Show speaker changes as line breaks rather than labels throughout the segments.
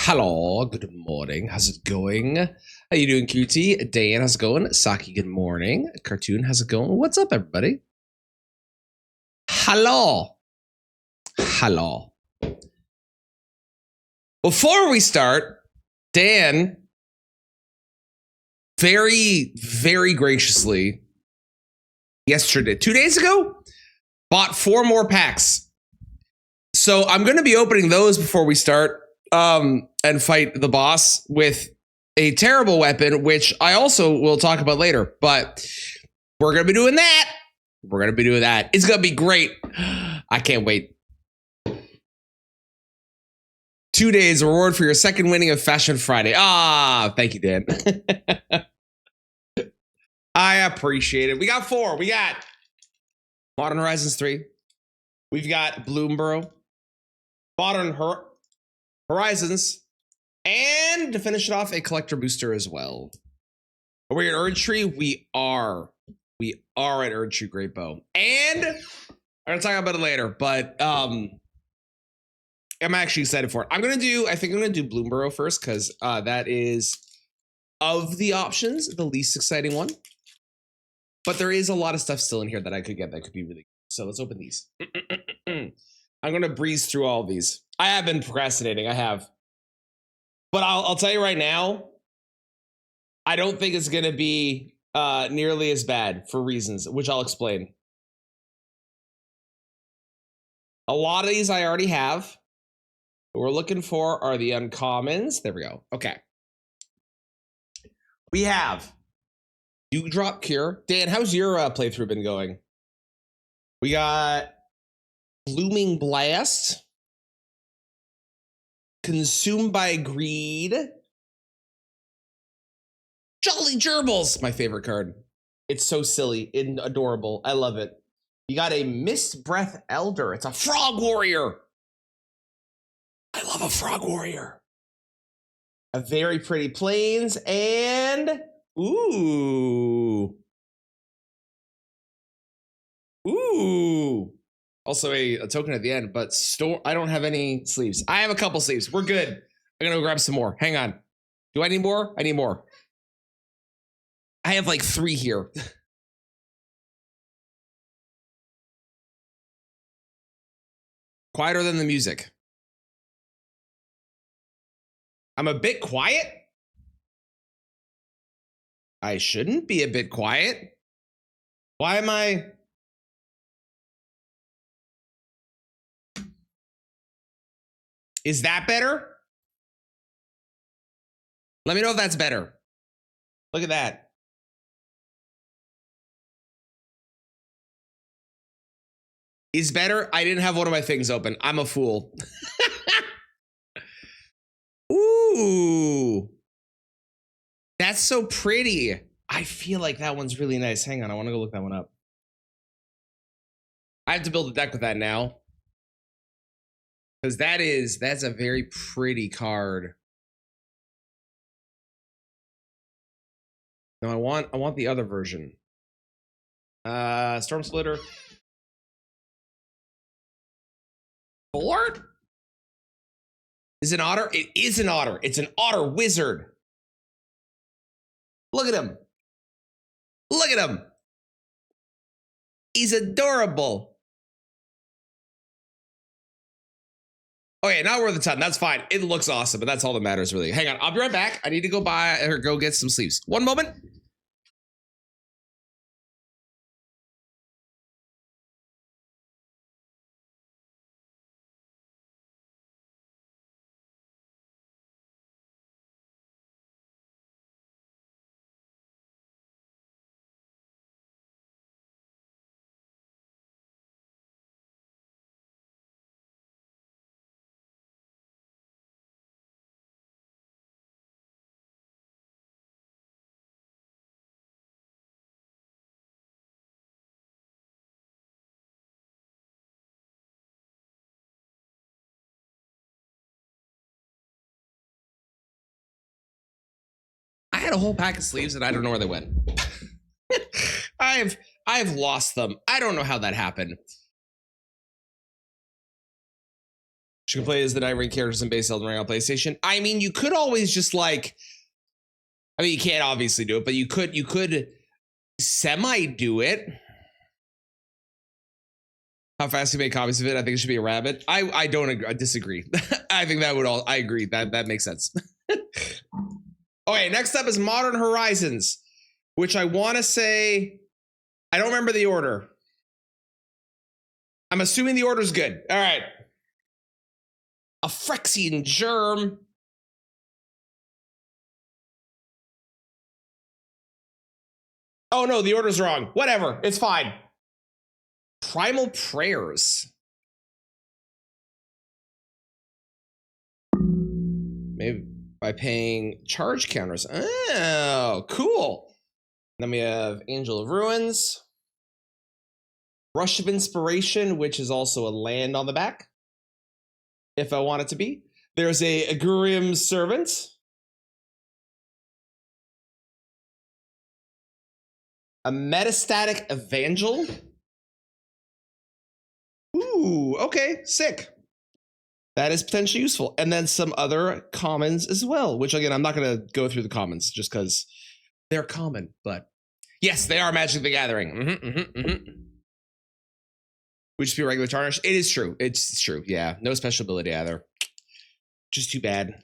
Hello, good morning. How's it going? How you doing, QT? Dan, how's it going? Saki, good morning. Cartoon, how's it going? What's up, everybody? Hello. Hello. Before we start, Dan very, very graciously yesterday, 2 days ago, bought 4 more packs. So I'm going to be opening those before we start and fight the boss with a terrible weapon, which I also will talk about later. But we're going to be doing that. We're going to be doing that. It's going to be great. I can't wait. 2 days reward for your second winning of Fashion Friday. Ah, thank you, Dan. I appreciate it. We got 4. We got Modern Horizons 3. We've got Bloomborough, Modern Horizons, and to finish it off, a collector booster as well. Are we at Erdtree? We are. We are at Erdtree Great Bow. And I'm going to talk about it later, but I'm actually excited for it. I think I'm going to do Bloomborough first because that is, of the options, the least exciting one. But there is a lot of stuff still in here that I could get that could be really good. So let's open these. I'm going to breeze through all of these. I have been procrastinating. I have. But I'll tell you right now, I don't think it's going to be nearly as bad for reasons, which I'll explain. A lot of these I already have. What we're looking for are the uncommons. There we go. Okay. We have Dewdrop Cure. Dan, how's your playthrough been going? We got Blooming Blast. Consumed by Greed. Jolly Gerbils, my favorite card. It's so silly and adorable. I love it. You got a Mist Breath Elder. It's a Frog Warrior. I love a Frog Warrior. A very pretty Plains and ooh. Also a token at the end, but I don't have any sleeves. I have a couple sleeves. We're good. I'm gonna go grab some more. Hang on. Do I need more? I need more. I have like 3 here. Quieter than the music. I'm a bit quiet. I shouldn't be a bit quiet. Why am I? Is that better? Let me know if that's better. Look at that. Is better? I didn't have one of my things open. I'm a fool. Ooh. That's so pretty. I feel like that one's really nice. Hang on, I want to go look that one up. I have to build a deck with that now. Because that's a very pretty card. No, I want the other version. Storm Splitter. Fort? Is it an otter? It is an otter. It's an otter wizard. Look at him. Look at him. He's adorable. Okay, not worth the time. That's fine. It looks awesome, but that's all that matters, really. Hang on. I'll be right back. I need to go buy or go get some sleeves. One moment. I had a whole pack of sleeves and I don't know where they went. I've lost them. I don't know how that happened. You can play as the Night Ring characters in base Elden Ring on PlayStation. I mean, you could always just like, I mean, you can't obviously do it, but you could semi do it. How fast you make copies of it? I think it should be a rabbit. I don't agree. I disagree. I think that would all. I agree. That makes sense. Okay, next up is Modern Horizons, which I want to say I don't remember the order. I'm assuming the order's good. All right. A Phyrexian germ. Oh no, the order's wrong. Whatever, it's fine. Primal Prayers. Maybe by paying charge counters. Oh, cool. Then we have Angel of Ruins. Rush of Inspiration, which is also a land on the back, if I want it to be. There's a Grim Servant. A Metastatic Evangel. Ooh, okay, sick. That is potentially useful. And then some other commons as well, which again, I'm not going to go through the commons just because they're common, but yes, they are Magic the Gathering. Would just be regular tarnish. It is true. It's true. Yeah, no special ability either. Just too bad.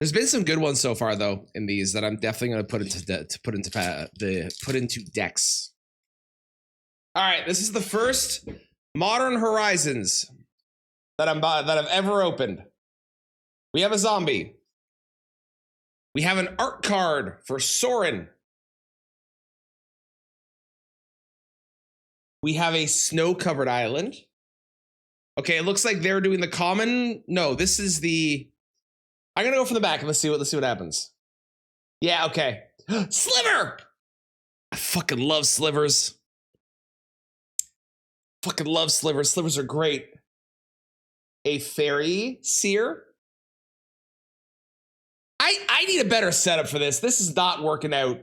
There's been some good ones so far though in these that I'm definitely going to put into decks. All right, this is the first Modern Horizons that I've ever opened. We have a zombie. We have an art card for Soren. We have a snow-covered island. Okay, it looks like they're doing the common. No, this is the. I'm gonna go from the back and let's see what happens. Yeah, okay. Sliver. I fucking love slivers. Fucking love slivers. Slivers are great. A fairy seer. I need a better setup for this. This is not working out.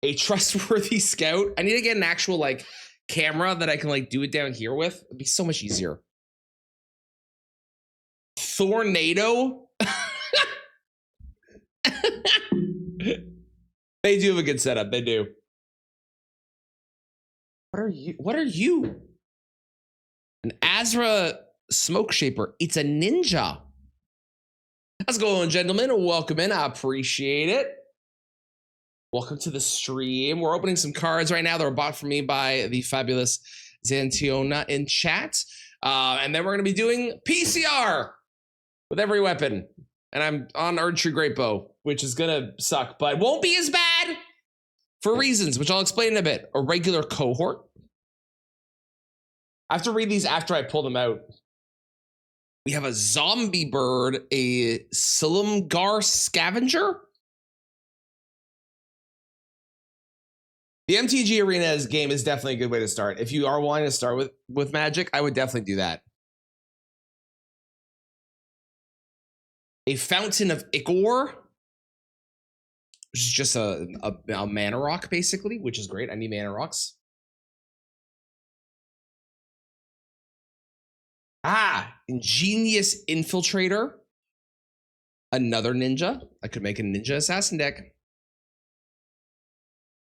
A trustworthy scout. I need to get an actual like camera that I can like do it down here with. It'd be so much easier. Tornado. They do have a good setup. They do. What are you? An Azra Smoke Shaper. It's a ninja. How's it going, gentlemen? Welcome in. I appreciate it. Welcome to the stream. We're opening some cards right now that were bought for me by the fabulous Zantiona in chat. And then we're going to be doing PCR with every weapon. And I'm on Archery Great Bow, which is going to suck, but won't be as bad for reasons, which I'll explain in a bit. A regular cohort. I have to read these after I pull them out. We have a zombie bird, a Silumgar scavenger. The MTG Arena game is definitely a good way to start. If you are wanting to start with Magic, I would definitely do that. A Fountain of Ichor, which is just a mana rock, basically, which is great. I need mana rocks. Ingenious Infiltrator. Another ninja. I could make a ninja assassin deck.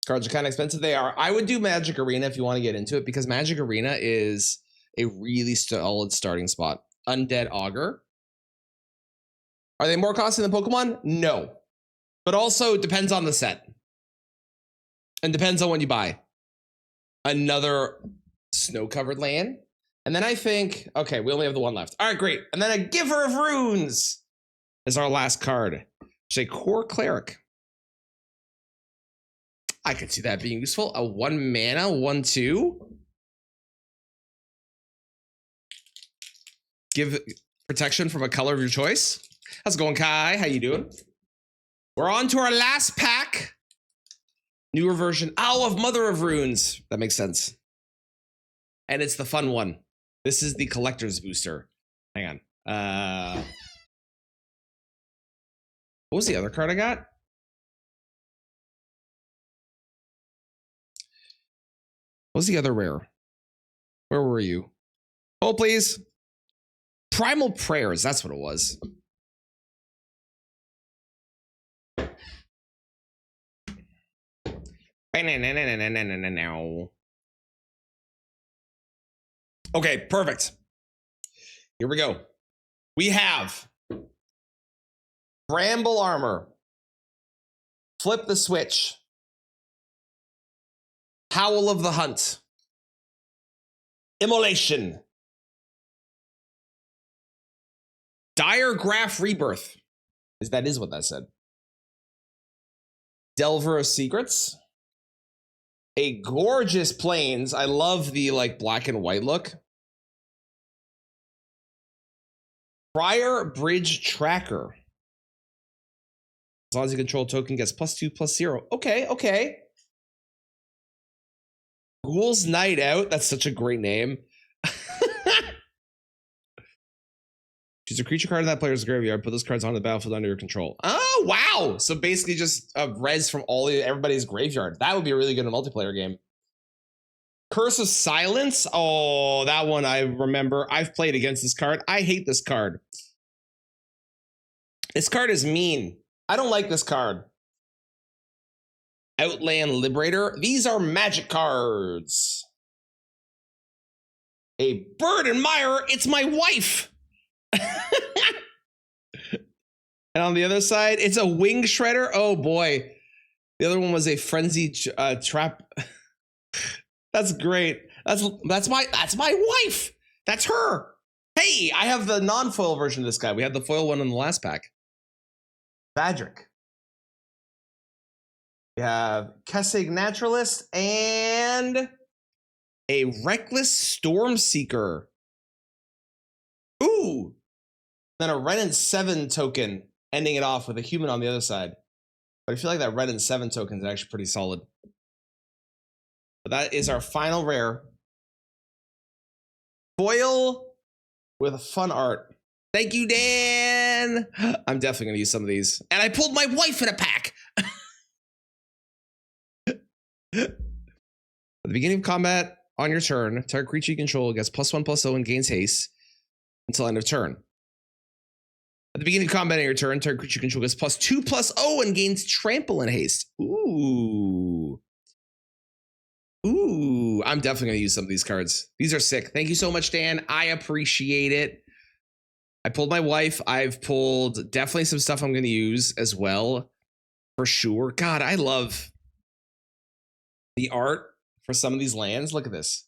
Cards are kind of expensive. They are. I would do Magic Arena if you want to get into it, because Magic Arena is a really solid starting spot. Undead Augur. Are they more costly than Pokemon? No. But also, it depends on the set. And depends on when you buy. Another snow-covered land. And then I think, okay, we only have the one left. All right, great. And then a Giver of Runes is our last card. It's a Core Cleric. I could see that being useful. A 1 mana, 1/2. Give protection from a color of your choice. How's it going, Kai? How you doing? We're on to our last pack. Newer version. Oh, of Mother of Runes. That makes sense. And it's the fun one. This is the collector's booster. Hang on. What was the other card I got? What was the other rare? Where were you? Oh, please. Primal Prayers, that's what it was. Okay, perfect. Here we go. We have Bramble Armor, Flip the Switch, Howl of the Hunt, Immolation, Dire Graph Rebirth. That is what that said. Delver of Secrets. A gorgeous Plains. I love the like black and white look. Prior Bridge Tracker. As long as you control token gets +2/+0. Okay, okay. Ghoul's Night Out. That's such a great name. Choose a creature card in that player's graveyard. Put those cards on the battlefield under your control. Oh, wow. So basically just a res from everybody's graveyard. That would be really good in a multiplayer game. Curse of Silence. Oh, that one I remember. I've played against this card. I hate this card. This card is mean. I don't like this card. Outland Liberator. These are magic cards. A Bird Admirer. It's my wife. And on the other side, it's a Wing Shredder. Oh boy. The other one was a Frenzy Trap. That's great. That's my wife. That's her. Hey, I have the non-foil version of this guy. We had the foil one in the last pack. Badrick. We have Kessig Naturalist and a Reckless Stormseeker. Ooh. Then a Ren and 7 token, ending it off with a human on the other side. But I feel like that Ren and 7 token is actually pretty solid. But that is our final rare. Foil with fun art. Thank you, Dan. I'm definitely going to use some of these. And I pulled my wife in a pack. At the beginning of combat, on your turn, target creature you control gets +1/+0 and gains haste until end of turn. At the beginning of combat on your turn, target creature you control gets +2/+0 and gains trample and haste. Ooh. Ooh, I'm definitely going to use some of these cards. These are sick. Thank you so much, Dan. I appreciate it. I pulled my wife. I've pulled definitely some stuff I'm going to use as well, for sure. God, I love the art for some of these lands. Look at this.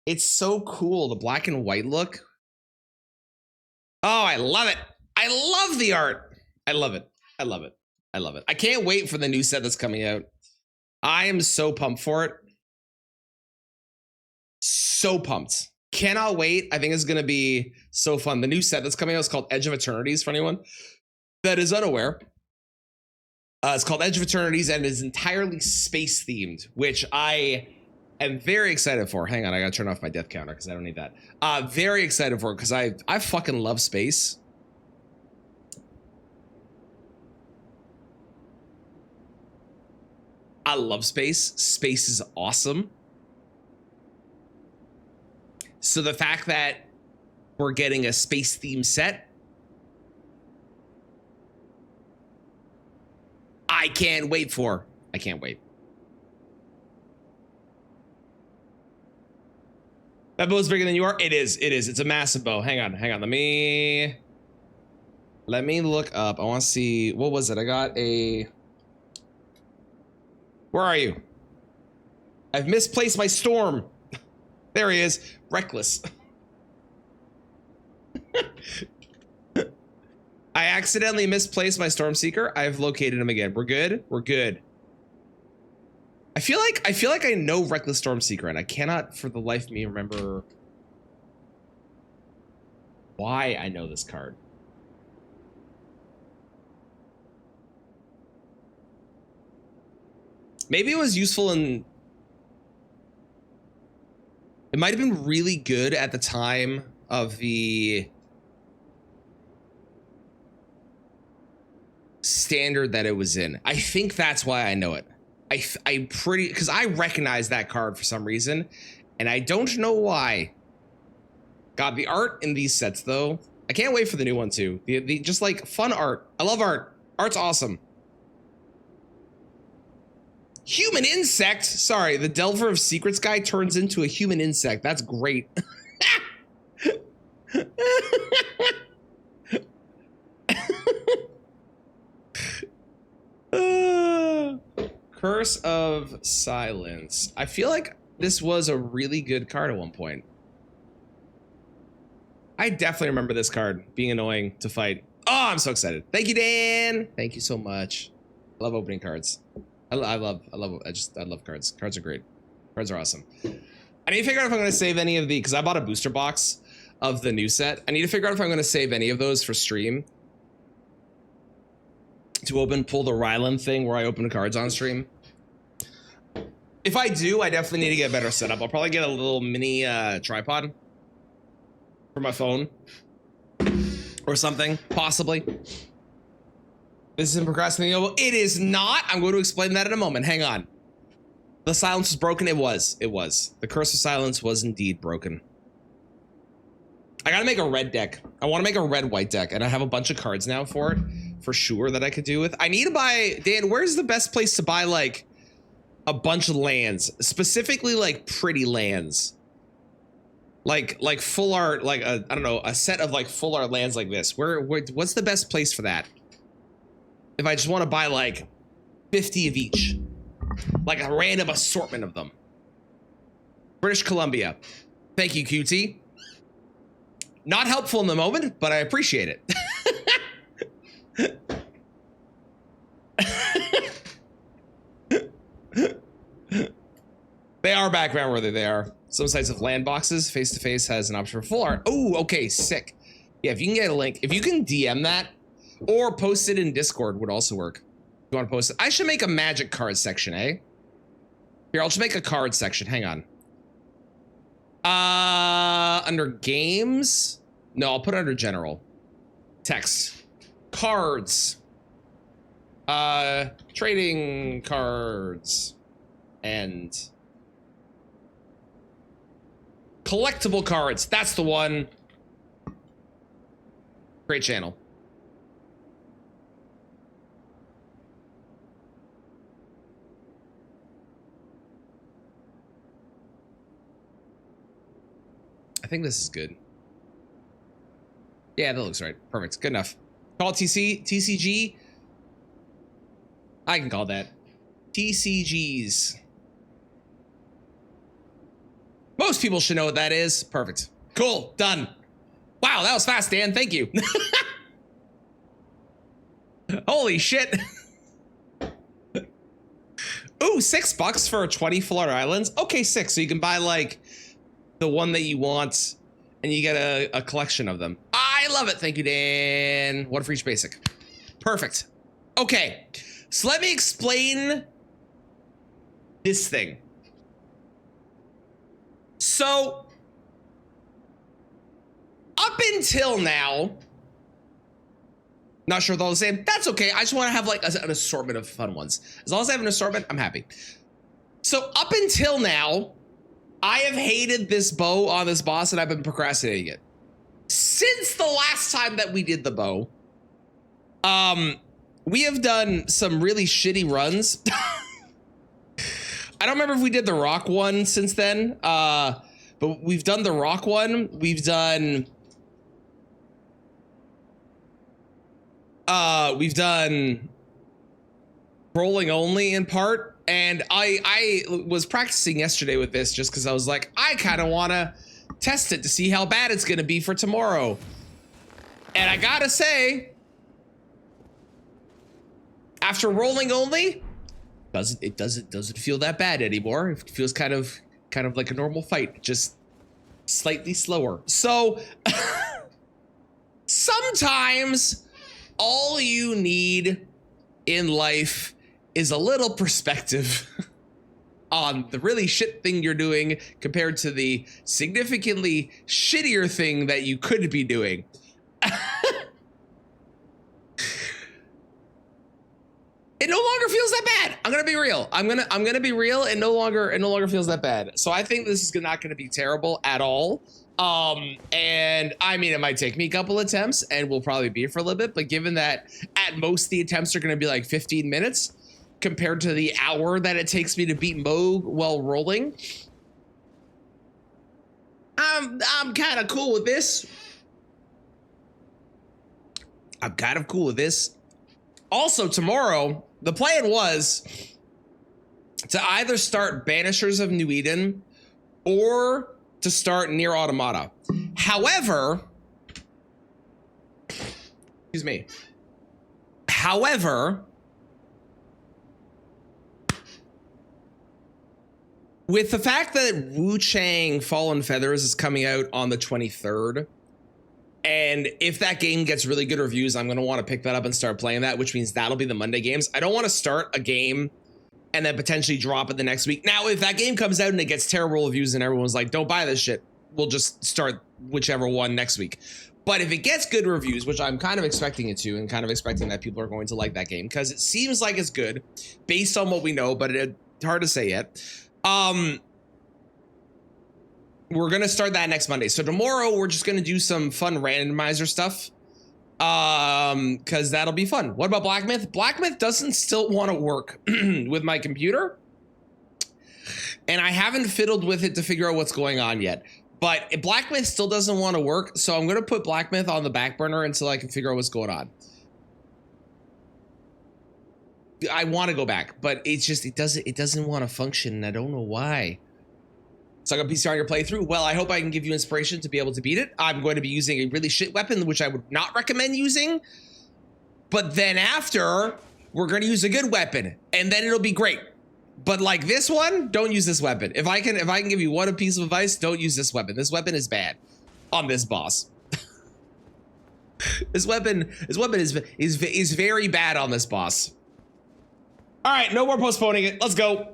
It's so cool, the black and white look. Oh, I love it. I love the art. I love it. I love it. I love it. I can't wait for the new set that's coming out. I am so pumped for it. So pumped. Cannot wait. I think it's going to be so fun. The new set that's coming out is called Edge of Eternities, for anyone that is unaware. It's called Edge of Eternities and is entirely space themed, which I am very excited for. Hang on, I gotta turn off my death counter because I don't need that. Very excited for it because I fucking love space. I love space. Space is awesome. So the fact that we're getting a space theme set, I can't wait for. I can't wait. That bow is bigger than you are? It is. It is. It's a massive bow. Hang on. Hang on. Let me look up. I want to see. What was it? I got a... Where are you? I've misplaced my storm. There he is. Reckless. I accidentally misplaced my Stormseeker. I've located him again. We're good. We're good. I feel like I know Reckless Stormseeker, and I cannot for the life of me remember why I know this card. Maybe it was useful in... It might have been really good at the time of the standard that it was in. I think that's why I know it. I'm pretty... Because I recognize that card for some reason, and I don't know why. God, the art in these sets though, I can't wait for the new one too. The just like fun art. I love art. Art's awesome. Human insect. Sorry, the Delver of Secrets guy turns into a human insect. That's great. Curse of Silence. I feel like this was a really good card at one point. I definitely remember this card being annoying to fight. Oh, I'm so excited. Thank you, Dan. Thank you so much. I love opening cards. I love cards. Cards are great. Cards are awesome. I need to figure out if I'm going to save any of the, because I bought a booster box of the new set. I need to figure out if I'm going to save any of those for stream. To pull the Ryland thing where I open cards on stream. If I do, I definitely need to get a better setup. I'll probably get a little mini tripod for my phone or something, possibly. This isn't procrastinating. It is not. I'm going to explain that in a moment. Hang on. The silence was broken. It was. It was. The Curse of Silence was indeed broken. I gotta make a red deck. I want to make a red-white deck, and I have a bunch of cards now for it, for sure, that I could do with. I need to buy, Dan, where's the best place to buy, like, a bunch of lands? Specifically, like, pretty lands. Like full art, like, I don't know, a set of, like, full art lands like this. What's the best place for that? If I just want to buy, like, 50 of each. Like, a random assortment of them. British Columbia. Thank you, QT. Not helpful in the moment, but I appreciate it. They are background worthy, they are. Some sites of land boxes, face-to-face has an option for full art. Oh, okay, sick. Yeah, if you can get a link, if you can DM that, or post it in Discord would also work. If you want to post it. I should make a magic card section, eh? Here, I'll just make a card section, hang on. Under games? No, I'll put it under general. Text. Cards. Trading cards. And collectible cards. That's the one. Great channel. I think this is good. Yeah, that looks right. Perfect. Good enough. Call it TCG. I can call that. TCGs. Most people should know what that is. Perfect. Cool. Done. Wow, that was fast, Dan. Thank you. Holy shit. Ooh, $6 for 20 full art islands. Okay, 6. So you can buy like the one that you want and you get a collection of them. I love it. Thank you, Dan. One for each basic. Perfect. Okay. So let me explain this thing. So up until now, not sure if they're all the same. That's okay. I just want to have like an assortment of fun ones. As long as I have an assortment, I'm happy. So up until now, I have hated this bow on this boss and I've been procrastinating it. Since the last time that we did the bow, we have done some really shitty runs. I don't remember if we did the rock one since then, but we've done the rock one. We've done rolling only in part, and I was practicing yesterday with this just because I was like, I kind of want to test it to see how bad it's gonna be for tomorrow. And I gotta say, after rolling only, it doesn't feel that bad anymore. It feels kind of like a normal fight, just slightly slower. So sometimes all you need in life is a little perspective on the really shit thing you're doing compared to the significantly shittier thing that you could be doing. It no longer feels that bad. I'm gonna be real. I'm gonna be real. It no longer feels that bad. So I think this is not gonna be terrible at all. And I mean, it might take me a couple attempts and we'll probably be here for a little bit, but given that at most the attempts are going to be like 15 minutes compared to the hour that it takes me to beat Moog while rolling, I'm kind of cool with this. I'm kind of cool with this. Also, tomorrow, the plan was to either start Banishers of New Eden or to start Nier Automata. However, excuse me. However, with the fact that Wu Chang Fallen Feathers is coming out on the 23rd, and if that game gets really good reviews, I'm going to want to pick that up and start playing that, which means that'll be the Monday games. I don't want to start a game and then potentially drop it the next week. Now, if that game comes out and it gets terrible reviews and everyone's like, don't buy this shit, we'll just start whichever one next week. But if it gets good reviews, which I'm kind of expecting it to, and kind of expecting that people are going to like that game, because it seems like it's good based on what we know, but it's hard to say yet. We're going to start that next Monday. So tomorrow we're just going to do some fun randomizer stuff. Because that'll be fun. What about Black Myth? Black Myth doesn't still want to work with my computer. And I haven't fiddled with it to figure out what's going on yet. But Black Myth still doesn't want to work. So I'm going to put Black Myth on the back burner until I can figure out what's going on. I want to go back, but it's just, it doesn't want to function. And I don't know why. So I'm going to PCR your playthrough. Well, I hope I can give you inspiration to be able to beat it. I'm going to be using a really shit weapon, which I would not recommend using. But then after, we're going to use a good weapon, and then it'll be great. But like this one, don't use this weapon. If I can give you one piece of advice, don't use this weapon. This weapon is bad on this boss. This weapon is very bad on this boss. All right, no more postponing it. Let's go.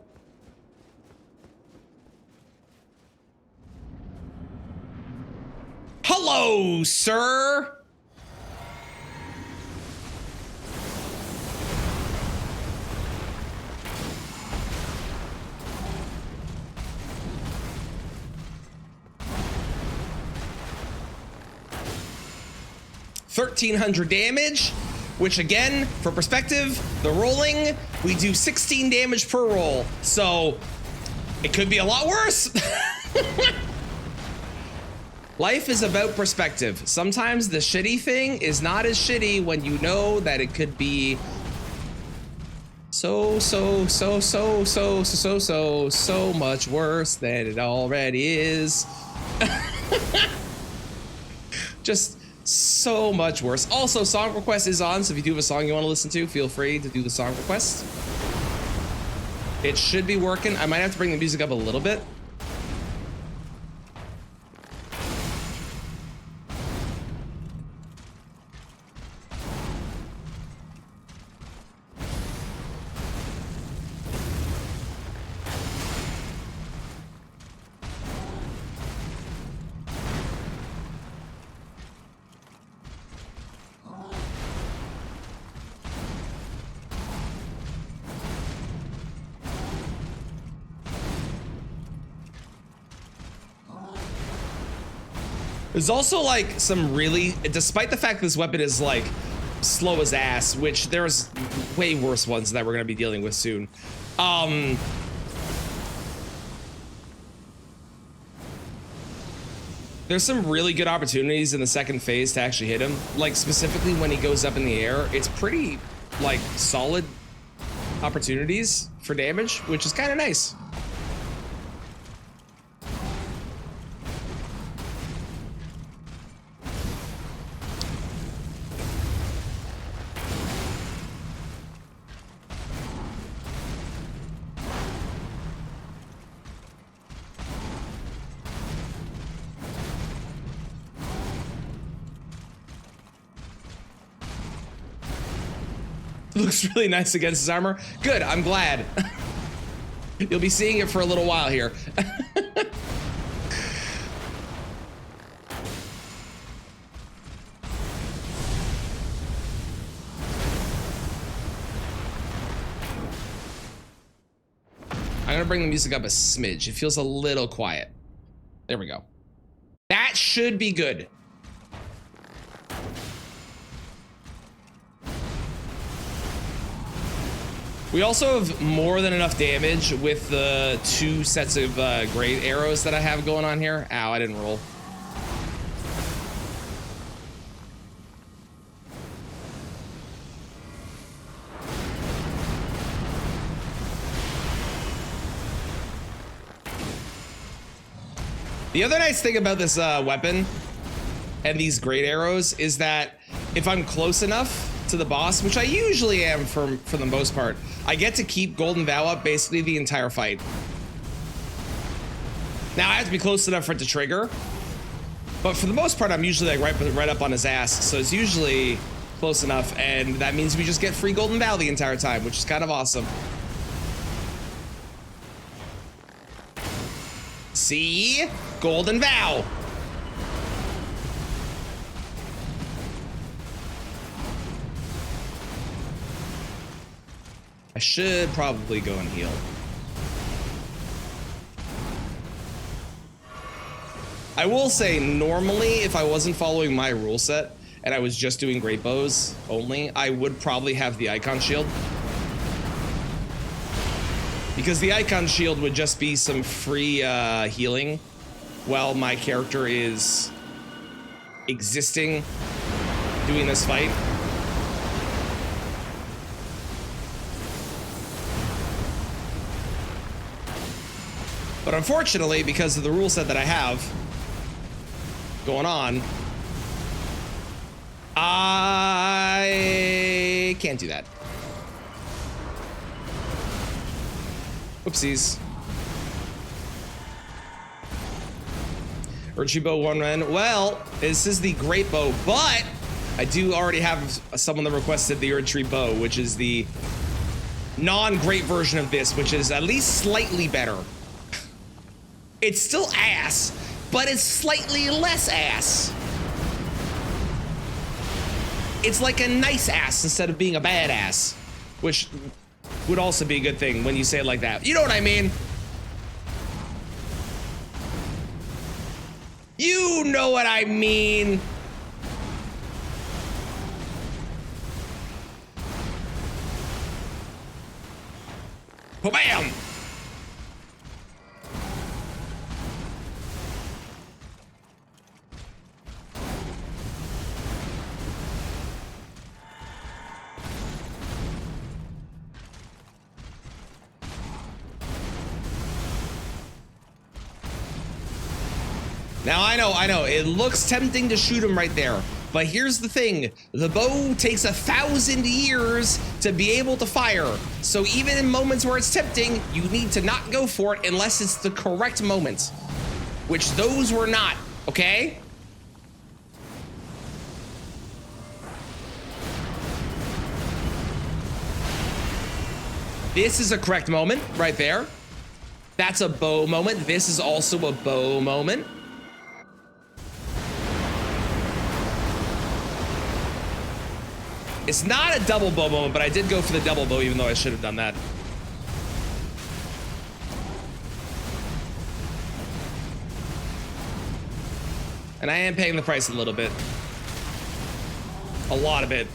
Hello, sir. $1,300 damage, which again, for perspective, the rolling, we do 16 damage per roll. So it could be a lot worse. Life is about perspective. Sometimes the shitty thing is not as shitty when you know that it could be so much worse than it already is. Just so much worse. Also, song request is on, so if you do have a song you want to listen to, feel free to do the song request. It should be working. I might have to bring the music up a little bit. There's also like some really, despite the fact this weapon is like slow as ass, which there's way worse ones that we're gonna be dealing with soon. There's some really good opportunities in the second phase to actually hit him. Like specifically when he goes up in the air, it's pretty like solid opportunities for damage, which is kind of nice. Looks really nice against his armor. Good, I'm glad. You'll be seeing it for a little while here. I'm gonna bring the music up a smidge. It feels a little quiet. There we go. That should be good. We also have more than enough damage with the 2 sets of great arrows that I have going on here. Ow, I didn't roll. The other nice thing about this weapon and these great arrows is that if I'm close enough to the boss, which I usually am for the most part, I get to keep Golden Vow up basically the entire fight. Now I have to be close enough for it to trigger, but for the most part I'm usually like right up on his ass, so it's usually close enough, and that means we just get free Golden Vow the entire time, which is kind of awesome. See? Golden Vow. I should probably go and heal. I will say, normally, if I wasn't following my rule set and I was just doing great bows only, I would probably have the icon shield. Because the icon shield would just be some free healing while my character is existing doing this fight. But unfortunately, because of the rule set that I have going on, I can't do that. Oopsies. Urchi bow 1 run. Well, this is the great bow, but I do already have someone that requested the Urchi bow, which is the non-great version of this, which is at least slightly better. It's still ass, but it's slightly less ass. It's like a nice ass instead of being a bad ass, which would also be a good thing when you say it like that. You know what I mean? You know what I mean. Bam! Now, I know, it looks tempting to shoot him right there, but here's the thing, the bow takes 1,000 years to be able to fire, so even in moments where it's tempting, you need to not go for it unless it's the correct moment, which those were not, okay? This is a correct moment right there. That's a bow moment. This is also a bow moment. It's not a double bow moment, but I did go for the double bow, even though I should have done that. And I am paying the price a little bit. A lot of it.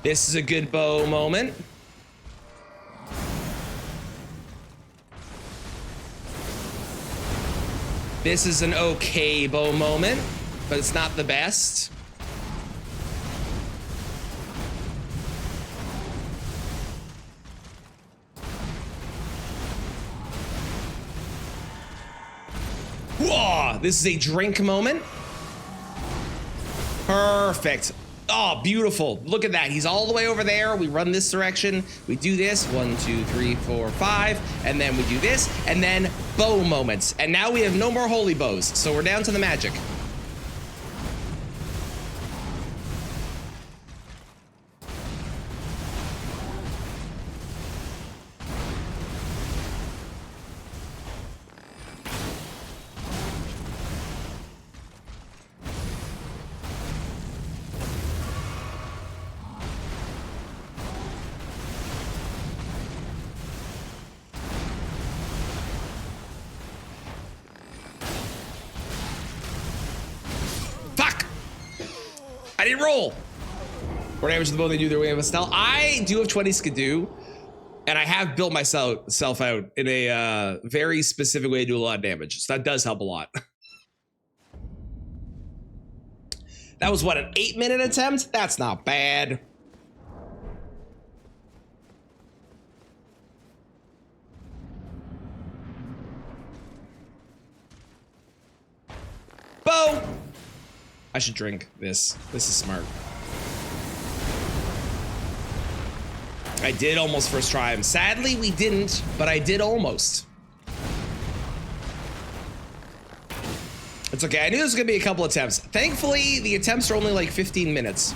This is a good bow moment. This is an okay bow moment, but it's not the best. Whoa, this is a drink moment. Perfect. Oh, beautiful. Look at that. He's all the way over there. We run this direction. We do this. 1, 2, 3, 4, 5. And then we do this. And then bow moments. And now we have no more holy bows. So we're down to the magic. I didn't roll. More damage to the bow they do their way of Estelle. I do have 20 Skidoo, and I have built myself out in a very specific way to do a lot of damage. So that does help a lot. That was what, an 8-minute attempt? That's not bad. Bow! I should drink this. This is smart. I did almost first try him. Sadly, we didn't, but I did almost. It's okay. I knew there was gonna be a couple attempts. Thankfully, the attempts are only like 15 minutes.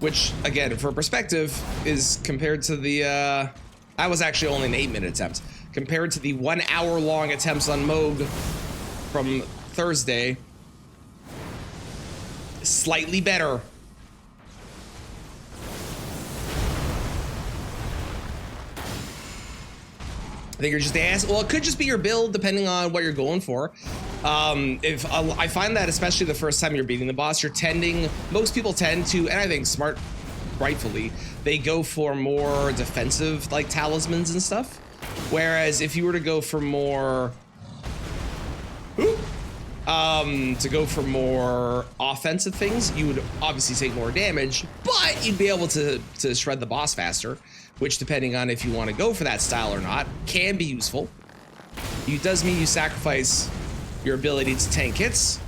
Which, again, for perspective, is compared to the, that was actually only an 8-minute attempt. Compared to the 1-hour-long attempts on Moog from Thursday. Slightly better. I think you're just ass. Well, it could just be your build, depending on what you're going for. If I find that, especially the first time you're beating the boss, most people tend to, and I think smart, rightfully, they go for more defensive, like talismans and stuff. Whereas if you were to go for more, offensive things, you would obviously take more damage, but you'd be able to shred the boss faster, which, depending on if you want to go for that style or not, can be useful. It does mean you sacrifice your ability to tank hits,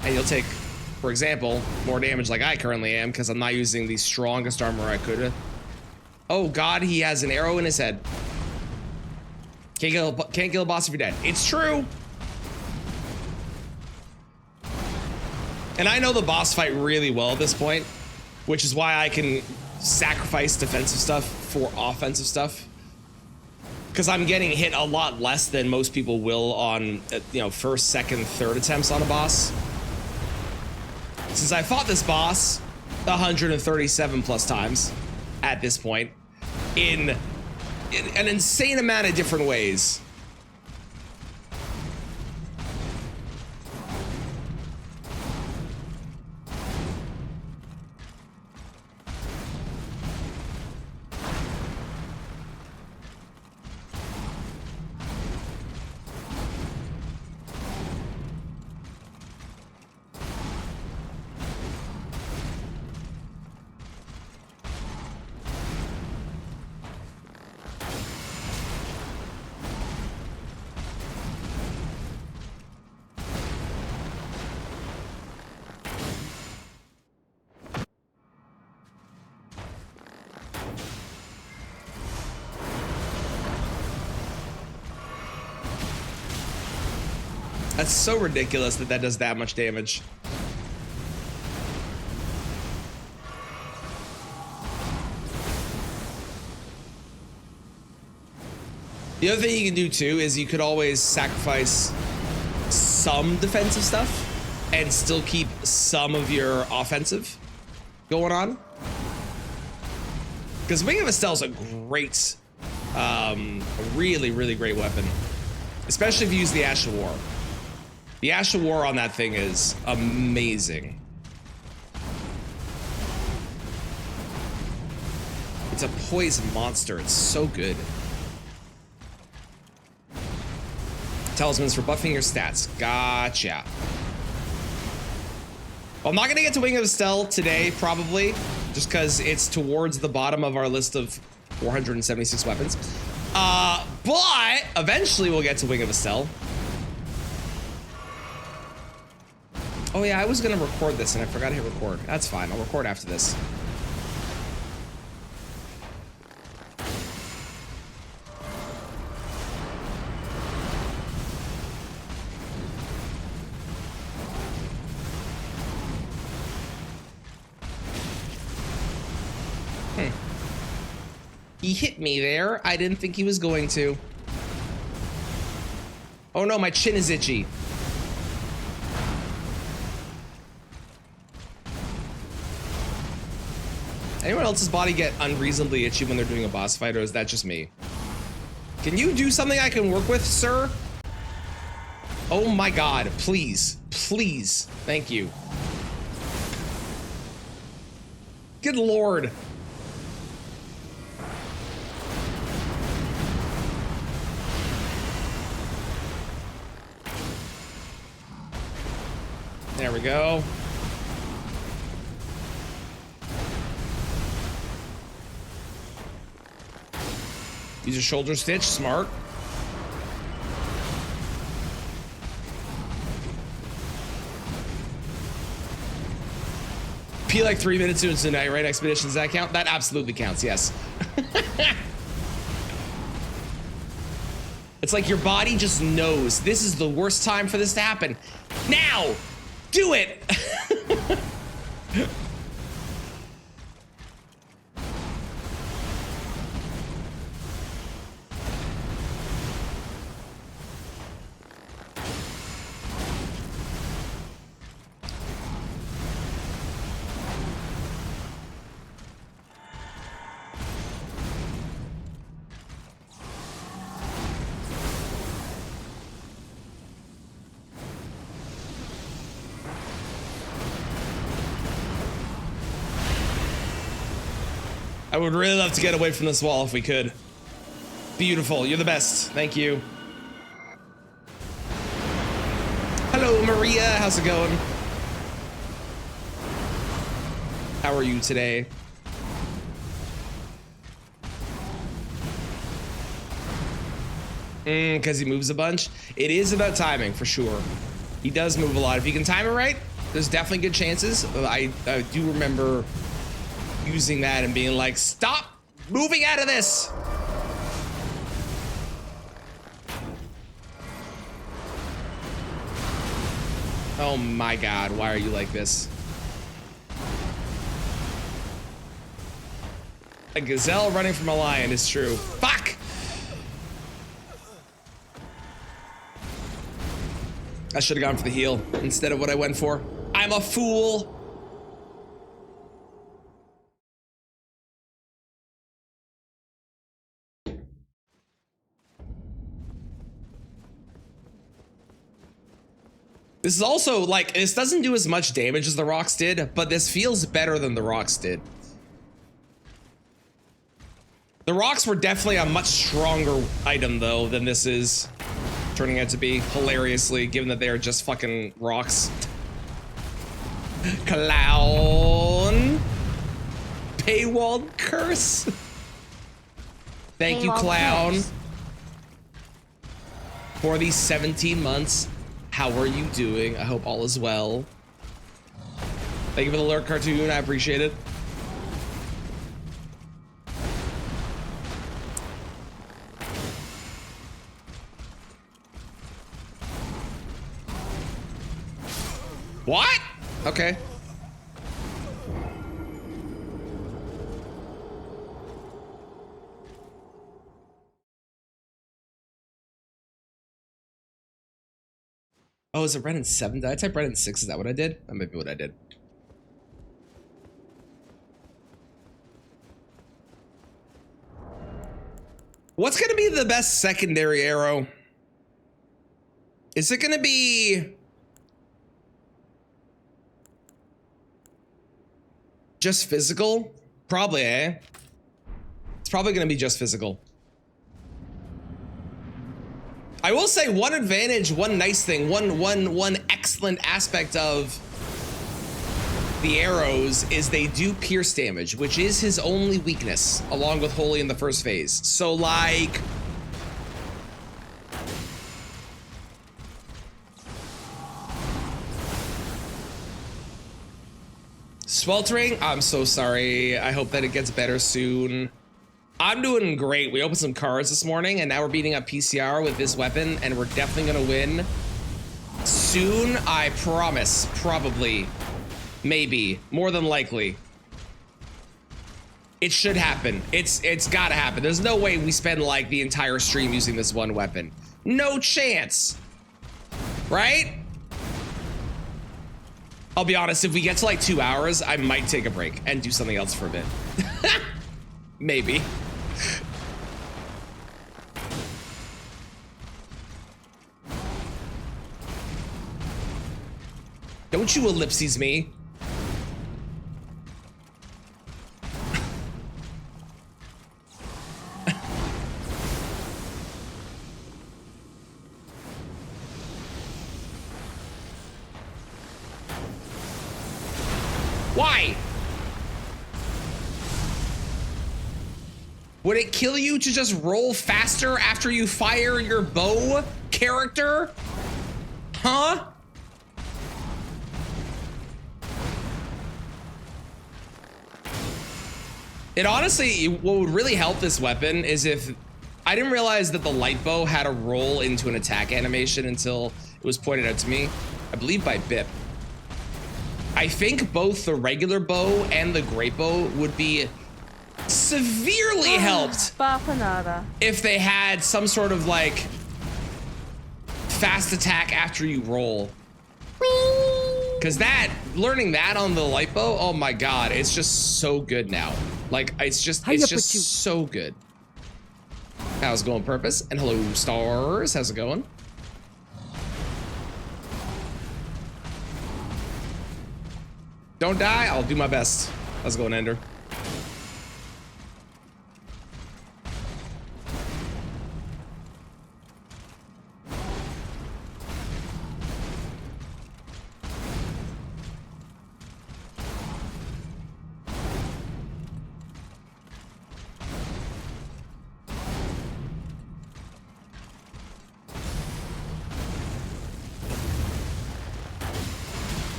and you'll take, for example, more damage like I currently am, because I'm not using the strongest armor I could. Oh god, he has an arrow in his head. Can't kill a boss if you're dead. It's true. And I know the boss fight really well at this point, which is why I can sacrifice defensive stuff for offensive stuff. Because I'm getting hit a lot less than most people will on, first, second, third attempts on a boss. Since I fought this boss 137 plus times at this point in an insane amount of different ways. That's so ridiculous that does that much damage. The other thing you can do too is you could always sacrifice some defensive stuff and still keep some of your offensive going on. Because Wing of Estelle is a great, really, really great weapon. Especially if you use the Ash of War. The Ash of War on that thing is amazing. It's a poison monster. It's so good. Talismans for buffing your stats. Gotcha. Well, I'm not going to get to Wing of Estelle today, probably, just because it's towards the bottom of our list of 476 weapons. But eventually we'll get to Wing of Estelle. Oh yeah, I was gonna record this and I forgot to hit record. That's fine, I'll record after this. He hit me there. I didn't think he was going to. Oh no, my chin is itchy. Anyone else's body get unreasonably itchy when they're doing a boss fight, or is that just me? Can you do something I can work with, sir? Oh my god, please. Please. Thank you. Good lord. There we go. Use a shoulder stitch, smart. Pee like 3 minutes into the night, right? Expedition, does that count? That absolutely counts, yes. It's like your body just knows this is the worst time for this to happen. Now, do it. I would really love to get away from this wall if we could. Beautiful, you're the best. Thank you. Hello, Maria, how's it going? How are you today? Because he moves a bunch. It is about timing, for sure. He does move a lot. If you can time it right, there's definitely good chances. I do remember using that and being like, stop moving out of this. Oh my God, why are you like this? A gazelle running from a lion is true. Fuck! I should have gone for the heal instead of what I went for. I'm a fool. This is also like, this doesn't do as much damage as the rocks did, but this feels better than the rocks did. The rocks were definitely a much stronger item though than this is turning out to be, hilariously, given that they are just fucking rocks. Clown. Paywall curse. Thank you, clown, for these 17 months. How are you doing? I hope all is well. Thank you for the alert, cartoon. I appreciate it. What? Okay. Oh, is it Renin 7? Did I type Renin 6? Is that what I did? That might be what I did. What's gonna be the best secondary arrow? Is it gonna be just physical? Probably, eh? It's probably gonna be just physical. I will say one advantage, one nice thing, one excellent aspect of the arrows is they do pierce damage, which is his only weakness, along with Holy in the first phase. So like, sweltering, I'm so sorry. I hope that it gets better soon. I'm doing great. We opened some cards this morning and now we're beating up PCR with this weapon and we're definitely gonna win soon. I promise. Probably. Maybe. More than likely. It should happen. It's gotta happen. There's no way we spend like the entire stream using this one weapon. No chance. Right? I'll be honest, if we get to like 2 hours, I might take a break and do something else for a bit. Maybe. Don't you ellipses me. Why? Would it kill you to just roll faster after you fire your bow character? Huh? It honestly, what would really help this weapon is if, I didn't realize that the light bow had a roll into an attack animation until it was pointed out to me, I believe by Bip. I think both the regular bow and the great bow would be severely helped if they had some sort of like fast attack after you roll. Because that, learning that on the light bow, oh my god, it's just so good now. Like, it's just so good. How's it going, Purpose? And hello, Stars. How's it going? Don't die. I'll do my best. How's it going, Ender?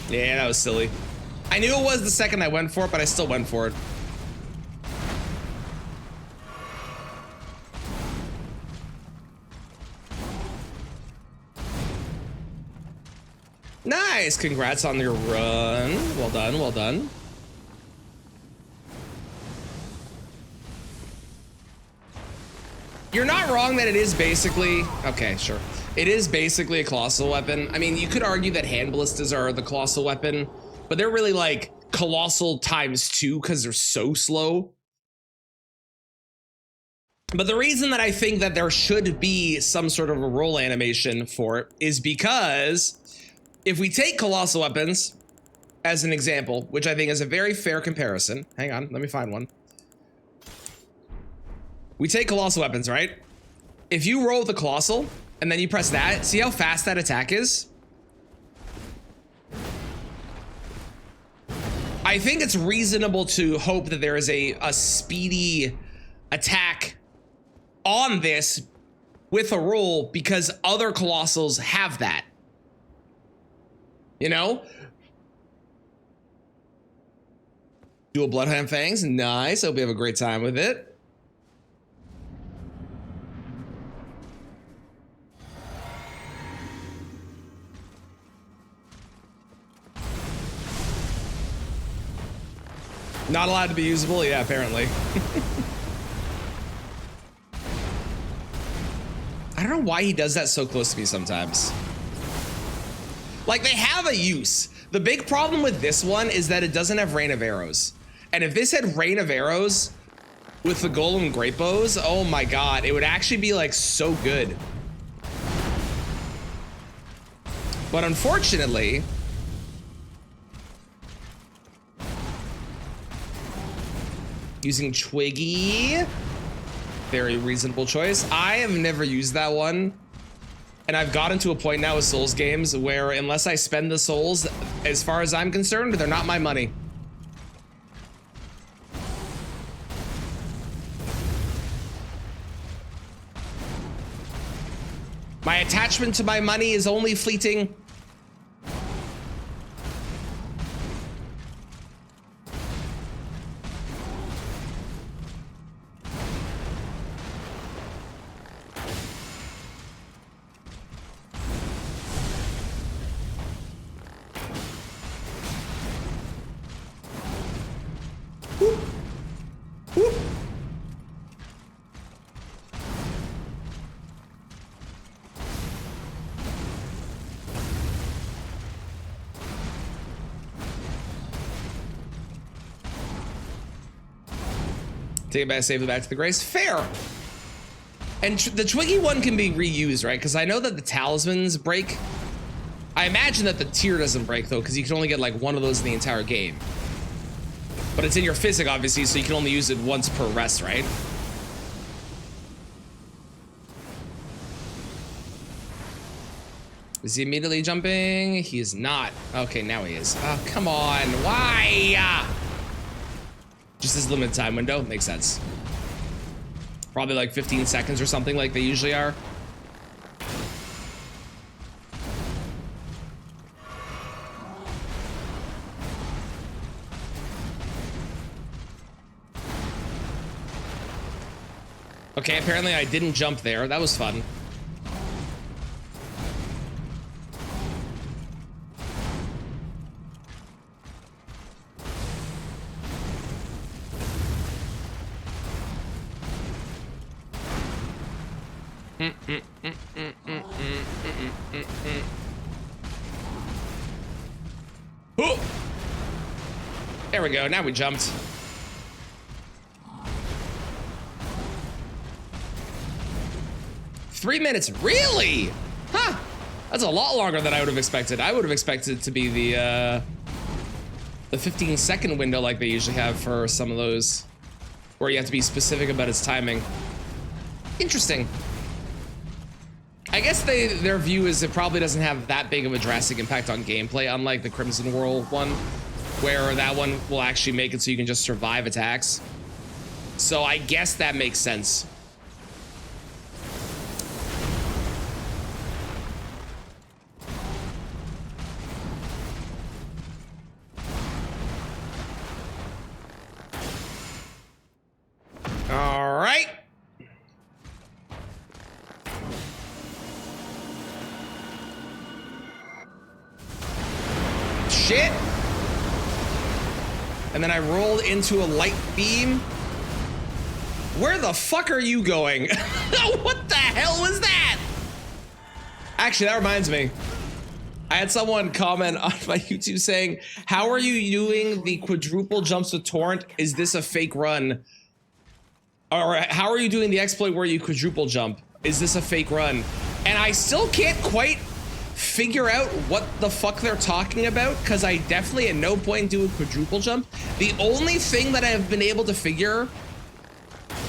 Yeah, that was silly. I knew it was the second I went for it, but I still went for it. Nice, congrats on your run. Well done, well done. You're not wrong that it is basically, okay, sure. It is basically a colossal weapon. I mean, you could argue that hand ballistas are the colossal weapon, but they're really like colossal ×2 because they're so slow. But the reason that I think that there should be some sort of a roll animation for it is because if we take colossal weapons as an example, which I think is a very fair comparison. Hang on, let me find one. We take colossal weapons, right? If you roll the colossal and then you press that, see how fast that attack is? I think it's reasonable to hope that there is a speedy attack on this with a roll because other colossals have that. You know? Dual Bloodhound Fangs, nice. Hope you have a great time with it. Not allowed to be usable? Yeah, apparently. I don't know why he does that so close to me sometimes. Like, they have a use. The big problem with this one is that it doesn't have Rain of Arrows. And if this had Rain of Arrows with the Golem Great Bows, oh my god, it would actually be like so good. But unfortunately, using Twiggy, very reasonable choice. I have never used that one. And I've gotten to a point now with Souls games where unless I spend the souls, as far as I'm concerned, they're not my money. My attachment to my money is only fleeting. Take it back, save it back to the grace. Fair. And the Twiggy one can be reused, right? Because I know that the talismans break. I imagine that the tier doesn't break though, because you can only get like one of those in the entire game. But it's in your physic, obviously, so you can only use it once per rest, right? Is he immediately jumping? He is not. Okay, now he is. Oh, come on. Why? Just his limited time window. Makes sense. Probably like 15 seconds or something like they usually are. Okay, apparently I didn't jump there. That was fun. Oh! There we go. Now we jumped. Three minutes, really? Huh? That's a lot longer than I would have expected. I would have expected it to be the 15-second window like they usually have for some of those, where you have to be specific about its timing. Interesting. I guess their view is it probably doesn't have that big of a drastic impact on gameplay, unlike the Crimson World one, where that one will actually make it so you can just survive attacks. So I guess that makes sense. All right. Shit. And then I rolled into a light beam. Where the fuck are you going? What the hell was that? Actually, that reminds me. I had someone comment on my YouTube saying, how are you doing the quadruple jumps with Torrent? Is this a fake run? Or how are you doing the exploit where you quadruple jump? Is this a fake run? And I still can't quite figure out what the fuck they're talking about, because I definitely at no point do a quadruple jump. The only thing that I've been able to figure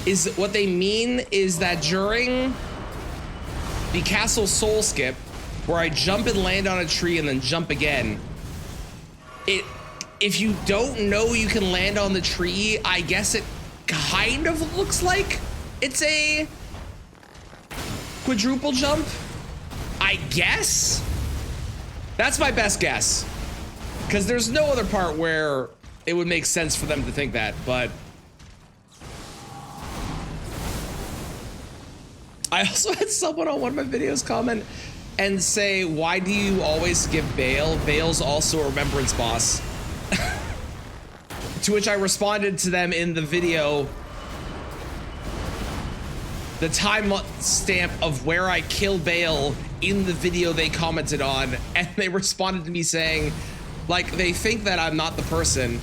is what they mean is that during the Castle Soul Skip, where I jump and land on a tree and then jump again, if you don't know you can land on the tree, I guess it kind of looks like it's a quadruple jump. I guess that's my best guess, because there's no other part where it would make sense for them to think that. But I also had someone on one of my videos comment and say, why do you always skip Bale? Bale's also a remembrance boss. To which I responded to them in the video, the time stamp of where I kill Bale in the video they commented on, and they responded to me saying, like, they think that I'm not the person.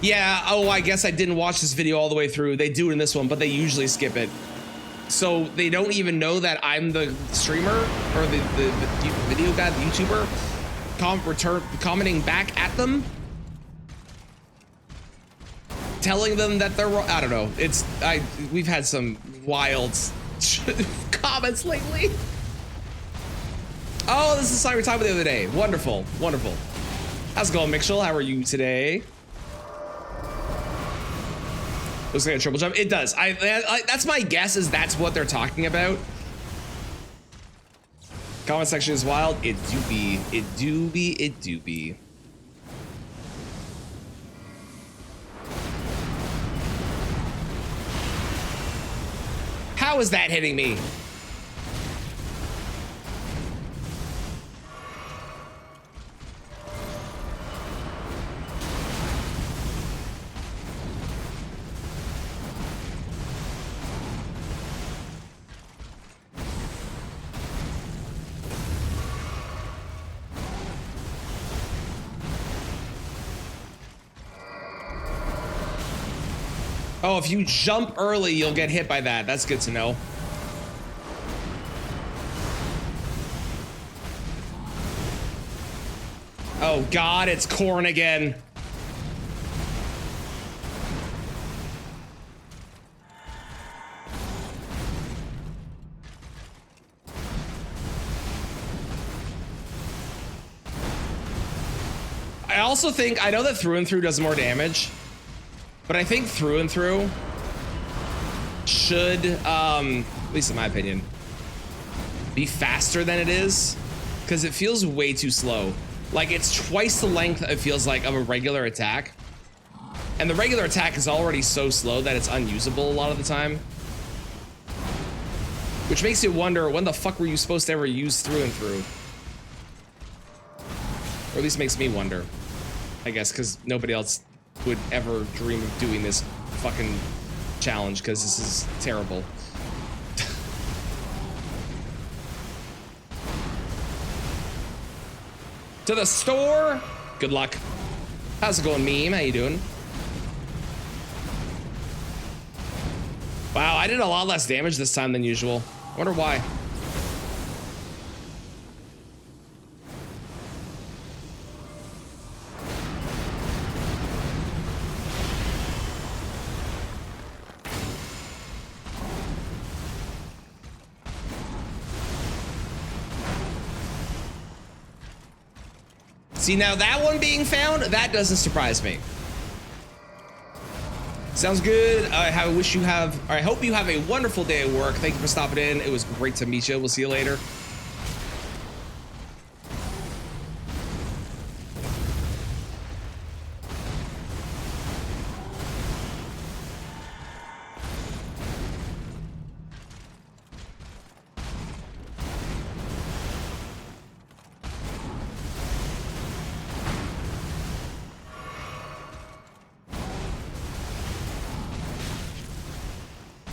Yeah, oh, I guess I didn't watch this video all the way through. They do it in this one, but they usually skip it. So they don't even know that I'm the streamer or the video guy, the YouTuber, commenting back at them, telling them that they're wrong. I don't know. We've had some wild comments lately. Oh, this is the song we were talking about the other day. Wonderful, wonderful. How's it going, Mitchell? How are you today? Looks like a triple jump. It does. That's my guess, is that's what they're talking about. Comment section is wild. It do be. It do be. It do be. How is that hitting me? Oh, if you jump early, you'll get hit by that. That's good to know. Oh God, it's corn again. I also think, I know that through and through does more damage, but I think through and through should, at least in my opinion, be faster than it is, because it feels way too slow. Like, it's twice the length, it feels like, of a regular attack. And the regular attack is already so slow that it's unusable a lot of the time. Which makes you wonder, when the fuck were you supposed to ever use through and through? Or at least makes me wonder. I guess, because nobody else would ever dream of doing this fucking challenge, because this is terrible. To the store. Good luck. How's it going, meme? How you doing? Wow, I did a lot less damage this time than usual. I wonder why. See, now that one being found, that doesn't surprise me. Sounds good. I hope you have a wonderful day at work. Thank you for stopping in. It was great to meet you. We'll see you later.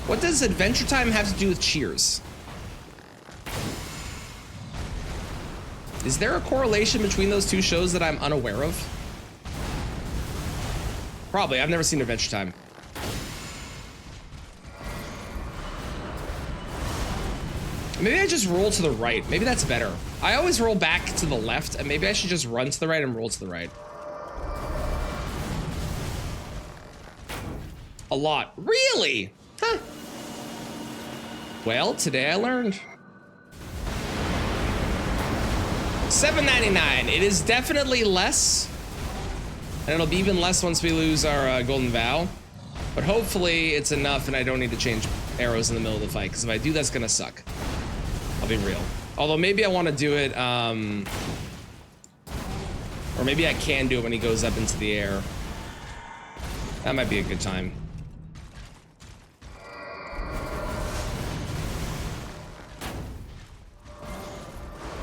What does Adventure Time have to do with Cheers? Is there a correlation between those two shows that I'm unaware of? Probably. I've never seen Adventure Time. Maybe I just roll to the right. Maybe that's better. I always roll back to the left, and maybe I should just run to the right and roll to the right. A lot. Really? Huh. Well, today I learned. $7.99. It is definitely less. And it'll be even less once we lose our golden vow. But hopefully it's enough and I don't need to change arrows in the middle of the fight. Because if I do, that's going to suck. I'll be real. Although maybe I want to do it. Or maybe I can do it when he goes up into the air. That might be a good time.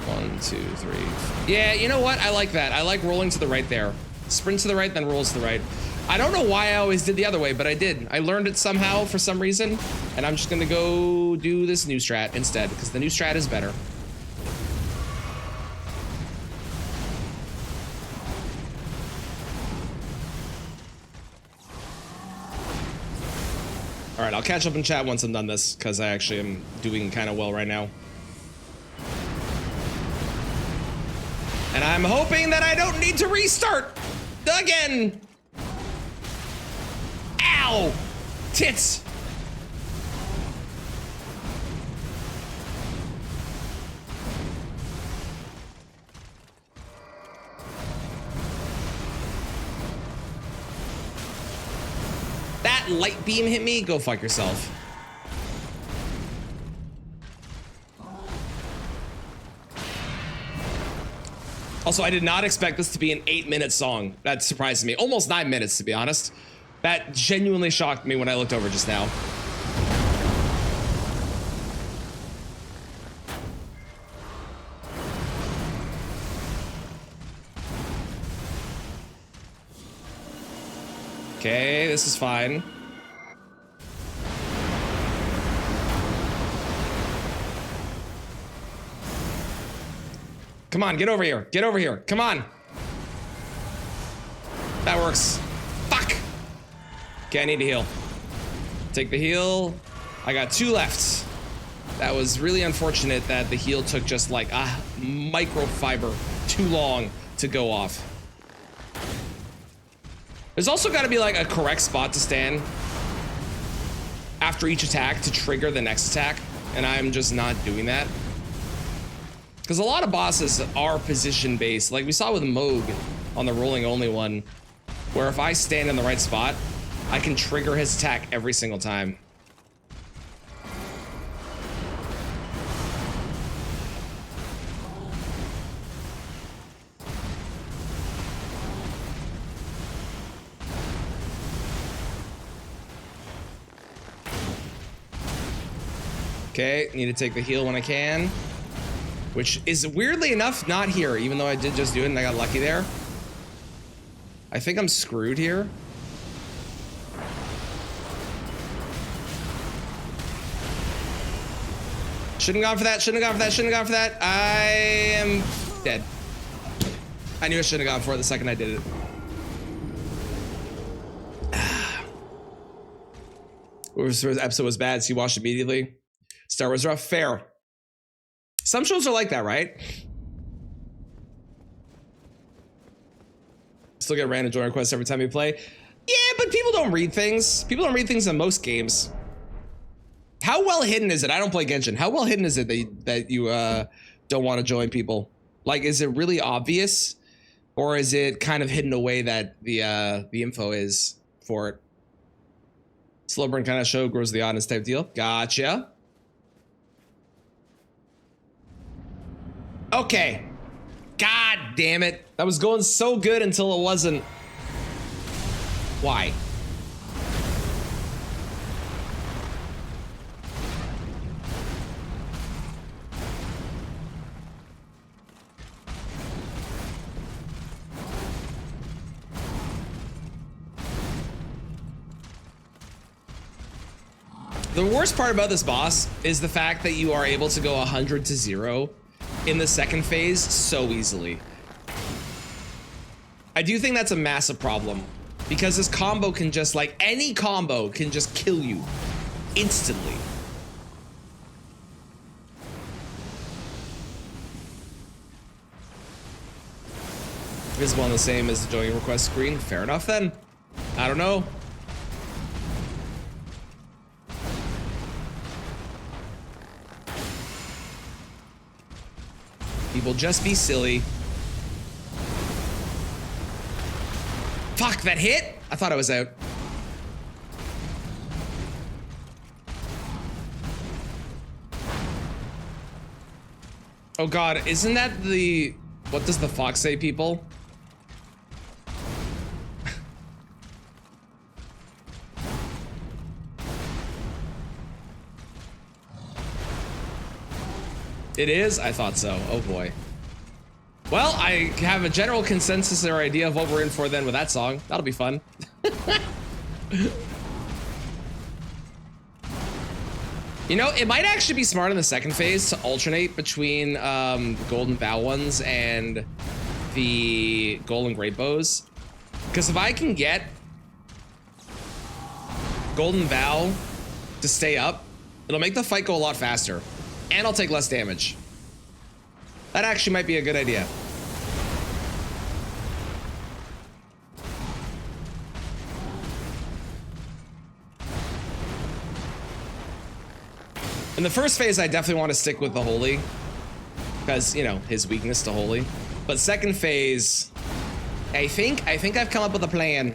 One, two, three. Yeah, you know what? I like that. I like rolling to the right there. Sprint to the right, then rolls to the right. I don't know why I always did the other way, but I did. I learned it somehow for some reason, and I'm just gonna go do this new strat instead, because the new strat is better. All right, I'll catch up in chat once I'm done this, because I actually am doing kind of well right now. And I'm hoping that I don't need to restart again. Ow! Tits! That light beam hit me? Go fuck yourself. Also, I did not expect this to be an 8-minute song. That surprised me. Almost 9 minutes, to be honest. That genuinely shocked me when I looked over just now. Okay, this is fine. Come on, get over here. Get over here. Come on. That works. Fuck. Okay, I need to heal. Take the heal. I got 2 left. That was really unfortunate that the heal took just like a microfiber too long to go off. There's also got to be like a correct spot to stand after each attack to trigger the next attack, and I'm just not doing that. Because a lot of bosses are position based, like we saw with Moog. on the rolling only one, where if I stand in the right spot, I can trigger his attack every single time. Okay, need to take the heal when I can, which is weirdly enough not here, even though I did just do it and I got lucky there. I think I'm screwed here. Shouldn't have gone for that, shouldn't have gone for that, shouldn't have gone for that. I am dead. I knew I shouldn't have gone for it the second I did it. This episode was bad, so you watched immediately. Star Wars rough, fair. Some shows are like that, right? Still get random join requests every time you play. Yeah, but people don't read things. People don't read things in most games. How well hidden is it? I don't play Genshin. How well hidden is it that you don't want to join people? Like, is it really obvious, or is it kind of hidden away that the info is for it? Slow burn kind of show grows the audience type deal. Gotcha. Okay. God damn it. That was going so good until it wasn't. Why? The worst part about this boss is the fact that you are able to go 100 to 0 in the second phase so easily. I do think that's a massive problem because this combo can just, like, any combo can just kill you instantly. Visible on the same as the joining request screen. Fair enough then. I don't know. People just be silly. Fuck, that hit? I thought I was out. Oh god, isn't that the... What does the fox say, people? It is? I thought so. Oh boy. Well, I have a general consensus or idea of what we're in for then with that song. That'll be fun. You know, it might actually be smart in the second phase to alternate between the Golden Vow ones and the Golden Great Bows. Because if I can get Golden Vow to stay up, it'll make the fight go a lot faster. And I'll take less damage. That actually might be a good idea. In the first phase, I definitely want to stick with the Holy. Because, you know, his weakness to Holy. But second phase, I think I've come up with a plan.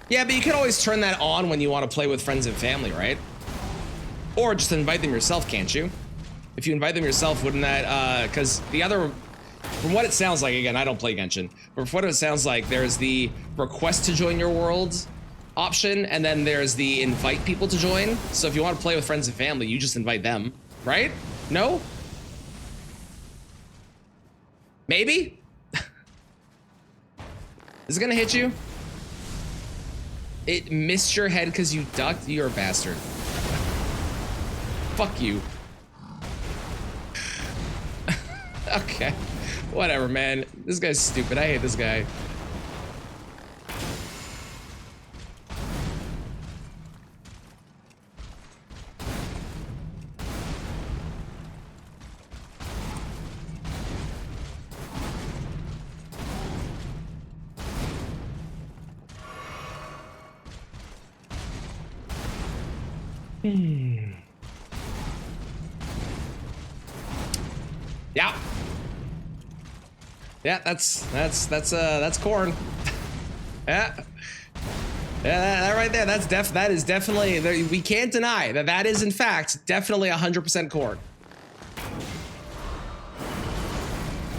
Yeah, but you can always turn that on when you want to play with friends and family, right? Or just invite them yourself, can't you? If you invite them yourself, wouldn't that, because the other, from what it sounds like, again, I don't play Genshin, but from what it sounds like, there's the request to join your world option, and then there's the invite people to join. So if you want to play with friends and family, you just invite them, right? No? Maybe? Is it gonna hit you? It missed your head because you ducked? You're a bastard. Fuck you. Okay. Whatever, man. This guy's stupid. I hate this guy. Yeah. Yeah, that's corn. Yeah. Yeah, that right there, that is definitely, we can't deny that that is in fact definitely 100% corn.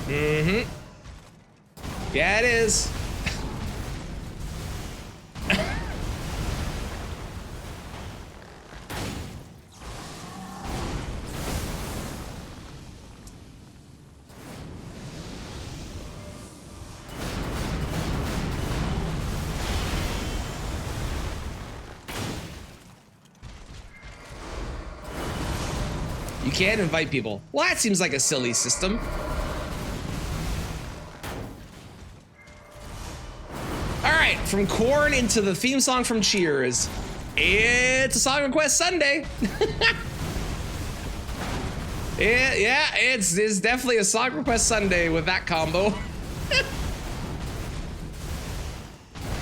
Mm-hmm. Yeah, it is. You can't invite people. Well, that seems like a silly system. All right, from corn into the theme song from Cheers. It's a song request Sunday. Yeah, it's definitely a song request Sunday with that combo.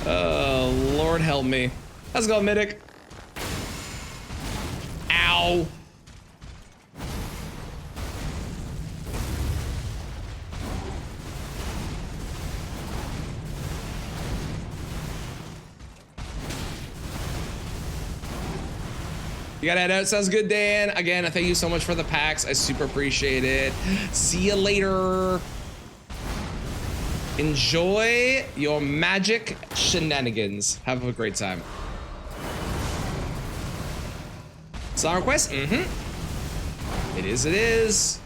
Oh, Lord help me. Let's go, Midic. Ow. You gotta head out. Sounds good, Dan. Again, thank you so much for the packs. I super appreciate it. See you later. Enjoy your magic shenanigans. Have a great time. Song request? Mm-hmm. It is, it is.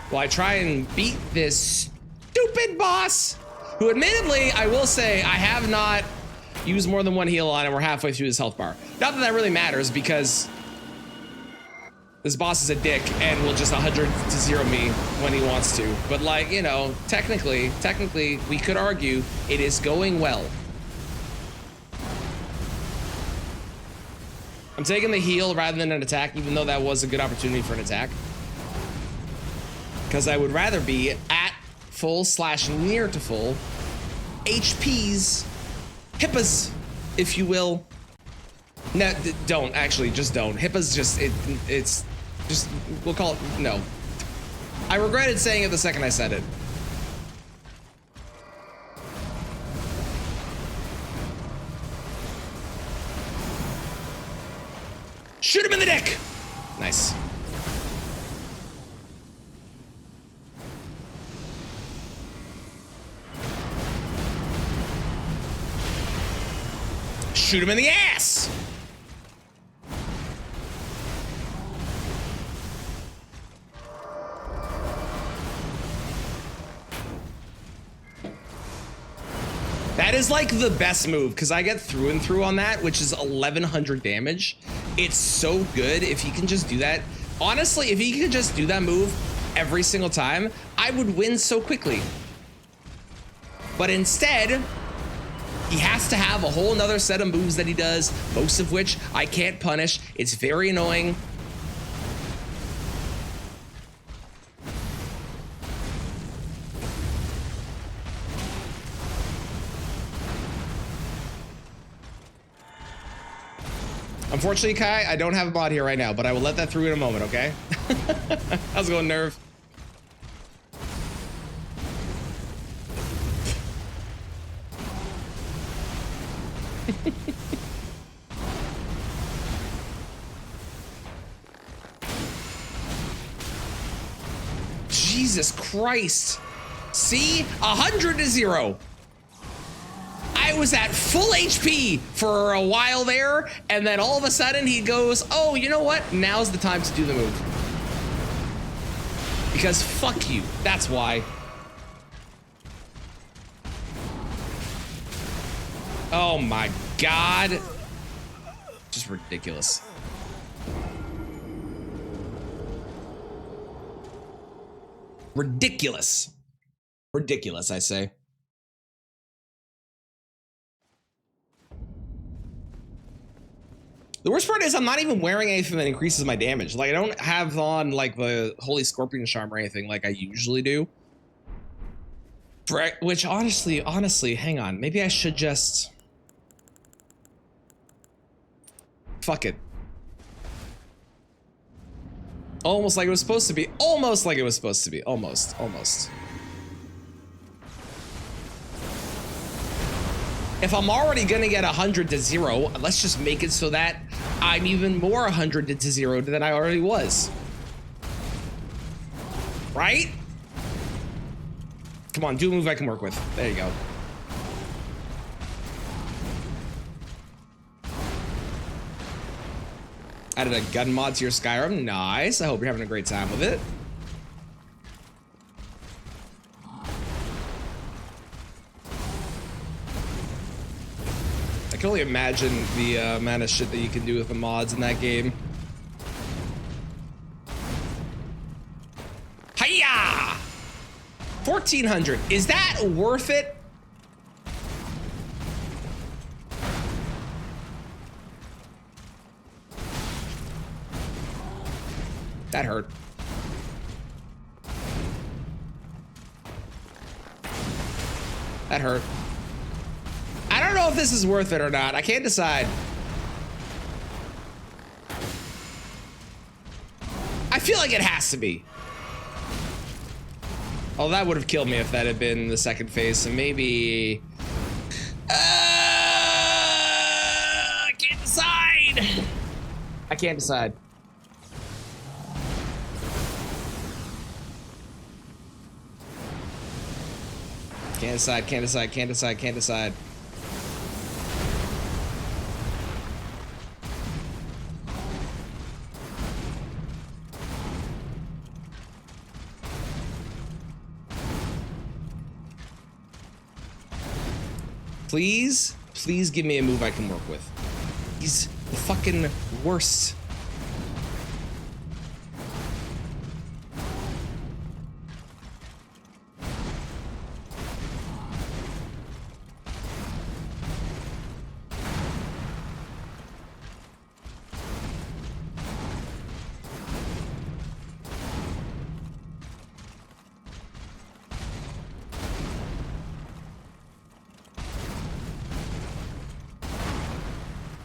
While I try and beat this stupid boss, who admittedly, I will say, I have not used more than one heal on, and we're halfway through this health bar. Not that that really matters, because this boss is a dick and will just 100-0 me when he wants to. But like, you know, technically, we could argue it is going well. I'm taking the heal rather than an attack, even though that was a good opportunity for an attack. Because I would rather be at full / near to full HPs, HIPAAs, if you will. No, don't actually, just don't. HIPAAs just, it's just, we'll call it, no. I regretted saying it the second I said it. Shoot him in the dick! Nice. Shoot him in the ass! That is like the best move, because I get through and through on that, which is 1100 damage. It's so good if he can just do that. Honestly, if he could just do that move every single time, I would win so quickly. But instead, he has to have a whole nother set of moves that he does, most of which I can't punish. It's very annoying. Unfortunately, Kai, I don't have a mod here right now, but I will let that through in a moment, okay? How's it going, Nerve? Jesus Christ. See? 100-0. I was at full HP for a while there, and then all of a sudden he goes, oh, you know what? Now's the time to do the move. Because fuck you. That's why. Oh my God. Just ridiculous. Ridiculous. Ridiculous, I say. The worst part is I'm not even wearing anything that increases my damage. Like, I don't have on like the Holy Scorpion Charm or anything like I usually do. Which honestly, hang on. Maybe I should just... Fuck it. Almost like it was supposed to be. Almost like it was supposed to be. Almost. If I'm already gonna get 100 to 0, let's just make it so that I'm even more 100 to 0 than I already was. Right? Come on, do a move I can work with. There you go. Added a gun mod to your Skyrim. Nice. I hope you're having a great time with it. I can only imagine the amount of shit that you can do with the mods in that game. Hiya! 1400. Is that worth it? That hurt. That hurt. I don't know if this is worth it or not. I can't decide. I feel like it has to be. Oh, that would have killed me if that had been the second phase, so maybe... I can't decide. I can't decide. Can't decide. Please give me a move I can work with. He's the fucking worst.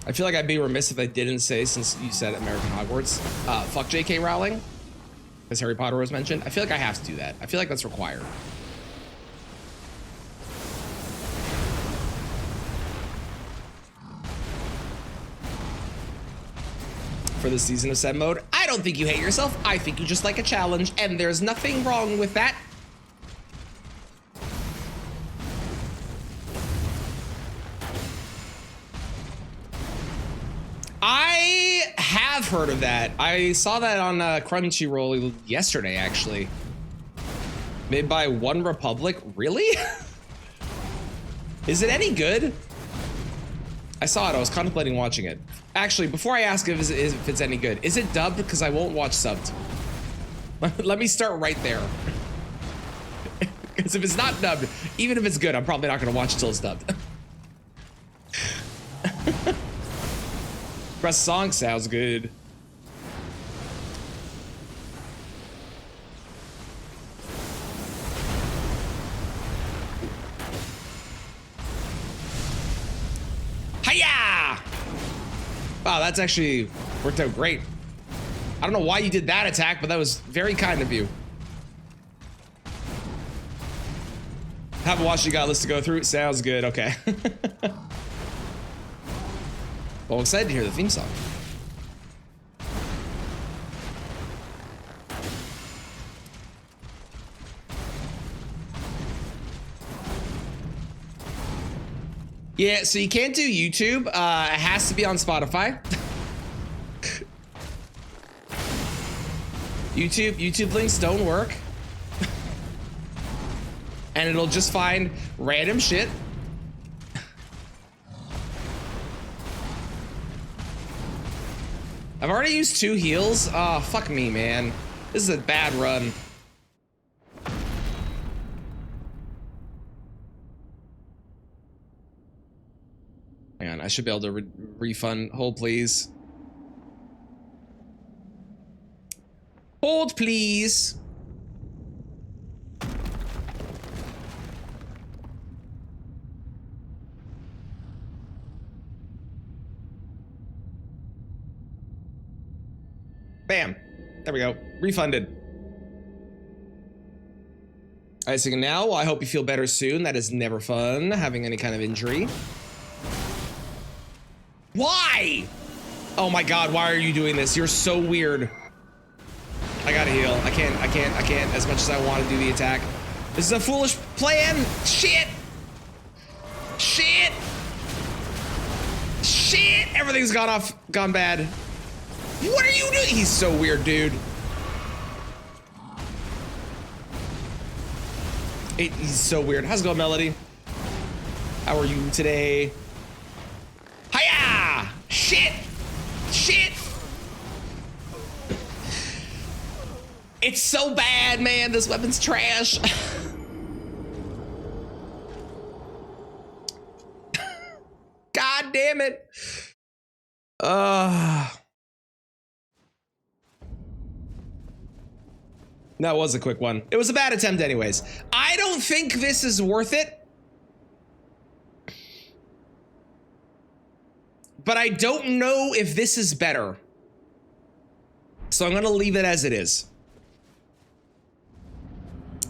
I feel like I'd be remiss if I didn't say, since you said American Hogwarts, fuck J.K. Rowling, as Harry Potter was mentioned. I feel like I have to do that. I feel like that's required. For the Season of Zen mode, I don't think you hate yourself. I think you just like a challenge, and there's nothing wrong with that. I have heard of that. I saw that on Crunchyroll yesterday, actually. Made by One Republic. Really? Is it any good? I saw it. I was contemplating watching it. Actually, before I ask if it's any good, is it dubbed? Because I won't watch subbed. Let me start right there. Because if it's not dubbed, even if it's good, I'm probably not going to watch until it's dubbed. Press song sounds good. Hiya! Wow, that's actually worked out great. I don't know why you did that attack, but that was very kind of you. Haven't watched, you got a list to go through. Sounds good. Okay. Well, I'm excited to hear the theme song. Yeah, so you can't do YouTube. It has to be on Spotify. YouTube links don't work. And it'll just find random shit. I've already used 2 heals. Oh, fuck me, man. This is a bad run. Hang on, I should be able to refund. Hold, please. Hold, please. Bam. There we go. Refunded. All right, so now I hope you feel better soon. That is never fun, having any kind of injury. Why? Oh my God, why are you doing this? You're so weird. I gotta heal. I can't as much as I want to do the attack. This is a foolish plan. Shit. Shit. Shit. Everything's gone bad. What are you doing? He's so weird, dude. He's so weird. How's it going, Melody? How are you today? Hiya! Shit! Shit! It's so bad, man. This weapon's trash. God damn it. That was a quick one. It was a bad attempt anyways. I don't think this is worth it. But I don't know if this is better. So I'm gonna leave it as it is.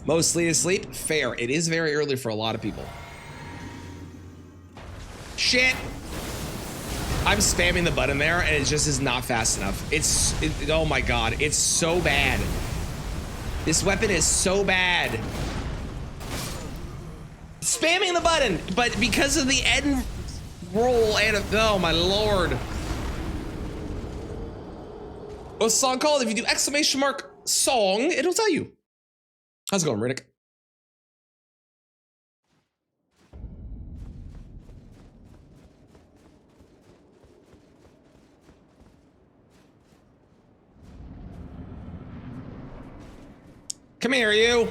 Mostly asleep, fair. It is very early for a lot of people. Shit. I'm spamming the button there and it just is not fast enough. Oh my God, it's so bad. This weapon is so bad. Spamming the button, but because of the end roll and oh my Lord. What's the song called? If you do exclamation mark song, it'll tell you. How's it going, Riddick? Come here, you.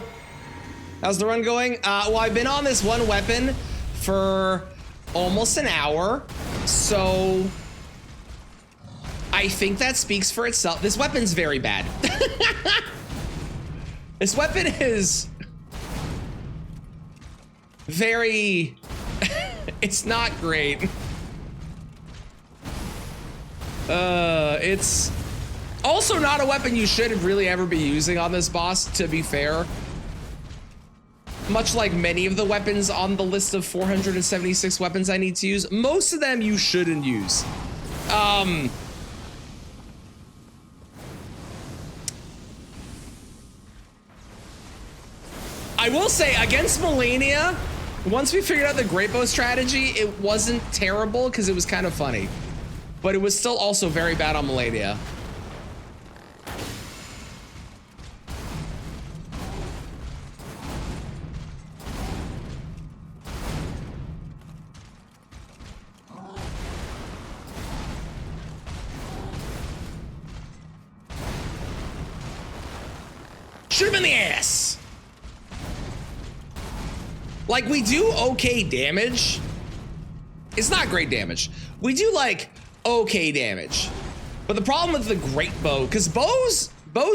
How's the run going? Well, I've been on this one weapon for almost an hour, so I think that speaks for itself. This weapon's very bad. This weapon is very, it's not great. It's also not a weapon you should really ever be using on this boss, to be fair. Much like many of the weapons on the list of 476 weapons I need to use, most of them you shouldn't use. I will say, against Melania, once we figured out the great bow strategy, it wasn't terrible because it was kind of funny. But it was still also very bad on Melania. Shoot him in the ass. Like, we do okay damage. It's not great damage. We do like okay damage. But the problem with the great bow, because bows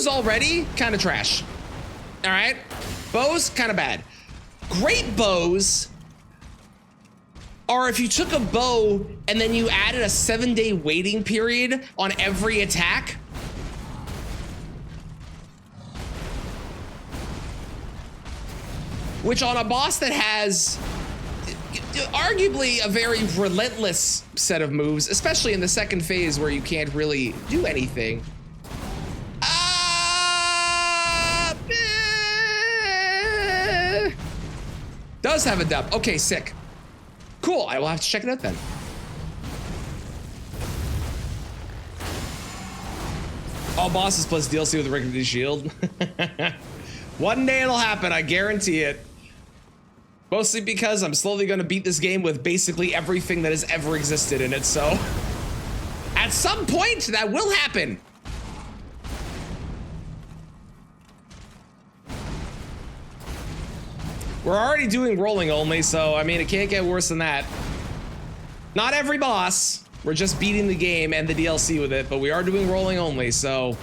already kind of trash. All right, bows kind of bad. Great bows are if you took a bow and then you added a 7-day waiting period on every attack. Which on a boss that has arguably a very relentless set of moves, especially in the second phase where you can't really do anything. Does have a dub. Okay, sick. Cool, I will have to check it out then. All bosses plus DLC with Rick Shield. One day it'll happen, I guarantee it. Mostly because I'm slowly gonna beat this game with basically everything that has ever existed in it, so. At some point, that will happen. We're already doing rolling only, so I mean, it can't get worse than that. Not every boss. We're just beating the game and the DLC with it, but we are doing rolling only, so.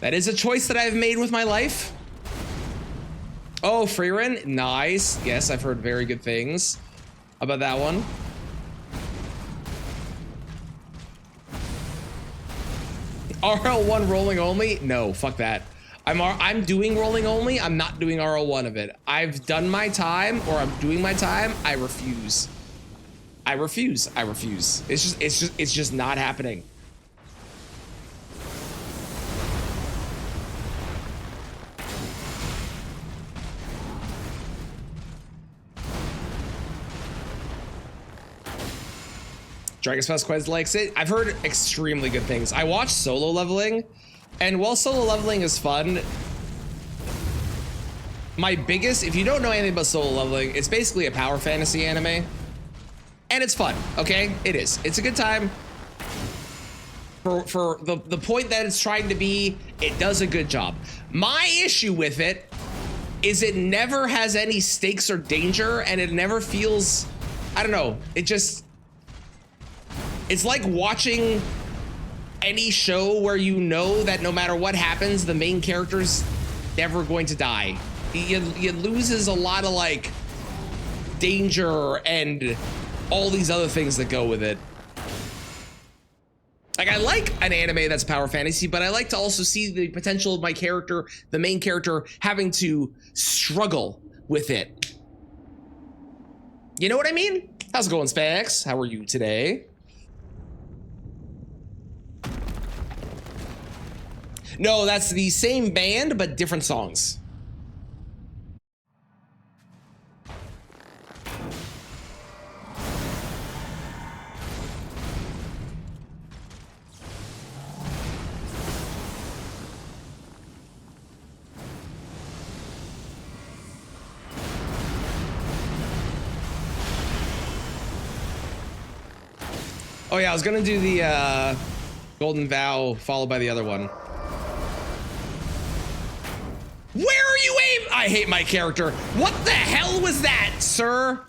That is a choice that I've made with my life. Oh, Freerin, nice. Yes, I've heard very good things about that one. RL1 rolling only? No, fuck that. I'm doing rolling only. I'm not doing RL1 of it. I've done my time, or I'm doing my time. I refuse. I refuse. I refuse. It's just not happening. Dragon's Fest Quest likes it. I've heard extremely good things. I watched Solo Leveling, and while Solo Leveling is fun, my biggest, if you don't know anything about Solo Leveling, it's basically a power fantasy anime, and it's fun, okay? It is. It's a good time. For the point that it's trying to be, it does a good job. My issue with it is it never has any stakes or danger, and it never feels, I don't know, it's like watching any show where you know that no matter what happens, the main character's never going to die. It loses a lot of like danger and all these other things that go with it. Like, I like an anime that's power fantasy, but I like to also see the potential of my character, the main character, having to struggle with it. You know what I mean? How's it going, Specs? How are you today? No, that's the same band, but different songs. Oh yeah, I was gonna do the Golden Vow followed by the other one. Where are you aiming? I hate my character. What the hell was that, sir?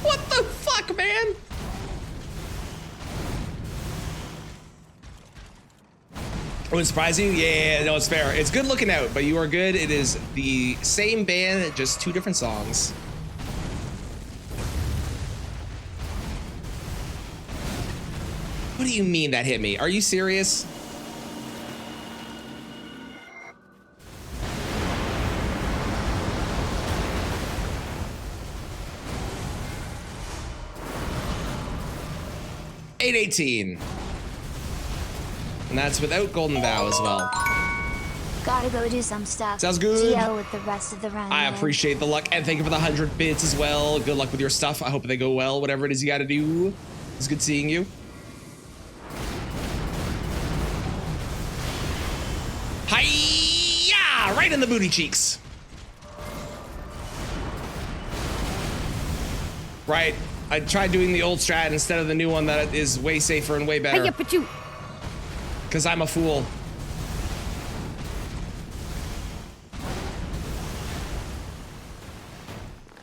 What the fuck, man? It would surprise you? Yeah, no, it's fair. It's good looking out, but you are good. It is the same band, just two different songs. What do you mean that hit me? Are you serious? $8.18. And that's without Golden Vow as well.
Gotta go do some stuff.
Sounds good.
GL with the rest of the run.
I appreciate the luck, and thank you for the 100 bits as well. Good luck with your stuff. I hope they go well, whatever it is you gotta do. It's good seeing you. Hi-ya! Right in the booty cheeks. Right. I tried doing the old strat instead of the new one that is way safer and way better. Because I'm a fool.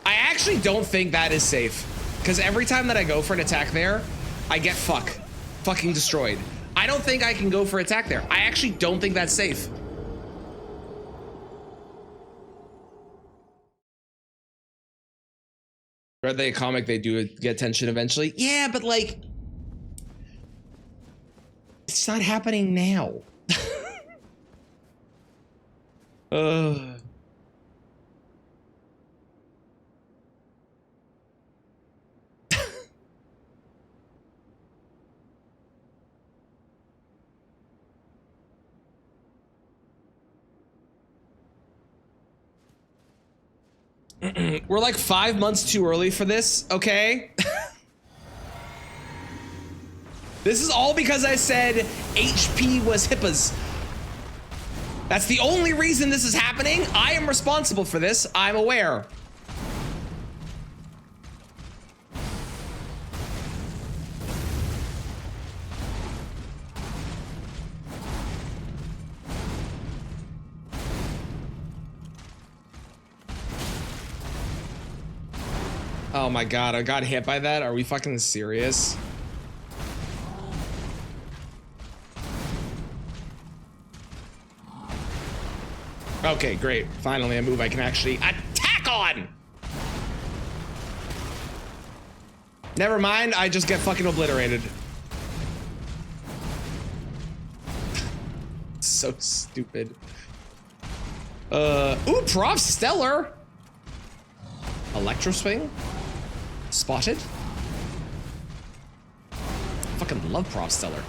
I actually don't think that is safe. Because every time that I go for an attack there, I get fucking destroyed. I don't think I can go for attack there. I actually don't think that's safe. Read they a comic, they do get attention eventually. Yeah, but like, it's not happening now. We're like 5 months too early for this, okay? This is all because I said HP was HIPAAs. That's the only reason this is happening. I am responsible for this. I'm aware. Oh my god, I got hit by that? Are we fucking serious? Okay, great. Finally a move I can actually attack on! Never mind, I just get fucking obliterated. so stupid. Ooh, Prof Stellar. Electro Swing. Spotted. Fucking love Prof Stellar.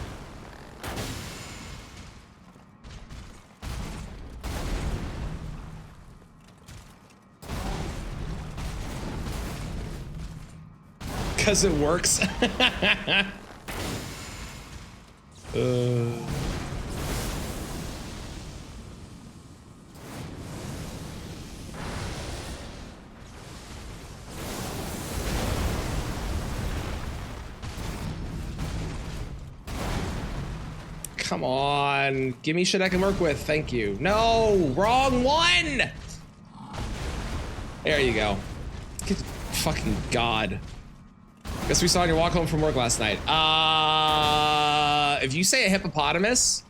Because it works. Come on, give me shit I can work with. Thank you. No, wrong one. There you go. Good fucking God. Guess we saw on your walk home from work last night. If you say a hippopotamus.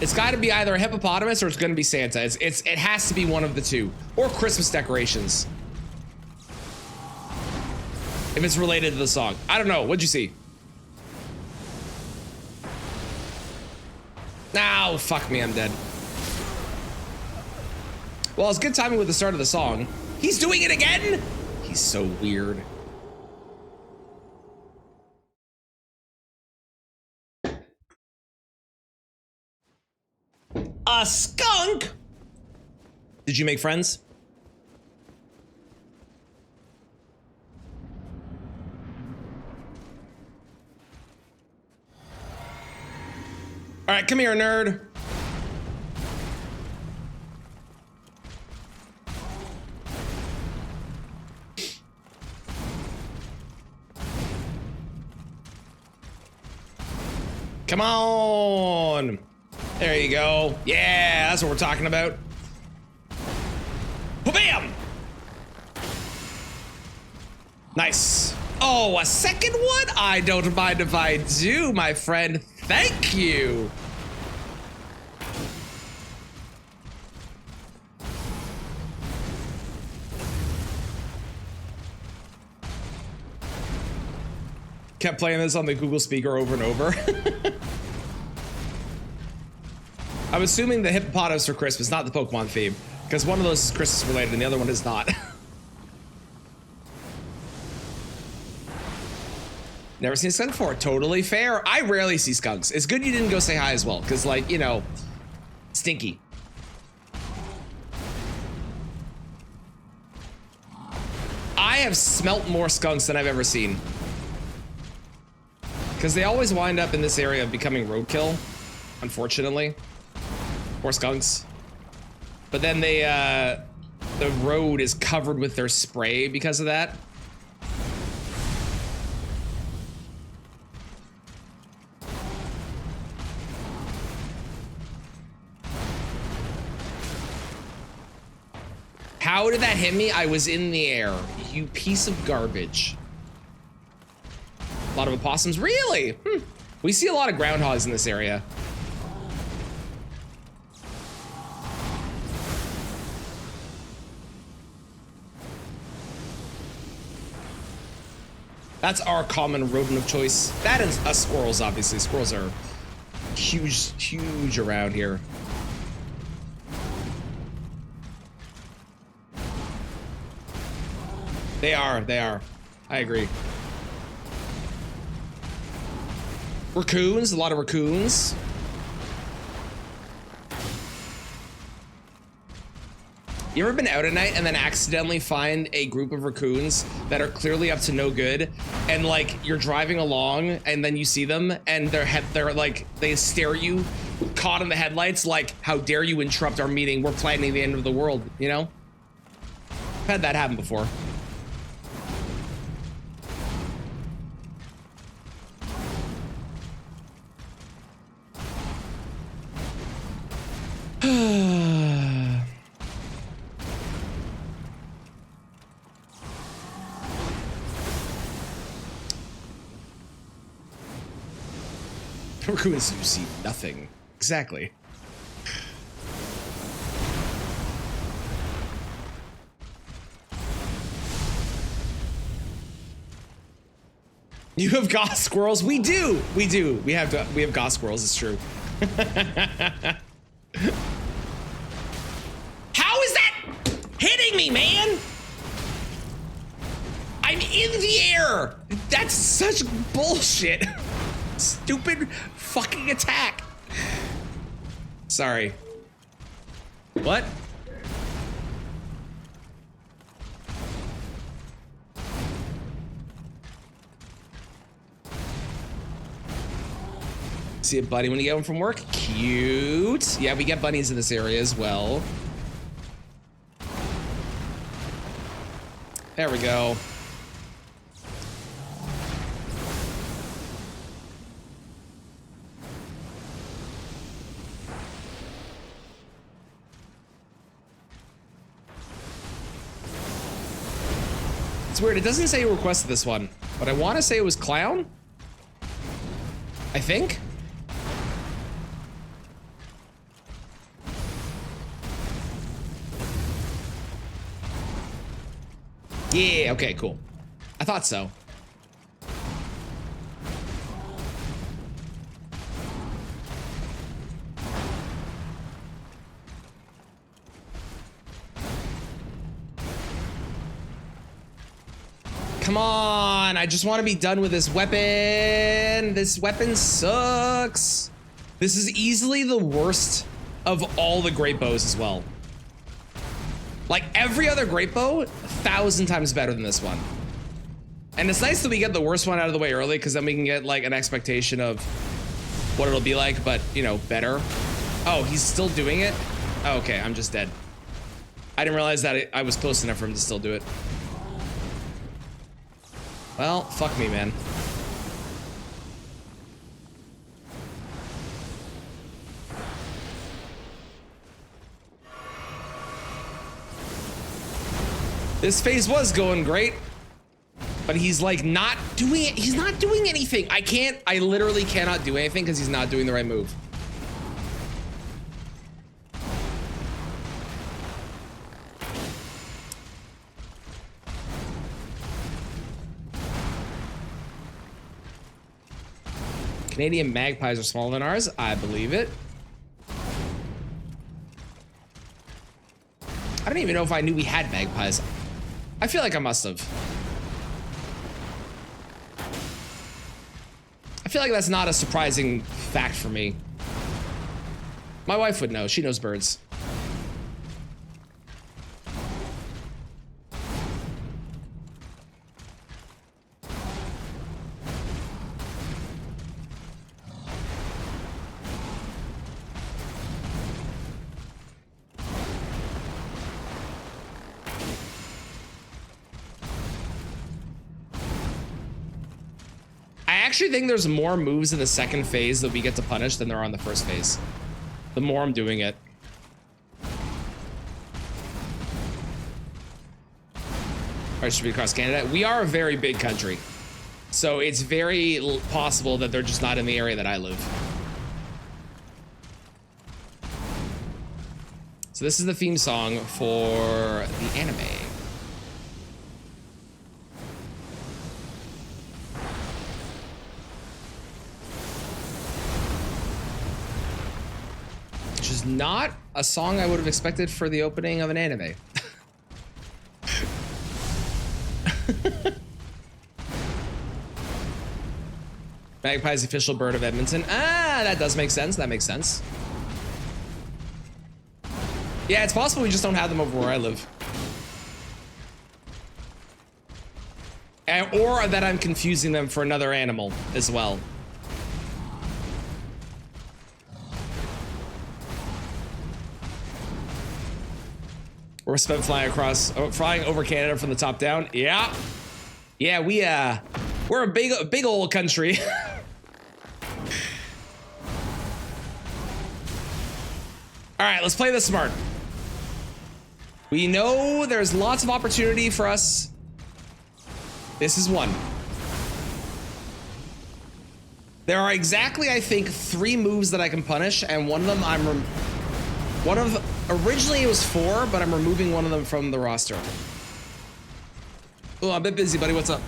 It's got to be either a hippopotamus or it's going to be Santa. It has to be one of the two, or Christmas decorations. If it's related to the song, I don't know. What'd you see? Oh, fuck me, I'm dead. Well, it's good timing with the start of the song. He's doing it again? He's so weird. A skunk? Did you make friends? All right, come here, nerd. Come on. There you go. Yeah, that's what we're talking about. Bam! Nice. Oh, a second one? I don't mind if I do, my friend. Thank you. Kept playing this on the Google speaker over and over. I'm assuming the hippopotamus for Christmas, not the Pokemon theme, because one of those is Christmas related and the other one is not. Never seen a skunk before. Totally fair. I rarely see skunks. It's good you didn't go say hi as well, because, like, you know, stinky. I have smelt more skunks than I've ever seen. Because they always wind up in this area becoming roadkill, unfortunately. Or skunks. But then they, the road is covered with their spray because of that. How did that hit me? I was in the air. You piece of garbage. A lot of opossums? Really? We see a lot of groundhogs in this area. That's our common rodent of choice. That is us squirrels, obviously. Squirrels are huge, huge around here. They are. I agree. Raccoons, a lot of raccoons. You ever been out at night and then accidentally find a group of raccoons that are clearly up to no good, and like you're driving along and then you see them and they're like, they stare at you, caught in the headlights, like, how dare you interrupt our meeting? We're planning the end of the world, you know? I've had that happen before. Raccoons, you see nothing. Exactly. You have goth squirrels? We do. We do. We have goth squirrels, it's true. How is that hitting me, man? I'm in the air. That's such bullshit. Stupid fucking attack. Sorry. What? See a bunny when you get home from work? Cute. Yeah, we get bunnies in this area as well. There we go. It's weird, it doesn't say who requested this one, but I want to say it was Clown. I think. Yeah, okay, cool. I thought so. Come on, I just want to be done with this weapon. This weapon sucks. This is easily the worst of all the great bows as well. Like every other great bow, 1,000 times better than this one. And it's nice that we get the worst one out of the way early, because then we can get like an expectation of what it'll be like, but you know, better. Oh, he's still doing it? Oh, okay, I'm just dead. I didn't realize that I was close enough for him to still do it. Well, fuck me, man. This phase was going great, but he's like not doing it. He's not doing anything. I literally cannot do anything because he's not doing the right move. Canadian magpies are smaller than ours. I believe it. I don't even know if I knew we had magpies. I feel like I must have. I feel like that's not a surprising fact for me. My wife would know. She knows birds. I actually think there's more moves in the second phase that we get to punish than there are on the first phase. The more I'm doing it. Alright, should be across Canada. We are a very big country. So it's very possible that they're just not in the area that I live. So this is the theme song for the anime. Which is not a song I would have expected for the opening of an anime. Magpie's the official bird of Edmonton. Ah, that does make sense. That makes sense. Yeah, it's possible we just don't have them over where I live. Or that I'm confusing them for another animal as well. We're spent flying over Canada from the top down. Yeah. Yeah, we're a big old country. All right, let's play this smart. We know there's lots of opportunity for us. This is one. There are exactly, I think, 3 moves that I can punish, and one of them originally it was 4, but I'm removing one of them from the roster. Oh, I'm a bit busy, buddy. What's up?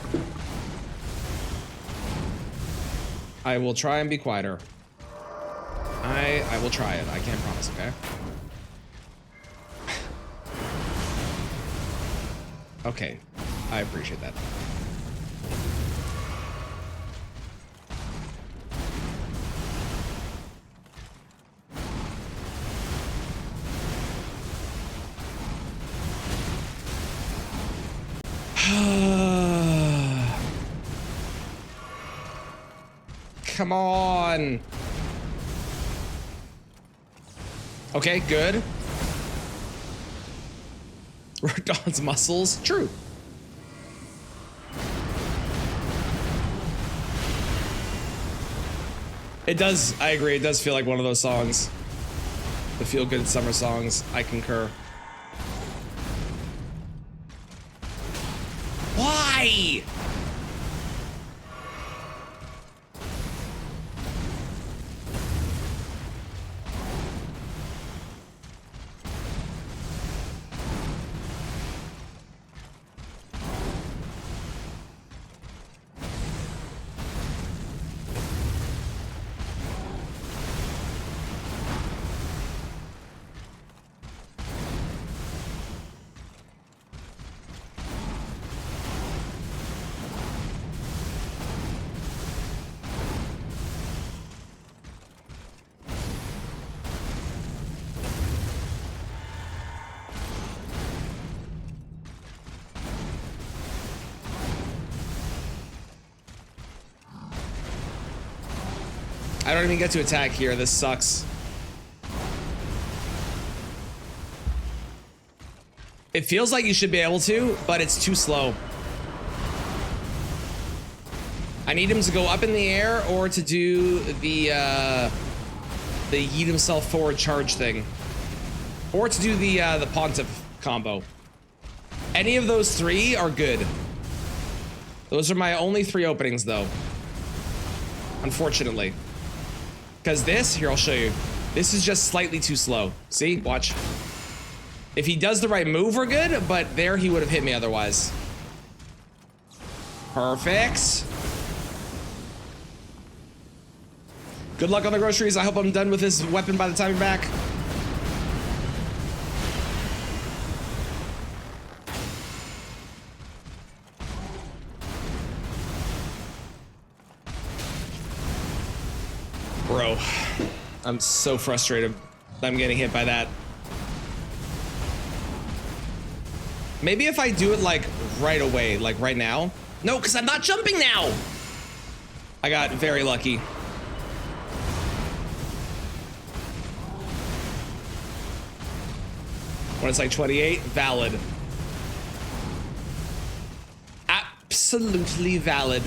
I will try and be quieter. I will try it. I can't promise, okay? Okay. I appreciate that. Come on. Okay, good. Dawn's muscles. True. It does. I agree. It does feel like one of those songs. The feel-good summer songs. I concur. Why? I don't even get to attack here. This sucks. It feels like you should be able to, but it's too slow. I need him to go up in the air or to do the yeet himself forward charge thing. Or to do the Pontiff combo. Any of those three are good. Those are my only three openings though. Unfortunately. Because this, here, I'll show you. This is just slightly too slow. See, watch. If he does the right move, we're good, but there he would have hit me otherwise. Perfect. Good luck on the groceries. I hope I'm done with this weapon by the time you're back. Bro, I'm so frustrated. I'm getting hit by that. Maybe if I do it like right away, like right now. No, because I'm not jumping now. I got very lucky. When it's like 28, valid. Absolutely valid.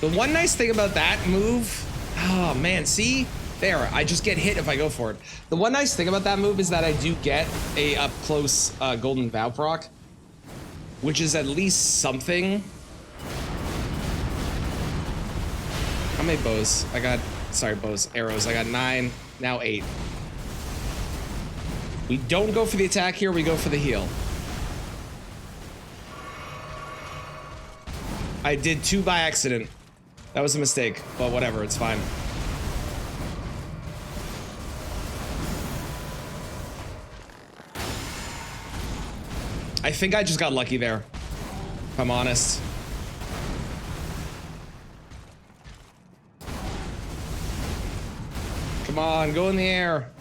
The one nice thing about that move, oh man, see? There, I just get hit if I go for it. The one nice thing about that move is that I do get a up-close golden vow proc, which is at least something. How many bows? I got, sorry, bows, arrows. I got 9, now 8. We don't go for the attack here, we go for the heal. I did 2 by accident. That was a mistake, but whatever, it's fine. I think I just got lucky there, if I'm honest. Come on, go in the air.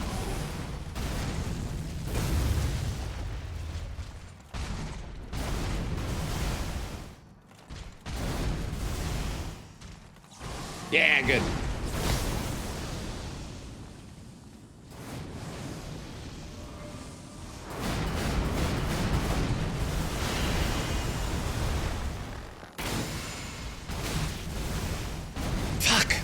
Yeah, good. Fuck.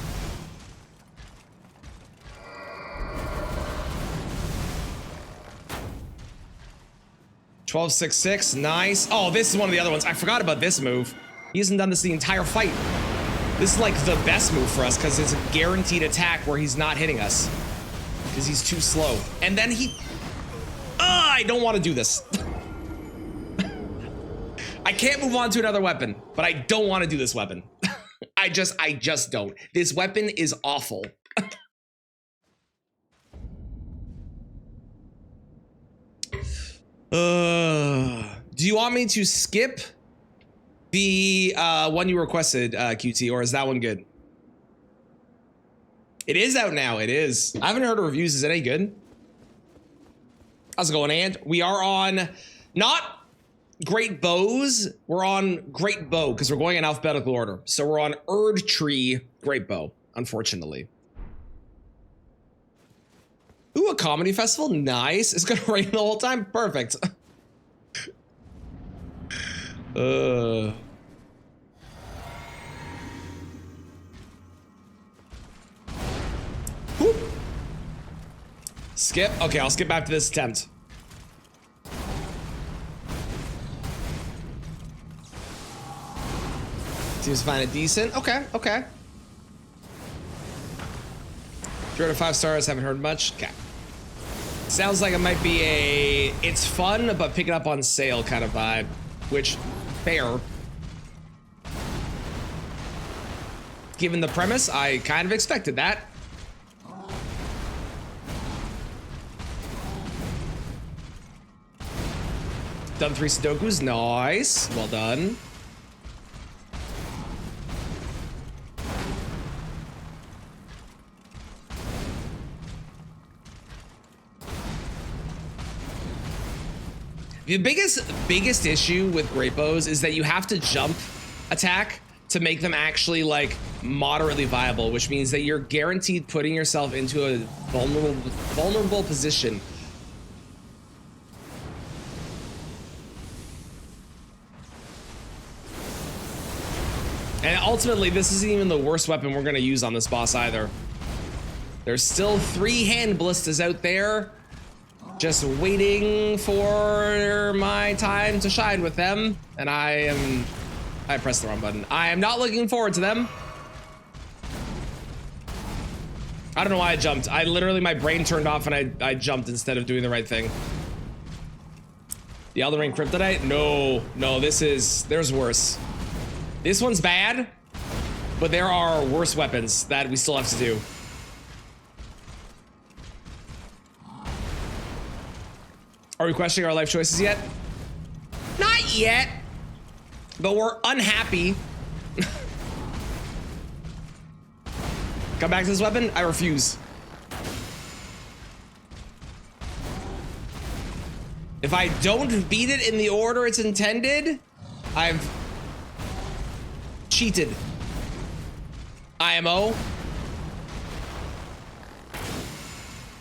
$12.66, nice. Oh, this is one of the other ones. I forgot about this move. He hasn't done this the entire fight. This is like the best move for us because it's a guaranteed attack where he's not hitting us because he's too slow. And then he, I don't want to do this. I can't move on to another weapon, but I don't want to do this weapon. I just don't. This weapon is awful. Do you want me to skip the one you requested, QT, or is that one good? It is out now. It is. I haven't heard of reviews. Is it any good? How's it going, Ant? We are on not Great Bows. We're on Great Bow because we're going in alphabetical order. So we're on Erd Tree Great Bow, unfortunately. Ooh, a comedy festival. Nice. It's gonna rain the whole time. Perfect. Whoop. Skip. Okay, I'll skip after this attempt. Seems to find it decent. Okay, okay. 3 out of 5 stars. Haven't heard much. Okay. Sounds like it might be a it's fun but pick it up on sale kind of vibe, which fair. Given the premise, I kind of expected that. Done 3 Sudokus. Nice. Well done. The biggest issue with great bows is that you have to jump attack to make them actually like moderately viable, which means that you're guaranteed putting yourself into a vulnerable position. And ultimately, this isn't even the worst weapon we're gonna use on this boss either. There's still 3 hand ballistas out there, just waiting for my time to shine with them. And I pressed the wrong button. I am not looking forward to them. I don't know why I jumped. I literally, my brain turned off and I jumped instead of doing the right thing. The Elden Ring Kryptonite? No, there's worse. This one's bad, but there are worse weapons that we still have to do. Are we questioning our life choices yet? Not yet, but we're unhappy. Come back to this weapon? I refuse. If I don't beat it in the order it's intended, I've cheated. IMO.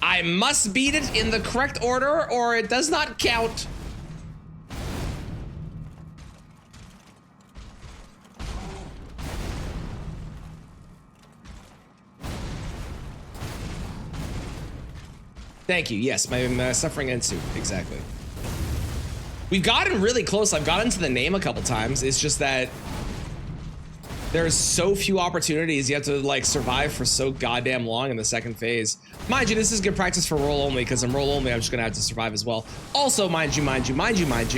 I must beat it in the correct order or it does not count. Thank you. Yes, my suffering ends soon. Exactly. We've gotten really close. I've gotten to the name a couple times. It's just that there's so few opportunities. You have to like survive for so goddamn long in the second phase. Mind you, this is good practice for roll only because in roll only, I'm just gonna have to survive as well. Also, mind you,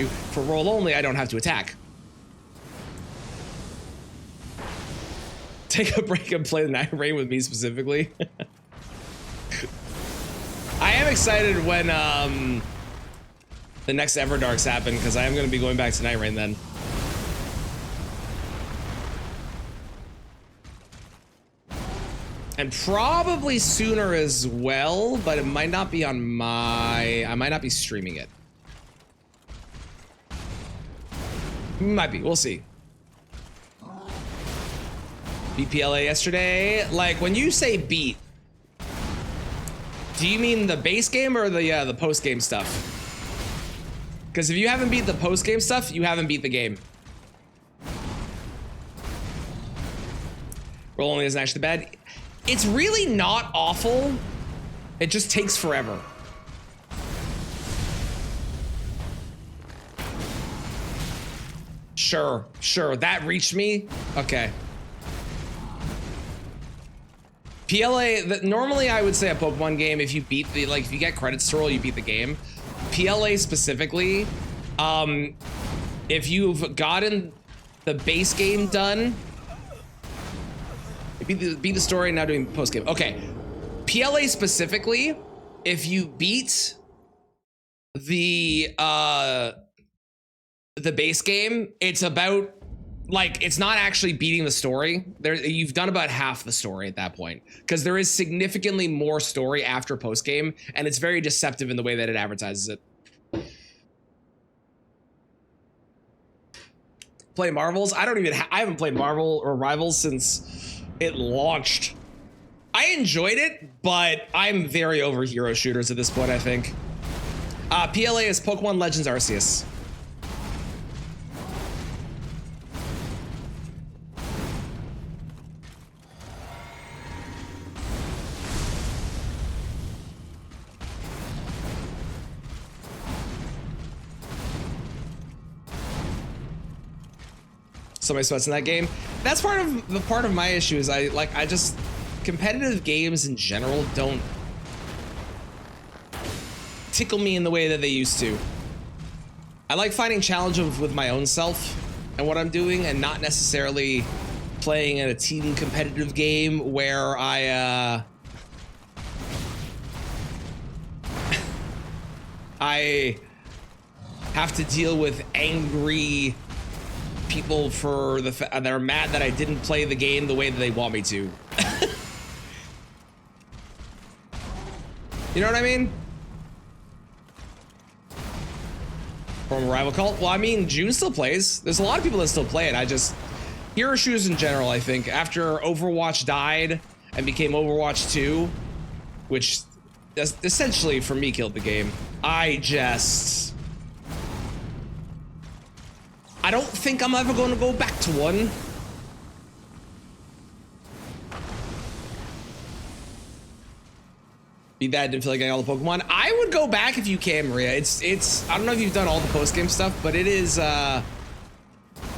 for roll only, I don't have to attack. Take a break and play the Night Rain with me specifically. I am excited when the next Everdarks happen because I am gonna be going back to Night Rain then. And probably sooner as well, but it might not be on my... I might not be streaming it. Might be, we'll see. BPLA yesterday. Like, when you say beat, do you mean the base game or the post-game stuff? Because if you haven't beat the post-game stuff, you haven't beat the game. Roll only isn't actually bad. It's really not awful. It just takes forever. Sure. That reached me. Okay. PLA, normally I would say a Pokemon game, if you beat the, like, if you get credits to roll, you beat the game. PLA specifically, if you've gotten the base game done, beat the story, now doing post game. Okay, PLA specifically, if you beat the base game, it's about, like, it's not actually beating the story. You've done about half the story at that point, because there is significantly more story after post game, and it's very deceptive in the way that it advertises it. Play Marvels? I don't even. I haven't played Marvel or Rivals since it launched. I enjoyed it, but I'm very over hero shooters at this point, I think. PLA is Pokemon Legends Arceus. Somebody sweats in that game. That's part of my issue is I just competitive games in general don't tickle me in the way that they used to. I like finding challenge with my own self and what I'm doing, and not necessarily playing in a team competitive game where I have to deal with angry people that are mad that I didn't play the game the way that they want me to. You know what I mean? From Rival Cult? Well, I mean, June still plays. There's a lot of people that still play it. Hero shooters in general, I think, after Overwatch died and became Overwatch 2, which essentially, for me, killed the game. I don't think I'm ever going to go back to one. Be that, didn't feel like getting all the Pokemon. I would go back if you can, Maria. It's I don't know if you've done all the post-game stuff, but it is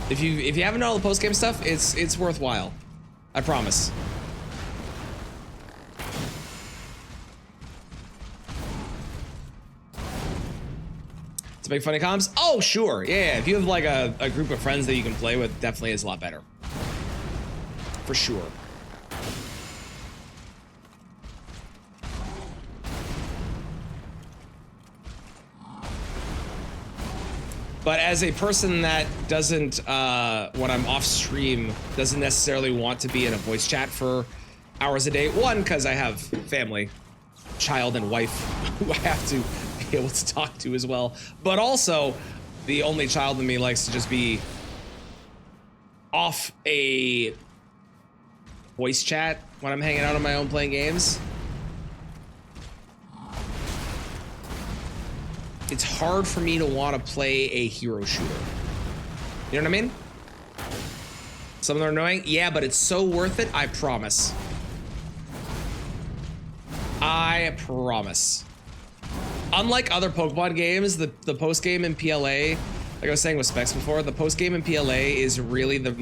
if you haven't done all the post-game stuff, it's worthwhile. I promise. To make funny comms? Oh, sure. Yeah, if you have like a group of friends that you can play with, definitely is a lot better. For sure. But as a person that doesn't, when I'm off stream, doesn't necessarily want to be in a voice chat for hours a day. One, because I have family, child, and wife who I have to be able to talk to as well. But also, the only child in me likes to just be off a voice chat when I'm hanging out on my own playing games. It's hard for me to want to play a hero shooter. You know what I mean? Some of them are annoying. Yeah, but it's so worth it. I promise. I promise. Unlike other Pokemon games, the post game in PLA, like I was saying with Specs before, the post game in PLA is really the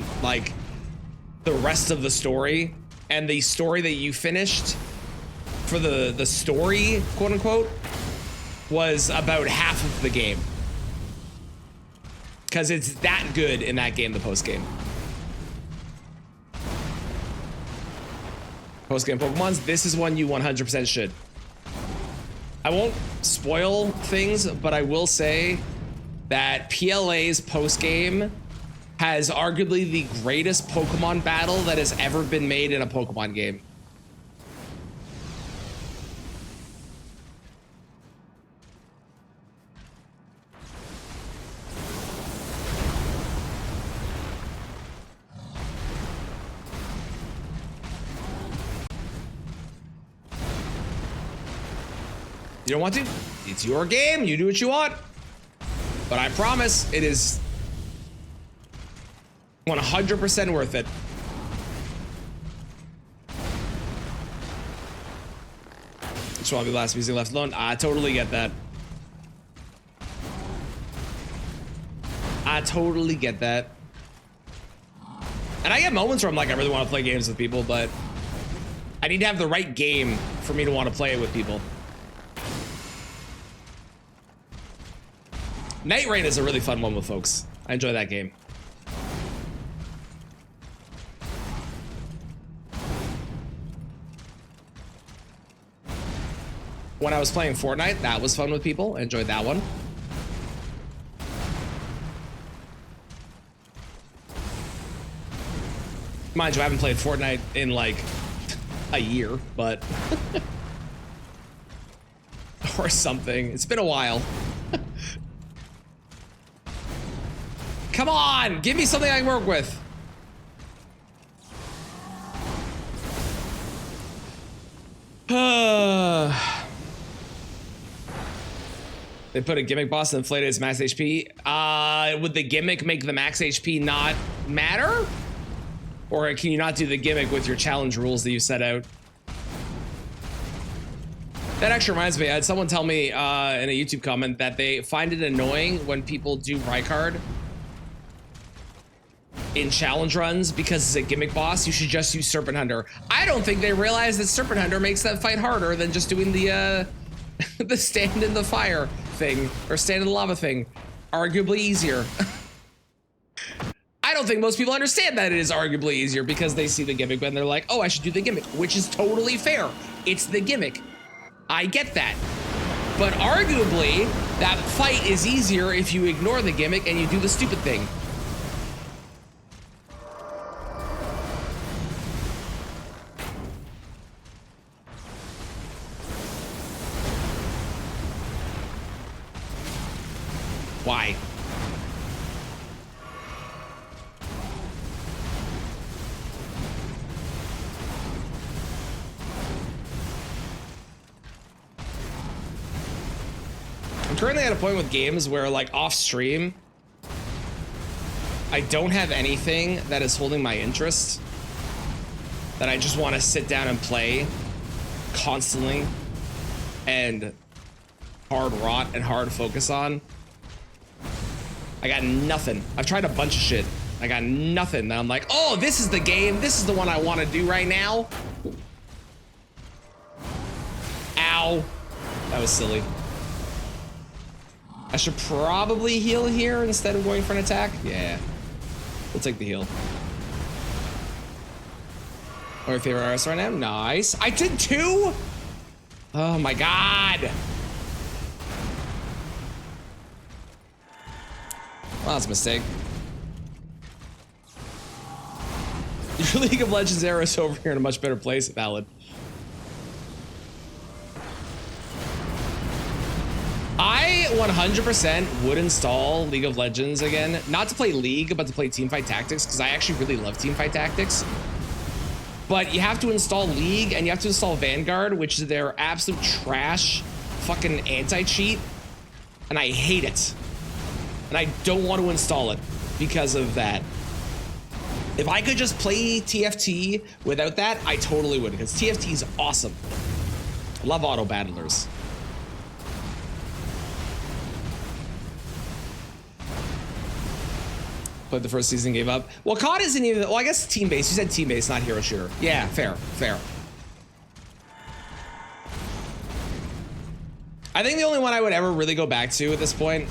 rest of the story, and the story that you finished for the story, quote unquote, was about half of the game. Because it's that good in that game, the post game. Post game Pokemons, this is one you 100% should. I won't spoil things, but I will say that PLA's post game has arguably the greatest Pokemon battle that has ever been made in a Pokemon game. You don't want to? It's your game. You do what you want. But I promise it is 100% worth it. Just want to be the last music left alone. I totally get that. I totally get that. And I get moments where I'm like, I really want to play games with people, but I need to have the right game for me to want to play it with people. Night Rain is a really fun one with folks. I enjoy that game. When I was playing Fortnite, that was fun with people. I enjoyed that one. Mind you, I haven't played Fortnite in like a year, but or something. It's been a while. Come on, give me something I can work with. They put a gimmick boss and inflated his max HP. Would the gimmick make the max HP not matter? Or can you not do the gimmick with your challenge rules that you set out? That actually reminds me, I had someone tell me in a YouTube comment that they find it annoying when people do Rykard in challenge runs because it's a gimmick boss. You should just use Serpent Hunter. I don't think they realize that Serpent Hunter makes that fight harder than just doing the the stand in the fire thing or stand in the lava thing. Arguably easier. I don't think most people understand that it is arguably easier because they see the gimmick and they're like, oh, I should do the gimmick, which is totally fair. It's the gimmick. I get that. But arguably, that fight is easier if you ignore the gimmick and you do the stupid thing. Why? I'm currently at a point with games where, like, off stream, I don't have anything that is holding my interest, that I just want to sit down and play constantly and hard rot and hard focus on. I got nothing. I've tried a bunch of shit. I got nothing that I'm like, oh, this is the game. This is the one I want to do right now. Ow. That was silly. I should probably heal here instead of going for an attack. Yeah. We'll take the heal. Or favorite artist right now? Nice. I did two? Oh my god. Well, that's a mistake. Your League of Legends era is over here in a much better place. Valid. I 100% would install League of Legends again. Not to play League, but to play Teamfight Tactics, because I actually really love Teamfight Tactics. But you have to install League, and you have to install Vanguard, which is their absolute trash fucking anti-cheat. And I hate it. And I don't want to install it because of that. If I could just play TFT without that, I totally would, because TFT is awesome. Love auto battlers. Played the first season, gave up. Well, COD isn't even, well, I guess team-based. You said team-based, not hero shooter. Yeah, fair, fair. I think the only one I would ever really go back to at this point,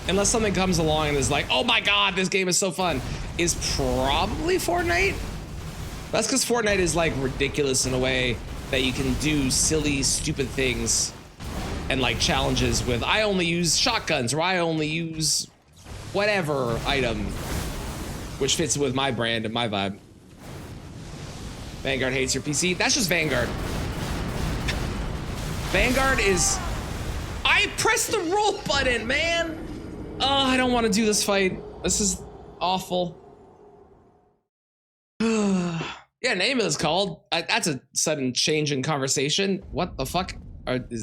unless something comes along and is like, oh my god, this game is so fun, is probably Fortnite. That's because Fortnite is like ridiculous in a way that you can do silly, stupid things and like challenges with, I only use shotguns, or I only use whatever item, which fits with my brand and my vibe. Vanguard hates your PC. That's just Vanguard. Vanguard is, I pressed the roll button, man. Oh, I don't want to do this fight. This is awful. Yeah, name is called. That's a sudden change in conversation. What the fuck?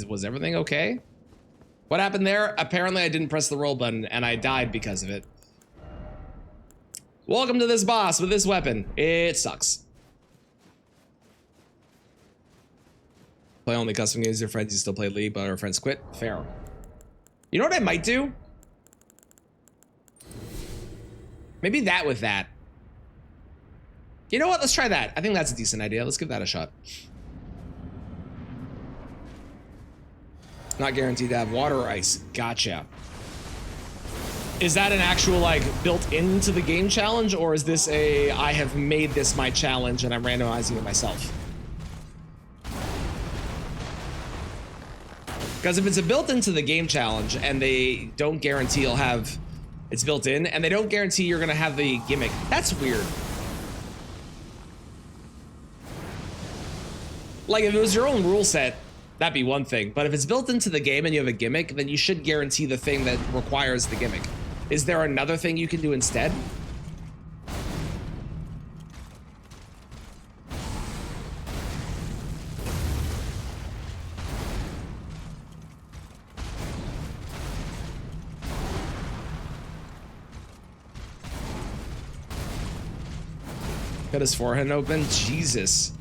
Was everything okay? What happened there? Apparently I didn't press the roll button and I died because of it. Welcome to this boss with this weapon. It sucks. Play only custom games with your friends. You still play League, but our friends quit. Fair. You know what I might do? Maybe that with that. You know what? Let's try that. I think that's a decent idea. Let's give that a shot. Not guaranteed to have water or ice. Gotcha.
Is that an actual like built into the game challenge, or is this a I have made this my challenge and I'm randomizing it myself?
Because if it's a built into the game challenge and they don't guarantee you'll have it's built in, and they don't guarantee you're gonna have the gimmick, that's weird. Like if it was your own rule set, that'd be one thing. But if it's built into the game and you have a gimmick, then you should guarantee the thing that requires the gimmick. Is there another thing you can do instead? Cut his forehead open? Jesus.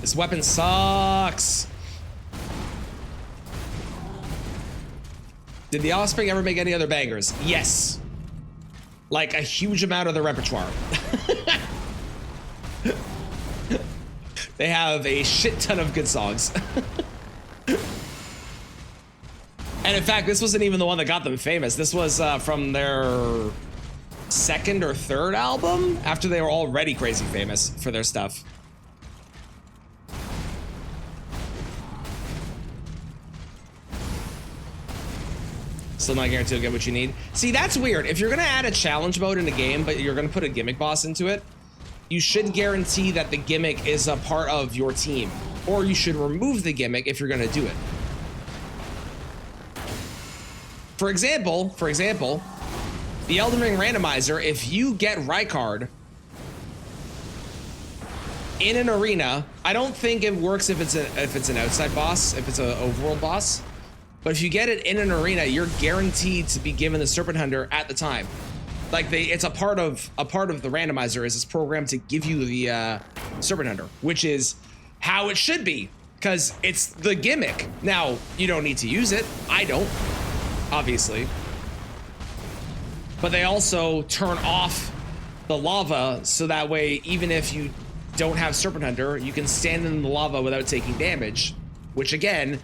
This weapon sucks. Did the Offspring ever make any other bangers? Yes. Like a huge amount of the repertoire. They have a shit ton of good songs. And in fact, this wasn't even the one that got them famous. This was from their second or third album, after they were already crazy famous for their stuff. Still not guaranteed to get what you need. See, that's weird. If you're gonna add a challenge mode in a game, but you're gonna put a gimmick boss into it, you should guarantee that the gimmick is a part of your team. Or you should remove the gimmick if you're gonna do it. For example, the Elden Ring randomizer, if you get Rykard in an arena, I don't think it works if it's an outside boss, if it's an overworld boss. But if you get it in an arena, you're guaranteed to be given the Serpent Hunter at the time. Like it's a part of the randomizer is it's programmed to give you the Serpent Hunter, which is how it should be, because it's the gimmick. Now, you don't need to use it. I don't, obviously. But they also turn off the lava so that way, even if you don't have Serpent Hunter, you can stand in the lava without taking damage, which again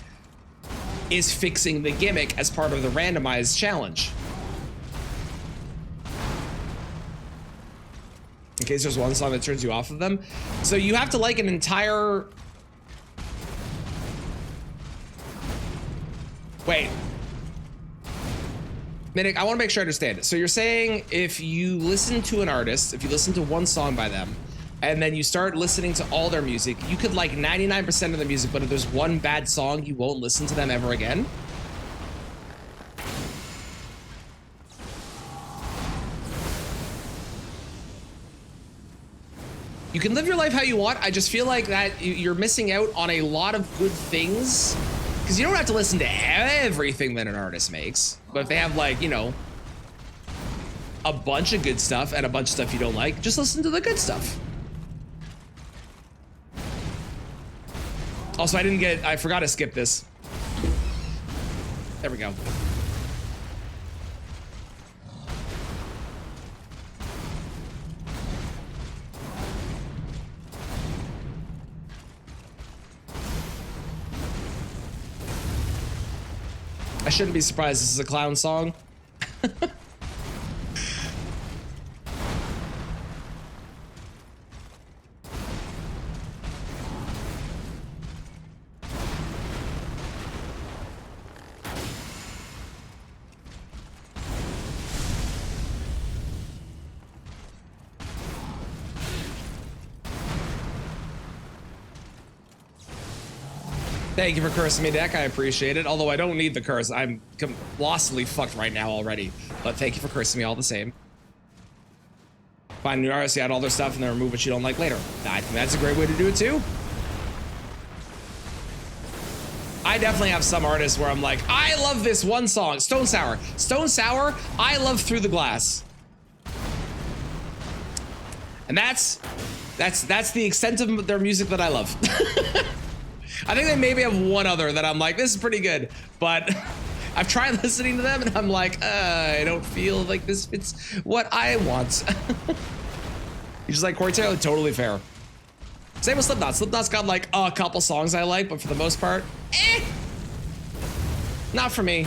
is fixing the gimmick as part of the randomized challenge. In case there's one song that turns you off of them. So you have to like an entire... Wait. Minik, I want to make sure I understand it. So you're saying if you listen to an artist, if you listen to one song by them, and then you start listening to all their music, you could like 99% of the music, but if there's one bad song, you won't listen to them ever again? You can live your life how you want. I just feel like that you're missing out on a lot of good things, because you don't have to listen to everything that an artist makes. But if they have like, you know, a bunch of good stuff and a bunch of stuff you don't like, just listen to the good stuff. Also, I forgot to skip this. There we go. I shouldn't be surprised this is a clown song. Thank you for cursing me, Deck. I appreciate it. Although I don't need the curse. I'm colossally fucked right now already. But thank you for cursing me all the same. Find new artists, you add all their stuff, and then remove what you don't like later. I think that's a great way to do it too. I definitely have some artists where I'm like, I love this one song, Stone Sour. Stone Sour, I love Through the Glass. And that's the extent of their music that I love. I think they maybe have one other that I'm like, this is pretty good, but I've tried listening to them and I'm like, I don't feel like this fits what I want.
You just like Corey Taylor? Totally fair. Same with Slipknot. Slipknot's got like a couple songs I like, but for the most part, not for me.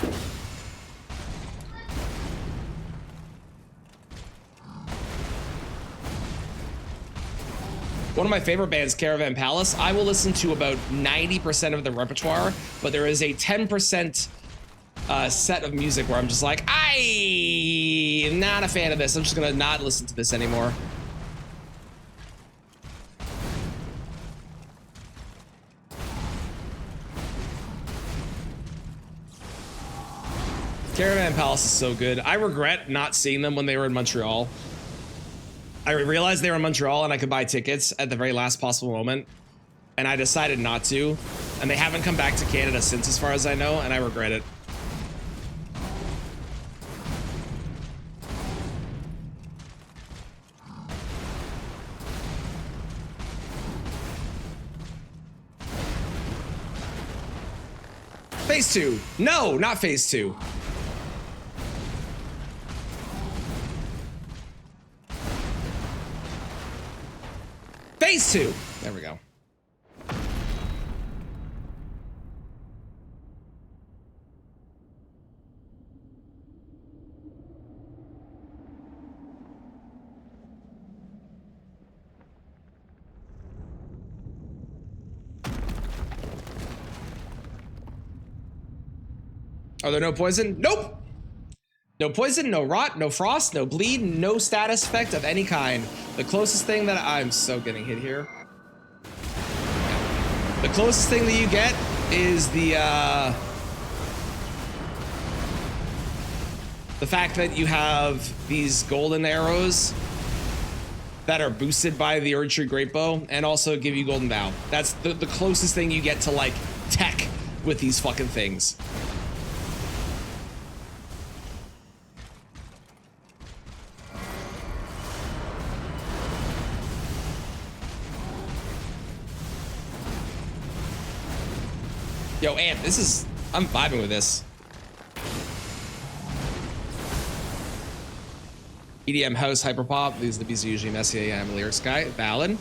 One of my favorite bands, Caravan Palace, I will listen to about 90% of the repertoire, but there is a 10% set of music where I'm just like, I'm not a fan of this. I'm just gonna not listen to this anymore. Caravan Palace is so good. I regret not seeing them when they were in Montreal. I realized they were in Montreal and I could buy tickets at the very last possible moment, and I decided not to, and they haven't come back to Canada since, as far as I know, and I regret it. Phase 2. No, not Phase 2. Phase 2. There we go. Are there no poison? Nope. No poison, no rot, no frost, no bleed, no status effect of any kind. The closest thing that I'm so getting hit here. The closest thing that you get is the fact that you have these golden arrows that are boosted by the Erdtree Great Bow and also give you Golden Bow. That's the closest thing you get to like tech with these fucking things. Yo, Ant, this is... I'm vibing with this. EDM house hyperpop. These are the beats are usually messy. I'm a lyrics guy. Ballad.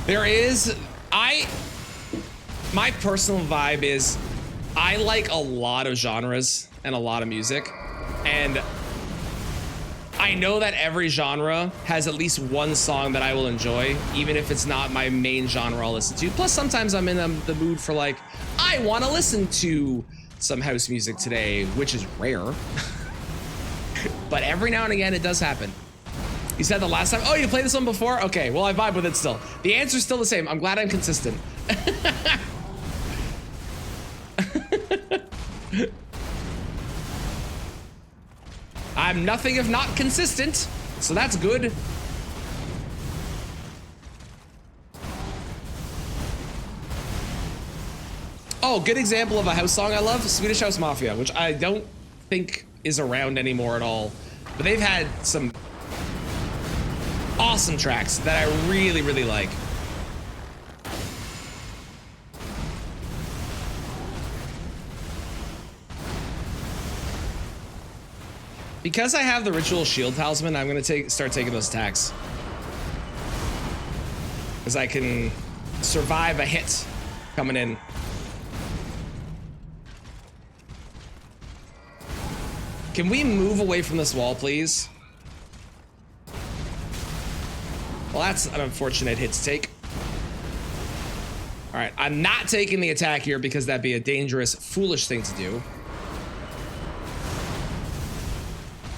There is... My personal vibe is I like a lot of genres and a lot of music. And I know that every genre has at least one song that I will enjoy, even if it's not my main genre I'll listen to. Plus, sometimes I'm in the mood for like, I want to listen to some house music today, which is rare. But every now and again, it does happen. You said the last time, oh, you played this one before? Okay, well, I vibe with it still. The answer's still the same. I'm glad I'm consistent. I'm nothing if not consistent, so that's good. Oh, good example of a house song I love, Swedish House Mafia, which I don't think is around anymore at all. But they've had some awesome tracks that I really, really like. Because I have the Ritual Shield Talisman, I'm gonna start taking those attacks. Because I can survive a hit coming in. Can we move away from this wall, please? Well, that's an unfortunate hit to take. All right, I'm not taking the attack here because that'd be a dangerous, foolish thing to do.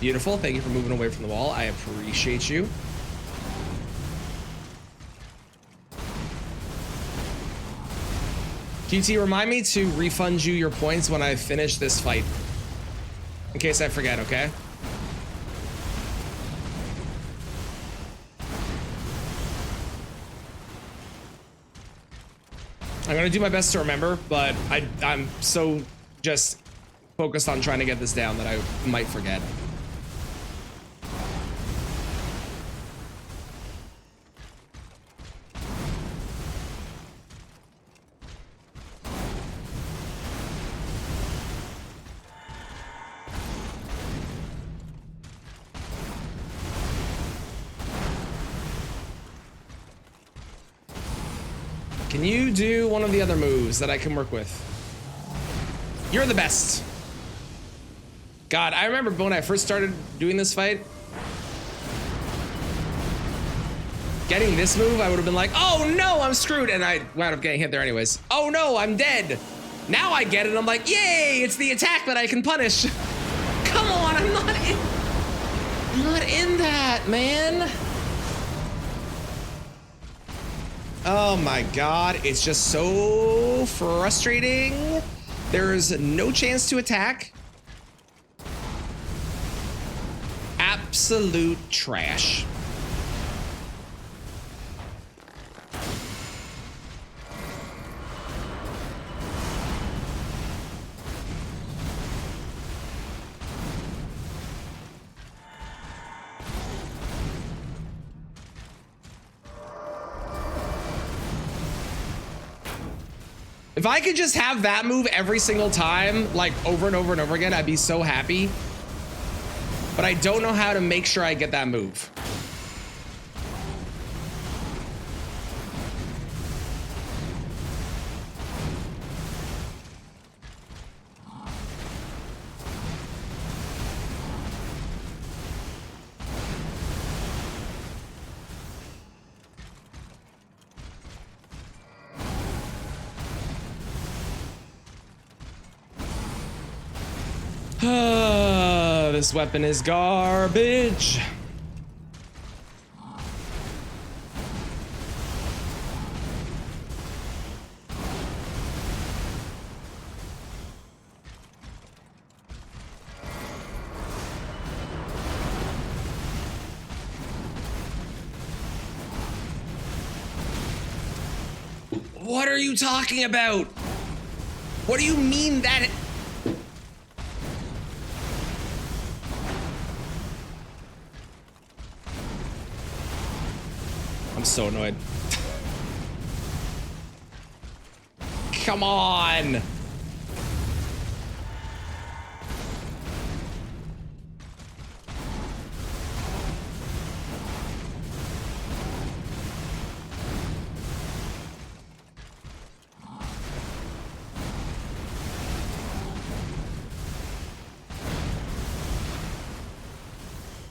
Beautiful, thank you for moving away from the wall. I appreciate you. QT, remind me to refund you your points when I finish this fight. In case I forget, okay? I'm gonna do my best to remember, but I'm so just focused on trying to get this down that I might forget. Can you do one of the other moves that I can work with? You're the best. God, I remember when I first started doing this fight, getting this move, I would have been like, oh no, I'm screwed. And I wound up getting hit there anyways. Oh no, I'm dead. Now I get it. I'm like, yay, it's the attack that I can punish. Come on, I'm not in that, man. Oh my God, it's just so frustrating. There's no chance to attack. Absolute trash. If I could just have that move every single time, like over and over and over again, I'd be so happy. But I don't know how to make sure I get that move. This weapon is garbage. What are you talking about? What do you mean that? I'm so annoyed. Come on.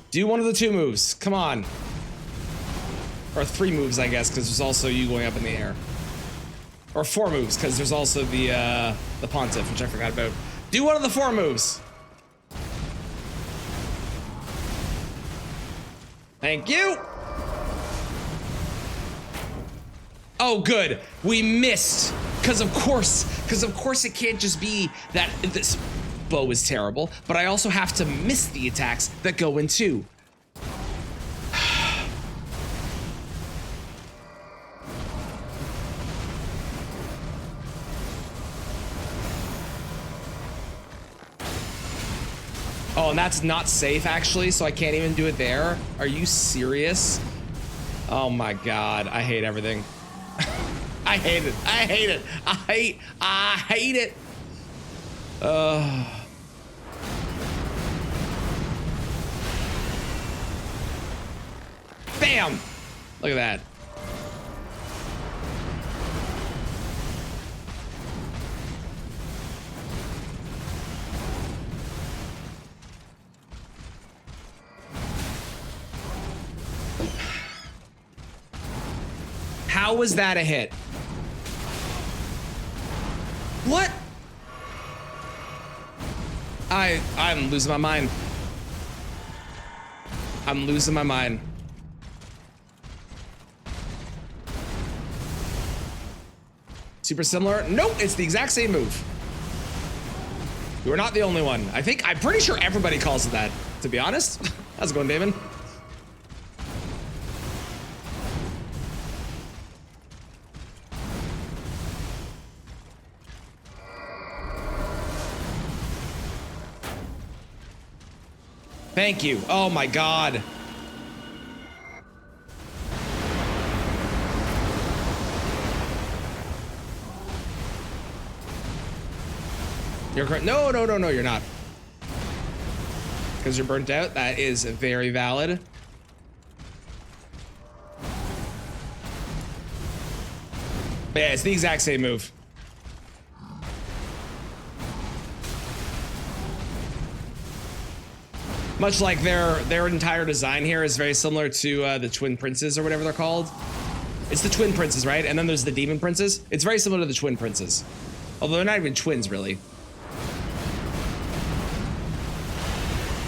Do one of the two moves. Come on. Or three moves, I guess, because there's also you going up in the air. Or four moves, because there's also the Pontiff, which I forgot about. Do one of the four moves. Thank you. Oh, good. We missed. Because of course it can't just be that this bow is terrible, but I also have to miss the attacks that go in two. Oh, and that's not safe, actually, so I can't even do it there. Are you serious? Oh my God, I hate everything. I hate it. I hate it. I hate it. Bam! Look at that. How was that a hit? What? I'm losing my mind. I'm losing my mind. Super similar? Nope, it's the exact same move. You are not the only one. I'm pretty sure everybody calls it that, to be honest. How's it going, Damon? Thank you. Oh my God. You're correct. No, you're not. Because you're burnt out. That is very valid. But yeah, it's the exact same move. Much like their entire design here is very similar to the Twin Princes or whatever they're called. It's the Twin Princes, right? And then there's the Demon Princes. It's very similar to the Twin Princes. Although they're not even twins, really.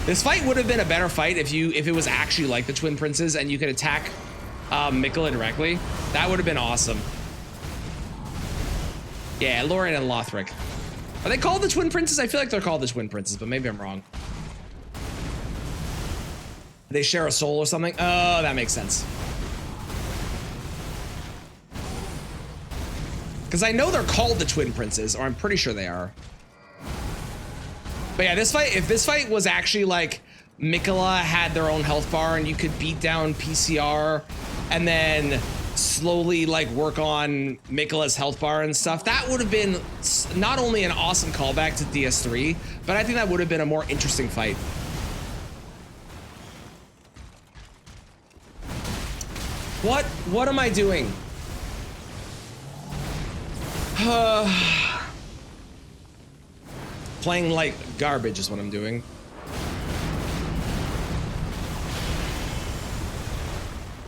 This fight would have been a better fight if it was actually like the Twin Princes and you could attack Miquella directly. That would have been awesome. Yeah, Lauren and Lothric. Are they called the Twin Princes? I feel like they're called the Twin Princes, but maybe I'm wrong. They share a soul or something? Oh, that makes sense. Because I know they're called the Twin Princes, or I'm pretty sure they are. But yeah, this fight, if this fight was actually like Miquella had their own health bar and you could beat down PCR and then slowly like work on Miquella's health bar and stuff, that would have been not only an awesome callback to DS3, but I think that would have been a more interesting fight. What am I doing? Playing like garbage is what I'm doing.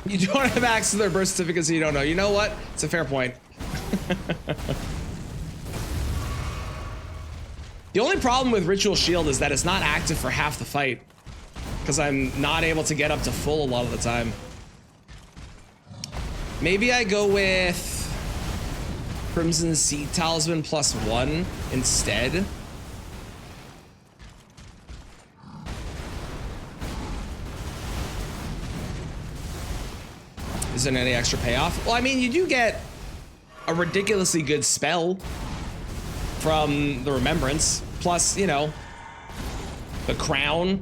You don't have access to their birth certificates, so you don't know. You know what? It's a fair point. The only problem with Ritual Shield is that it's not active for half the fight, because I'm not able to get up to full a lot of the time. Maybe I go with Crimson Seed Talisman +1 instead. Isn't any extra payoff? Well, I mean, you do get a ridiculously good spell from the Remembrance, plus, you know, the crown,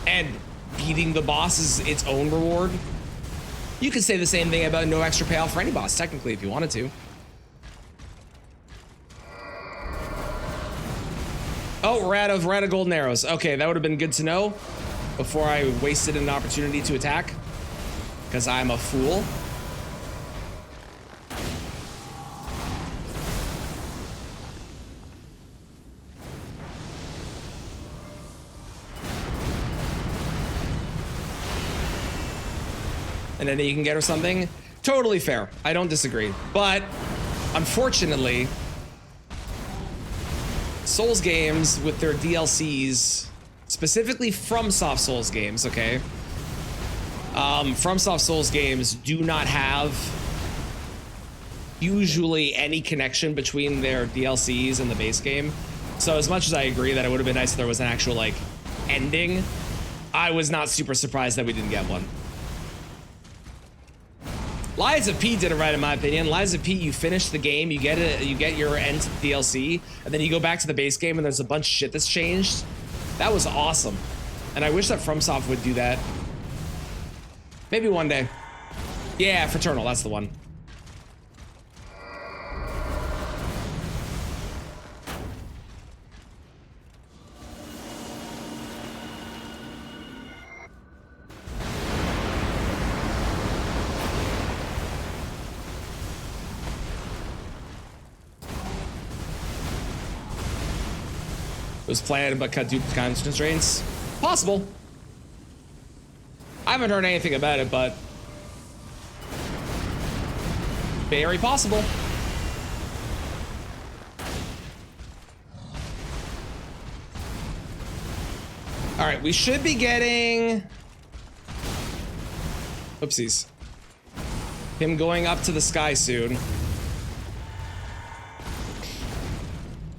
and beating the boss is its own reward. You could say the same thing about no extra payoff for any boss, technically, if you wanted to. Oh, we're out of golden arrows. Okay, that would have been good to know before I wasted an opportunity to attack, because I'm a fool. And then you can get her something. Totally fair. I don't disagree. But unfortunately, Souls games with their DLCs, specifically FromSoft Souls games, okay? FromSoft Souls games do not have usually any connection between their DLCs and the base game. So as much as I agree that it would have been nice if there was an actual like ending, I was not super surprised that we didn't get one. Lies of P did it right in my opinion. Lies of P, you finish the game, you get it, you get your end to the DLC, and then you go back to the base game and there's a bunch of shit that's changed. That was awesome. And I wish that FromSoft would do that. Maybe one day. Yeah, Fraternal, that's the one. It was planned but cut due to time constraints. Possible. I haven't heard anything about it, but very possible. All right, we should be getting, oopsies, him going up to the sky soon.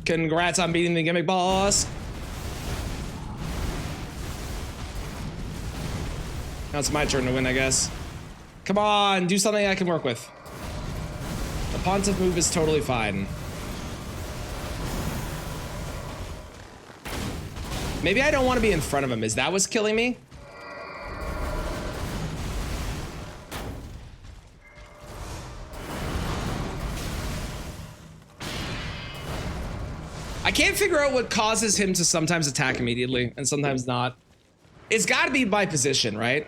Congrats on beating the gimmick boss. Now it's my turn to win, I guess. Come on, do something I can work with. The Pontiff move is totally fine. Maybe I don't want to be in front of him. Is that what's killing me? I can't figure out what causes him to sometimes attack immediately and sometimes not. It's got to be by position, right?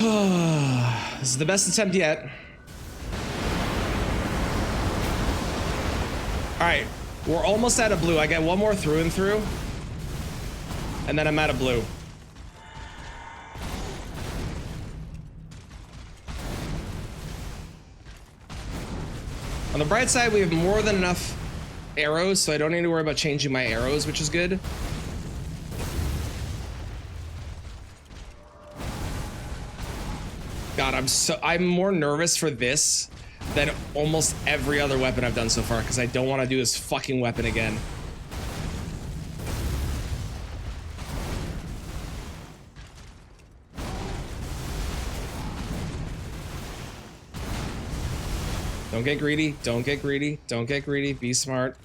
This is the best attempt yet. All right, we're almost out of blue. I get one more through and through, and then I'm out of blue. On the bright side, we have more than enough arrows, so I don't need to worry about changing my arrows, which is good. God, I'm more nervous for this than almost every other weapon I've done so far, because I don't want to do this fucking weapon again. Don't get greedy, don't get greedy, don't get greedy, be smart.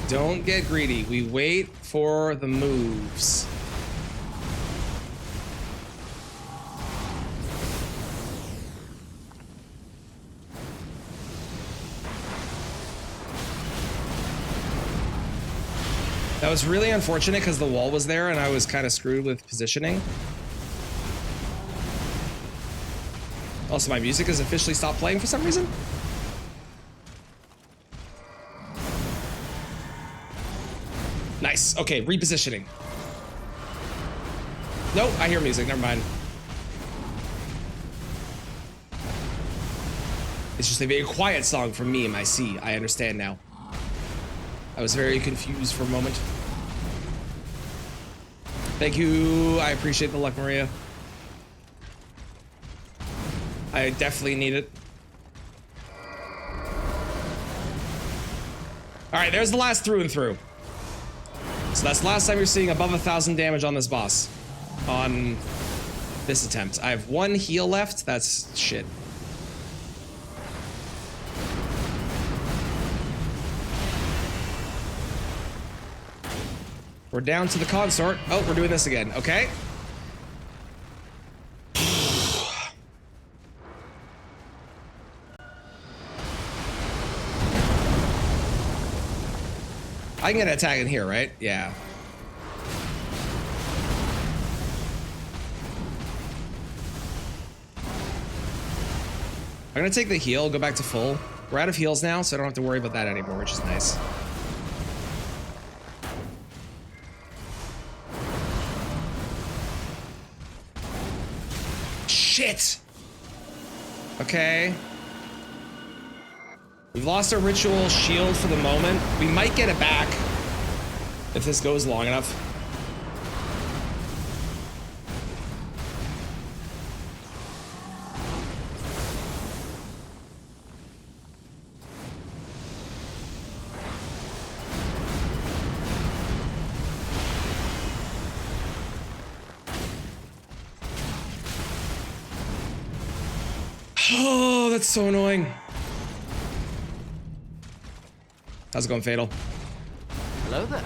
Don't get greedy. We wait for the moves. That was really unfortunate because the wall was there and I was kind of screwed with positioning. Also, my music has officially stopped playing for some reason. Nice. Okay, repositioning. Nope, I hear music. Never mind. It's just a very quiet song from me and my C. I understand now. I was very confused for a moment. Thank you. I appreciate the luck, Maria. I definitely need it. All right, there's the last through and through. So that's the last time you're seeing above 1,000 damage on this boss. On this attempt. I have one heal left. That's shit. We're down to the consort. Oh, we're doing this again. Okay. I can get an attack in here, right? Yeah. I'm gonna take the heal, go back to full. We're out of heals now, so I don't have to worry about that anymore, which is nice. Shit! Okay. We've lost our ritual shield for the moment. We might get it back if this goes long enough. Oh, that's so annoying. How's it going, Fatal?
Hello there.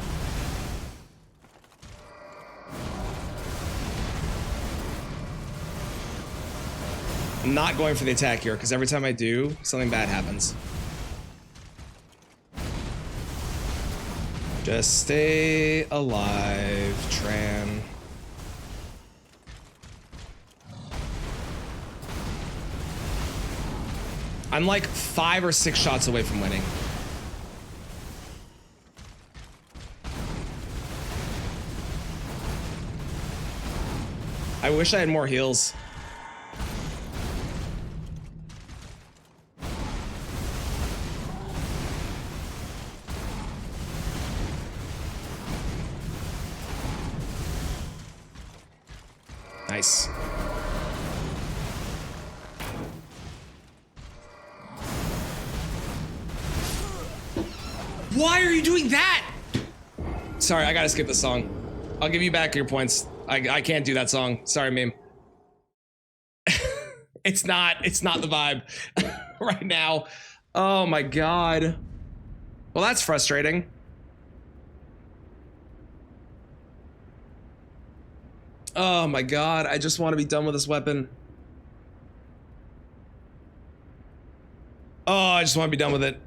I'm not going for the attack here, because every time I do, something bad happens. Just stay alive, Tran. I'm like 5 or 6 shots away from winning. I wish I had more heals. Nice. Why are you doing that? Sorry, I gotta skip the song. I'll give you back your points. I can't do that song. Sorry, meme. It's not the vibe right now. Oh my god. Well, that's frustrating. Oh my god, I just want to be done with this weapon. Oh, I just want to be done with it.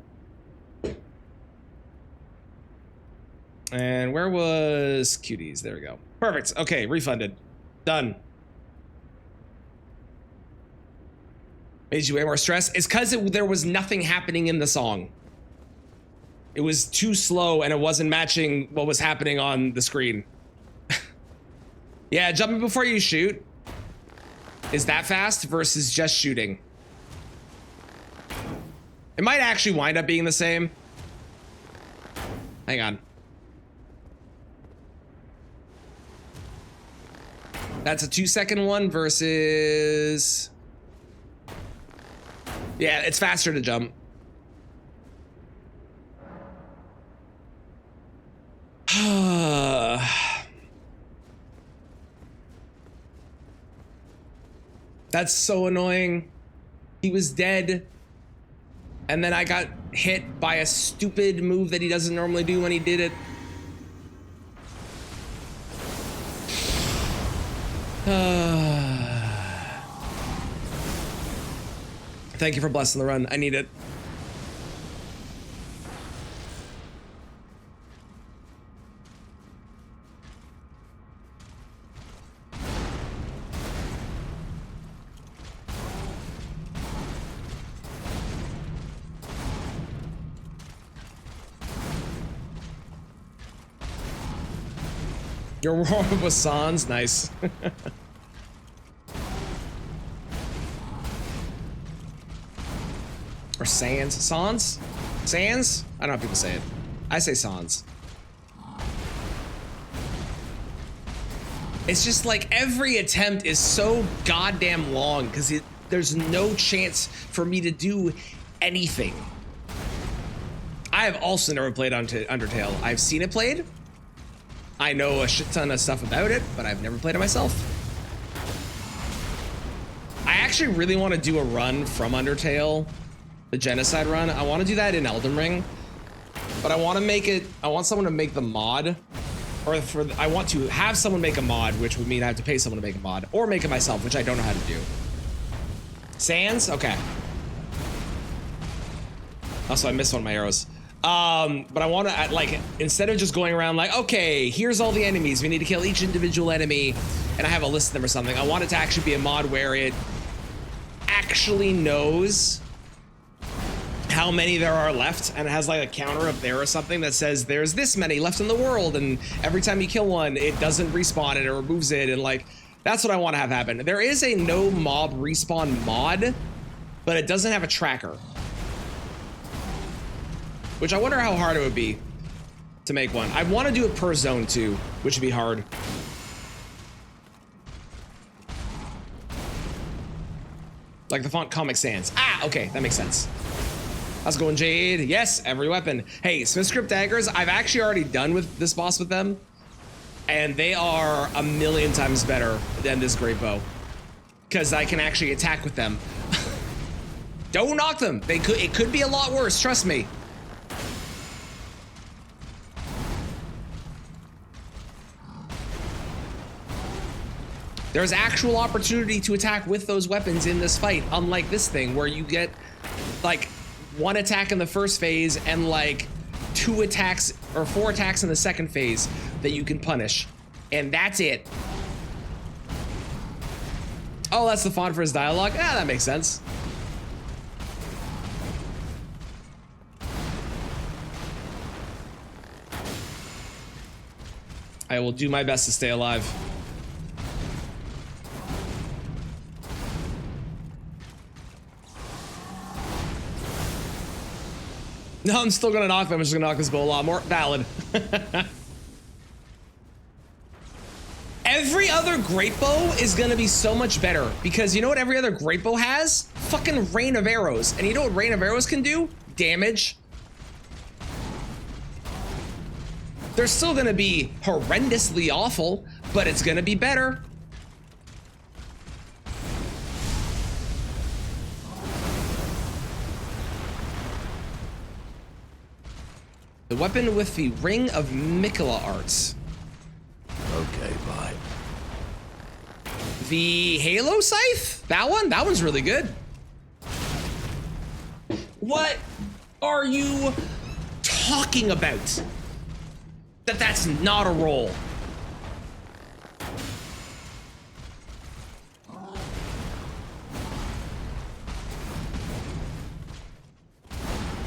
And where was cuties? There we go. Perfect. Okay, refunded. Done. Made you way more stressed? It's because there was nothing happening in the song. It was too slow and it wasn't matching what was happening on the screen. Yeah, jumping before you shoot is that fast versus just shooting. It might actually wind up being the same. Hang on. That's a 2-second one versus... Yeah, it's faster to jump. That's so annoying. He was dead. And then I got hit by a stupid move that he doesn't normally do when he did it. Thank you for blessing the run. I need it. Your war with Sans, nice. Or Sans? Sans? Sans? I don't know how people say it. I say Sans. It's just like every attempt is so goddamn long because there's no chance for me to do anything. I have also never played Undertale. I've seen it played. I know a shit ton of stuff about it, but I've never played it myself. I actually really want to do a run from Undertale, the genocide run. I want to do that in Elden Ring, but I want to make it, I want someone to make the mod, or I want to have someone make a mod, which would mean I have to pay someone to make a mod, or make it myself, which I don't know how to do. Sans? Okay. Also, I missed one of my arrows. But I want to, like, instead of just going around like, okay, here's all the enemies, we need to kill each individual enemy, and I have a list of them or something. I want it to actually be a mod where it actually knows how many there are left, and it has like a counter up there or something that says there's this many left in the world, and every time you kill one, it doesn't respawn it or removes it, and like, that's what I want to have happen. There is a no mob respawn mod, but it doesn't have a tracker. Which I wonder how hard it would be to make one. I want to do it per zone too, which would be hard. Like the font Comic Sans. Ah, okay, that makes sense. How's it going, Jade? Yes, every weapon. Hey, Smith Script daggers, I've actually already done with this boss with them, and they are a million times better than this great bow, because I can actually attack with them. Don't knock them. It could be a lot worse, trust me. There's actual opportunity to attack with those weapons in this fight, unlike this thing where you get like one attack in the first phase and like 2 attacks or 4 attacks in the second phase that you can punish. And that's it. Oh, that's the font for his dialogue? Ah, that makes sense. I will do my best to stay alive. No, I'm still gonna knock them. I'm just gonna knock this bow a lot more. Valid. Every other great bow is gonna be so much better because you know what every other great bow has? Fucking rain of arrows. And you know what rain of arrows can do? Damage. They're still gonna be horrendously awful, but it's gonna be better. The weapon with the Ring of Mikola arts.
Okay, bye.
The Halo Scythe? That one? That one's really good. What are you talking about? that that's not a roll.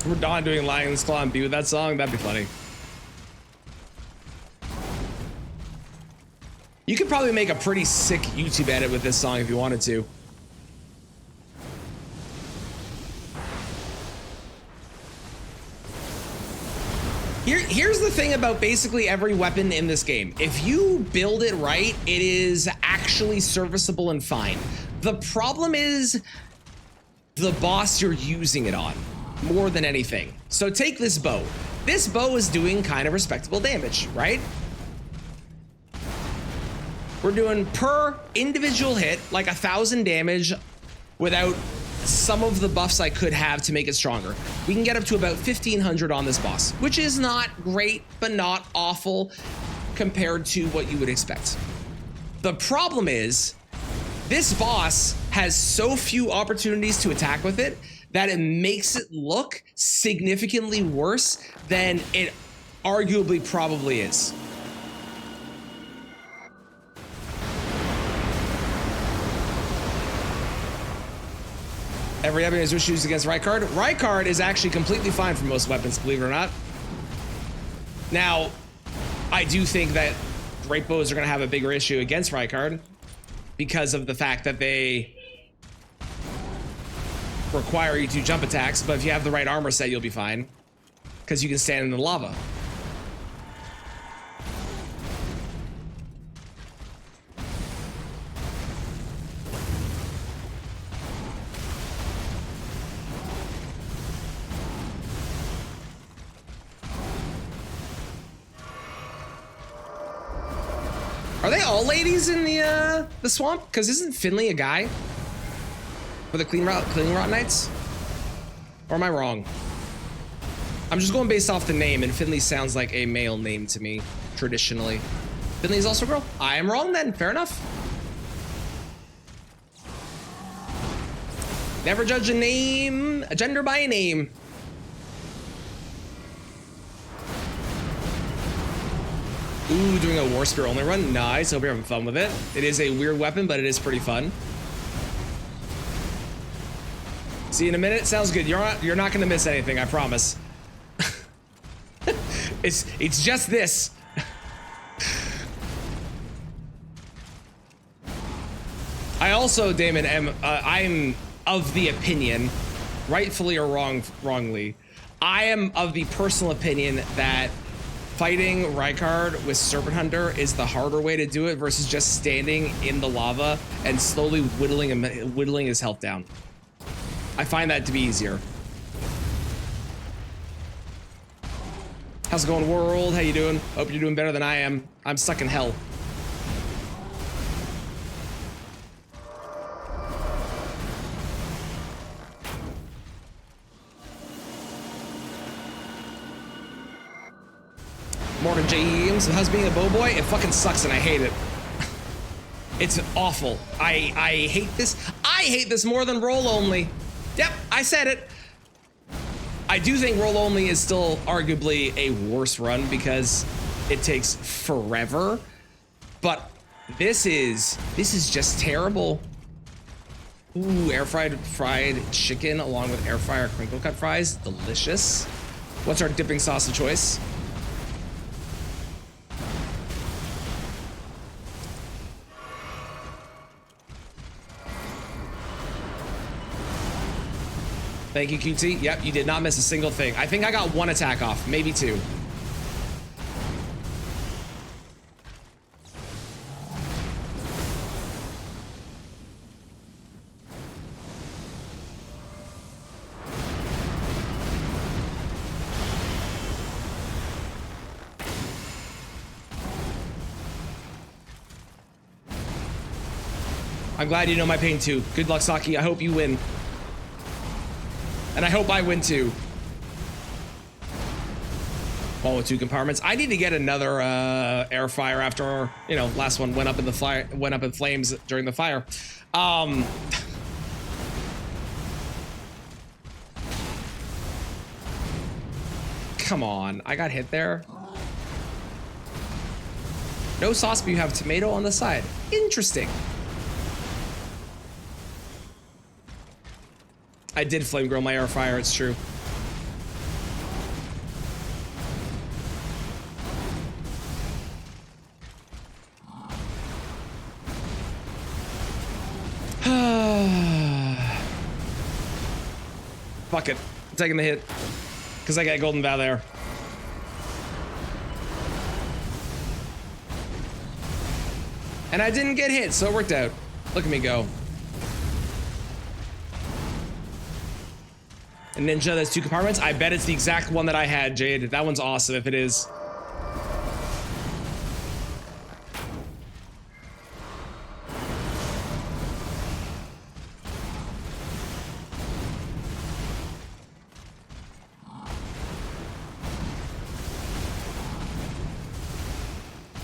We're Dawn doing Lion's Claw and B with that song. That'd be funny. You could probably make a pretty sick YouTube edit with this song if you wanted to. Here's the thing about basically every weapon in this game. If you build it right, it is actually serviceable and fine. The problem is the boss you're using it on more than anything. So take this bow. This bow is doing kind of respectable damage, right? We're doing per individual hit like 1,000 damage without some of the buffs I could have to make it stronger. We can get up to about 1,500 on this boss, which is not great, but not awful compared to what you would expect. The problem is this boss has so few opportunities to attack with it that it makes it look significantly worse than it arguably probably is. Every weapon is issues against Rykard. Rykard is actually completely fine for most weapons, believe it or not. Now, I do think that great bows are going to have a bigger issue against Rykard because of the fact that they require you to jump attacks, but if you have the right armor set, you'll be fine because you can stand in the lava. Are they all ladies in the swamp? Because isn't Finley a guy for the clean rot knights? Or am I wrong? I'm just going based off the name, and Finley sounds like a male name to me traditionally. Finley is also a girl. I am wrong then. Fair enough. Never judge a gender by a name. Ooh, doing a War Spear only run. Nice. Hope you're having fun with it. It is a weird weapon, but it is pretty fun. See you in a minute. Sounds good. You're not gonna miss anything, I promise. It's just this. I also, Damon, I'm of the opinion, rightfully or wrongly, I am of the personal opinion that fighting Rykard with Serpent Hunter is the harder way to do it versus just standing in the lava and slowly whittling his health down. I find that to be easier. How's it going, world? How you doing? Hope you're doing better than I am. I'm stuck in hell. Morgan James, how's being a bow boy? It fucking sucks and I hate it. It's awful. I hate this. I hate this more than roll only. Yep, I said it. I do think roll only is still arguably a worse run because it takes forever. But this is just terrible. Ooh, air fried chicken along with air fryer crinkle cut fries. Delicious. What's our dipping sauce of choice? Thank you, QT. Yep, you did not miss a single thing. I think I got one attack off, maybe two. I'm glad you know my pain too. Good luck, Saki. I hope you win. And I hope I win too. All with 2 compartments. I need to get another air fryer after, you know, last one went up in the fire, went up in flames during the fire. Come on, I got hit there. No sauce, but you have tomato on the side. Interesting. I did flame grill my air fryer, it's true. Fuck it. I'm taking the hit. Because I got golden vow there. And I didn't get hit, so it worked out. Look at me go. A Ninja, there's 2 compartments. I bet it's the exact one that I had, Jade. That one's awesome if it is.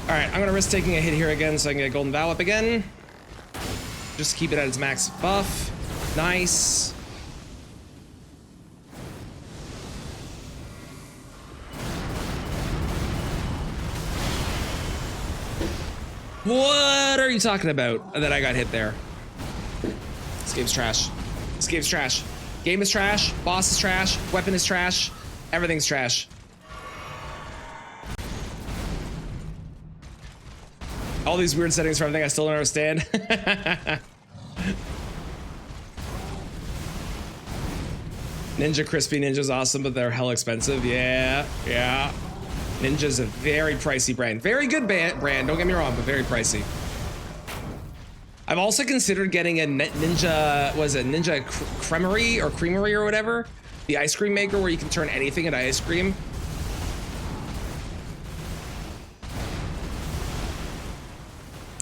All right, I'm gonna risk taking a hit here again so I can get Golden Vow up again. Just keep it at its max buff. Nice. What are you talking about that I got hit there? This game's trash. This game's trash. Game is trash. Boss is trash. Weapon is trash. Everything's trash. All these weird settings for everything I still don't understand. Ninja Crispy Ninja's awesome, but they're hell expensive. Yeah, yeah. Ninja's a very pricey brand. Very good brand, don't get me wrong, but very pricey. I've also considered getting a Ninja, was it Ninja Creamery or whatever? The ice cream maker where you can turn anything into ice cream.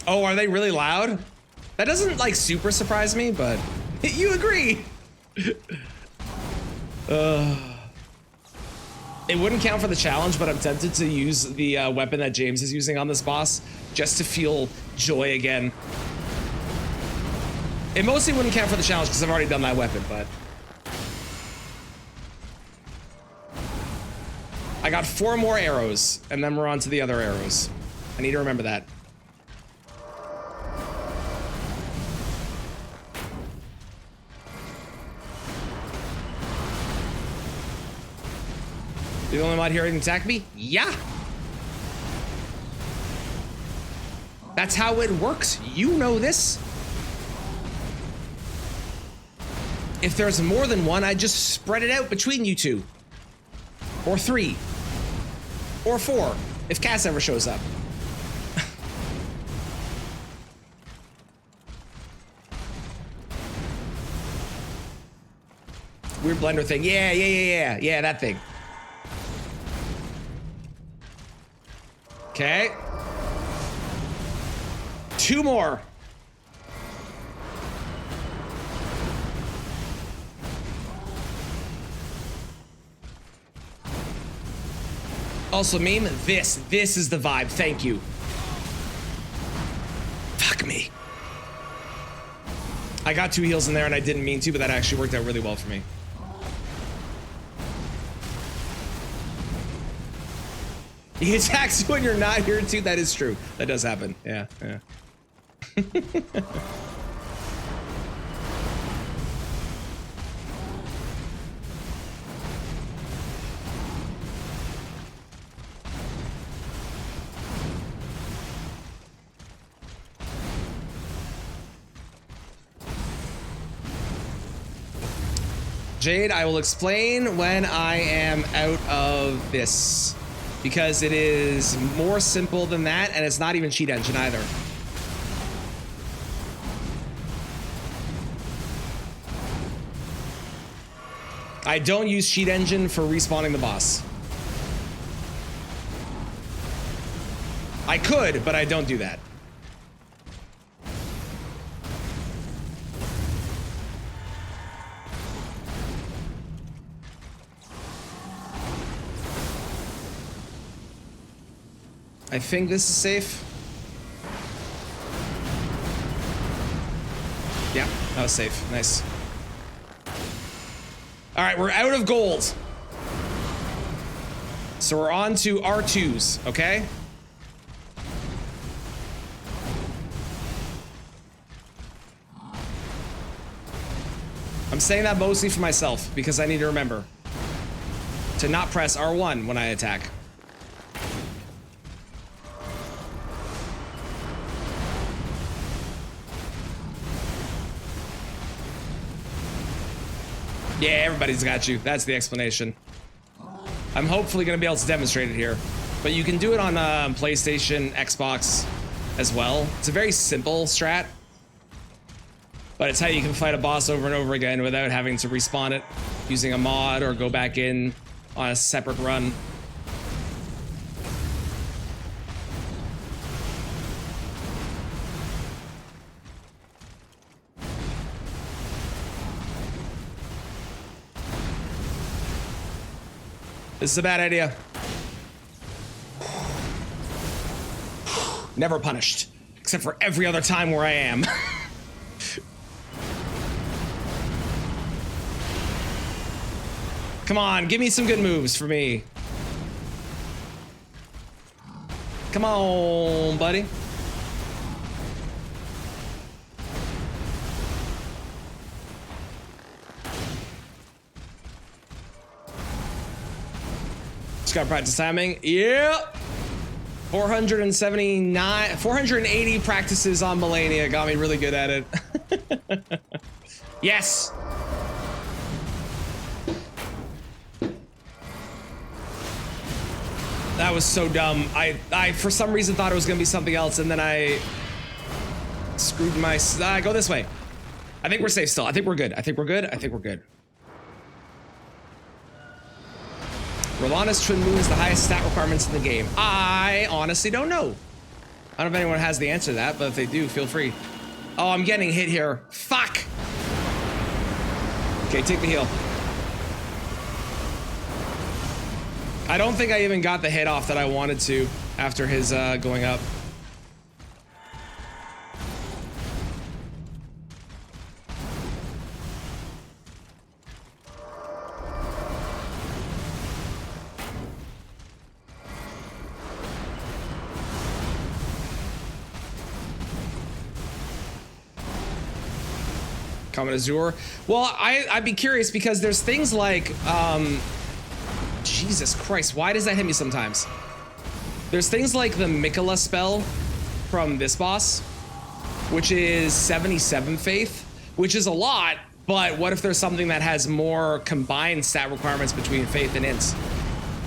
Oh, are they really loud? That doesn't like super surprise me, but you agree. It wouldn't count for the challenge, but I'm tempted to use the weapon that James is using on this boss just to feel joy again. It mostly wouldn't count for the challenge because I've already done that weapon, but I got 4 more arrows and then we're on to the other arrows. I need to remember that. The only mod here who can attack me? Yeah. That's how it works. You know this. If there's more than one, I just spread it out between you 2. Or 3. Or 4. If Cass ever shows up. Weird blender thing. Yeah, that thing. Okay. 2 more. Also, meme, this is the vibe. Thank you. Fuck me. I got 2 heals in there and I didn't mean to, but that actually worked out really well for me. He attacks you when you're not here too. That is true. That does happen. Yeah, yeah. Jade, I will explain when I am out of this. Because it is more simple than that, and it's not even cheat engine either. I don't use cheat engine for respawning the boss. I could, but I don't do that. I think this is safe. Yeah, that was safe. Nice. All right, we're out of gold. So we're on to R2s, okay? saying that mostly for myself because I need to remember to not press R1 when I attack. Yeah, everybody's got you. That's the explanation. I'm hopefully going to be able to demonstrate it here. But you can do it on PlayStation, Xbox as well. It's a very simple strat. But it's how you can fight a boss over and over again without having to respawn it using a mod or go back in on a separate run. This is a bad idea. Never punished, except for every other time where I am. Come on, give me some good moves for me. Come on, buddy. Just gotta practice timing. Yep. 480 practices on Melania got me really good at it. Yes. That was so dumb. I for some reason thought it was gonna be something else, and then I screwed my. Go this way. I think we're safe still. I think we're good. I think we're good. I think we're good. Rolana's twin moon is the highest stat requirements in the game. I honestly don't know. I don't know if anyone has the answer to that, but if they do, feel free. Oh, I'm getting hit here. Fuck. Okay, take the heal. I don't think I even got the hit off that I wanted to after his going up. Common Azure. Well, I'd be curious because there's things like, Jesus Christ, why does that hit me sometimes? There's things like the Mikola spell from this boss, which is 77 faith, which is a lot, but what if there's something that has more combined stat requirements between faith and int?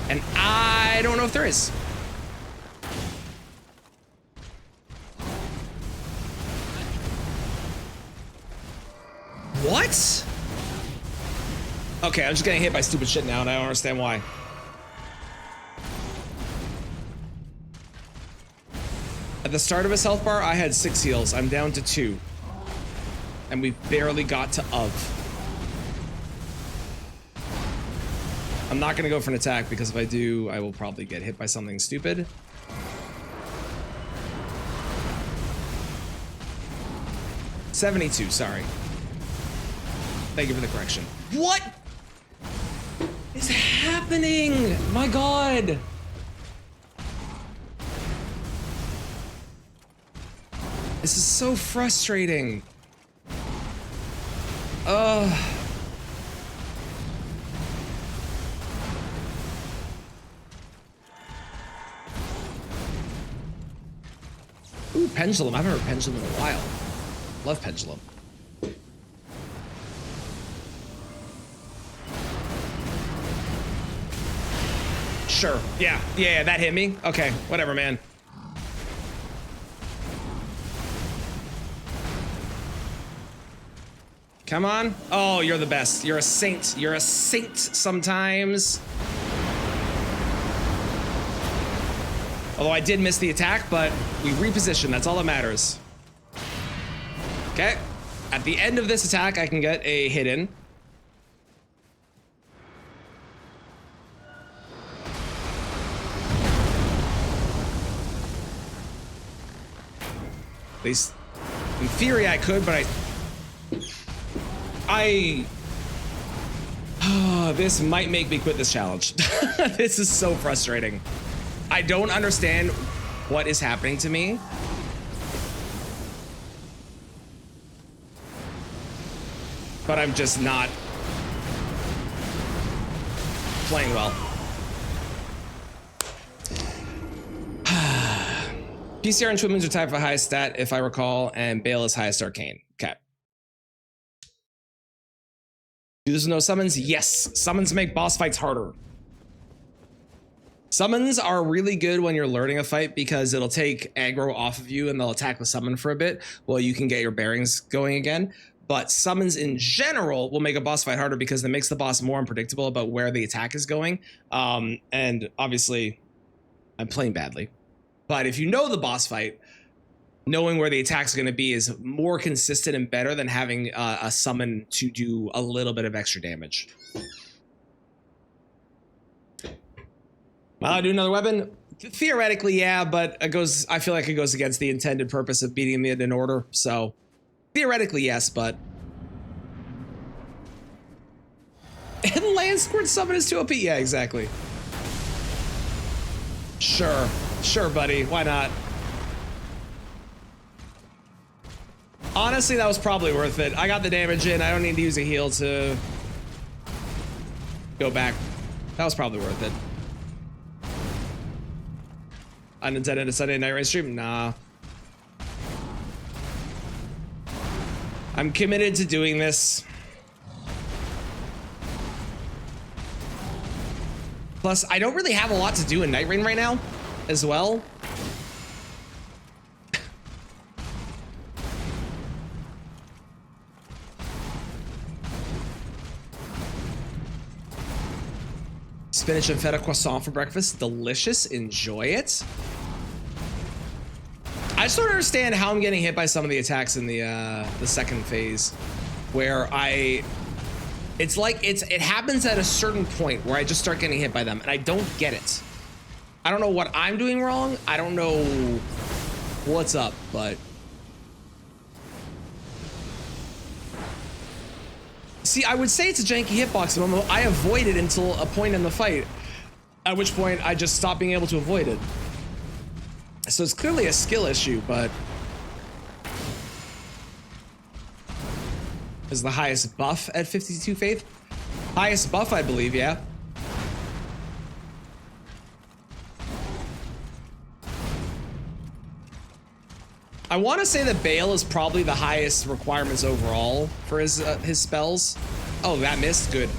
And I don't know if there is. What? Okay, I'm just getting hit by stupid shit now and I don't understand why. At the start of his health bar, I had 6 heals. I'm down to 2. And we barely got to of. I'm not gonna go for an attack because if I do, I will probably get hit by something stupid. $72, sorry. Thank you for the correction. What is happening? My God. This is so frustrating. Ooh, Pendulum. I haven't heard Pendulum in a while. Love Pendulum. Sure. Yeah, that hit me. Okay, whatever, man. Come on. Oh, you're the best. You're a saint. You're a saint sometimes. Although I did miss the attack, but we repositioned. That's all that matters. Okay. At the end of this attack, I can get a hit in. At least, in theory, I could, but this might make me quit this challenge. This is so frustrating. I don't understand what is happening to me. but I'm just not playing well. PCR and Twin Moons are tied for highest stat, if I recall, and Bale is highest arcane. Okay. Do there's no summons? Yes. Summons make boss fights harder. Summons are really good when you're learning a fight because it'll take aggro off of you and they'll attack the summon for a bit while you can get your bearings going again. But summons in general will make a boss fight harder because it makes the boss more unpredictable about where the attack is going. And obviously, I'm playing badly. But if you know the boss fight, knowing where the attack's going to be is more consistent and better than having a summon to do a little bit of extra damage. Will I do another weapon? Theoretically, yeah, but it goes. I feel like it goes against the intended purpose of beating them in order. So, theoretically, yes, but and Land Squirt summon is 2 OP. Yeah, exactly. Sure, buddy. Why not? Honestly, that was probably worth it. I got the damage in. I don't need to use a heal to go back. That was probably worth it. Unintended Sunday night raid stream? Nah. I'm committed to doing this. Plus, I don't really have a lot to do in Night Rain right now as well. Spinach and feta croissant for breakfast. Delicious. Enjoy it. I just don't understand how I'm getting hit by some of the attacks in the second phase, where it's like it happens at a certain point where I just start getting hit by them, and I don't get it. I don't know what I'm doing wrong. I don't know what's up, but see, I would say it's a janky hitbox, but I avoid it until a point in the fight, at which point I just stop being able to avoid it. So it's clearly a skill issue, but is the highest buff at 52 faith? Highest buff, I believe, yeah. I want to say that Bale is probably the highest requirements overall for his spells. Oh, that missed. Good.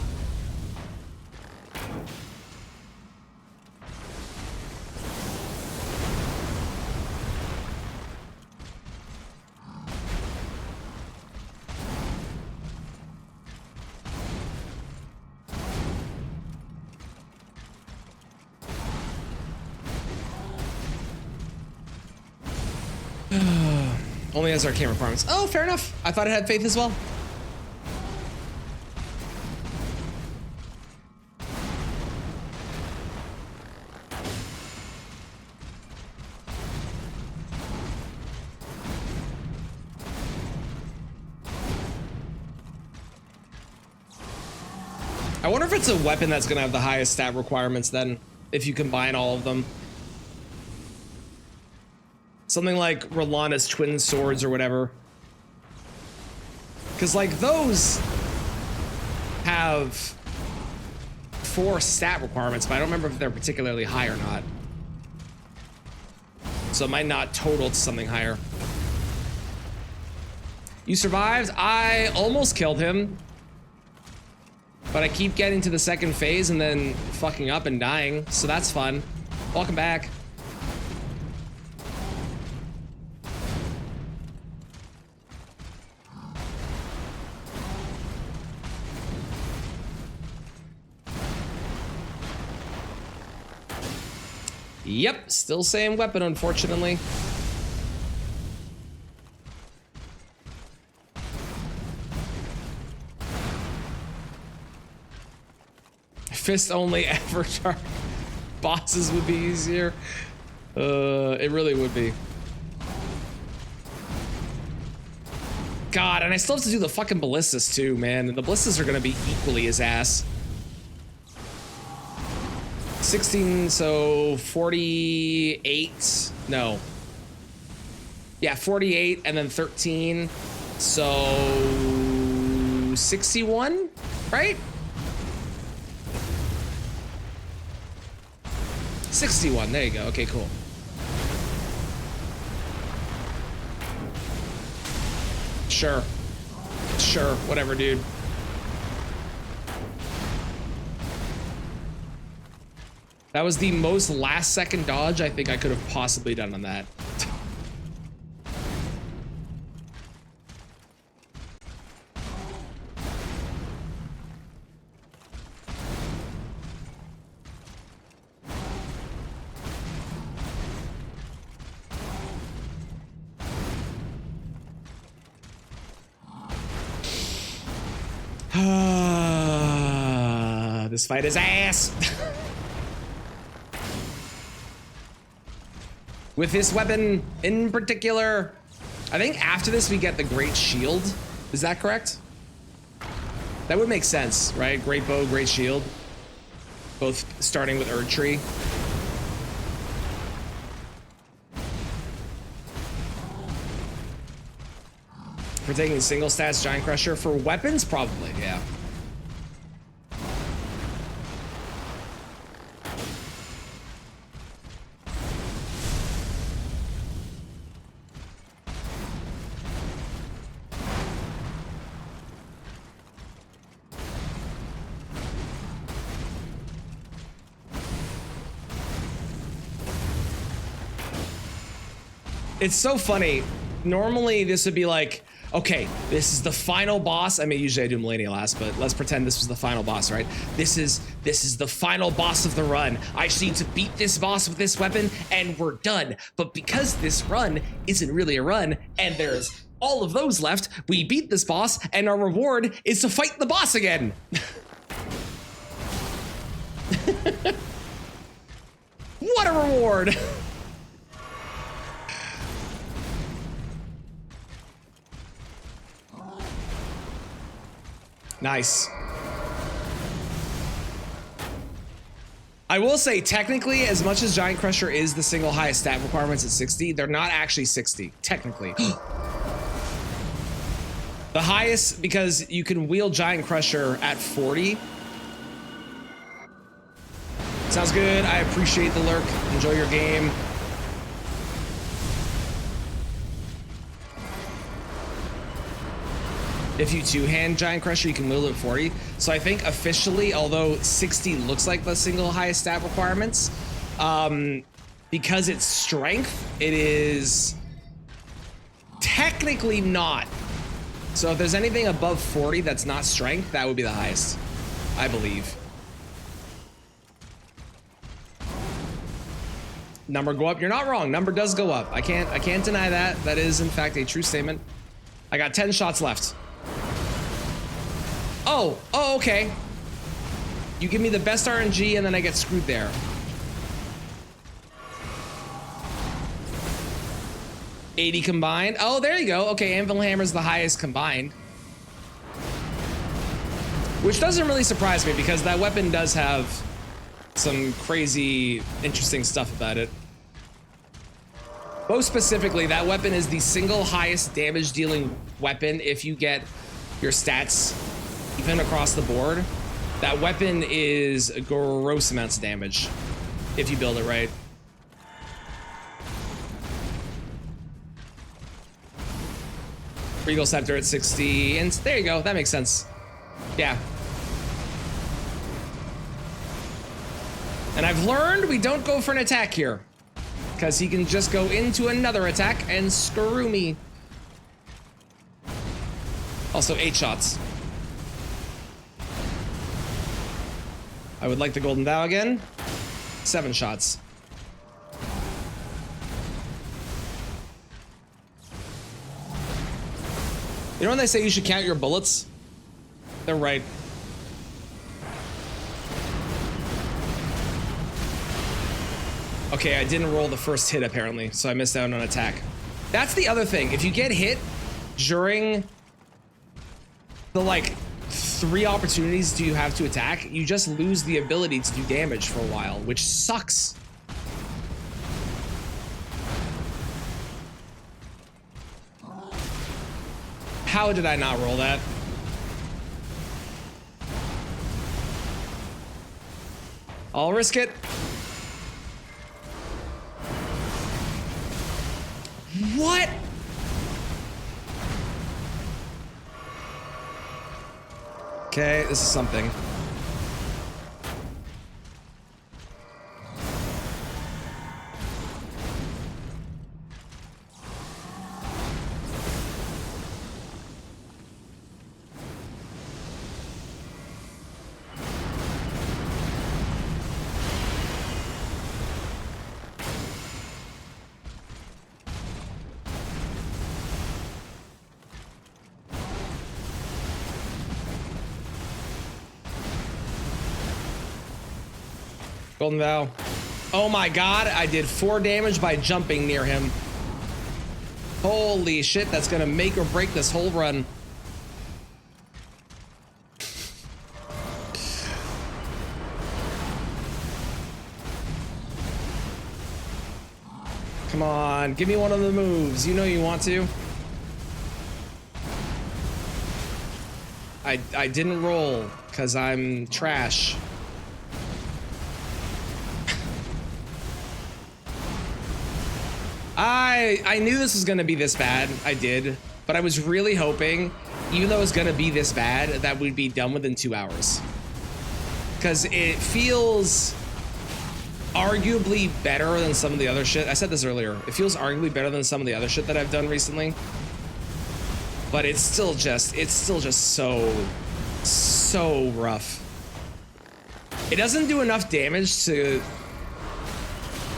Only has arcane requirements. Oh, fair enough. I thought it had faith as well. I wonder if it's a weapon that's going to have the highest stat requirements then, if you combine all of them. Something like Rolana's twin swords or whatever. Because like those have 4 stat requirements, but I don't remember if they're particularly high or not. So it might not total to something higher. You survived? I almost killed him. But I keep getting to the second phase and then fucking up and dying. So that's fun. Welcome back. Yep, still same weapon, unfortunately. Fist only avatar bosses would be easier. It really would be. God, and I still have to do the fucking ballistas too, man. And the ballistas are gonna be equally as ass. 16, so 48. No. Yeah, 48 and then 13. So 61, right? 61, there you go. Okay, cool. Sure. Sure, whatever, dude. That was the most last second dodge I think I could have possibly done on that. This fight is ass. With this weapon in particular, I think after this we get the Great Shield. Is that correct? That would make sense, right? Great Bow, Great Shield. Both starting with Erdtree. For taking single stats, Giant Crusher. For weapons, probably, yeah. It's so funny. Normally this would be like, okay, this is the final boss. I mean, usually I do Millennial last, but let's pretend this was the final boss, right? This is the final boss of the run. I just need to beat this boss with this weapon and we're done. But because this run isn't really a run and there's all of those left, we beat this boss and our reward is to fight the boss again. What a reward. Nice. I will say, technically, as much as Giant Crusher is the single highest stat requirements at 60, they're not actually 60, technically. The highest, because you can wield Giant Crusher at 40. Sounds good. I appreciate the lurk. Enjoy your game. If you two-hand Giant Crusher, you can wield it at 40. So I think officially, although 60 looks like the single highest stat requirements, because it's strength, it is technically not. So if there's anything above 40 that's not strength, that would be the highest, I believe. Number go up. You're not wrong. Number does go up. I can't deny that. That is in fact a true statement. I got 10 shots left. Oh, okay. You give me the best RNG and then I get screwed there. $80 combined. Oh, there you go. Okay, Anvil Hammer's the highest combined. Which doesn't really surprise me because that weapon does have some crazy, interesting stuff about it. Most specifically, that weapon is the single highest damage dealing weapon if you get your stats even across the board. That weapon is gross amounts of damage if you build it right. Regal Scepter at 60, and there you go. That makes sense. Yeah. And I've learned we don't go for an attack here, because he can just go into another attack and screw me. Also 8 shots. I would like the Golden Vow again. 7 shots. You know when they say you should count your bullets? They're right. Okay, I didn't roll the first hit apparently, so I missed out on an attack. That's the other thing. If you get hit during the like 3 opportunities do you have to attack, you just lose the ability to do damage for a while, which sucks. How did I not roll that? I'll risk it. What? Okay, this is something. Golden Vow. Oh my god, I did 4 damage by jumping near him. Holy shit, that's gonna make or break this whole run. Come on, give me one of the moves. You know you want to. I didn't roll because I'm trash. I knew this was gonna be this bad. I did, but I was really hoping, even though it was gonna be this bad, that we'd be done within 2 hours. Because it feels arguably better than some of the other shit. I said this earlier. It feels arguably better than some of the other shit that I've done recently. But it's still just so rough. It doesn't do enough damage to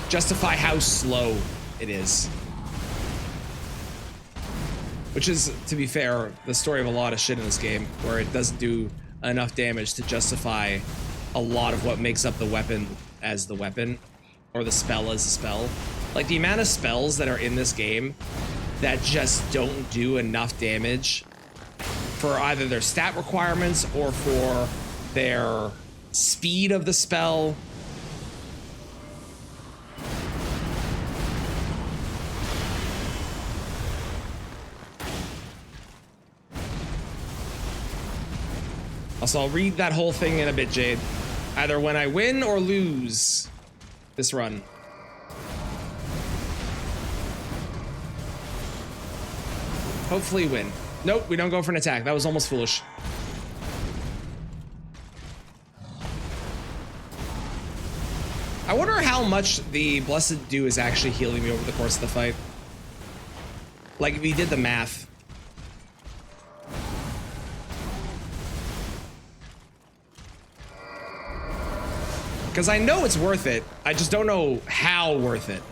justify how slow it is. Which is, to be fair, the story of a lot of shit in this game, where it doesn't do enough damage to justify a lot of what makes up the weapon as the weapon, or the spell as a spell. Like, the amount of spells that are in this game that just don't do enough damage for either their stat requirements or for their speed of the spell. Also, I'll read that whole thing in a bit, Jade. Either when I win or lose this run. Hopefully win. Nope, we don't go for an attack. That was almost foolish. I wonder how much the Blessed Dew is actually healing me over the course of the fight. Like, if he did the math. Because I know it's worth it. I just don't know how worth it.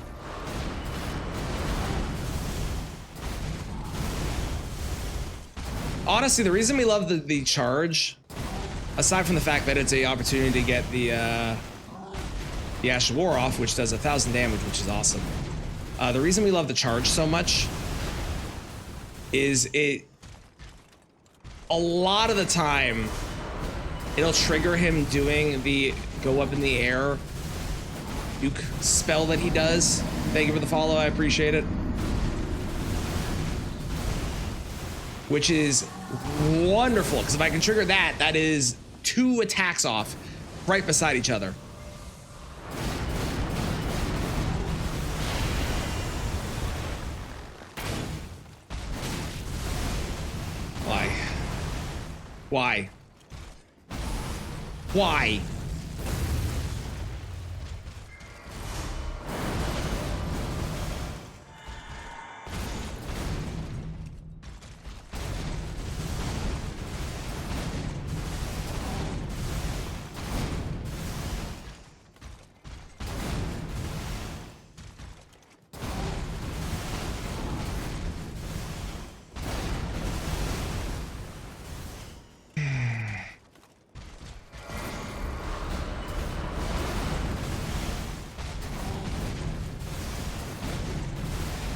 Honestly, the reason we love the charge, aside from the fact that it's an opportunity to get the Ash of War off, which does 1,000 damage, which is awesome. The reason we love the charge so much is a lot of the time, it'll trigger him doing the go up in the air Duke spell that he does. Thank you for the follow, I appreciate it. Which is wonderful, because if I can trigger that, that is 2 attacks off right beside each other. Why? Why? Why?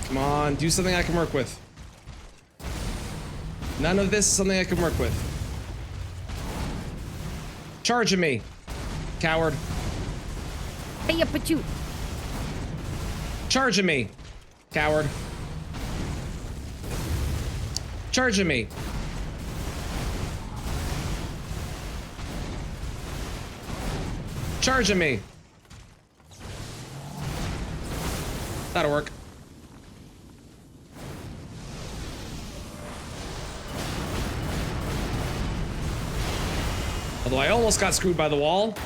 Come on, do something I can work with. None of this is something I can work with. Charging me, coward.
Hey, but you.
Charging me, coward. Charging me. Charging me. That'll work. Although I almost got screwed by the wall.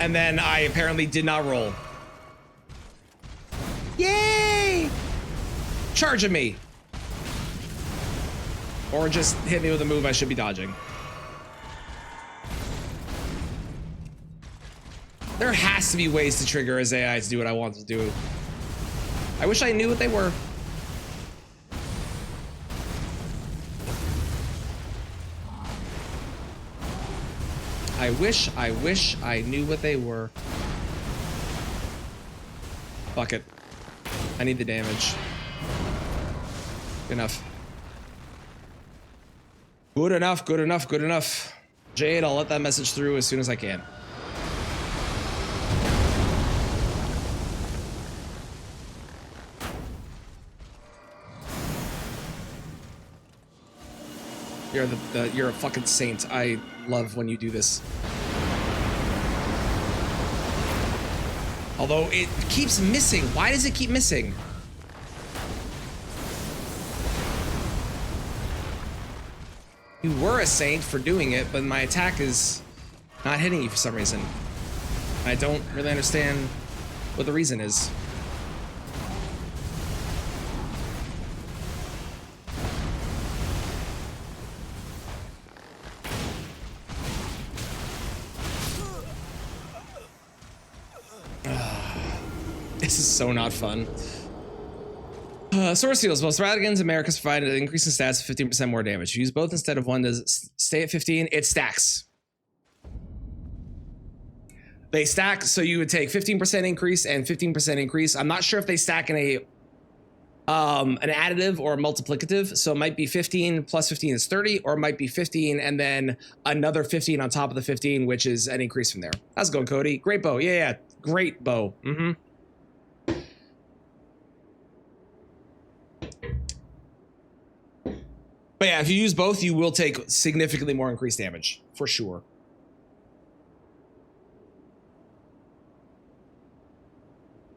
And then I apparently did not roll. Yay! Charging me. Or just hit me with a move I should be dodging. There has to be ways to trigger his AI to do what I want to do. I wish I knew what they were. I wish I knew what they were. Fuck it. I need the damage. Good enough. Good enough, good enough, good enough. Jade, I'll let that message through as soon as I can. You're a fucking saint. I love when you do this. Although it keeps missing. Why does it keep missing? You were a saint for doing it, but my attack is not hitting you for some reason. I don't really understand what the reason is. This is so not fun. Source Seals. Most Radigans Americas provide an increase in stats of 15% more damage. Use both instead of one to stay at 15. It stacks. They stack, so you would take 15% increase and 15% increase. I'm not sure if they stack in a an additive or a multiplicative. So it might be 15 plus 15 is 30, or it might be 15 and then another 15 on top of the 15, which is an increase from there. How's it going, Cody? Great bow. Yeah, great bow. Mm-hmm. But yeah, if you use both, you will take significantly more increased damage, for sure.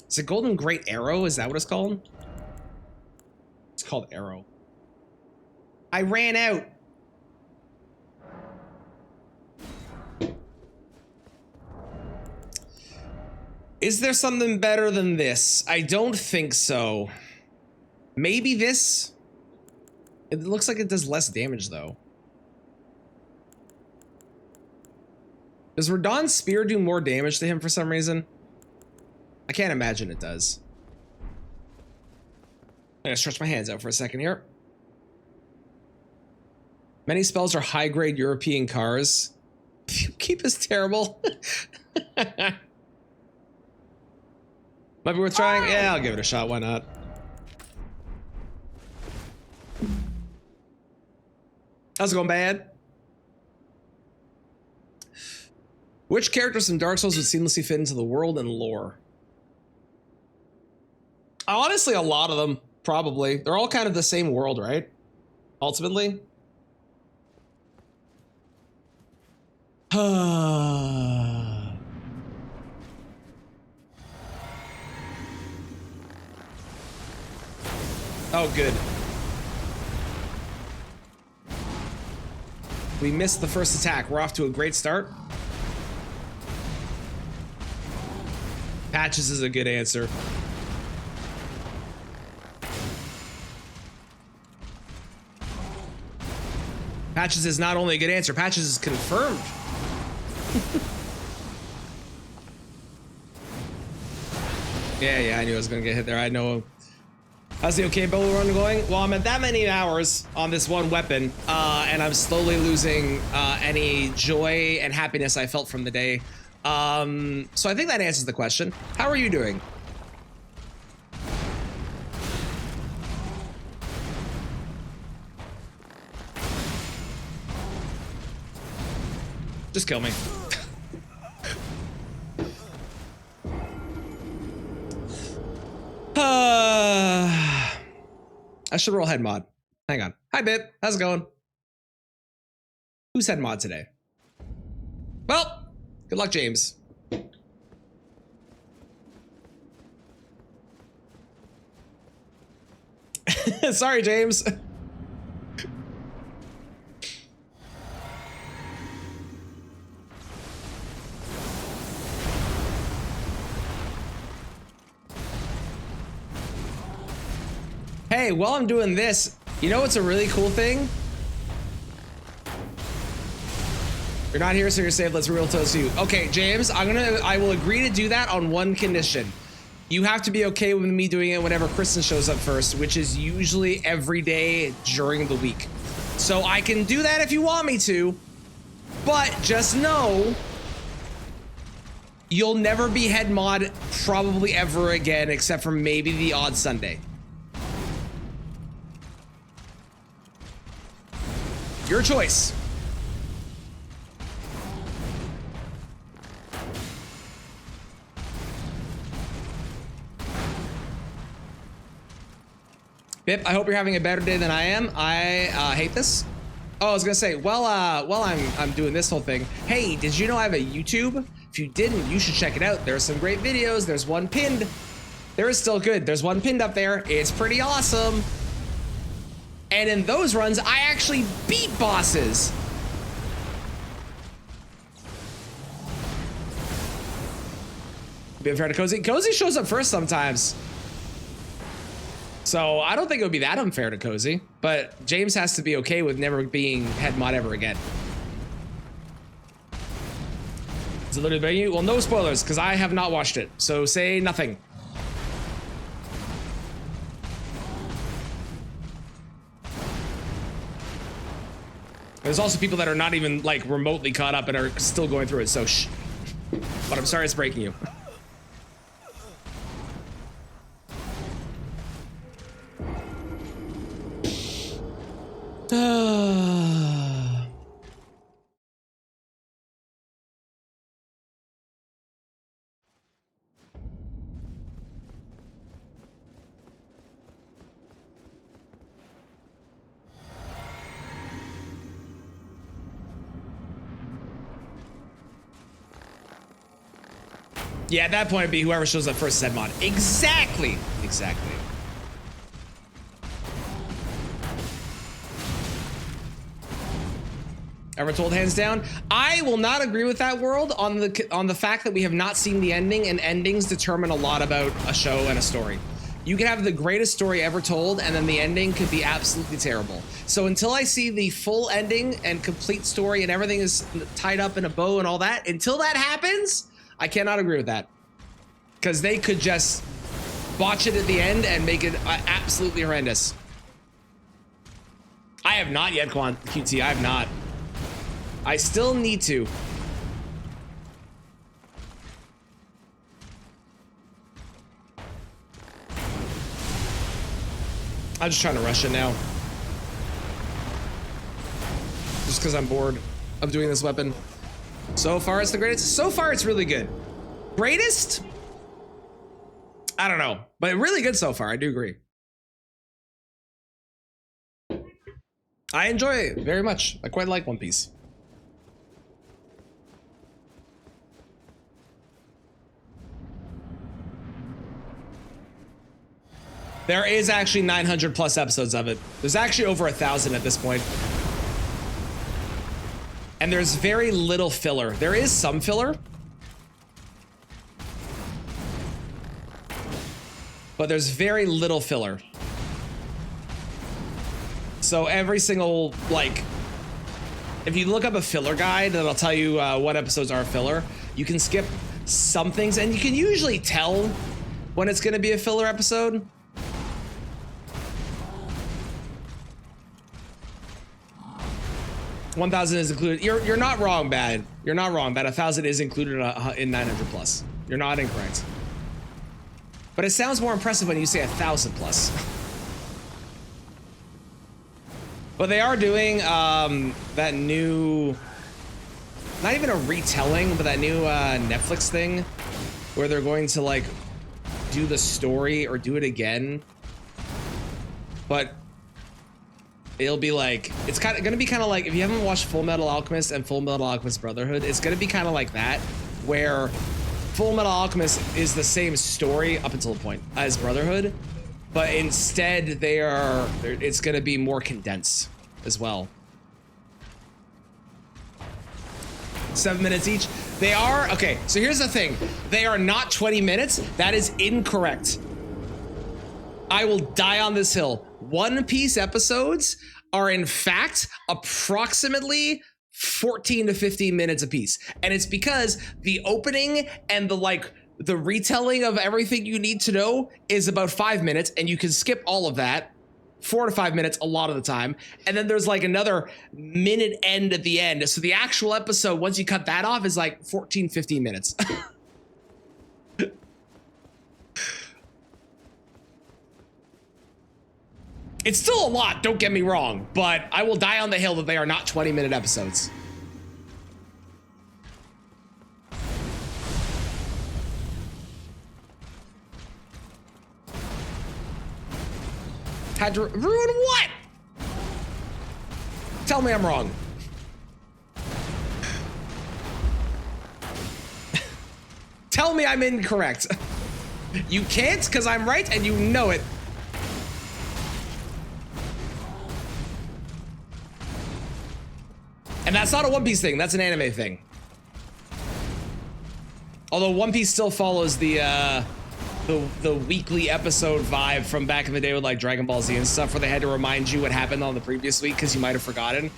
Is it Golden Great Arrow? Is that what it's called? It's called Arrow. I ran out. Is there something better than this? I don't think so. Maybe this? It looks like it does less damage, though. Does Radon's spear do more damage to him for some reason? I can't imagine it does. I'm gonna stretch my hands out for a second here. Many spells are high-grade European cars. Keep is terrible. Might be worth trying. Yeah, I'll give it a shot. Why not? How's it going, bad? Which characters from Dark Souls would seamlessly fit into the world and lore? Honestly, a lot of them, probably. They're all kind of the same world, right? Ultimately. Oh, good. We missed the first attack. We're off to a great start. Patches is a good answer. Patches is not only a good answer, Patches is confirmed. Yeah, I knew I was gonna get hit there. I know. How's the okay bow run going? Well, I'm at that many hours on this one weapon, and I'm slowly losing any joy and happiness I felt from the day. So I think that answers the question. How are you doing? Just kill me. I should roll head mod. Hang on. Hi, Bip. How's it going? Who's head mod today? Well, good luck, James. Sorry, James. Hey, while I'm doing this, you know what's a really cool thing? You're not here, so you're safe. Let's real toast you. Okay, James, I will agree to do that on one condition. You have to be okay with me doing it whenever Kristen shows up first, which is usually every day during the week. So I can do that if you want me to, but just know you'll never be head mod probably ever again, except for maybe the odd Sunday. Your choice. Bip, I hope you're having a better day than I am. I hate this. Oh, I was gonna say, while I'm doing this whole thing, hey, did you know I have a YouTube? If you didn't, you should check it out. There's some great videos. There's one pinned. There is still good. There's one pinned up there. It's pretty awesome. And in those runs, I actually beat bosses. Be unfair to Cozy. Cozy shows up first sometimes. So I don't think it would be that unfair to Cozy, but James has to be okay with never being head mod ever again. Is it literally begging you? Well, no spoilers, because I have not watched it, so say nothing. There's also people that are not even like remotely caught up and are still going through it, so shh. But I'm sorry it's breaking you. Yeah, at that point, it'd be whoever shows up first is head mod. Exactly. Exactly. Ever told hands down? I will not agree with that world on the fact that we have not seen the ending, and endings determine a lot about a show and a story. You can have the greatest story ever told, and then the ending could be absolutely terrible. So until I see the full ending and complete story and everything is tied up in a bow and all that, until that happens, I cannot agree with that. Because they could just botch it at the end and make it absolutely horrendous. I have not yet, QT, I have not. I still need to. I'm just trying to rush it now. Just because I'm bored of doing this weapon. So far, it's the greatest. So far, it's really good. Greatest? I don't know, but really good so far. I do agree. I enjoy it very much. I quite like One Piece. There is actually 900 plus episodes of it. There's actually over 1,000 at this point. And there's very little filler. There is some filler. But there's very little filler. So every single, like, if you look up a filler guide, that'll tell you what episodes are filler. You can skip some things, and you can usually tell when it's gonna be a filler episode. $1,000 is included. You're not wrong, Bad. You're not wrong, Bad. 1,000 is included in 900 plus. You're not incorrect. But it sounds more impressive when you say 1,000 plus. But they are doing that new, not even a retelling, but that new Netflix thing where they're going to like do the story or do it again. But It'll be like, it's gonna be kind of like, if you haven't watched Full Metal Alchemist and Full Metal Alchemist Brotherhood, it's gonna be kind of like that, where Full Metal Alchemist is the same story up until a point as Brotherhood, but instead it's gonna be more condensed as well. 7 minutes each. They are, okay, so here's the thing. They are not 20 minutes. That is incorrect. I will die on this hill. One Piece episodes are in fact approximately 14 to 15 minutes a piece. And it's because the opening and the retelling of everything you need to know is about 5 minutes, and you can skip all of that. 4 to 5 minutes a lot of the time. And then there's like another minute end at the end. So the actual episode, once you cut that off, is like 14, 15 minutes. It's still a lot, don't get me wrong, but I will die on the hill that they are not 20-minute episodes. Had to ruin what? Tell me I'm wrong. Tell me I'm incorrect. You can't, because I'm right and you know it. And that's not a One Piece thing, that's an anime thing. Although One Piece still follows the weekly episode vibe from back in the day with like Dragon Ball Z and stuff, where they had to remind you what happened on the previous week because you might have forgotten.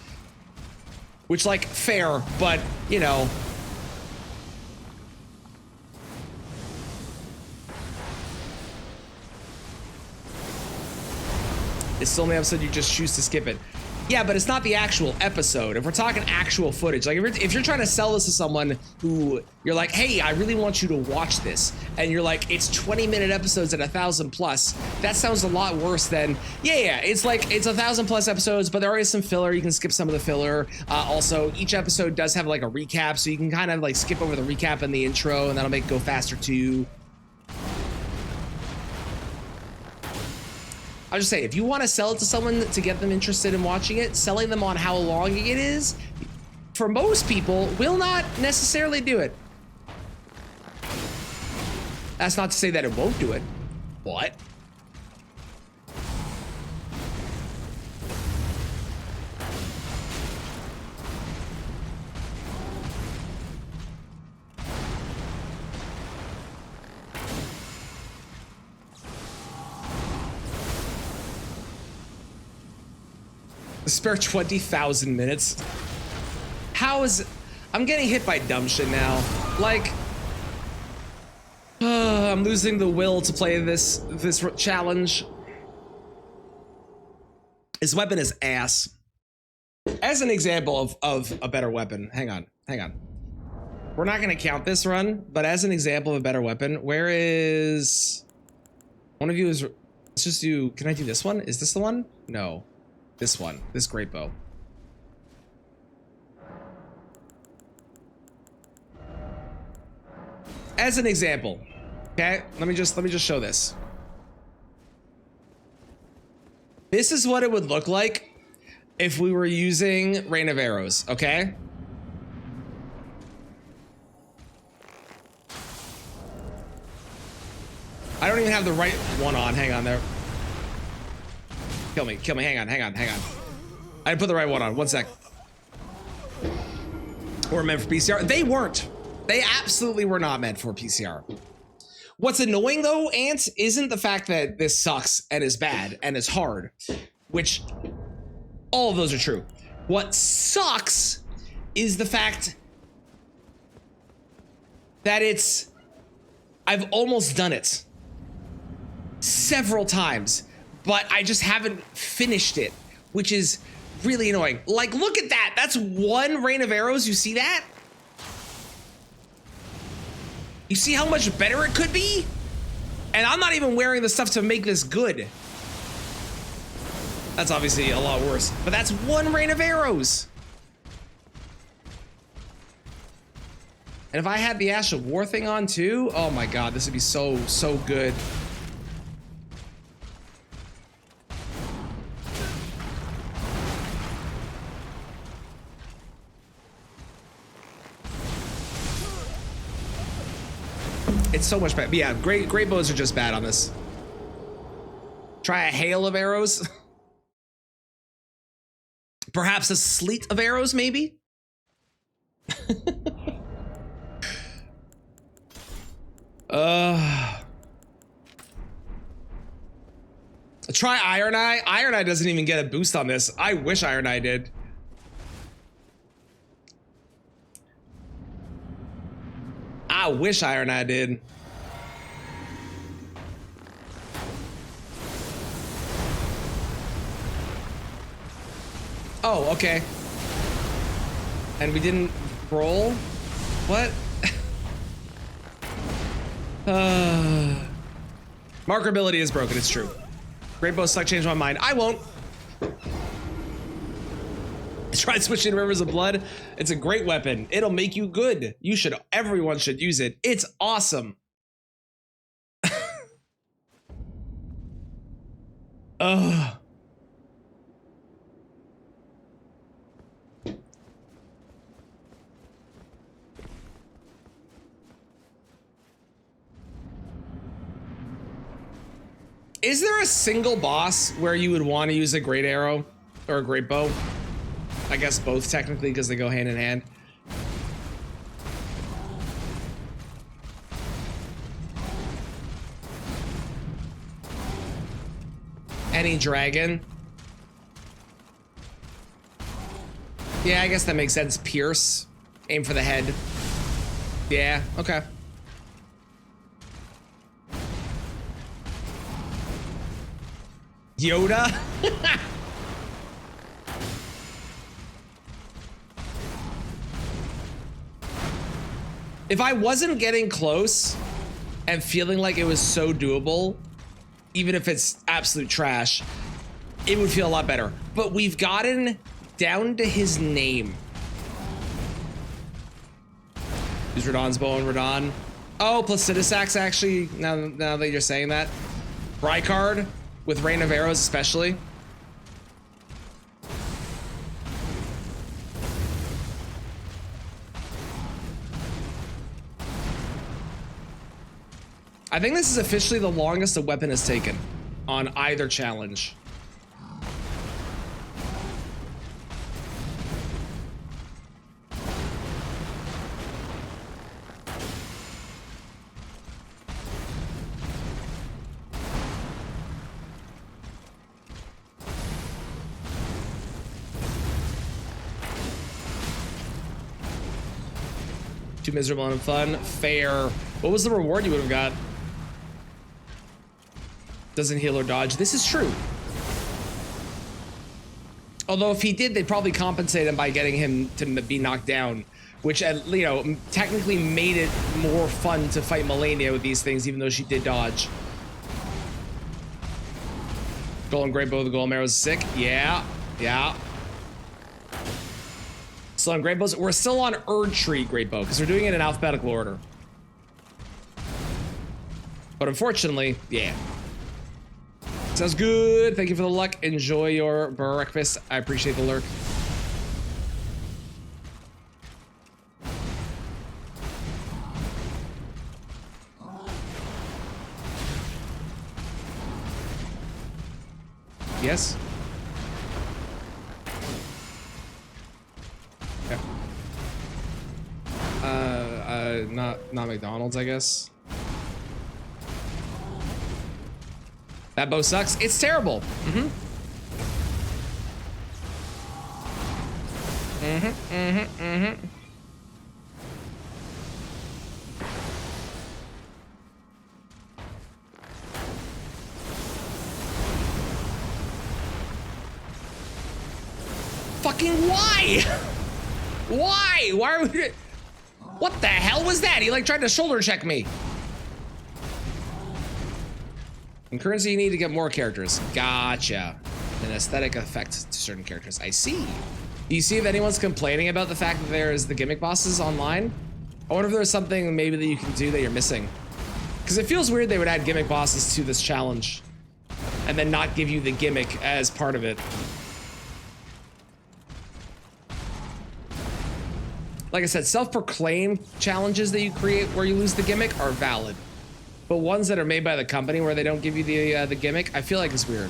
Which, like, fair, but, you know. It's still in the episode, you just choose to skip it. Yeah, but it's not the actual episode. If we're talking actual footage, like if you're trying to sell this to someone who you're like, hey, I really want you to watch this, and you're like, it's 20-minute episodes at 1,000 plus, that sounds a lot worse than, yeah, it's like, it's 1,000 plus episodes, but there is some filler. You can skip some of the filler. Also, each episode does have like a recap, so you can kind of like skip over the recap and the intro, and that'll make it go faster too. I'll just say, if you want to sell it to someone to get them interested in watching it, selling them on how long it is, for most people, will not necessarily do it. That's not to say that it won't do it. What? Spare 20,000 minutes. How is it? I'm getting hit by dumb shit now. Like, I'm losing the will to play this challenge. His weapon is ass. As an example of a better weapon, hang on. We're not gonna count this run, but as an example of a better weapon, where is one of you? Let's just do, can I do this one? Is this the one? No. This one, this great bow. As an example, okay? Let me just show this. This is what it would look like if we were using Rain of Arrows, okay? I don't even have the right one on. Hang on there. Kill me, hang on. I didn't put the right one on, 1 sec. Or meant for PCR. They weren't. They absolutely were not meant for PCR. What's annoying though, Ant, isn't the fact that this sucks and is bad and is hard, which all of those are true. What sucks is the fact that I've almost done it several times, but I just haven't finished it, which is really annoying. Like, look at that. That's one Rain of Arrows. You see that? You see how much better it could be? And I'm not even wearing the stuff to make this good. That's obviously a lot worse, but that's one Rain of Arrows. And if I had the Ash of War thing on too, oh my God, this would be so good. It's so much better. But yeah, great bows are just bad on this. Try a hail of arrows. Perhaps a sleet of arrows, maybe? Try Iron Eye. Iron Eye doesn't even get a boost on this. I wish Iron Eye did. I wish Iron Eye did. Oh, okay. And we didn't roll? What? Marker ability is broken, it's true. Great bow suck changed my mind. I won't. Try switching Rivers of Blood. It's a great weapon. It'll make you good. Everyone should use it. It's awesome. Ugh. Is there a single boss where you would want to use a great arrow or a great bow? I guess both technically because they go hand in hand. Any dragon? Yeah, I guess that makes sense. Pierce. Aim for the head. Yeah, okay. Yoda? If I wasn't getting close and feeling like it was so doable, even if it's absolute trash, it would feel a lot better. But we've gotten down to his name. Use Radahn's bow and Radahn. Oh, Placidusax actually, now that you're saying that. Bricard with Rain of Arrows especially. I think this is officially the longest a weapon has taken on either challenge. Too miserable and fun. Fair. What was the reward you would have got? Doesn't heal or dodge. This is true. Although if he did, they'd probably compensate him by getting him to be knocked down, which, you know, technically made it more fun to fight Melania with these things, even though she did dodge. Golden Great Bow, the Golem Arrow is sick. Yeah, yeah. Still on Great Bows. We're still on Erdtree Great Bow because we're doing it in alphabetical order. But unfortunately, yeah. Sounds good. Thank you for the luck. Enjoy your breakfast. I appreciate the lurk. Yes. Okay. Not McDonald's, I guess. That bow sucks. It's terrible. Fucking why? Why? Why are we... What the hell was that? He like tried to shoulder check me. In currency, you need to get more characters. Gotcha. An aesthetic effect to certain characters. I see. Do you see if anyone's complaining about the fact that there's the gimmick bosses online? I wonder if there's something maybe that you can do that you're missing. Because it feels weird they would add gimmick bosses to this challenge and then not give you the gimmick as part of it. like I said, self-proclaimed challenges that you create where you lose the gimmick are valid. But ones that are made by the company where they don't give you the gimmick, I feel like it's weird.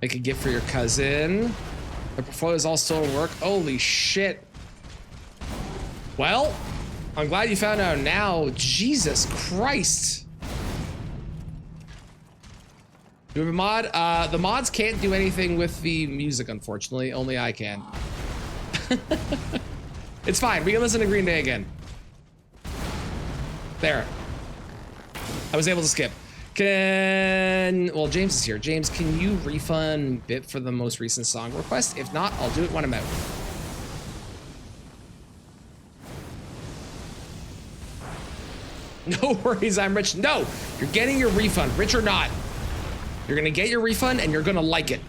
Make a gift for your cousin. The portfolio is all still in work. Holy shit. Well, I'm glad you found out now. Jesus Christ. Do we have a mod? The mods can't do anything with the music, unfortunately. Only I can. It's fine. We can listen to Green Day again. There. I was able to skip. Well, James is here. James, can you refund Bit for the most recent song request? If not, I'll do it when I'm out. No worries, I'm rich. No, you're getting your refund, rich or not. You're gonna get your refund and you're gonna like it.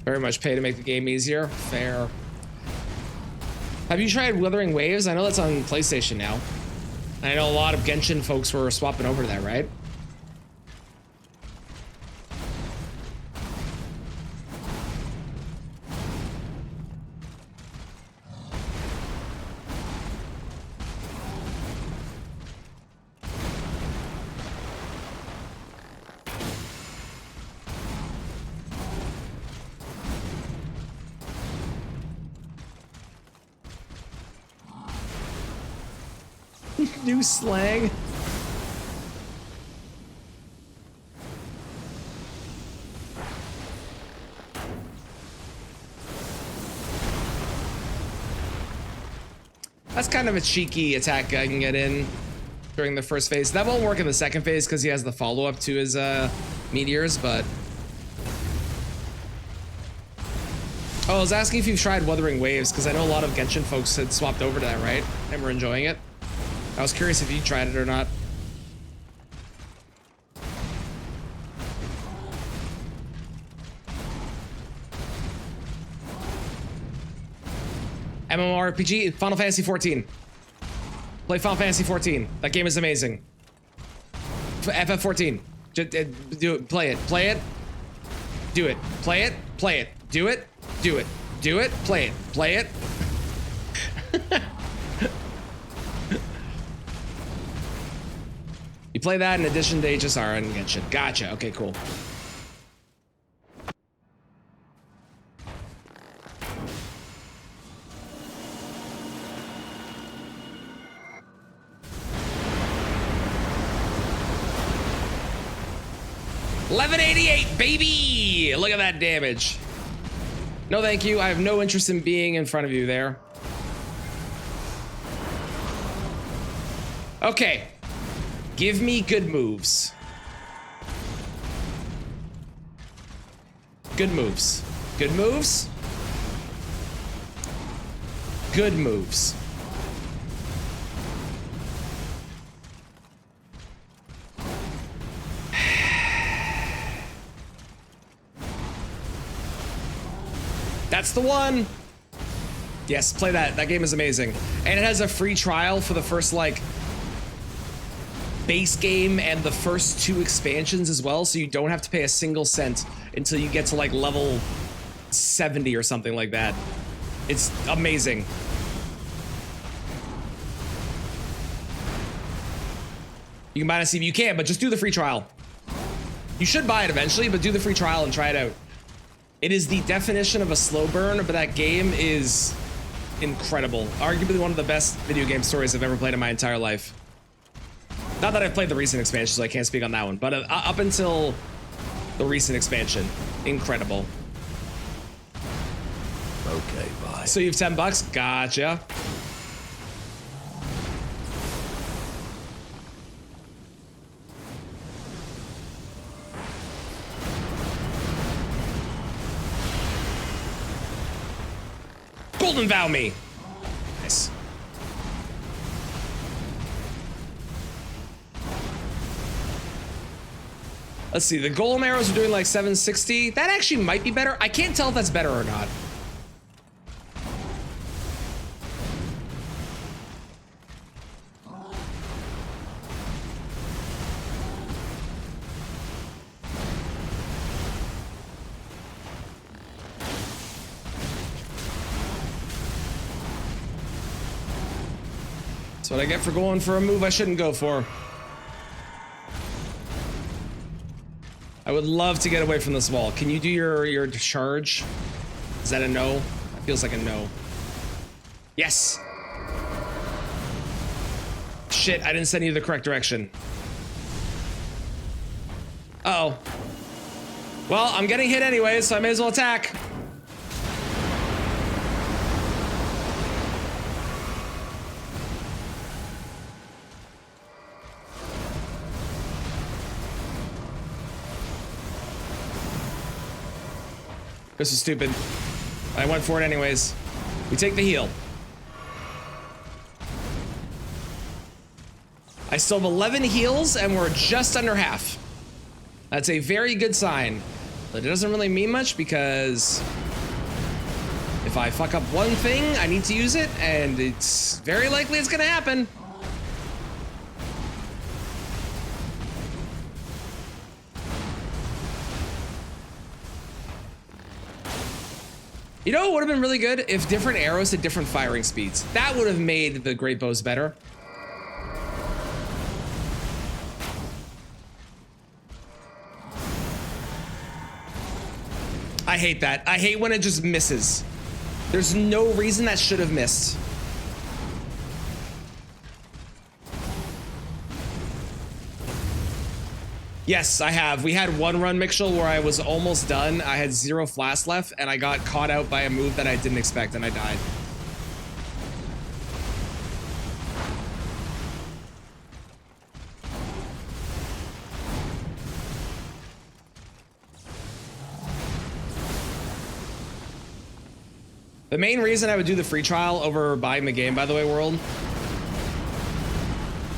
Very much pay to make the game easier. Fair. Have you tried Withering Waves? I know that's on PlayStation now. I know a lot of Genshin folks were swapping over to that, right? New slang. That's kind of a cheeky attack I can get in during the first phase. That won't work in the second phase because he has the follow-up to his meteors, but... Oh, I was asking if you've tried Wuthering Waves because I know a lot of Genshin folks had swapped over to that, right? And were enjoying it. I was curious if you tried it or not. MMORPG, Final Fantasy 14. Play Final Fantasy 14. That game is amazing. FF14. Just do it. Play it. Play it. Do it. Play it. Play it. Do it. Do it. Do it. Play it. Play it. You play that in addition to HSR and Genshin. Gotcha. Okay, cool. $1188, baby! Look at that damage. No, thank you. I have no interest in being in front of you there. Okay. Give me good moves. Good moves. Good moves. Good moves. That's the one. Yes, play that. That game is amazing. And it has a free trial for the first, like, base game and the first 2 expansions as well, so you don't have to pay a single cent until you get to like level 70 or something like that. It's amazing. You can buy it on Steam. You can, but just do the free trial. You should buy it eventually, but do the free trial and try it out. It is the definition of a slow burn, but that game is incredible. Arguably one of the best video game stories I've ever played in my entire life. Not that I've played the recent expansion, so I can't speak on that one, but up until the recent expansion, incredible.
Okay, bye.
So you have $10? Gotcha. Golden Vow me. Nice. Let's see, the golem arrows are doing like 760. That actually might be better. I can't tell if that's better or not. That's what I get for going for a move I shouldn't go for. I would love to get away from this wall. Can you do your charge? Is that a no? That feels like a no. Yes. Shit, I didn't send you the correct direction. Uh-oh. Well, I'm getting hit anyway, so I may as well attack. This is stupid. I went for it anyways. We take the heal. I still have 11 heals and we're just under half. That's a very good sign. But it doesn't really mean much because if I fuck up one thing, I need to use it, and it's very likely it's gonna happen. You know what would have been really good? If different arrows had different firing speeds. That would have made the great bows better. I hate that. I hate when it just misses. There's no reason that should have missed. Yes, I have. We had one run, Mitchell, where I was almost done. I had 0 flask left, and I got caught out by a move that I didn't expect, and I died. The main reason I would do the free trial over buying the game, by the way, World,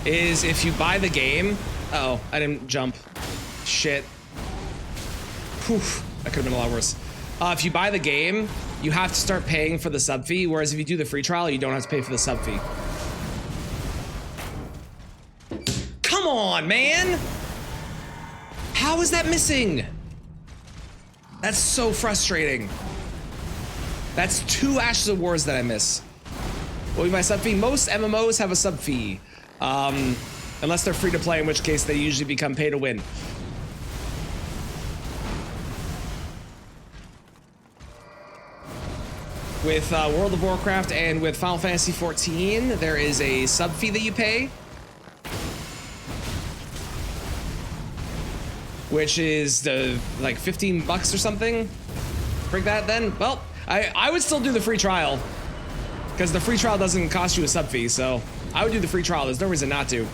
is if you buy the game... Uh-oh, I didn't jump. Shit. Whew, that could have been a lot worse. If you buy the game, you have to start paying for the sub fee, whereas if you do the free trial, you don't have to pay for the sub fee. Come on, man! How is that missing? That's so frustrating. That's 2 Ashes of Wars that I miss. What will be my sub fee? Most MMOs have a sub fee. Unless they're free to play, in which case they usually become pay to win. With World of Warcraft and with Final Fantasy XIV, there is a sub fee that you pay, which is like 15 bucks or something. Break that then. Well, I would still do the free trial because the free trial doesn't cost you a sub fee, so I would do the free trial. There's no reason not to.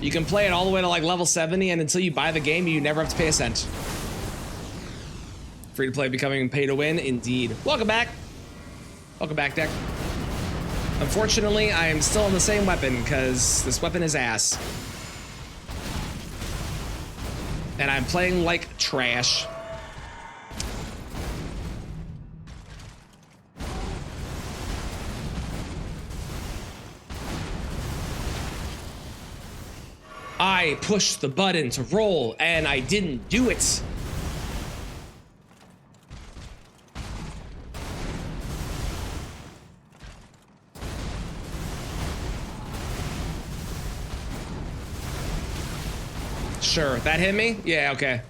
You can play it all the way to like level 70, and until you buy the game, you never have to pay a cent. Free to play becoming pay to win, indeed. Welcome back. Welcome back, Deck. Unfortunately, I am still on the same weapon because this weapon is ass. And I'm playing like trash. I pushed the button to roll and I didn't do it. Sure, that hit me? Yeah, okay.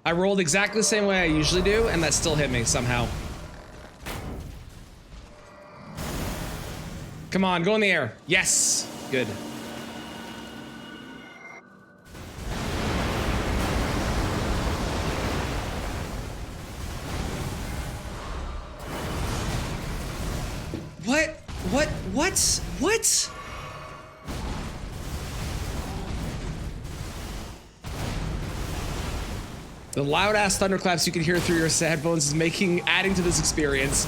I rolled exactly the same way I usually do, and that still hit me somehow. Come on, go in the air. Yes, good. What? What? The loud ass thunderclaps you can hear through your headphones is adding to this experience.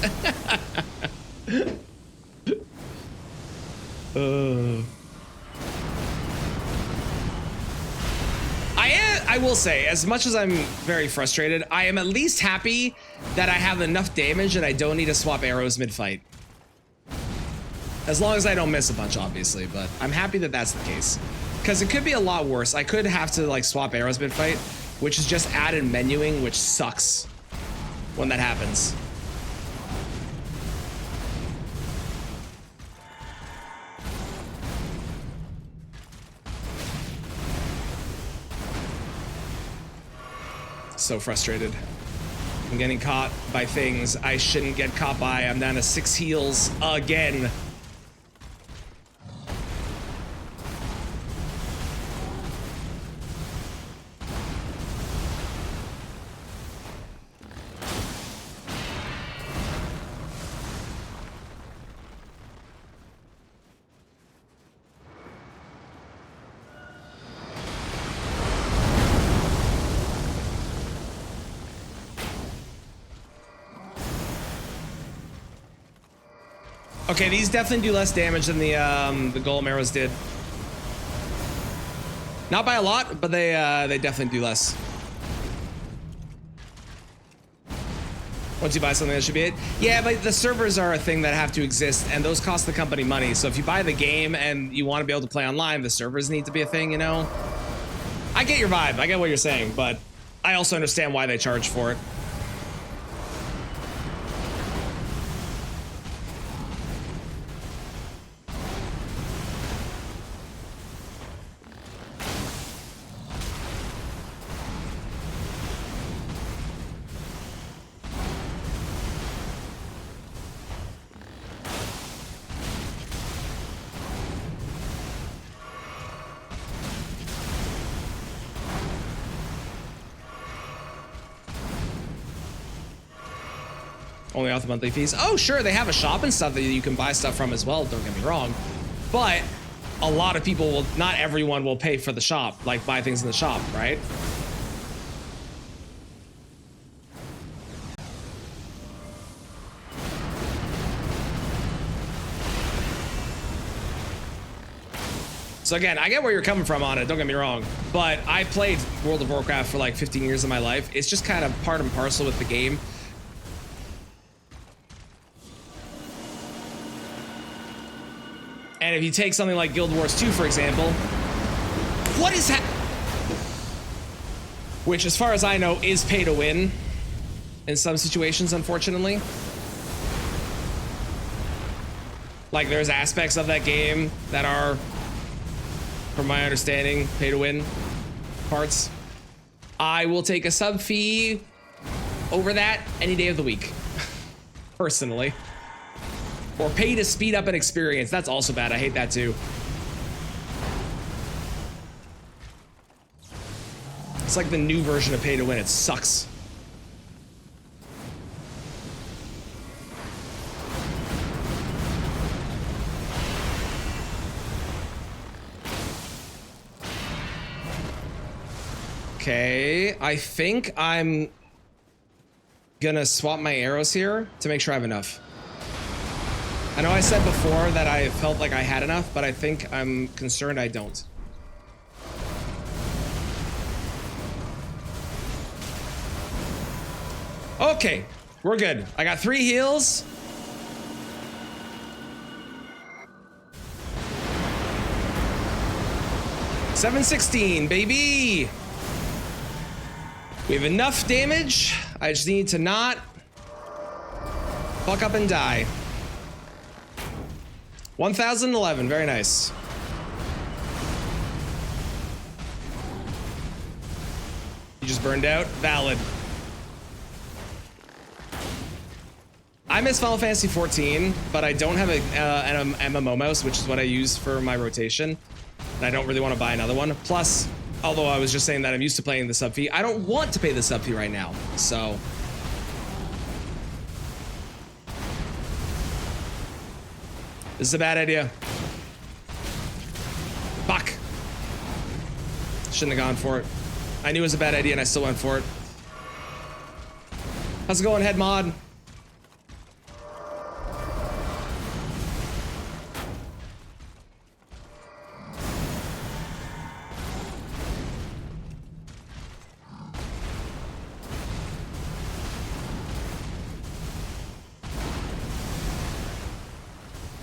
I will say, as much as I'm very frustrated, I am at least happy that I have enough damage and I don't need to swap arrows mid-fight. As long as I don't miss a bunch, obviously, but I'm happy that that's the case. Because it could be a lot worse. I could have to like swap arrows mid-fight, which is just added menuing, which sucks when that happens. So frustrated. I'm getting caught by things I shouldn't get caught by. I'm down to 6 heals again. Okay, these definitely do less damage than the golem arrows did. Not by a lot, but they definitely do less. Once you buy something, that should be it. Yeah, but the servers are a thing that have to exist, and those cost the company money. So if you buy the game and you want to be able to play online, the servers need to be a thing, you know? I get your vibe. I get what you're saying, but I also understand why they charge for it. Only off the monthly fees. Oh, sure, they have a shop and stuff that you can buy stuff from as well, don't get me wrong. But a lot of people will, not everyone will pay for the shop, like buy things in the shop, right? So again, I get where you're coming from on it, don't get me wrong. But I played World of Warcraft for like 15 years of my life. It's just kind of part and parcel with the game. And if you take something like Guild Wars 2, for example, what is that? Which, as far as I know, is pay to win in some situations, unfortunately. Like, there's aspects of that game that are, from my understanding, pay to win parts. I will take a sub fee over that any day of the week, personally. Or pay to speed up an experience. That's also bad. I hate that too. It's like the new version of pay to win. It sucks. Okay, I think I'm gonna swap my arrows here to make sure I have enough. I know I said before that I felt like I had enough, but I think I'm concerned I don't. Okay, we're good. I got 3 heals. $716, baby. We have enough damage. I just need to not fuck up and die. 1011, very nice. You just burned out? Valid. I miss Final Fantasy 14, but I don't have an MMO mouse, which is what I use for my rotation. And I don't really want to buy another one. Plus, although I was just saying that I'm used to paying the sub fee, I don't want to pay the sub fee right now, so... This is a bad idea. Fuck. Shouldn't have gone for it. I knew it was a bad idea and I still went for it. How's it going, head mod?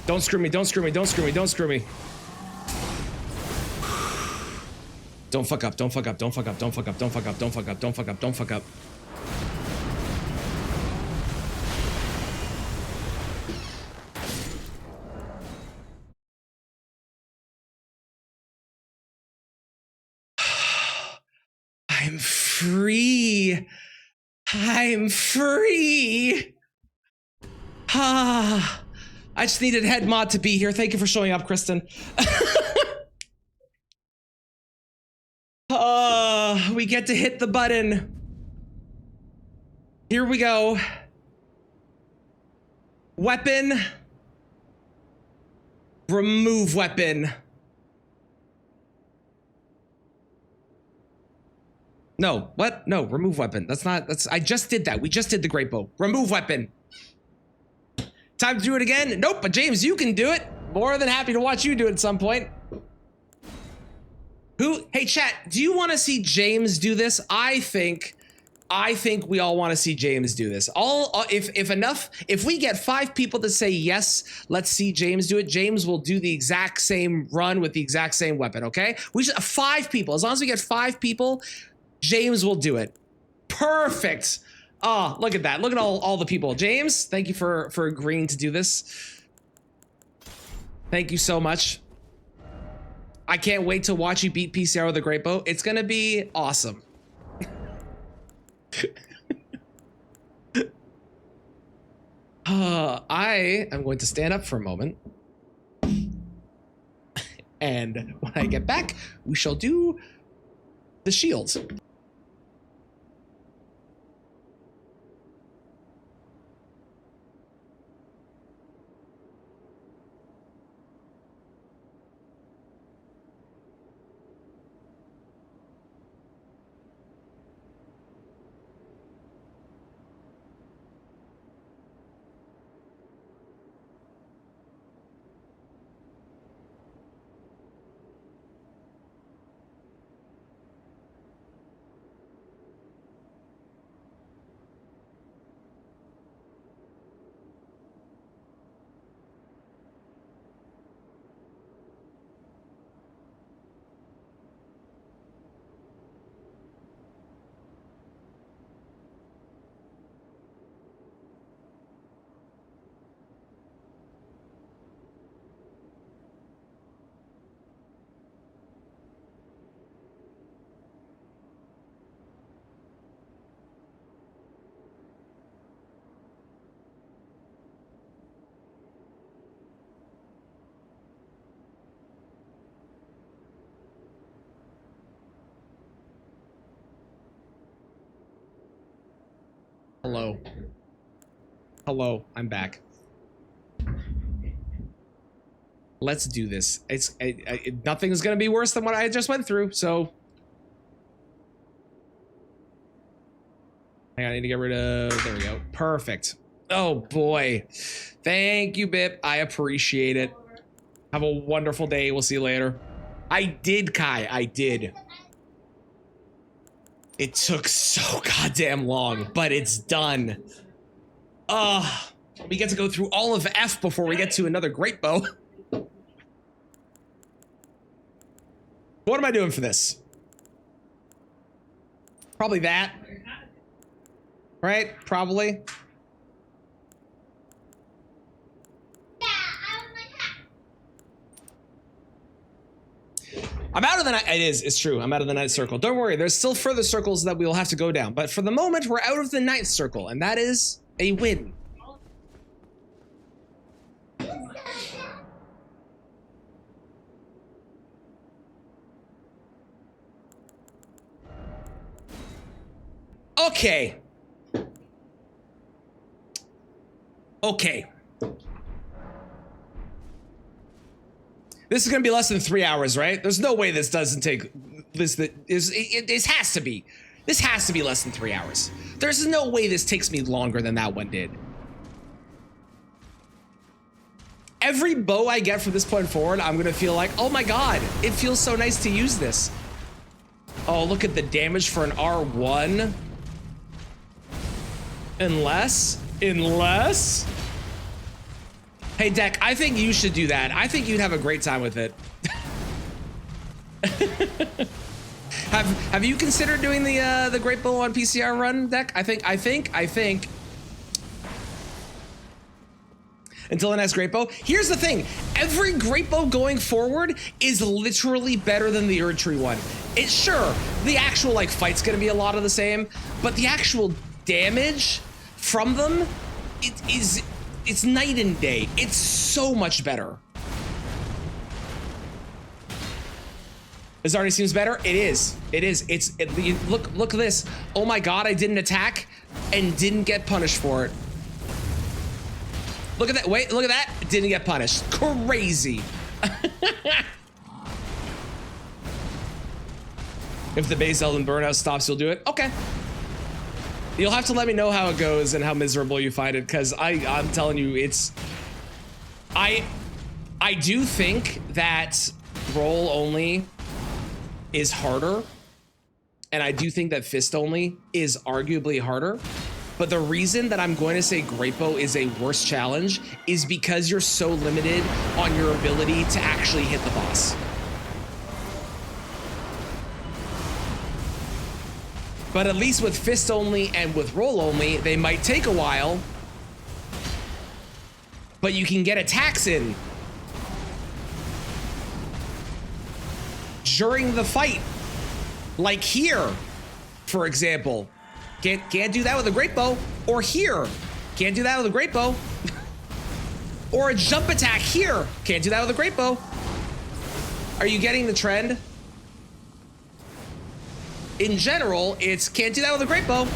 Don't screw me, don't screw me, don't screw me, don't screw me. Don't fuck up, don't fuck up, don't fuck up, don't fuck up, don't fuck up, don't fuck up, don't fuck up, don't fuck up. I'm free. I'm free. Ah. I just needed head mod to be here. Thank you for showing up, Kristen. We get to hit the button. Here we go. Weapon. Remove weapon. No, what? No, remove weapon. I just did that. We just did the great bow. Remove weapon. Time to do it again? Nope, but James, you can do it. More than happy to watch you do it at some point. Hey chat, do you want to see James do this? I think we all want to see James do this. If we get 5 people to say yes, let's see James do it. James will do the exact same run with the exact same weapon, okay? 5 people, as long as we get 5 people, James will do it. Perfect. Oh, look at that. Look at all the people. James, thank you for agreeing to do this. Thank you so much. I can't wait to watch you beat PCR with a great bow. It's gonna be awesome. I am going to stand up for a moment. And when I get back, we shall do the shields. Hello. Hello, I'm back. Let's do this. Nothing's gonna be worse than what I just went through, so. I need to get rid of, there we go. Perfect. Oh boy. Thank you, Bip. I appreciate it. Have a wonderful day. We'll see you later. I did, Kai. I did. It took so goddamn long, but it's done. We get to go through all of F before we get to another great bow. What am I doing for this? Probably that. Right? Probably. I'm out of the night. It's true. I'm out of the ninth circle. Don't worry. There's still further circles that we will have to go down. But for the moment, we're out of the ninth circle. And that is a win. Okay. Okay. This is gonna be less than 3 hours, right? There's no way this doesn't take this. This has to be. This has to be less than 3 hours. There's no way this takes me longer than that one did. Every bow I get from this point forward, I'm gonna feel like, oh my god, it feels so nice to use this. Oh, look at the damage for an R1. Unless. Hey, Deck, I think you should do that. I think you'd have a great time with it. Have you considered doing the Great Bow on PCR run, Deck? I think. Until the next Great Bow. Here's the thing. Every Great Bow going forward is literally better than the Erdtree one. It's sure, the actual like fight's gonna be a lot of the same, but the actual damage from them, it's night and day. It's so much better. This already seems better. It is. Look at this. Oh my god, I didn't attack and didn't get punished for it. Look at that. Wait, look at that. Didn't get punished. Crazy. If the base Elden Burnout stops, you'll do it. Okay. You'll have to let me know how it goes and how miserable you find it, because I'm telling you, it's... I do think that roll only is harder, and I do think that fist only is arguably harder. But the reason that I'm going to say Great Bow is a worse challenge is because you're so limited on your ability to actually hit the boss. But at least with fist only and with roll only, they might take a while, but you can get attacks in during the fight. Like here, for example. Can't do that with a Great Bow. Or here. Can't do that with a Great Bow. Or a jump attack here. Can't do that with a Great Bow. Are you getting the trend? In general, it's can't do that with a Great Bow.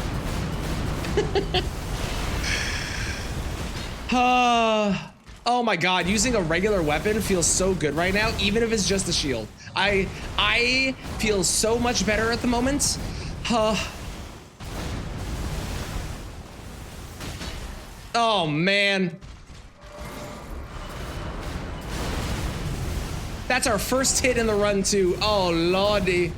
Oh my god, using a regular weapon feels so good right now, even if it's just a shield. I feel so much better at the moment. Oh man. That's our first hit in the run too. Oh lordy.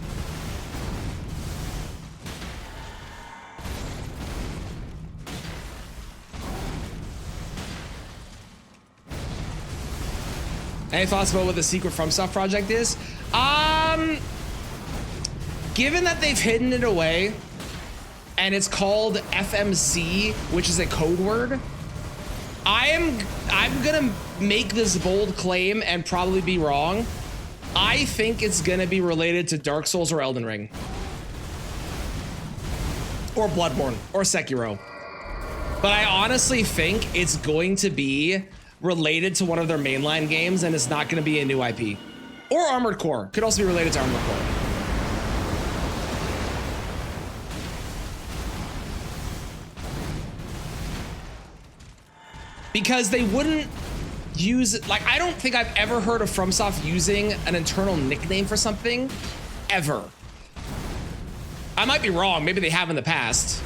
Any thoughts about what the secret FromSoft project is? Given that they've hidden it away and it's called FMC, which is a code word, I'm gonna make this bold claim and probably be wrong. I think it's gonna be related to Dark Souls or Elden Ring. Or Bloodborne or Sekiro. But I honestly think it's going to be related to one of their mainline games, and it's not going to be a new IP. Or Armored Core. Could also be related to Armored Core. Because they wouldn't use, like, I don't think I've ever heard of FromSoft using an internal nickname for something, ever. I might be wrong, maybe they have in the past.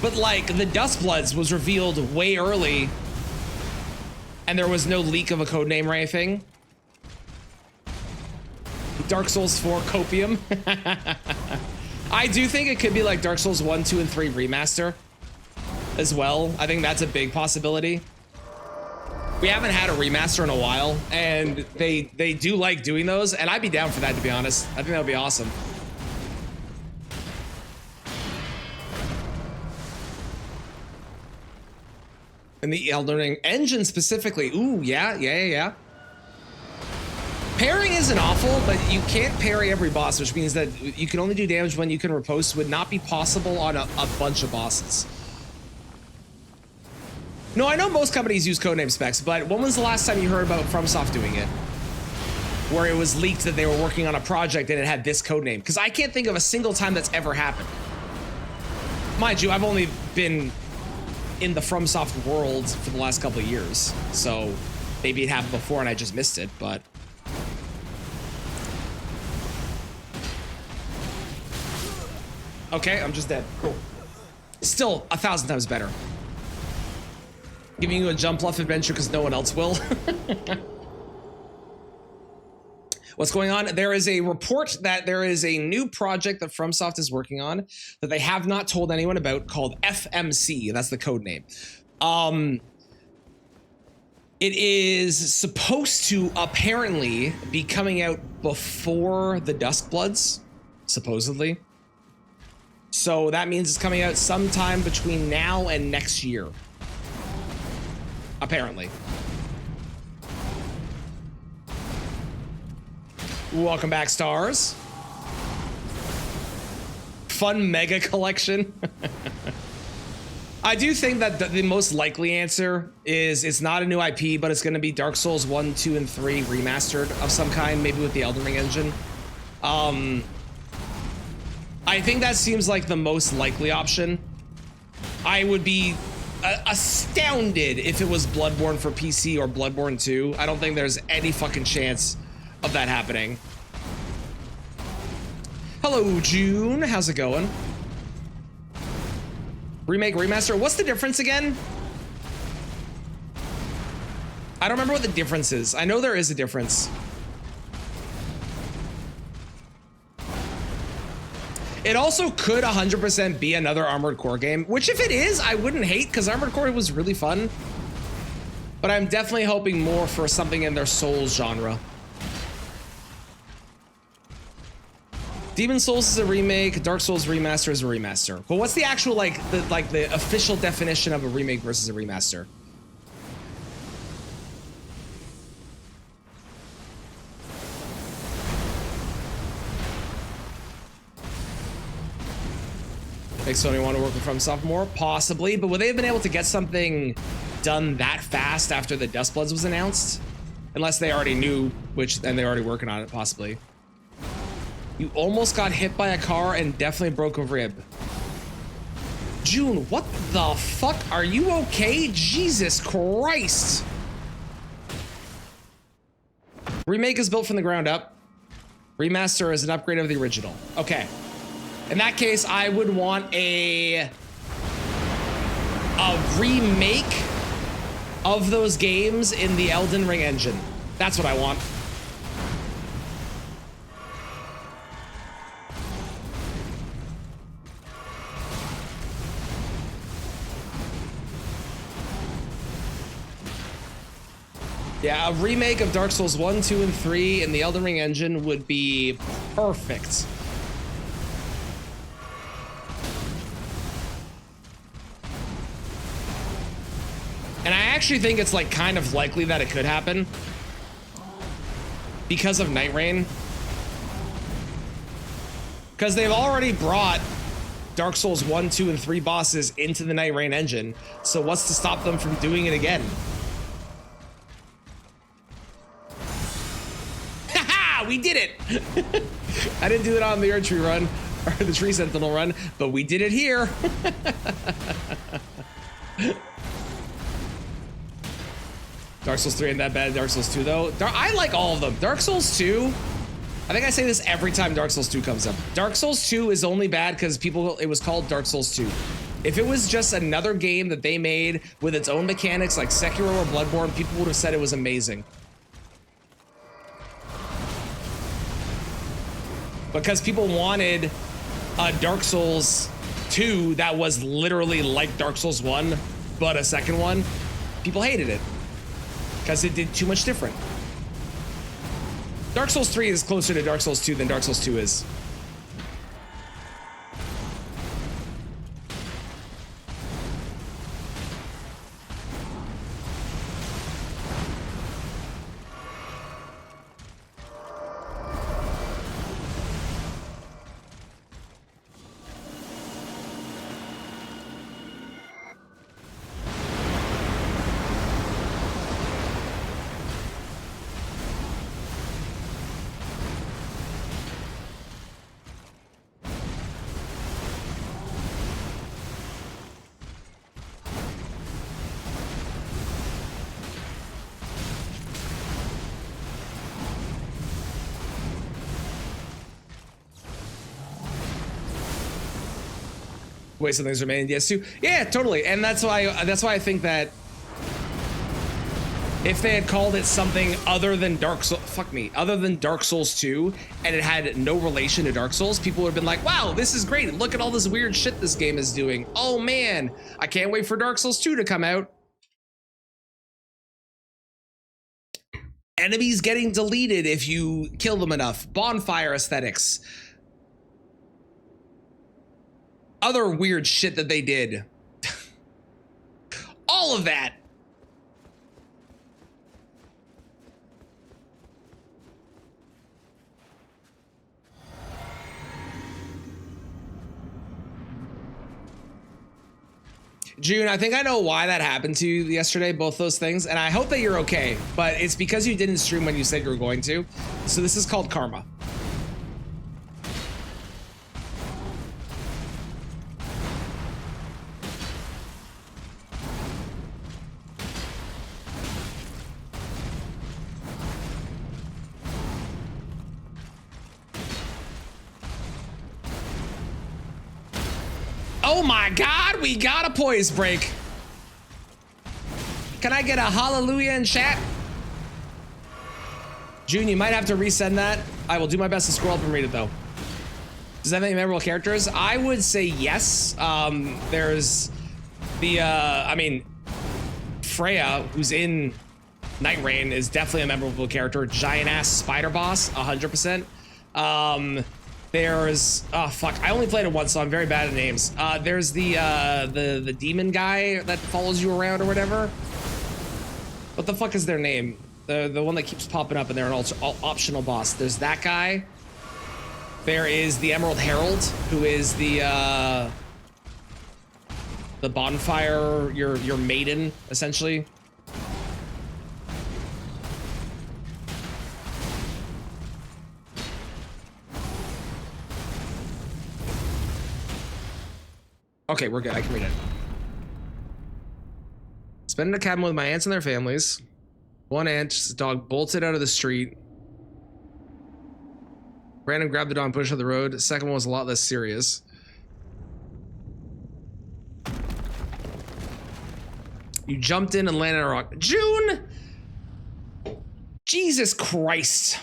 But like, the Dustbloods was revealed way early, and there was no leak of a code name or anything. Dark Souls 4 Copium. I do think it could be like Dark Souls 1, 2, and 3 remaster as well. I think that's a big possibility. We haven't had a remaster in a while, and they do like doing those, and I'd be down for that, to be honest. I think that would be awesome. And the Elden Ring engine specifically. Ooh, yeah. Parrying isn't awful, but you can't parry every boss, which means that you can only do damage when you can riposte. Would not be possible on a bunch of bosses. No, I know most companies use codename specs, but when was the last time you heard about FromSoft doing it? Where it was leaked that they were working on a project and it had this codename? Because I can't think of a single time that's ever happened. Mind you, I've only been in the FromSoft world for the last couple of years, so Maybe it happened before and I just missed it, but. Okay, I'm just dead. Cool. Still 1,000 times better. Giving you a jump off adventure because no one else will. What's going on? There is a report that there is a new project that FromSoft is working on that they have not told anyone about called FMC. That's the code name. It is supposed to apparently be coming out before the Duskbloods, supposedly. So that means it's coming out sometime between now and next year. Apparently. Welcome back, stars. Fun mega collection. I do think that the most likely answer is it's not a new IP, but it's going to be Dark Souls 1, 2, and 3 remastered of some kind, maybe with the Elden Ring engine. I think that seems like the most likely option. I would be astounded if it was Bloodborne for PC or Bloodborne 2. I don't think there's any fucking chance of that happening. Hello, June. How's it going? Remake, remaster. What's the difference again? I don't remember what the difference is. I know there is a difference. It also could 100% be another Armored Core game, which if it is, I wouldn't hate because Armored Core was really fun. But I'm definitely hoping more for something in their Souls genre. Demon Souls is a remake, Dark Souls Remaster is a remaster. But what's the actual the official definition of a remake versus a remaster? Makes Sony want to work with FromSoft more? Possibly, but would they have been able to get something done that fast after the Duskbloods was announced? Unless they already knew, and they're already working on it, possibly. You almost got hit by a car and definitely broke a rib. June, what the fuck? Are you okay? Jesus Christ. Remake is built from the ground up. Remaster is an upgrade of the original. Okay. In that case, I would want a remake of those games in the Elden Ring engine. That's what I want. Yeah, a remake of Dark Souls 1, 2, and 3 in the Elden Ring engine would be perfect. And I actually think it's like kind of likely that it could happen because of Night Rain. Because they've already brought Dark Souls 1, 2, and 3 bosses into the Night Rain engine. So what's to stop them from doing it again? Haha, we did it. I didn't do it on the Earth Tree run or the Tree Sentinel run, but we did it here. Dark Souls 3 ain't that bad. Dark Souls 2 though. I like all of them. Dark Souls 2, I think I say this every time Dark Souls 2 comes up. Dark Souls 2 is only bad because it was called Dark Souls 2. If it was just another game that they made with its own mechanics like Sekiro or Bloodborne, people would have said it was amazing. Because people wanted a Dark Souls 2 that was literally like Dark Souls 1, but a second one. People hated it because it did too much different. Dark Souls 3 is closer to Dark Souls 2 than Dark Souls 2 is. way some things are made in DS2. Yeah, totally. And that's why I think that if they had called it something other than other than Dark Souls 2, and it had no relation to Dark Souls, people would have been like, wow, this is great. Look at all this weird shit this game is doing. Oh man, I can't wait for Dark Souls 2 to come out. Enemies getting deleted if you kill them enough. Bonfire aesthetics. Other weird shit that they did. All of that. June, I think I know why that happened to you yesterday, both those things, and I hope that you're okay, but it's because you didn't stream when you said you were going to. So this is called karma. Oh my God, we got a poise break. Can I get a hallelujah in chat? June, you might have to resend that. I will do my best to scroll up and read it though. Does that have any memorable characters? I would say yes. There's the, I mean, Freya, who's in Night Rain, is definitely a memorable character. Giant ass spider boss, 100%. There's, oh fuck, I only played it once, so I'm very bad at names. There's the demon guy that follows you around or whatever. What the fuck is their name? The one that keeps popping up and they're an optional boss. There's that guy. There is the Emerald Herald, who is the bonfire, your maiden, essentially. Okay, we're good. I can read it. Spending a cabin with my aunts and their families. One aunt's dog bolted out of the street. Random grabbed the dog and pushed her to the road. The second one was a lot less serious. You jumped in and landed on a rock. June! Jesus Christ.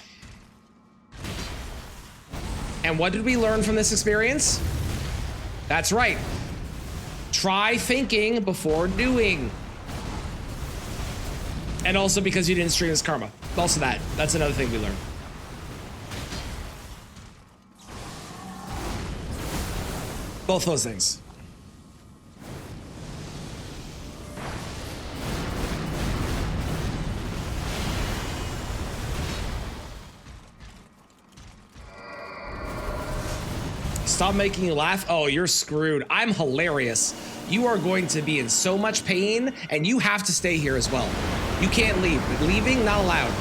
And what did we learn from this experience? That's right. Try thinking before doing. And also because you didn't stream this karma. Also that. That's another thing we learned. Both those things. Stop making you laugh. Oh, you're screwed. I'm hilarious. You are going to be in so much pain, and you have to stay here as well. You can't leave. Leaving, not allowed.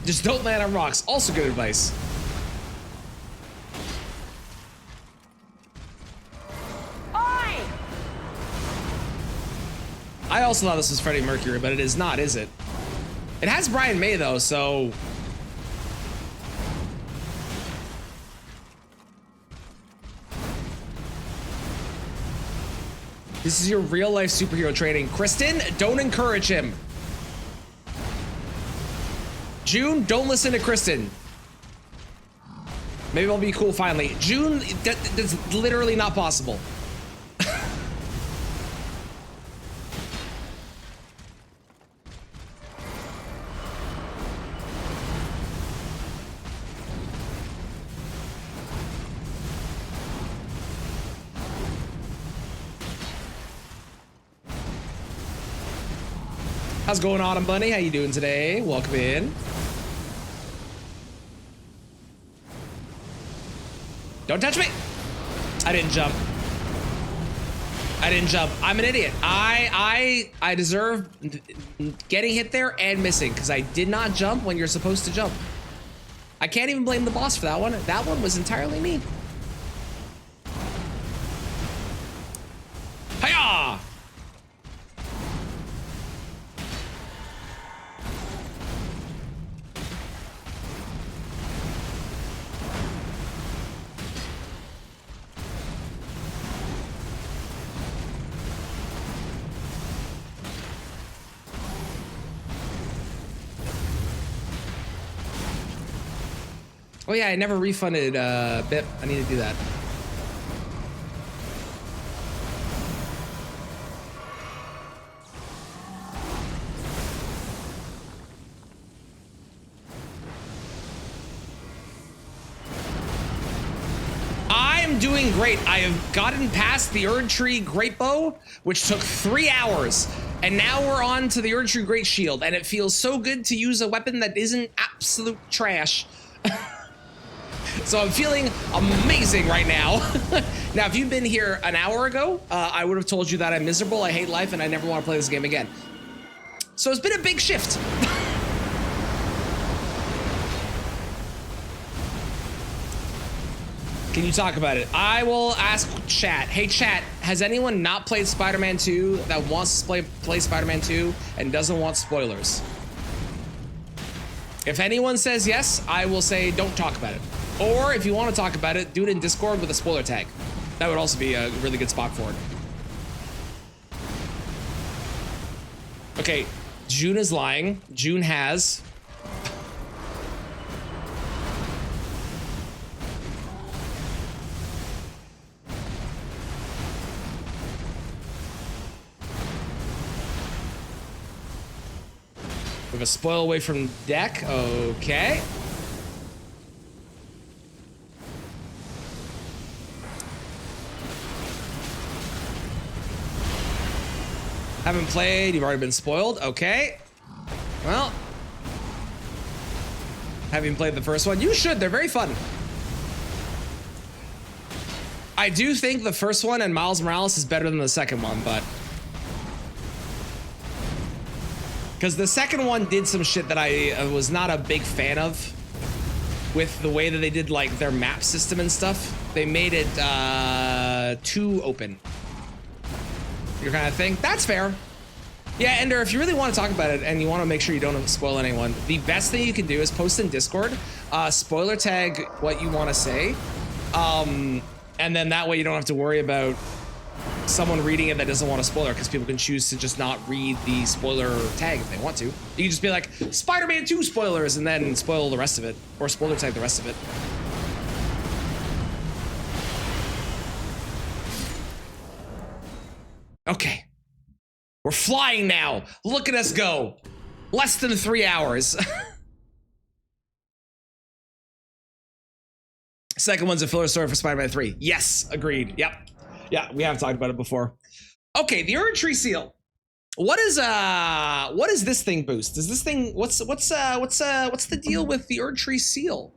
Just don't land on rocks. Also good advice. I also thought this was Freddie Mercury, but it is not, is it? It has Brian May though, so. This is your real life superhero training. Kristen, don't encourage him. June, don't listen to Kristen. Maybe I'll be cool finally. June, that's literally not possible. How's it going, Autumn Bunny? How you doing today? Welcome in. Don't touch me! I didn't jump. I didn't jump. I'm an idiot. I deserve getting hit there and missing because I did not jump when you're supposed to jump. I can't even blame the boss for that one. That one was entirely me. Hiya! Oh yeah, I never refunded BIP. I need to do that. I'm doing great. I have gotten past the Erd Tree Great Bow, which took 3 hours. And now we're on to the Erd Tree Great Shield, and it feels so good to use a weapon that isn't absolute trash. So I'm feeling amazing right now. Now, if you'd been here an hour ago, I would have told you that I'm miserable, I hate life, and I never want to play this game again. So it's been a big shift. Can you talk about it? I will ask chat. Hey chat, has anyone not played Spider-Man 2 that wants to play Spider-Man 2 and doesn't want spoilers? If anyone says yes, I will say don't talk about it. Or if you want to talk about it, do it in Discord with a spoiler tag. That would also be a really good spot for it. Okay, June is lying. June has. We have a spoil away from deck. Okay. Haven't played. You've already been spoiled. Okay. Well. Having played the first one, you should. They're very fun. I do think the first one and Miles Morales is better than the second one, but. Because the second one did some shit that I was not a big fan of with the way that they did like their map system and stuff. They made it too open. Your kind of thing. That's fair. Yeah, Ender, if you really want to talk about it and you want to make sure you don't spoil anyone, the best thing you can do is post in Discord, spoiler tag what you want to say. And then that way you don't have to worry about someone reading it that doesn't want a spoiler, because people can choose to just not read the spoiler tag if they want to. You can just be like, Spider-Man 2 spoilers, and then spoil the rest of it, or spoiler tag the rest of it. Okay. We're flying now. Look at us go. Less than 3 hours. Second one's a filler story for Spider-Man 3. Yes, agreed. Yep. Yeah, we have talked about it before. Okay, the Erd Tree Seal. What is this thing boost? Is this thing what's the deal with the Erd Tree Seal?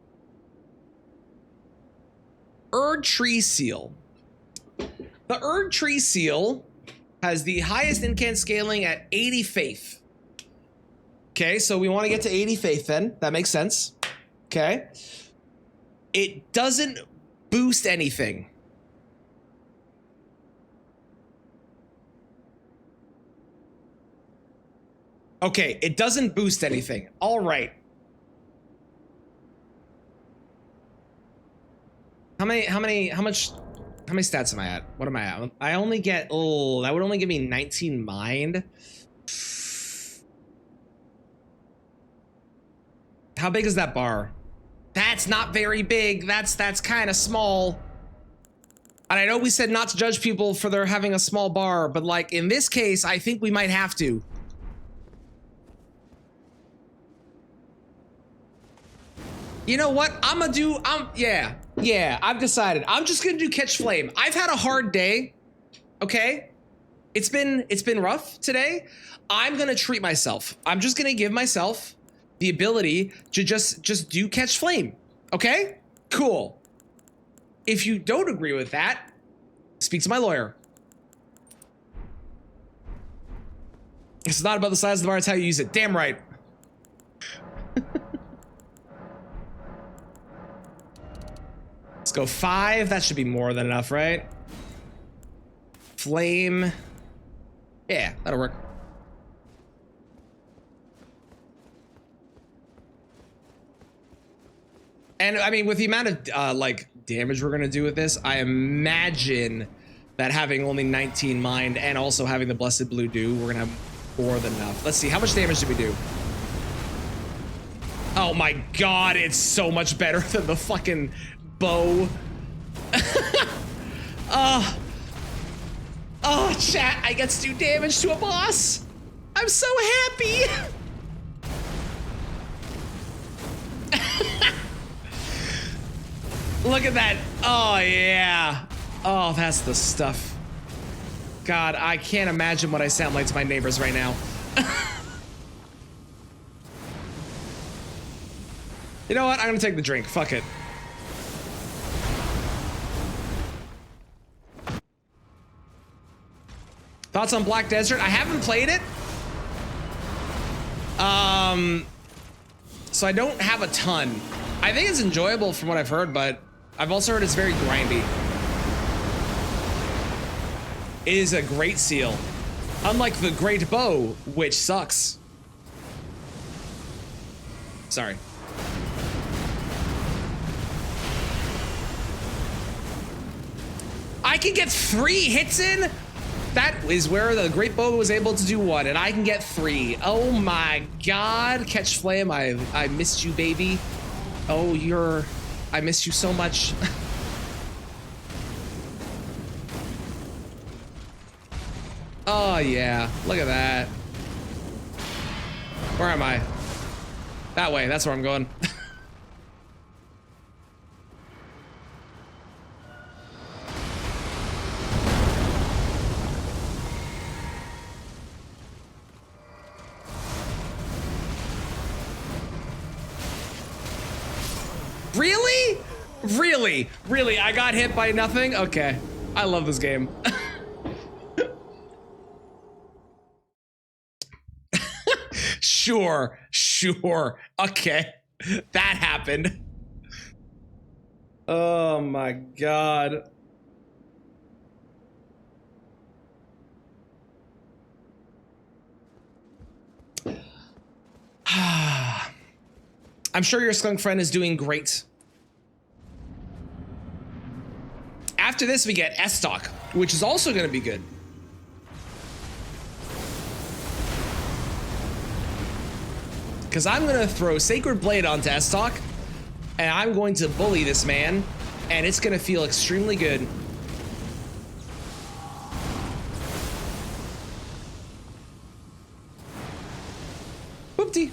Erd Tree Seal. The Erd Tree Seal has the highest incant scaling at 80 faith. Okay, so we want to get to 80 faith then. That makes sense. Okay. It doesn't boost anything. Okay, it doesn't boost anything. All right. How many stats am I at? What am I at? I only get, oh, that would only give me 19 mind. How big is that bar? That's not very big. That's kind of small. And I know we said not to judge people for their having a small bar, but like in this case, I think we might have to. You know what? Yeah, I've decided. I'm just gonna do Catch Flame. I've had a hard day, okay? It's been rough today. I'm gonna treat myself. I'm just gonna give myself the ability to just do Catch Flame, okay? Cool. If you don't agree with that, speak to my lawyer. It's not about the size of the bar, it's how you use it. Damn right. Let's go 5. That should be more than enough, right? Flame. Yeah, that'll work. And I mean, with the amount of like damage we're gonna do with this, I imagine that having only 19 mind and also having the Blessed Blue Dew, we're gonna have more than enough. Let's see, how much damage did we do? Oh my god, it's so much better than the fucking bow. Oh, chat, I get to do damage to a boss. I'm so happy. Look at that. Oh, yeah. Oh, that's the stuff. God, I can't imagine what I sound like to my neighbors right now. You know what? I'm gonna take the drink. Fuck it. Thoughts on Black Desert? I haven't played it. So I don't have a ton. I think it's enjoyable from what I've heard, but I've also heard it's very grindy. It is a great seal. Unlike the Great Bow, which sucks. Sorry. I can get 3 hits in? That is where the Great Bow was able to do 1, and I can get 3. Oh my god. Catch Flame, I missed you, baby. Oh, I missed you so much. Oh yeah, look at that. Where am I? That way, that's where I'm going. Really? Really? Really? I got hit by nothing? Okay. I love this game. Sure. Okay. That happened. Oh my god. I'm sure your skunk friend is doing great. After this, we get S-Stock, which is also going to be good. Because I'm going to throw Sacred Blade onto S-Stock, and I'm going to bully this man, and it's going to feel extremely good. Whoopty.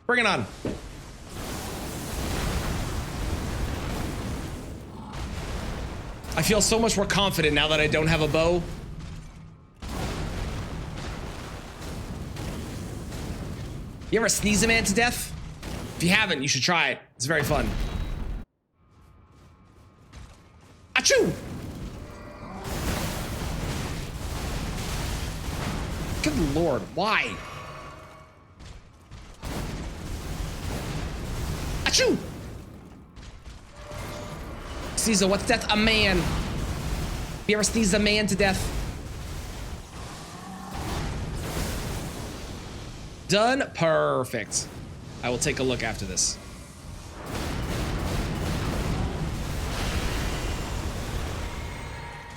Bring it on. I feel so much more confident now that I don't have a bow. You ever sneeze a man to death? If you haven't, you should try it. It's very fun. Achoo! Good lord, why? Achoo! Sneeze a what's death? A man. You ever sneeze a man to death? Done. Perfect. I will take a look after this.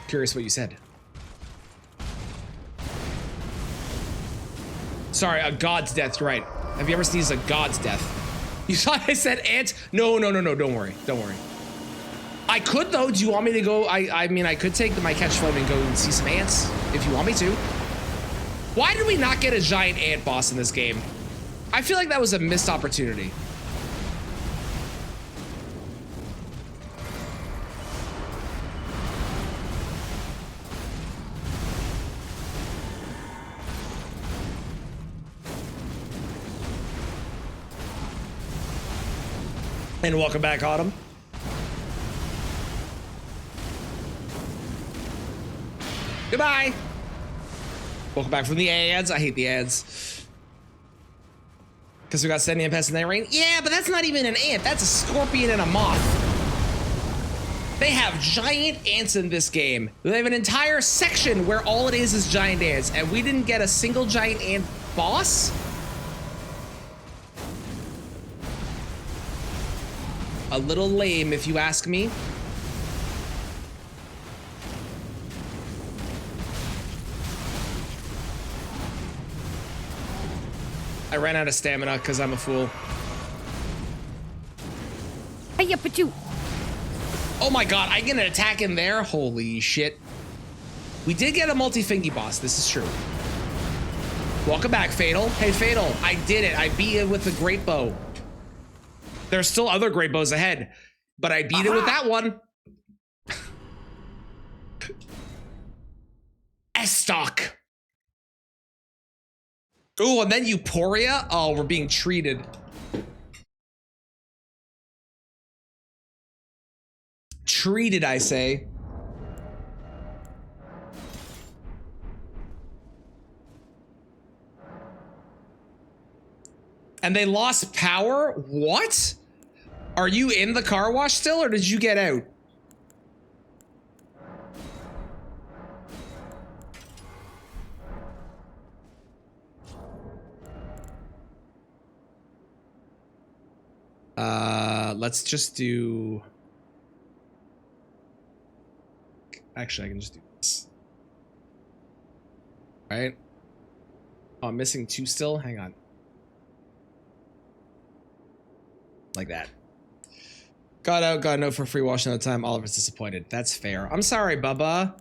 Curious what you said. Sorry, a god's death. You're right. Have you ever sneezed a god's death? You thought I said ant? No. Don't worry. Don't worry. I could though. Do you want me to go? I mean, I could take my catch flame and go and see some ants if you want me to. Why did we not get a giant ant boss in this game? I feel like that was a missed opportunity. And welcome back, Autumn. Goodbye. Welcome back from the ads. I hate the ads. Because we got sending and pesting that rain. Yeah, but that's not even an ant. That's a scorpion and a moth. They have giant ants in this game. They have an entire section where all it is giant ants, and we didn't get a single giant ant boss? A little lame, if you ask me. I ran out of stamina because I'm a fool.
Hiya, Pachu.
Oh my god, I get an attack in there? Holy shit. We did get a multi-fingy boss, this is true. Welcome back, Fatal. Hey, Fatal, I did it. I beat it with the great bow. There's still other great bows ahead, but I beat it with that one. S-Stock. Oh, and then Euphoria? Oh, we're being treated. Treated, I say. And they lost power? What? Are you in the car wash still, or did you get out? Let's just do... Actually, I can just do this. All right. Oh, I'm missing 2 still? Hang on. Like that. Got out, got no for free wash another time. Oliver's disappointed. That's fair. I'm sorry, Bubba.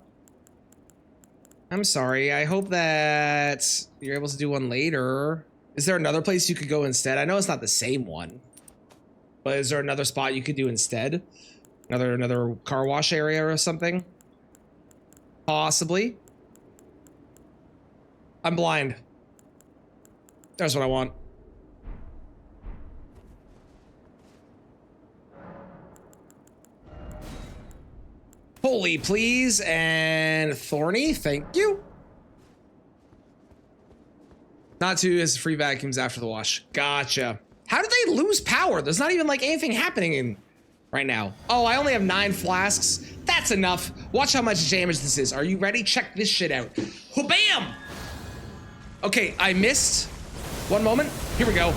I'm sorry. I hope that you're able to do one later. Is there another place you could go instead? I know it's not the same one. But is there another spot you could do instead? Another car wash area or something? Possibly. I'm blind. That's what I want. Holy, please, and Thorny, thank you. Not to as free vacuums after the wash. Gotcha. How did they lose power? There's not even like anything happening in right now. Oh, I only have 9 flasks. That's enough. Watch how much damage this is. Are you ready? Check this shit out. Bam! Okay, I missed. One moment. Here we go.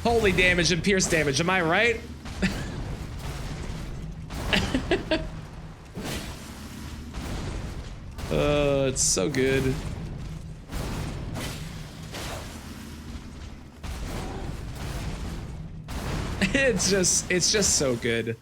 Holy damage and pierce damage. Am I right? It's so good. It's just so good.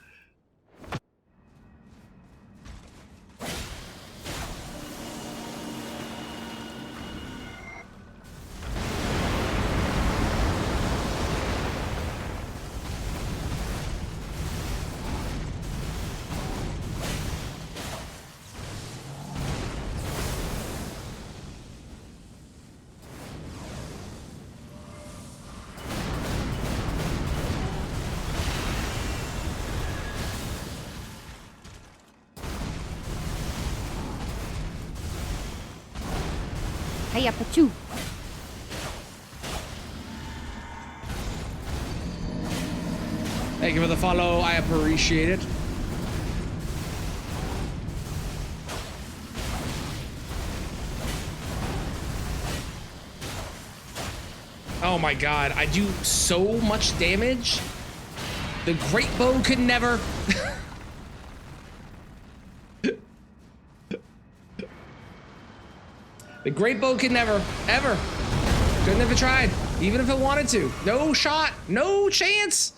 Hiya, Pachu.
Thank you for the follow. I appreciate it. Oh my god, I do so much damage. The great bow could never. The great bow could never, ever. Couldn't have tried, even if it wanted to. No shot, no chance.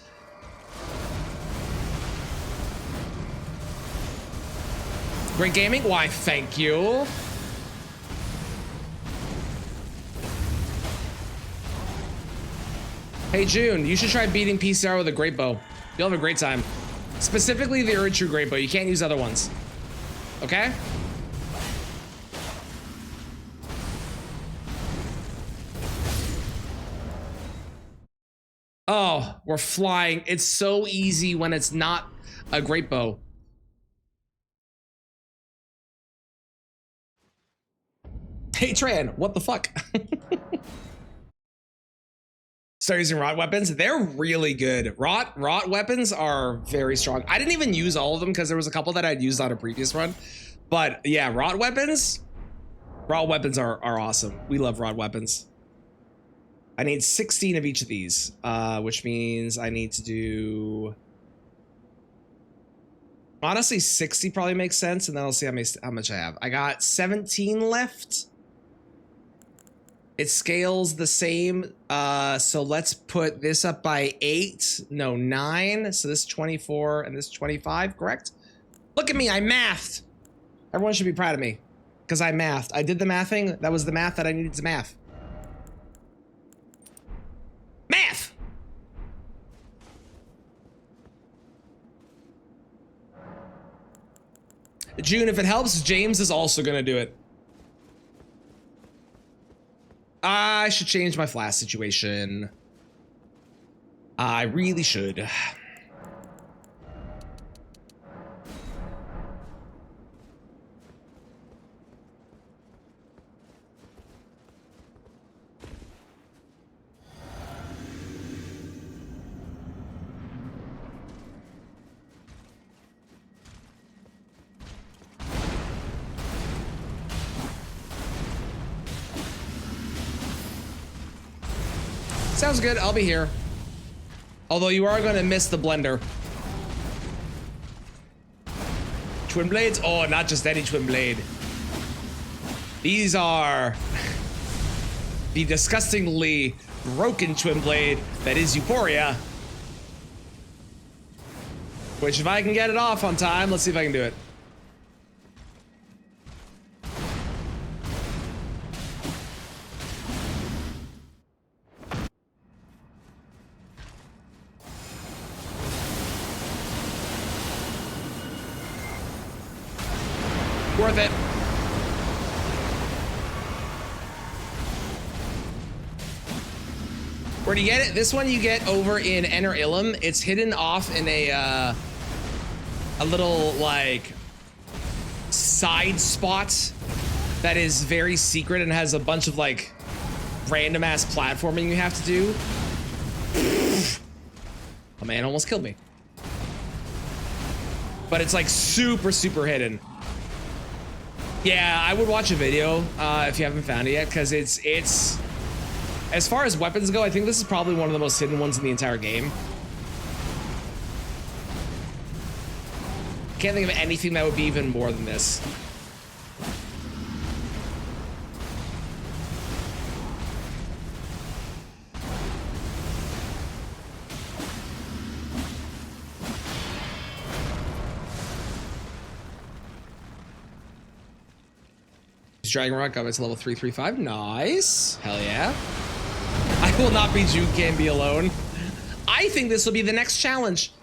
Great gaming, why thank you. Hey June, you should try beating PCR with a great bow. You'll have a great time. Specifically the Uritrue great bow, you can't use other ones. Okay? Oh, we're flying. It's so easy when it's not a great bow. Hey Tran, what the fuck? Start using rot weapons. They're really good. Rot weapons are very strong. I didn't even use all of them because there was a couple that I'd used on a previous run. But yeah, rot weapons are awesome. We love rot weapons. I need 16 of each of these, which means I need to do Honestly, 60 probably makes sense, and then I'll see how much I have. I got 17 left. It scales the same. So let's put this up by 8. No, 9. So this is 24 and this is 25, correct? Look at me, I mathed. Everyone should be proud of me. Because I mathed. I did the mathing. That was the math that I needed to math. Math! June, if it helps, James is also gonna do it. I should change my flash situation. I really should. Sounds good, I'll be here. Although you are gonna miss the blender. Twin blades? Oh, not just any twin blade. These are the disgustingly broken twin blade that is Euphoria. Which, if I can get it off on time, let's see if I can do it. Worth it. Where do you get it? This one you get over in Enter Ilum. It's hidden off in a little like side spot that is very secret and has a bunch of like random ass platforming you have to do. Oh man, almost killed me. But it's like super, super hidden. Yeah, I would watch a video if you haven't found it yet, because it's as far as weapons go, I think this is probably one of the most hidden ones in the entire game. Can't think of anything that would be even more than this. Dragon Rock got me to level 335. Nice. Hell yeah. I will not be Juke, can't be alone. I think this will be the next challenge.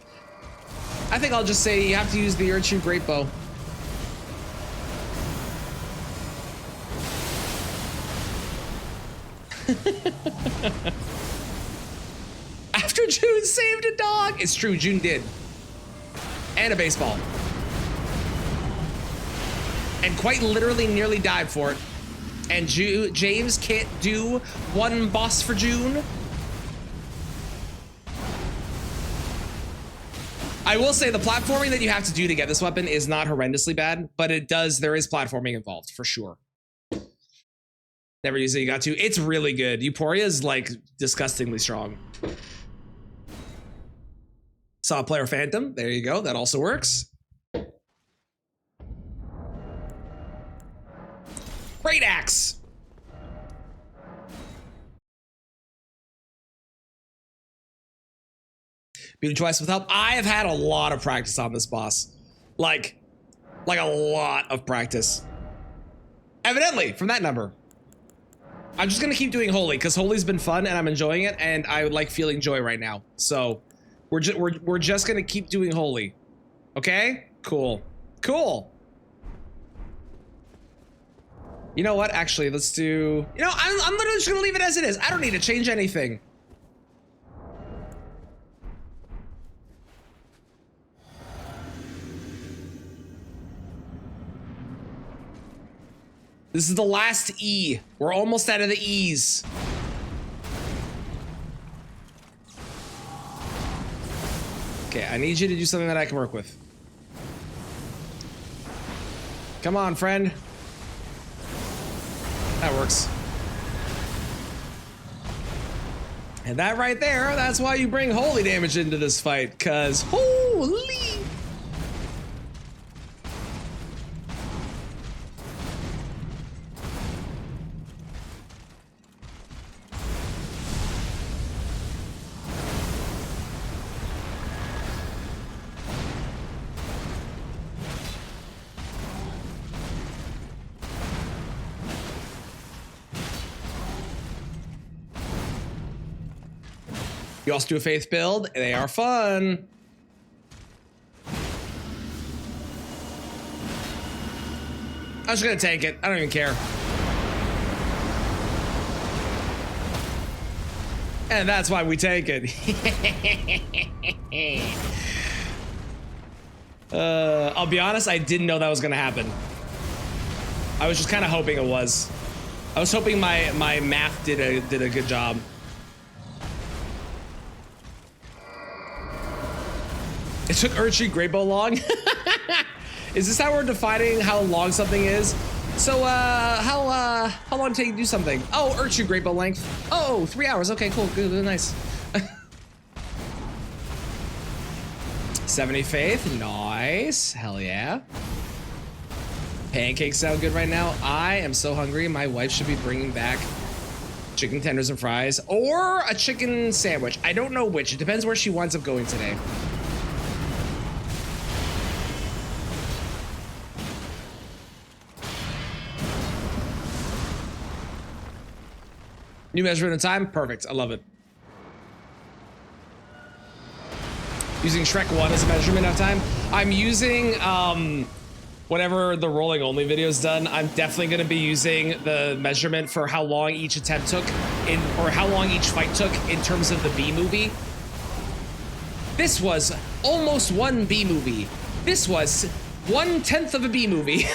I think I'll just say you have to use the Urchu Great Bow. After June saved a dog. It's true, June did. And a baseball. And quite literally nearly died for it. And James can't do one boss for June. I will say the platforming that you have to do to get this weapon is not horrendously bad, but there is platforming involved for sure. Never used it, you got to. It's really good. Euphoria is like disgustingly strong. Saw player Phantom, there you go, that also works. Great axe. Beat him twice with help. I have had a lot of practice on this boss. Like a lot of practice. Evidently, from that number. I'm just gonna keep doing Holy, because Holy's been fun and I'm enjoying it, and I like feeling joy right now. So we're just gonna keep doing Holy. Okay? Cool. Cool. You know what? Actually, let's do... You know, I'm literally just gonna leave it as it is. I don't need to change anything. This is the last E. We're almost out of the E's. Okay, I need you to do something that I can work with. Come on, friend. That works. And that right there, that's why you bring holy damage into this fight, because holy. You also do a faith build. They are fun. I'm just gonna tank it. I don't even care. And that's why we take it. I'll be honest, I didn't know that was gonna happen. I was just kind of hoping it was. I was hoping my math did a good job. It took Urchi Great Bow long. Is this how we're defining how long something is? So, how long did it take you to do something? Oh, Urchi Great Bow length. Oh, 3 hours. Okay, cool. Good, nice. 70 faith. Nice. Hell yeah. Pancakes sound good right now. I am so hungry. My wife should be bringing back chicken tenders and fries or a chicken sandwich. I don't know which. It depends where she winds up going today. New measurement of time, perfect. I love it. Using Shrek 1 as a measurement of time. I'm using whatever the rolling only video is done. I'm definitely going to be using the measurement for how long each attempt took or how long each fight took in terms of the B movie. This was almost one B movie. This was 1/10 of a B movie.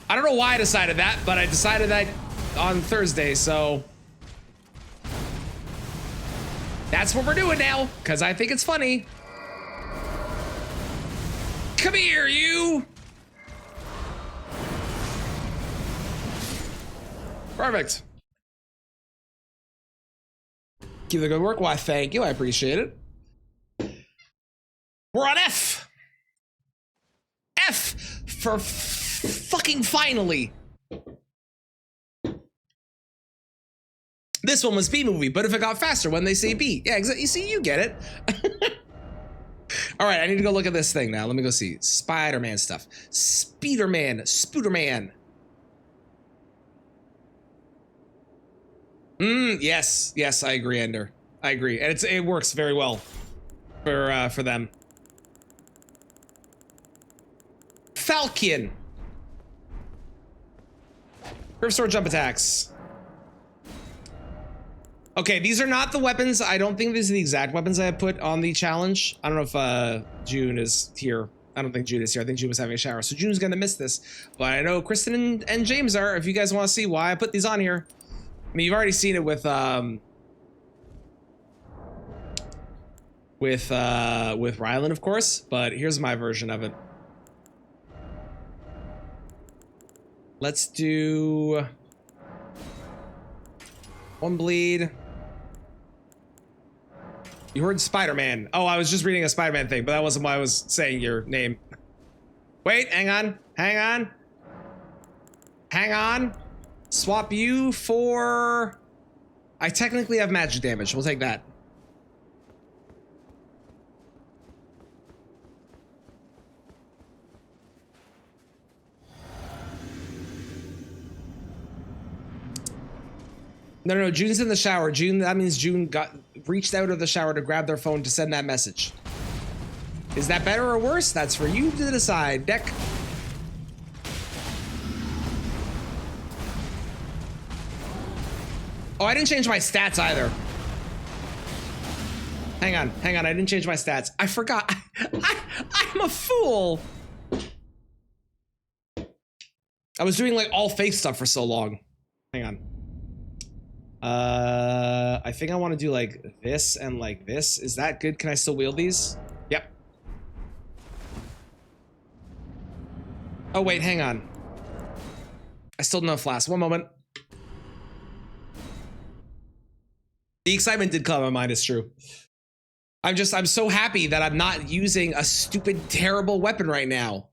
I don't know why I decided that, but I decided that on Thursday, so that's what we're doing now, because I think it's funny. Come here, you! Perfect. Keep the good work. Why, thank you. I appreciate it. We're on F. F for fucking finally. This one was B movie, but if it got faster when they say B. Yeah, exactly. You see, you get it. All right, I need to go look at this thing now. Let me go see. Spider-Man stuff. Spooderman. Yes, I agree, Ender. I agree, and it works very well for them. Falcon. Grip sword jump attacks. Okay, these are not the weapons. I don't think these are the exact weapons I have put on the challenge. I don't know if June is here. I don't think June is here. I think June was having a shower, so June's gonna miss this. But I know Kristen and James are. If you guys want to see why I put these on here, I mean, you've already seen it with Rylan, of course. But here's my version of it. Let's do one bleed. You heard Spider-Man. Oh, I was just reading a Spider-Man thing, but that wasn't why I was saying your name. Wait, hang on. Swap you for... I technically have magic damage. We'll take that. No, June's in the shower. That means June reached out of the shower to grab their phone to send that message. Is that better or worse? That's for you to decide, Deck. Oh, I didn't change my stats either. Hang on. I didn't change my stats. I forgot. I'm a fool. I was doing like all faith stuff for so long. Hang on. I think I want to do like this and like this. Is that good? Can I still wield these? Yep. Oh, wait, hang on. I still don't have flask. One moment. The excitement did come to my mind, it's true. I'm so happy that I'm not using a stupid, terrible weapon right now.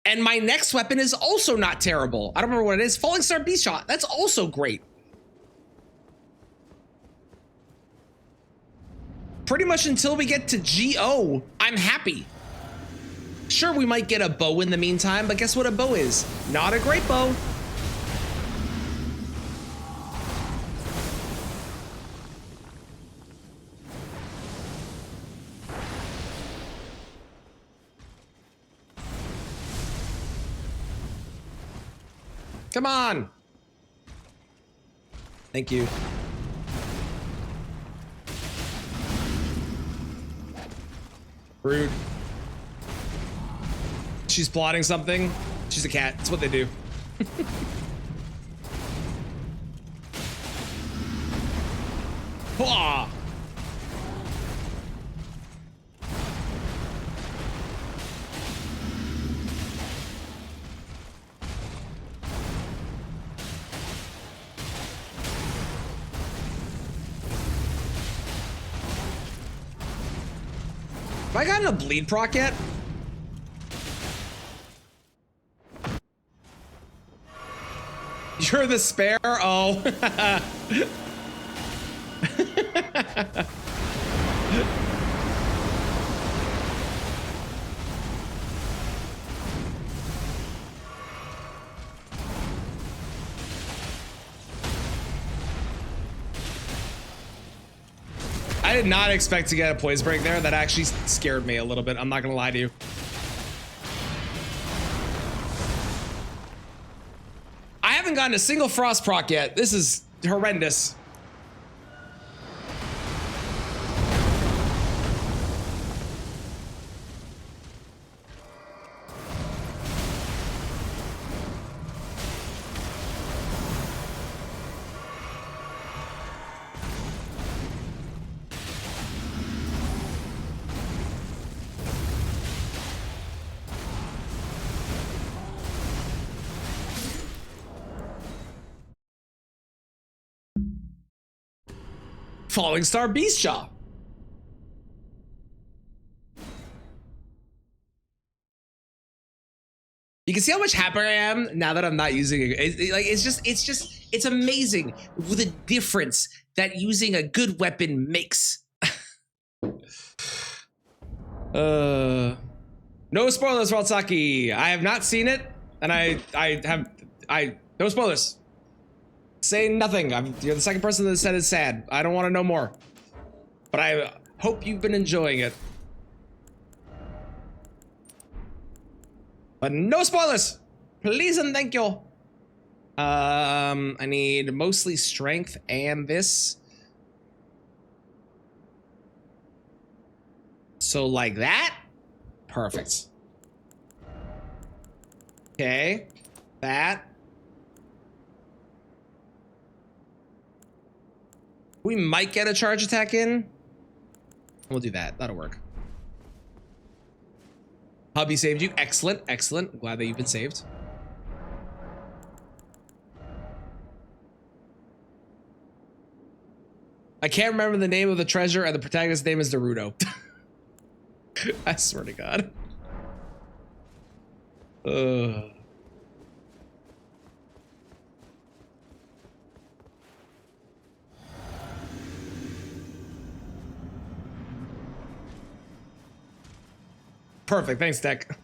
And my next weapon is also not terrible. I don't remember what it is. Falling Star Beast Shot. That's also great. Pretty much until we get to GO, I'm happy. Sure, we might get a bow in the meantime, but guess what a bow is? Not a great bow. Come on. Thank you. Rude. She's plotting something. She's a cat. That's what they do. Hwah! Have I gotten a bleed proc yet? You're the spare? Oh. I did not expect to get a poise break there. That actually scared me a little bit. I'm not gonna lie to you. I haven't gotten a single frost proc yet. This is horrendous. Falling Star Beast Jaw. You can see how much happier I am now that I'm not using it. It's amazing the difference that using a good weapon makes. No spoilers for Altsaki. I have not seen it, and no spoilers. Say nothing. You're the second person that said it's sad. I don't want to know more. But I hope you've been enjoying it. But no spoilers! Please and thank you. I need mostly strength and this. So like that? Perfect. Okay. That. We might get a charge attack in. We'll do that. That'll work. Hubby saved you. Excellent. Excellent. Glad that you've been saved. I can't remember the name of the treasure, and the protagonist's name is Naruto. I swear to God. Perfect. Thanks, Tech.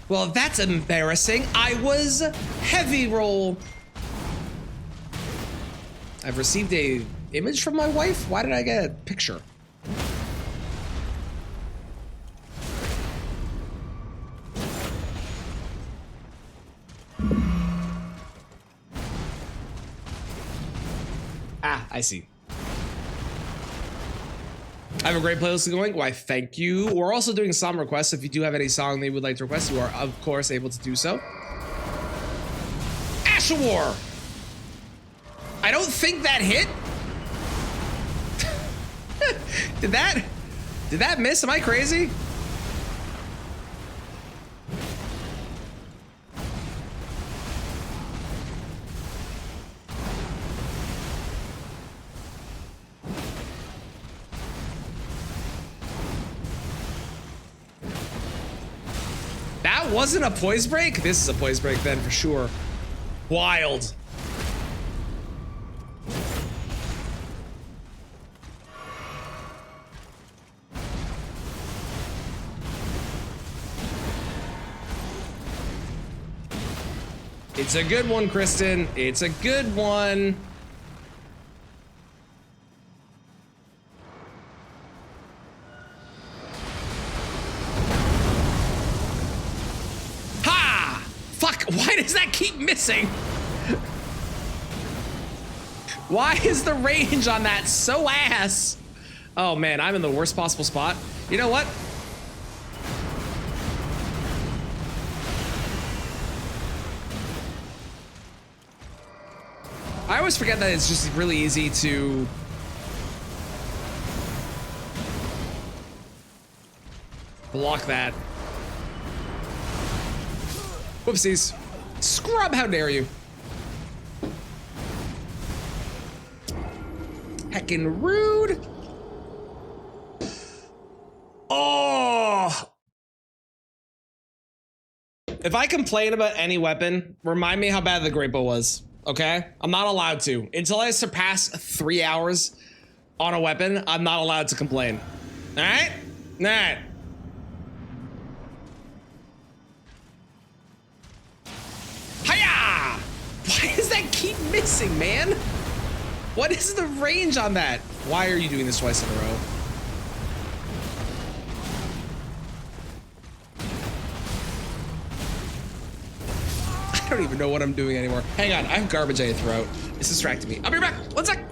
Well, that's embarrassing. I was heavy roll. I've received a image from my wife. Why did I get a picture? Ah, I see. I have a great playlist going. Why, thank you. We're also doing song requests. If you do have any song that you would like to request, you are, of course, able to do so. Ashawar! I don't think that hit. Did that miss? Am I crazy? That wasn't a poise break? This is a poise break then for sure. Wild. It's a good one, Kristen. It's a good one. Why does that keep missing? Why is the range on that so ass? Oh man, I'm in the worst possible spot. You know what? I always forget that it's just really easy to block that. Whoopsies. Scrub, how dare you? Heckin' rude. Oh. If I complain about any weapon, remind me how bad the Great Bow was, okay? I'm not allowed to. Until I surpass 3 hours on a weapon, I'm not allowed to complain. All right? All right. Hiya! Why does that keep missing, man? What is the range on that? Why are you doing this twice in a row? I don't even know what I'm doing anymore. Hang on, I have garbage I throw out. It's distracting me. I'll be back. 1 sec.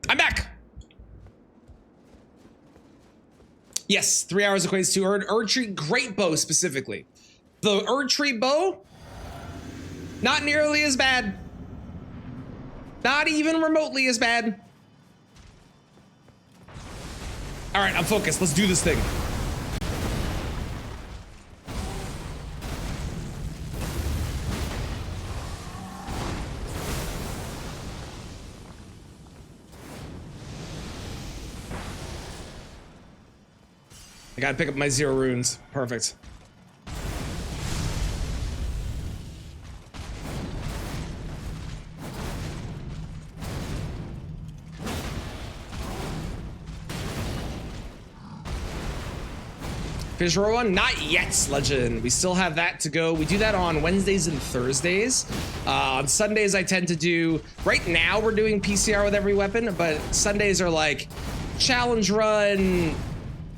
I'm back. Yes, 3 hours equates to Erdtree Great Bow specifically. The Erdtree bow, not nearly as bad. Not even remotely as bad. All right, I'm focused. Let's do this thing. I gotta pick up my 0 runes. Perfect. Finish row 1? Not yet, Legend. We still have that to go. We do that on Wednesdays and Thursdays. On Sundays, I tend to do... Right now, we're doing PCR with every weapon, but Sundays are like challenge run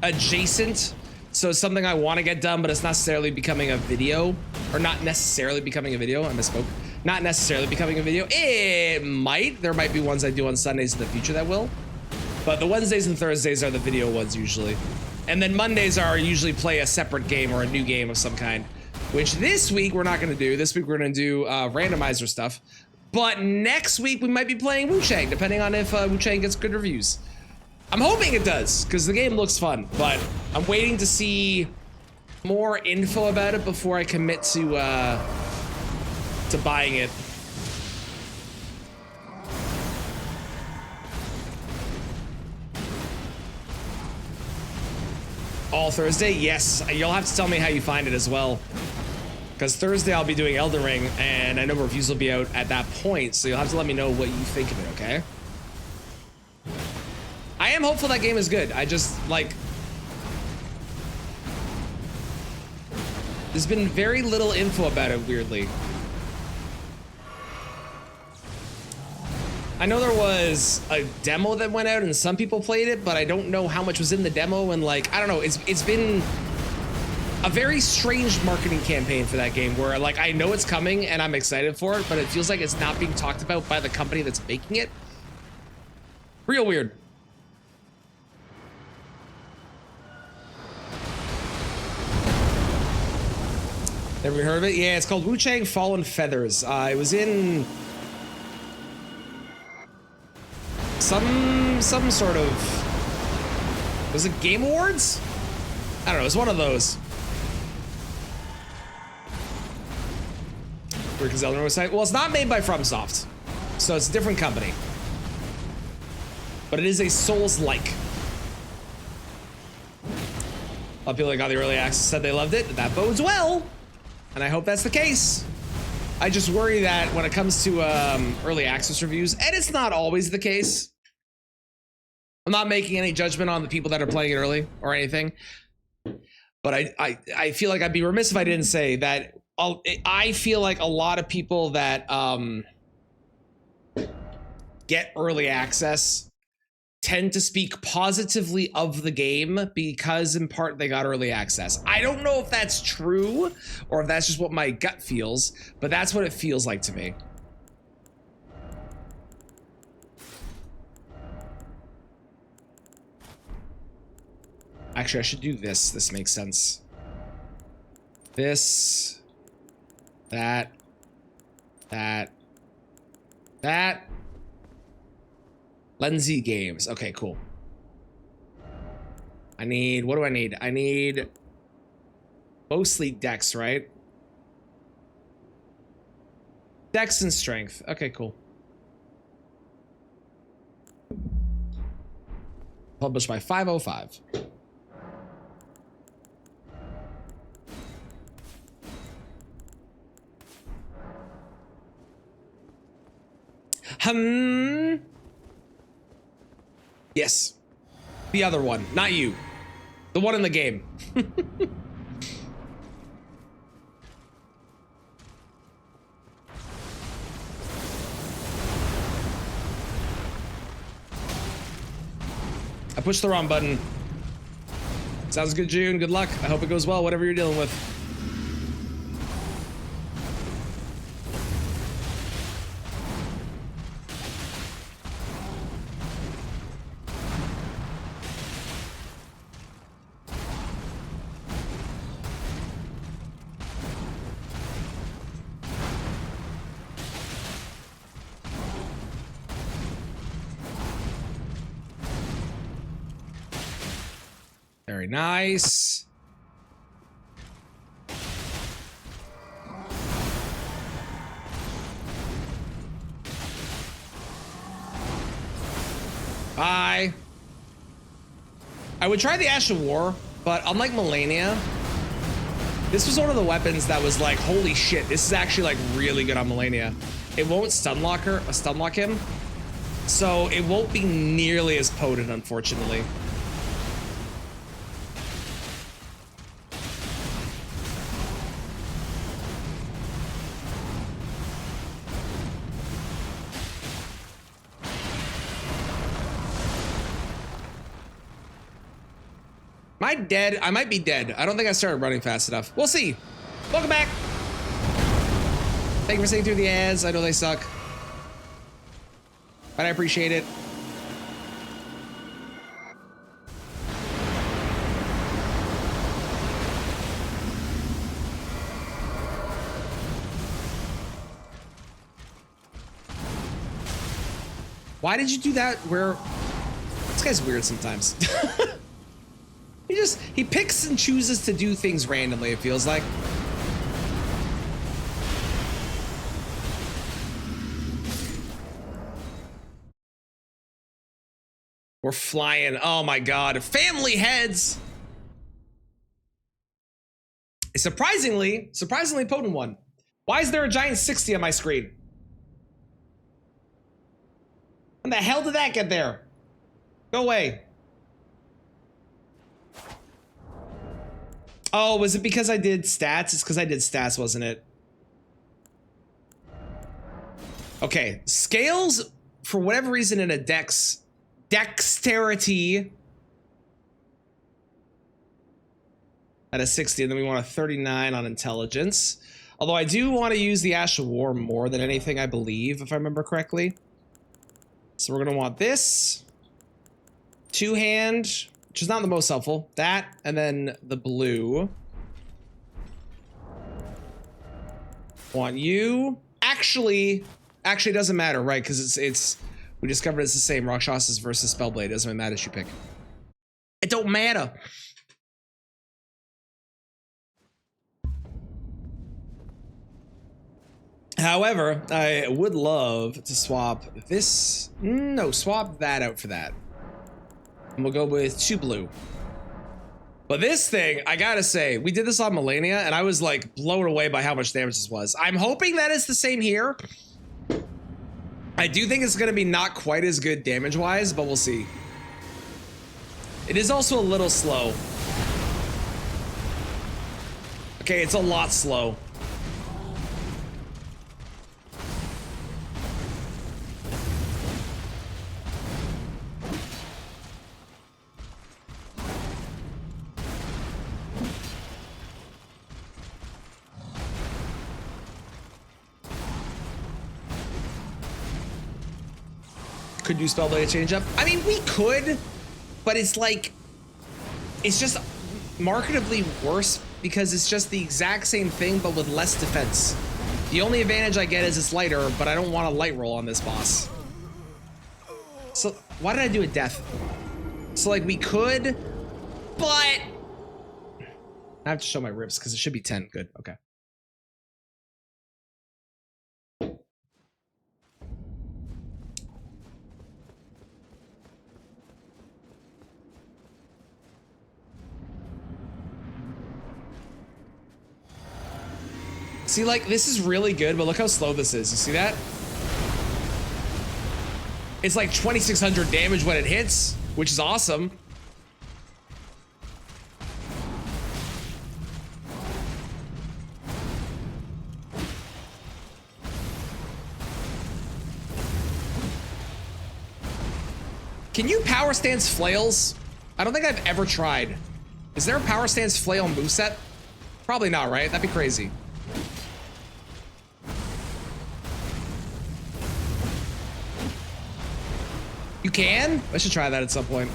adjacent. So it's something I want to get done, but it's not necessarily becoming a video. Or not necessarily becoming a video. I misspoke. Not necessarily becoming a video. It might. There might be ones I do on Sundays in the future that will. But the Wednesdays and Thursdays are the video ones usually. And then Mondays are usually play a separate game or a new game of some kind, which this week we're not going to do. This week we're going to do randomizer stuff. But next week we might be playing Wu Chang, depending on if Wu Chang gets good reviews. I'm hoping it does, because the game looks fun, but I'm waiting to see more info about it before I commit to buying it. All Thursday? Yes. You'll have to tell me how you find it as well. Because Thursday I'll be doing Elden Ring, and I know reviews will be out at that point, so you'll have to let me know what you think of it, okay? I am hopeful that game is good. I just, like... There's been very little info about it, weirdly. I know there was a demo that went out and some people played it, but I don't know how much was in the demo, and like, I don't know, it's been a very strange marketing campaign for that game where like I know it's coming and I'm excited for it, but it feels like it's not being talked about by the company that's making it. Real weird. Never heard of it? Yeah, it's called Wu-Chang Fallen Feathers. It was in some sort of, was it Game Awards? I don't know, it's one of those. Weird because Zelda website. Well, it's not made by FromSoft, so it's a different company. But it is a Souls-like. A lot of people that got the early access said they loved it. That bodes well, and I hope that's the case. I just worry that when it comes to early access reviews, and it's not always the case. I'm not making any judgment on the people that are playing it early or anything, but I feel like I'd be remiss if I didn't say that I feel like a lot of people that get early access tend to speak positively of the game because in part they got early access. I don't know if that's true or if that's just what my gut feels, but that's what it feels like to me. Actually, I should do this. This makes sense. This, that. Lenzy Games. Okay, cool. I need, what do I need? I need mostly Dex, right? Dex and Strength. Okay, cool. Published by 505. Yes. The other one, not you. The one in the game. I pushed the wrong button. Sounds good, June. Good luck. I hope it goes well, whatever you're dealing with. Very nice. Bye. I would try the Ash of War, but unlike Melania, this was one of the weapons that was like, holy shit, this is actually like really good on Melania. It won't stun lock him, so it won't be nearly as potent, unfortunately. Am I dead? I might be dead. I don't think I started running fast enough. We'll see. Welcome back. Thank you for sitting through the ads. I know they suck, but I appreciate it. Why did you do that? Where this guy's weird sometimes. He picks and chooses to do things randomly, it feels like. We're flying. Oh my God. Family heads. A surprisingly potent one. Why is there a giant 60 on my screen? When the hell did that get there? Go away. Oh, was it because I did stats? It's because I did stats, wasn't it? Okay, scales, for whatever reason in a dexterity at a 60, and then we want a 39 on intelligence. Although I do want to use the Ash of War more than anything, I believe, if I remember correctly. So we're going to want this. Two-hand, which is not the most helpful. That, and then the blue. Want you. Actually, it doesn't matter, right? Because it's we discovered it's the same. Rakshasas versus Spellblade. It doesn't matter what you pick. It don't matter. However, I would love to swap this. No, swap that out for that. And we'll go with 2 blue. But this thing, I gotta say, we did this on Melania, and I was like blown away by how much damage this was. I'm hoping that it's the same here. I do think it's gonna be not quite as good damage-wise, but we'll see. It is also a little slow. Okay, it's a lot slow. Could do Spellblade change up. I mean, we could, but it's like, it's just marketably worse because it's just the exact same thing, but with less defense. The only advantage I get is it's lighter, but I don't want a light roll on this boss. So why did I do a death? So like we could, but I have to show my rips because it should be 10. Good, okay. See, like, this is really good, but look how slow this is. You see that? It's like 2,600 damage when it hits, which is awesome. Can you power stance flails? I don't think I've ever tried. Is there a power stance flail moveset? Probably not, right? That'd be crazy. You can? I should try that at some point.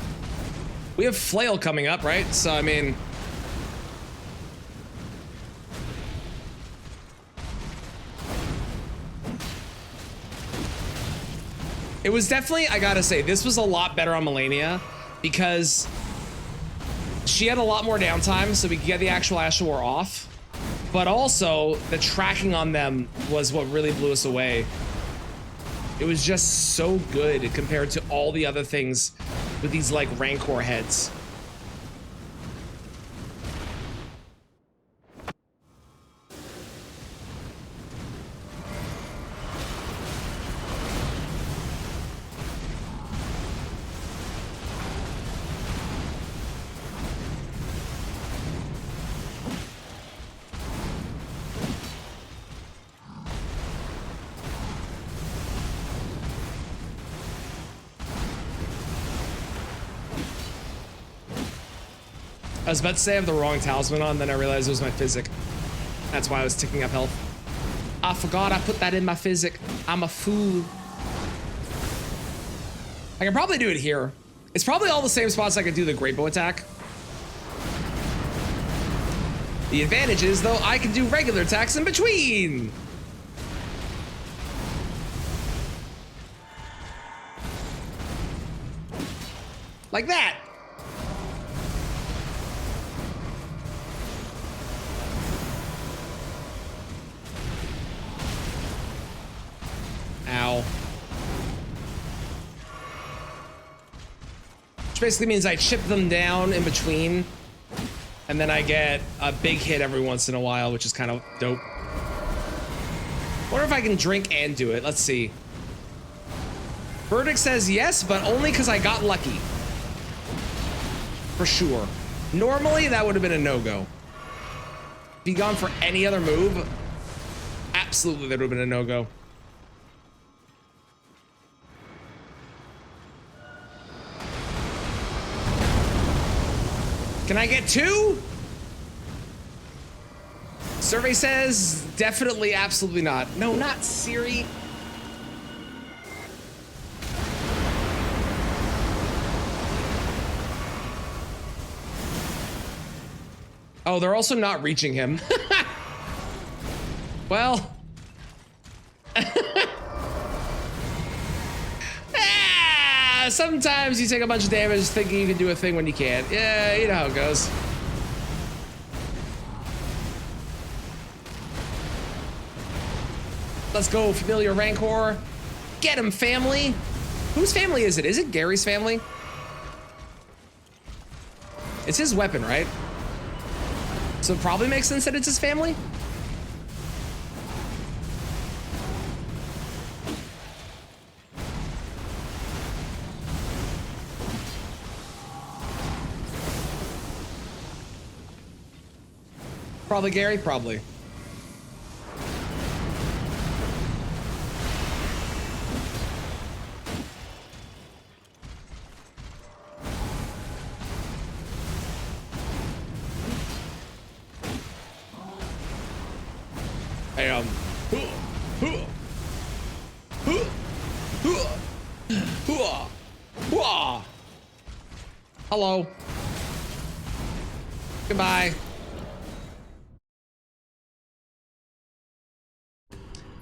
We have flail coming up, right? So, I mean... It was definitely, I gotta say, this was a lot better on Melania because she had a lot more downtime so we could get the actual Ash of War off. But also, the tracking on them was what really blew us away. It was just so good compared to all the other things with these like Rancor heads. I was about to say I have the wrong talisman on, then I realized it was my physic. That's why I was ticking up health. I forgot I put that in my physic. I'm a fool. I can probably do it here. It's probably all the same spots I could do the great bow attack. The advantage is, though, I can do regular attacks in between. Like that. Ow. Which basically means I chip them down in between, and then I get a big hit every once in a while, which is kind of dope. Wonder if I can drink and do it. Let's see. Verdict says yes, but only because I got lucky. For sure. Normally, that would have been a no-go. Be gone for any other move, absolutely that would have been a no-go. Can I get 2? Survey says definitely, absolutely not. No, not Siri. Oh, they're also not reaching him. Well. Sometimes you take a bunch of damage thinking you can do a thing when you can't. Yeah, you know how it goes. Let's go, Familiar Rancor. Get him, family. Whose family is it? Is it Gary's family? It's his weapon, right? So it probably makes sense that it's his family. Probably Gary, probably. Hey, hello. Goodbye.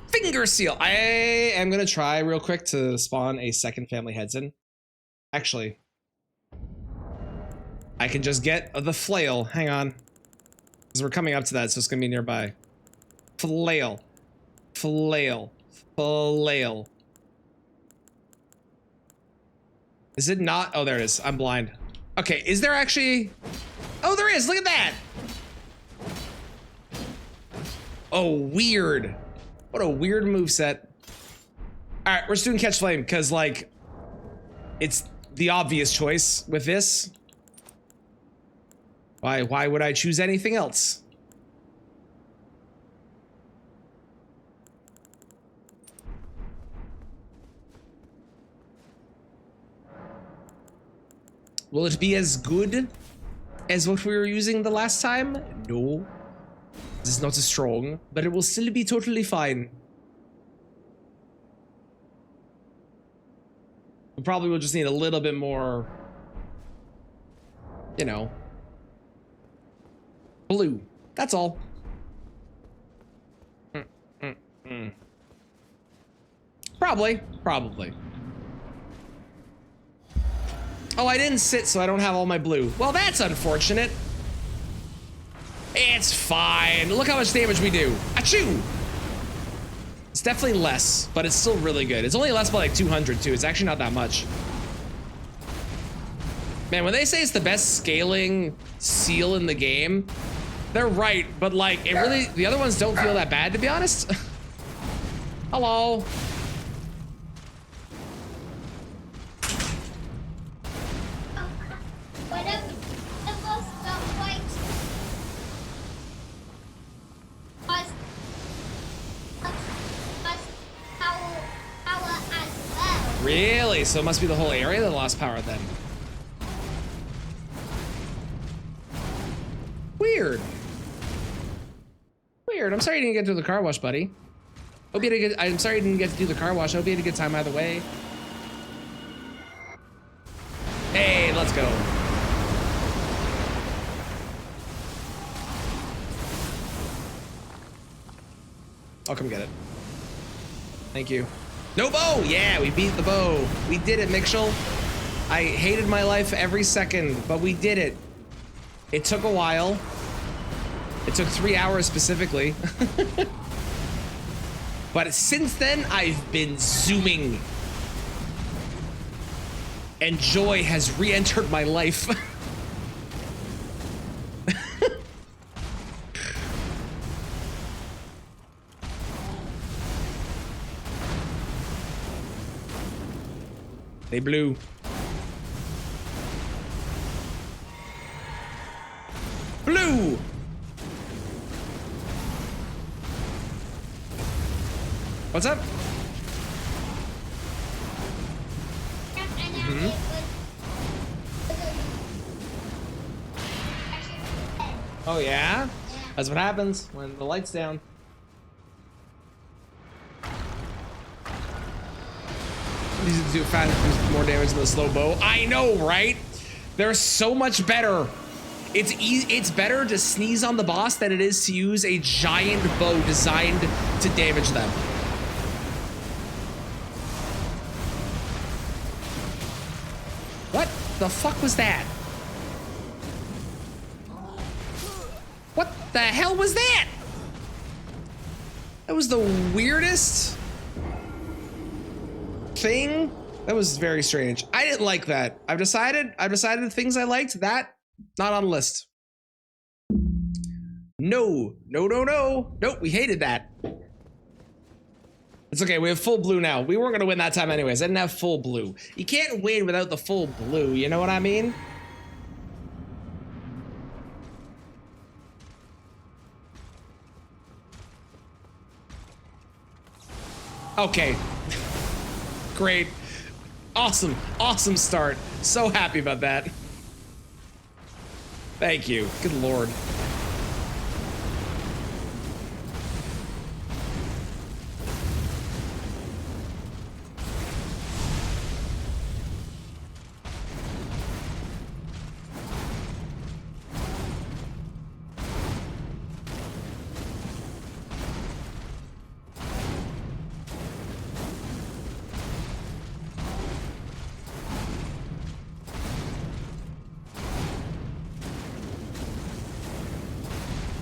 Finger seal. I am gonna try real quick to spawn a second family heads in. Actually, I can just get the flail. Hang on, because we're coming up to that, so it's gonna be nearby. Flail, flail, flail. Is it not? Oh, there it is. I'm blind. Okay, is there actually? Oh, there is. Look at that. Oh, weird. What a weird moveset. All right, we're just doing catch flame because, like, it's the obvious choice with this. Why would I choose anything else? Will it be as good as what we were using the last time? No. This is not as strong, but it will still be totally fine. We probably will just need a little bit more, you know, blue. That's all. Probably. Oh, I didn't sit, so I don't have all my blue. Well, that's unfortunate. It's fine. Look how much damage we do. Achoo! It's definitely less, but it's still really good. It's only less by like 200 too. It's actually not that much. Man, when they say it's the best scaling seal in the game, they're right, but like it really, the other ones don't feel that bad, to be honest. Hello. Really? So it must be the whole area that lost power then. Weird. Weird. I'm sorry you didn't get to the car wash, buddy. Hope you had a good, I'm sorry you didn't get to do the car wash. Hope you had a good time either way. Hey, let's go. I'll come get it. Thank you. No bow! Yeah, we beat the bow. We did it, Mitchell. I hated my life every second, but we did it. It took a while. It took 3 hours specifically. But since then, I've been zooming. And joy has re-entered my life. They blew. Blue! What's up? Oh yeah? That's what happens when the light's down. These do more damage than the slow bow. I know, right? They're so much better. It's better to sneeze on the boss than it is to use a giant bow designed to damage them. What the fuck was that? What the hell was that? That was the weirdest thing. That was very strange. I didn't like that. I've decided the things I liked, that not on the list. No. Nope, we hated that. It's okay, we have full blue now. We weren't gonna win that time anyways. I didn't have full blue. You can't win without the full blue, you know what I mean? Okay. Great. Awesome start. So happy about that. Thank you. Good lord.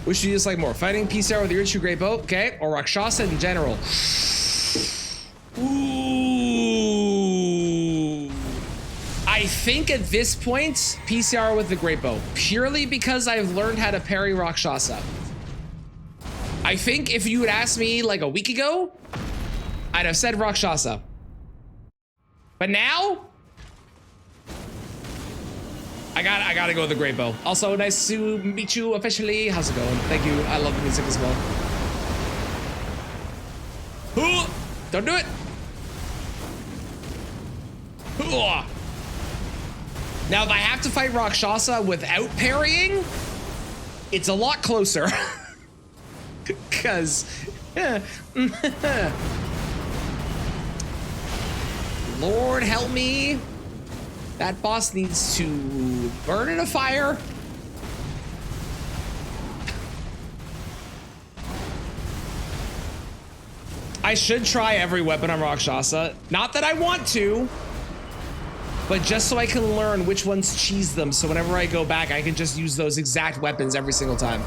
Which do you dislike more? Fighting PCR with your Irichu Great Bow, okay? Or Rakshasa in general? Ooh. I think at this point, PCR with the Great Bow. Purely because I've learned how to parry Rakshasa. I think if you had asked me like a week ago, I'd have said Rakshasa. But now, I gotta go with the Great Bow. Also, nice to meet you officially. How's it going? Thank you. I love the music as well. Ooh, don't do it. Ooh. Now, if I have to fight Rakshasa without parrying, it's a lot closer. Because, Lord help me. That boss needs to burn in a fire. I should try every weapon on Rakshasa. Not that I want to, but just so I can learn which ones cheese them. So whenever I go back, I can just use those exact weapons every single time.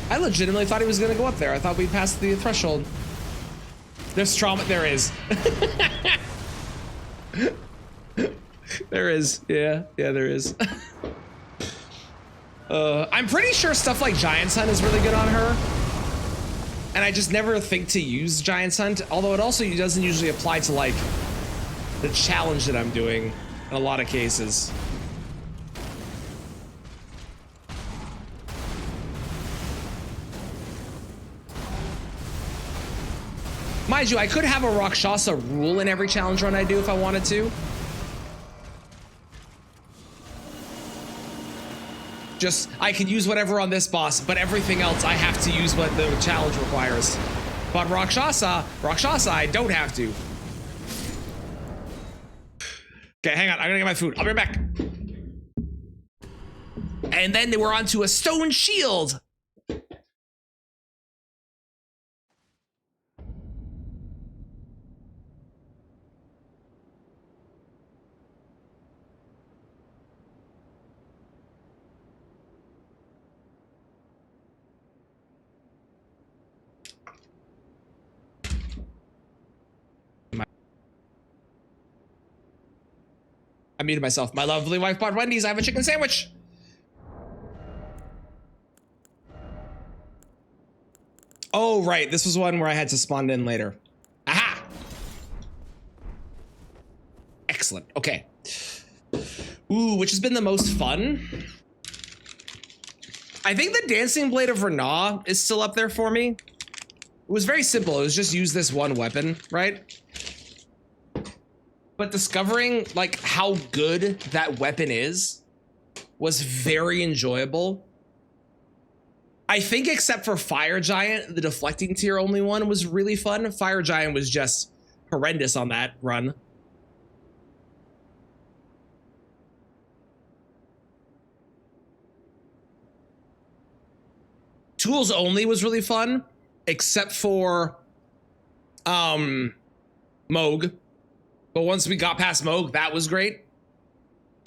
I legitimately thought he was gonna go up there. I thought we passed the threshold. There's trauma. There is. There is. Yeah, there is. I'm pretty sure stuff like Giant's Hunt is really good on her. And I just never think to use Giant's Hunt, although it also doesn't usually apply to like the challenge that I'm doing in a lot of cases. Mind you, I could have a Rakshasa rule in every challenge run I do if I wanted to. Just, I could use whatever on this boss, but everything else I have to use what the challenge requires. But Rakshasa, I don't have to. Okay, hang on, I'm gonna get my food. I'll be right back. And then we're on to a stone shield. I muted myself. My lovely wife bought Wendy's. I have a chicken sandwich. Oh, right. This was one where I had to spawn in later. Aha! Excellent. Okay. Ooh, which has been the most fun? I think the Dancing Blade of Renah is still up there for me. It was very simple. It was just use this one weapon, right? But discovering like how good that weapon is was very enjoyable. I think except for Fire Giant, the deflecting tier only one was really fun. Fire Giant was just horrendous on that run. Tools only was really fun, except for Moog. But once we got past Moog, that was great.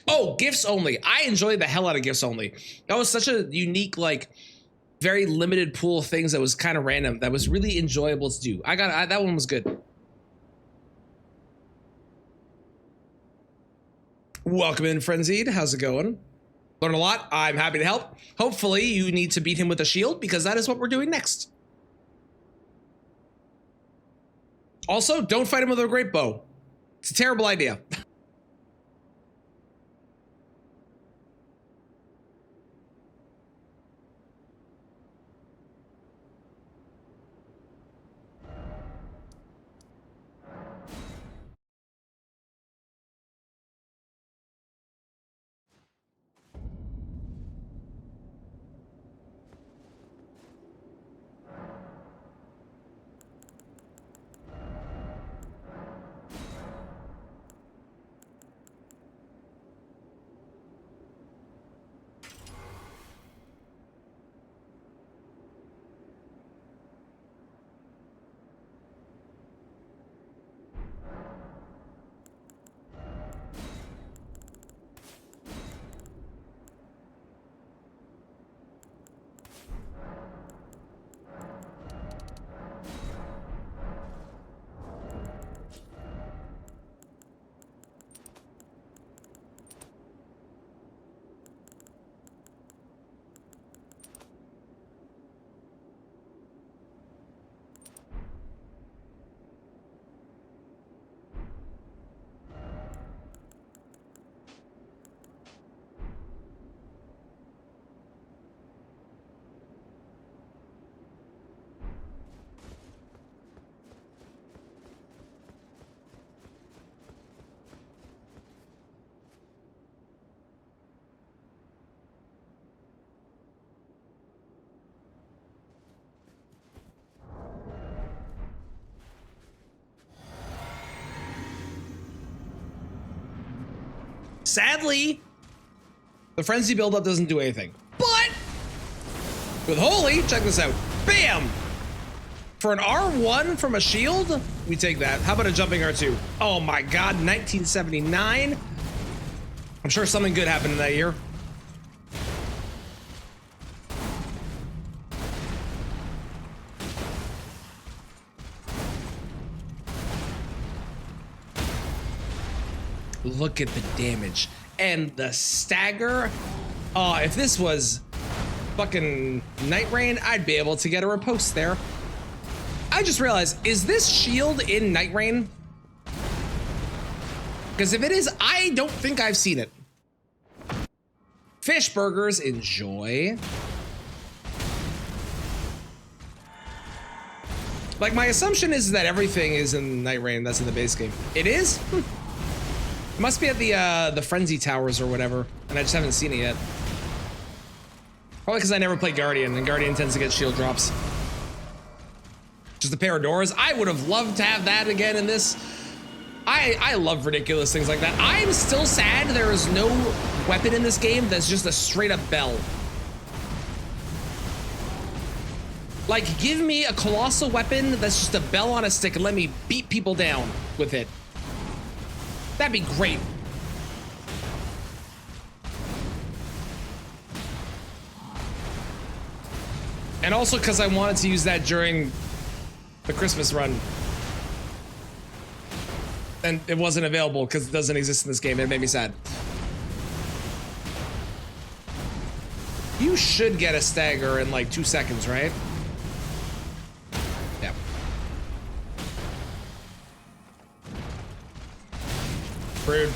Oh, gifts only. I enjoyed the hell out of gifts only. That was such a unique, like, very limited pool of things that was kind of random. That was really enjoyable to do. That one was good. Welcome in, Frenzied. How's it going? Learn a lot. I'm happy to help. Hopefully you need to beat him with a shield because that is what we're doing next. Also, don't fight him with a great bow. It's a terrible idea. Sadly, the frenzy buildup doesn't do anything. But with Holy, check this out. Bam! For an R1 from a shield, we take that. How about a jumping R2? Oh my god, 1979. I'm sure something good happened in that year. Look at the damage and the stagger. Oh, if this was fucking Night Rain, I'd be able to get a riposte there. I just realized, is this shield in Night Rain? Because if it is, I don't think I've seen it. Fish burgers, enjoy. Like, my assumption is that everything is in Night Rain that's in the base game. It is? It must be at the Frenzy Towers or whatever, and I just haven't seen it yet. Probably because I never played Guardian, and Guardian tends to get shield drops. Just a pair of doors. I would have loved to have that again in this. I love ridiculous things like that. I'm still sad there is no weapon in this game that's just a straight up bell. Like, give me a colossal weapon that's just a bell on a stick and let me beat people down with it. That'd be great. And also because I wanted to use that during the Christmas run. And it wasn't available because it doesn't exist in this game. It made me sad. You should get a stagger in like 2 seconds, right? Yeah. Rude.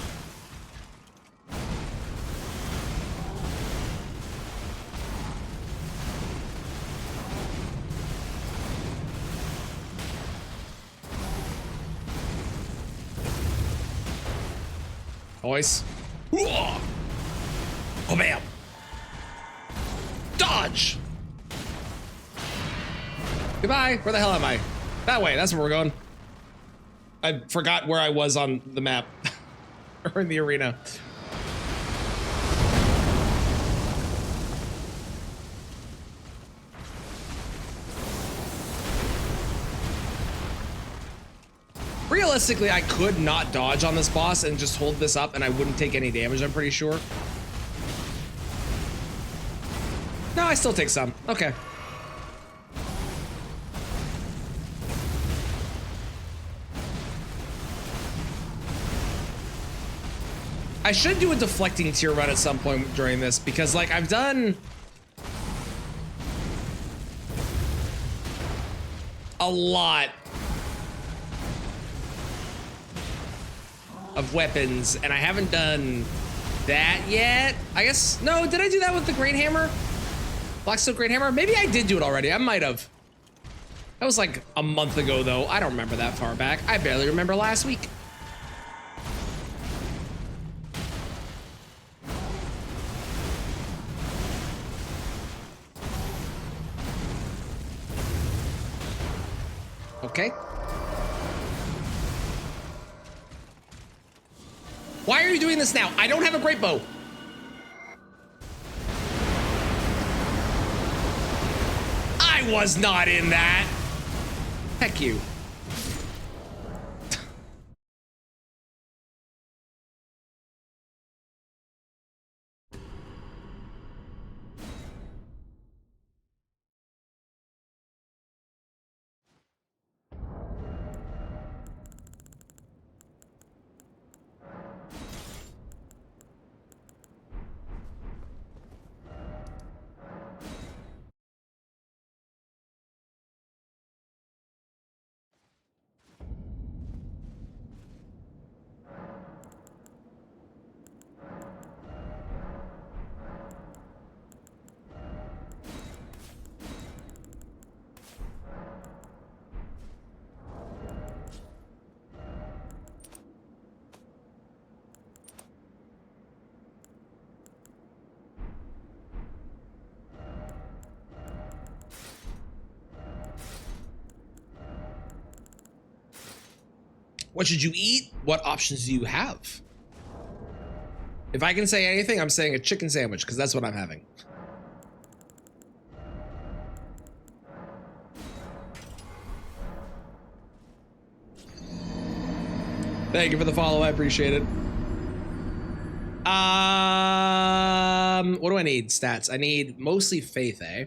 boys. Oh, bam. Dodge. Goodbye. Where the hell am I? That way. That's where we're going. I forgot where I was on the map. Or in the arena. Realistically, I could not dodge on this boss and just hold this up and I wouldn't take any damage, I'm pretty sure. No, I still take some. Okay. I should do a deflecting tier run at some point during this because, like, I've done a lot of weapons and I haven't done that yet. I guess, no, did I do that with the Great Hammer? Blackstone Great Hammer? Maybe I did do it already. I might have. That was like a month ago though. I don't remember that far back. I barely remember last week. Okay. Why are you doing this now? I don't have a great bow. I was not in that. Heck you. What should you eat? What options do you have? If I can say anything, I'm saying a chicken sandwich because that's what I'm having. Thank you for the follow. I appreciate it. What do I need? Stats. I need mostly faith, eh?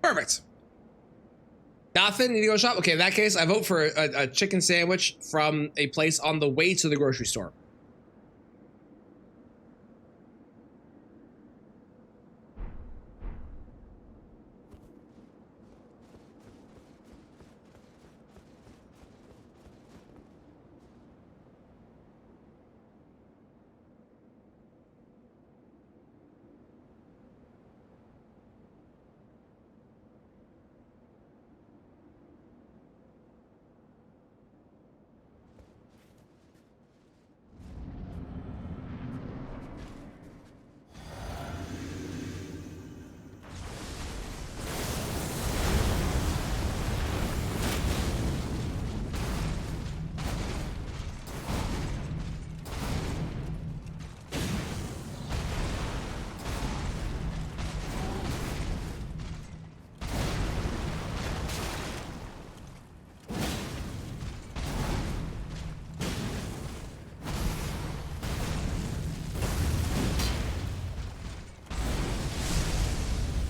Perfect. Nothing? Need to go shop? Okay, in that case, I vote for a chicken sandwich from a place on the way to the grocery store.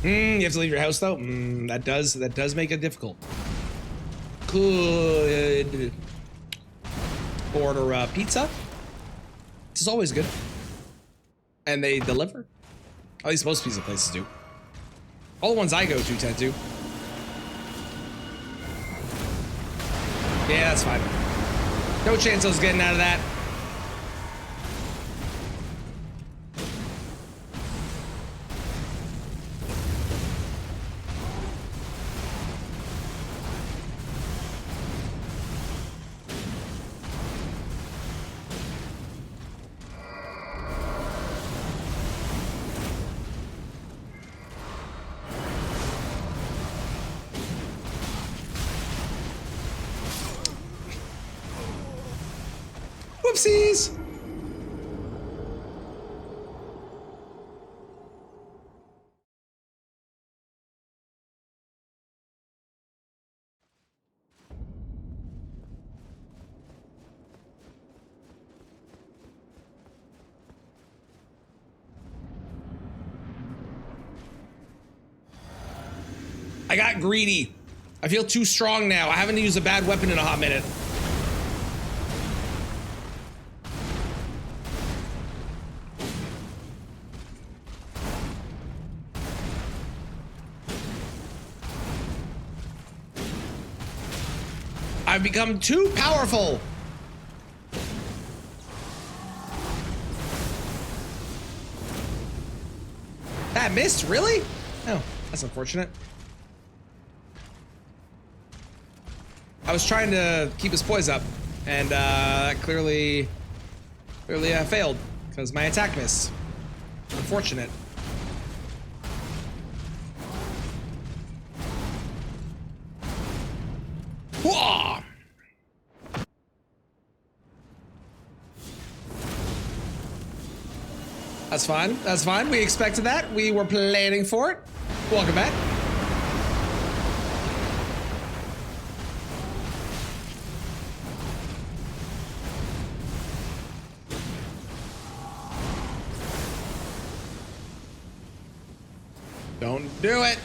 You have to leave your house though. That does make it difficult. Could order pizza. This is always good, and they deliver. At least most pizza places do. All the ones I go to tend to. Yeah, that's fine. No chance I was getting out of that.
Whoopsies. I got greedy. I feel too strong now. I haven't used a bad weapon in a hot minute. I've become too powerful. That missed, really? Oh, that's unfortunate. I was trying to keep his poise up, and that clearly failed because my attack missed. Unfortunate. Whoa! That's fine. That's fine. We expected that. We were planning for it. Welcome back. Don't do it.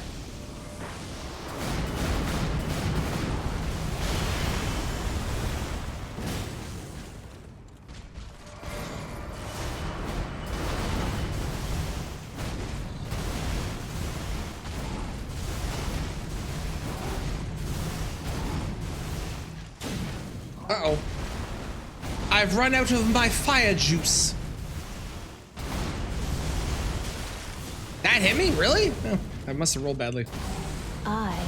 Uh-oh. I've run out of my fire juice. That hit me? Really? Oh, I must have rolled badly.
I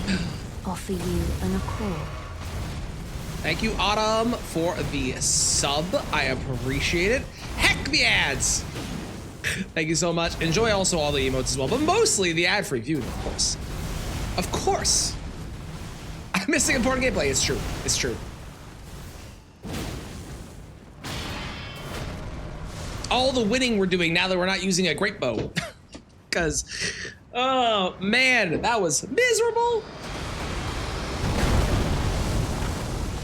offer you an accord.
Thank you, Autumn, for the sub. I appreciate it. Heck the ads! Thank you so much. Enjoy also all the emotes as well, but mostly the ad-free viewing, of course. Of course. I'm missing important gameplay. It's true. It's true. All the winning we're doing now that we're not using a great bow. Because, oh man, that was miserable.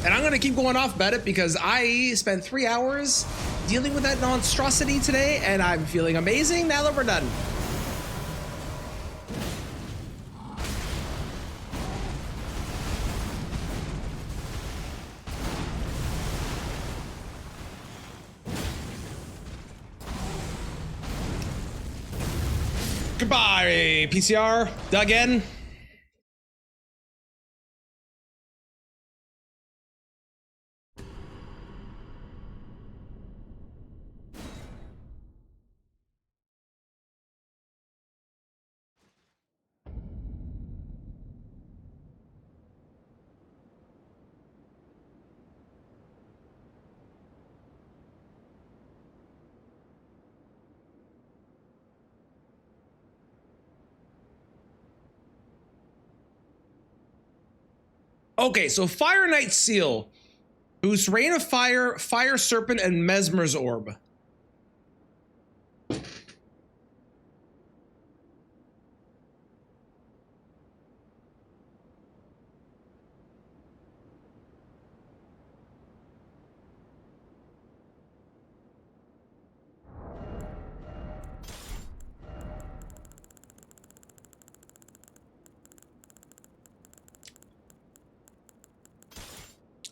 And I'm gonna keep going off about it because I spent 3 hours dealing with that monstrosity today, and I'm feeling amazing now that we're done. Goodbye, PCR. Dug in. Okay, so Fire Knight Seal boosts Rain of Fire, Fire Serpent, and Mesmer's Orb.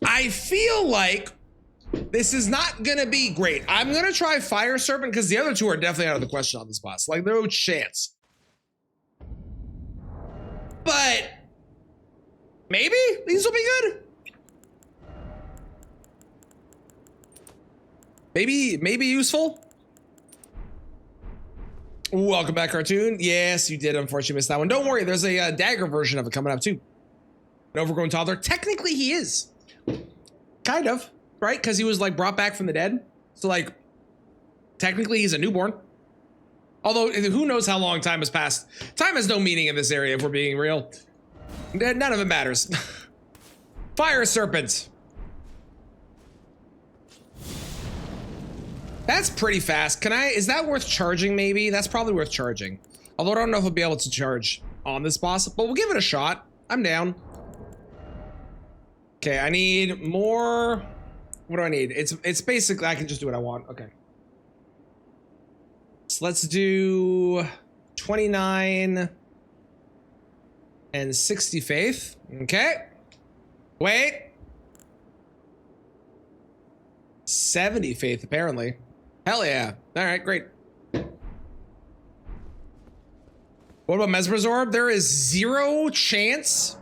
I feel like this is not gonna be great. I'm gonna try Fire Serpent because the other two are definitely out of the question on this boss. Like, no chance. But maybe these will be good. Maybe useful. Welcome back, cartoon. Yes, you did unfortunately miss that one. Don't worry, there's a dagger version of it coming up too. An overgrown toddler. Technically, he is. Kind of, right? Because he was like brought back from the dead. So like, technically he's a newborn. Although, who knows how long time has passed. Time has no meaning in this area if we're being real. None of it matters. Fire Serpent.
That's pretty fast. Can I, is that worth charging maybe? That's probably worth charging. Although I don't know if I'll be able to charge on this boss, but we'll give it a shot. I'm down. Okay, I need more. What do I need? It's basically, I can just do what I want. Okay. So let's do 29 and 60 faith. Okay. Wait. 70 faith, apparently. Hell yeah. All right, great. What about Mesmer's Orb? There is 0 chance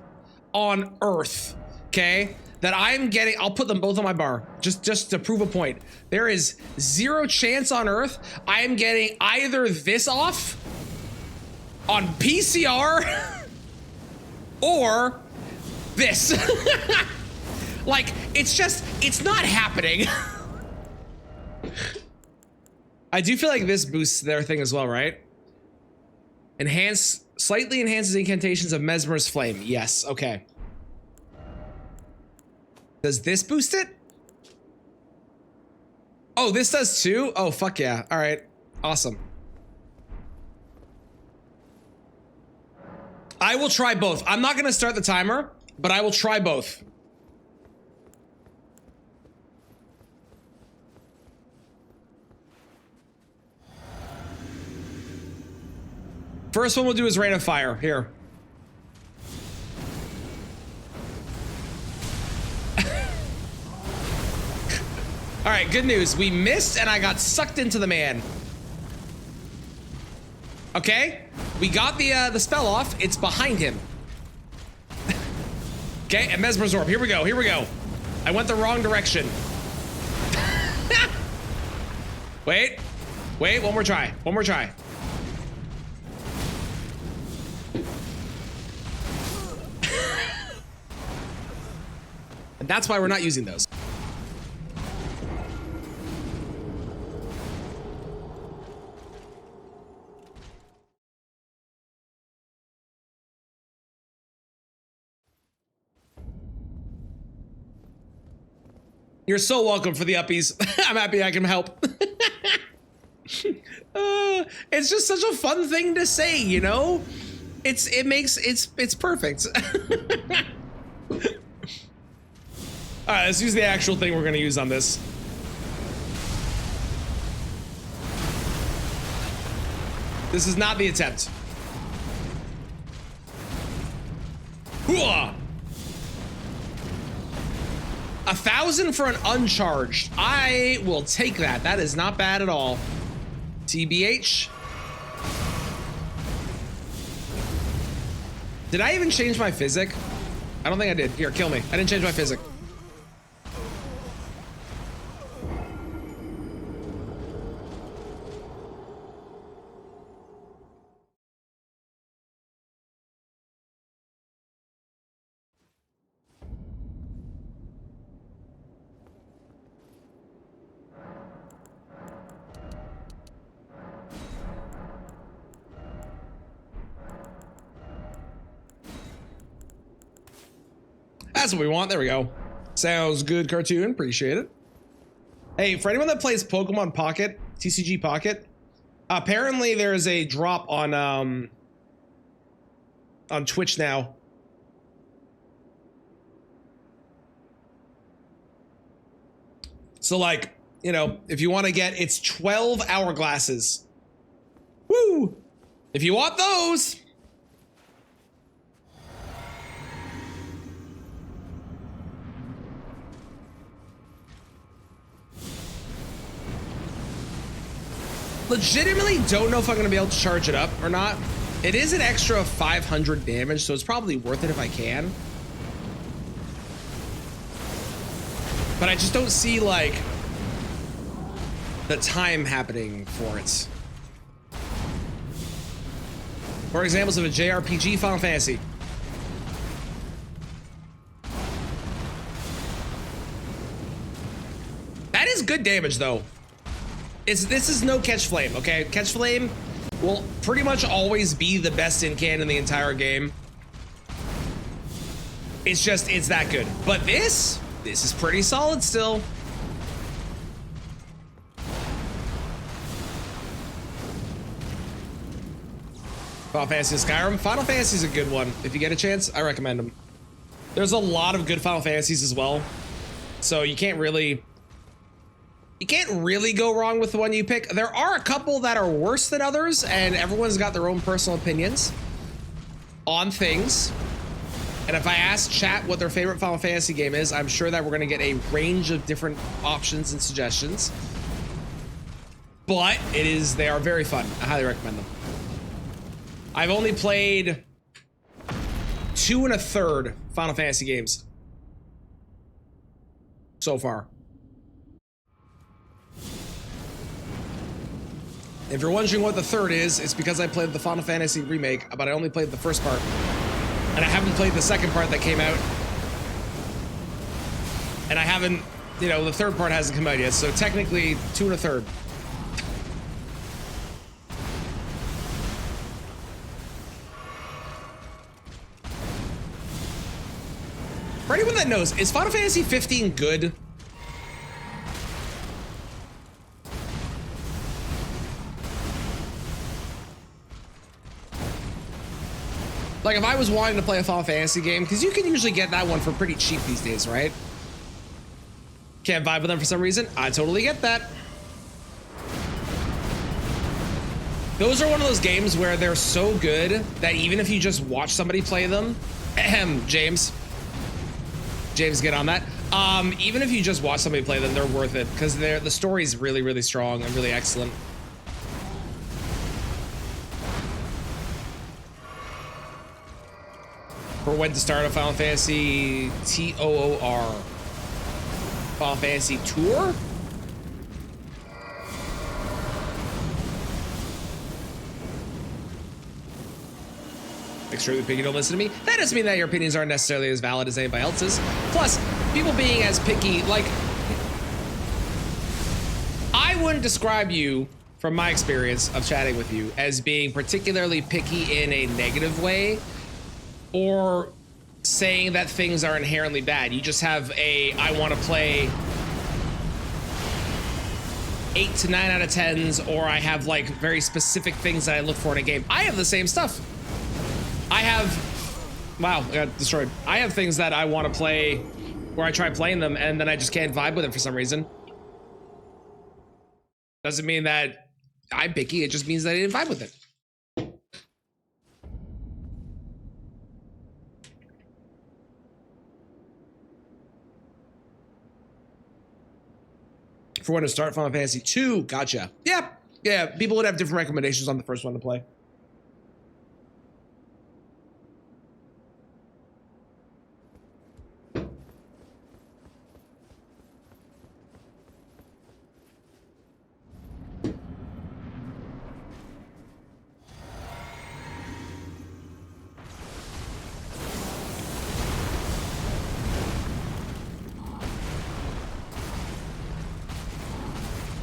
on Earth, okay, that I'm getting. I'll put them both on my bar just to prove a point. There is 0 chance on Earth I am getting either this off on PCR or this. Like, it's not happening. I do feel like this boosts their thing as well, right? Slightly enhances incantations of Mesmer's Flame. Yes, okay. Does this boost it? Oh, this does too? Oh, fuck yeah. All right, awesome. I will try both. I'm not gonna start the timer, but I will try both. First one we'll do is Rain of Fire. Here. All right, good news. We missed and I got sucked into the man. Okay, we got the spell off. It's behind him. Okay, and Mesmer's Orb. Here we go. Here we go. I went the wrong direction. Wait, one more try. One more try. And that's why we're not using those. You're so welcome for the uppies. I'm happy I can help. It's just such a fun thing to say, you know? It's perfect. All right, let's use the actual thing we're gonna use on this. This is not the attempt. Hooah! 1,000 for an uncharged. I will take that. That is not bad at all. TBH. Did I even change my physic? I don't think I did. Here, kill me. I didn't change my physic. That's what we want. There we go. Sounds good, cartoon. Appreciate it. Hey, for anyone that plays Pokemon Pocket, TCG Pocket, apparently there is a drop on Twitch now. So like, you know, if you want to get, it's 12 hourglasses. Woo! If you want those. Legitimately don't know if I'm gonna be able to charge it up or not. It is an extra 500 damage, so it's probably worth it if I can. But I just don't see like the time happening for it. For examples of a JRPG, Final Fantasy. That is good damage though. This is no Catch Flame, okay? Catch Flame will pretty much always be the best incan in the entire game. It's just, it's that good. But this is pretty solid still. Final Fantasy and Skyrim. Final Fantasy is a good one. If you get a chance, I recommend them. There's a lot of good Final Fantasies as well. So you can't really go wrong with the one you pick. There are a couple that are worse than others, and everyone's got their own personal opinions on things. And if I ask chat what their favorite Final Fantasy game is, I'm sure that we're gonna get a range of different options and suggestions. But they are very fun. I highly recommend them. I've only played 2 1/3 Final Fantasy games so far. If you're wondering what the third is, it's because I played the Final Fantasy remake, but I only played the first part. And I haven't played the second part that came out. And I haven't, the third part hasn't come out yet, so technically 2 1/3. For anyone that knows, is Final Fantasy 15 good? Like, if I was wanting to play a Final Fantasy game, because you can usually get that one for pretty cheap these days, right? Can't vibe with them for some reason. I totally get that. Those are one of those games where they're so good that even if you just watch somebody play them, James, get on that. Even if you just watch somebody play them, they're worth it because the story's really, really strong and really excellent. For when to start a Final Fantasy TOOR. Final Fantasy Tour? Extremely picky, don't listen to me. That doesn't mean that your opinions aren't necessarily as valid as anybody else's. Plus, people being as picky, like, I wouldn't describe you, from my experience of chatting with you, as being particularly picky in a negative way, or saying that things are inherently bad. You just have I want to play 8 to 9 out of 10s, or I have like very specific things that I look for in a game. I have the same stuff. I got destroyed. I have things that I want to play where I try playing them and then I just can't vibe with it for some reason. Doesn't mean that I'm picky, it just means that I didn't vibe with it. For when to start Final Fantasy 2, gotcha. Yeah, people would have different recommendations on the first one to play.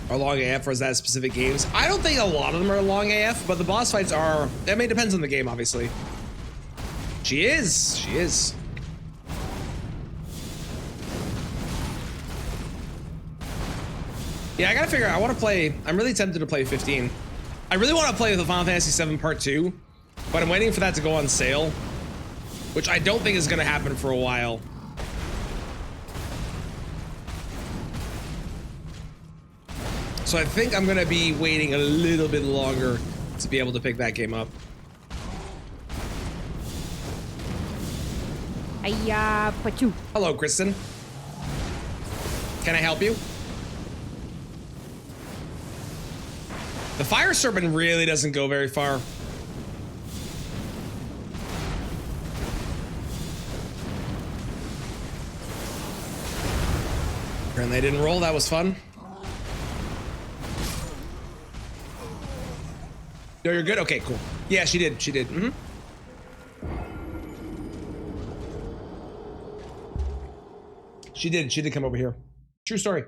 Are long AF, or is that specific games? I don't think a lot of them are long AF, but the boss fights are. I mean, it depends on the game, obviously. She is. Yeah, I gotta figure out. I want to play. I'm really tempted to play 15. I really want to play the Final Fantasy VII Part 2, but I'm waiting for that to go on sale, which I don't think is gonna happen for a while. So I think I'm gonna be waiting a little bit longer to be able to pick that game up.
Hiya, Pachu.
Hello, Kristen. Can I help you? The Fire Serpent really doesn't go very far. And they didn't roll, that was fun. No, you're good? Okay, cool. Yeah, she did. Mm-hmm. She did come over here. True story.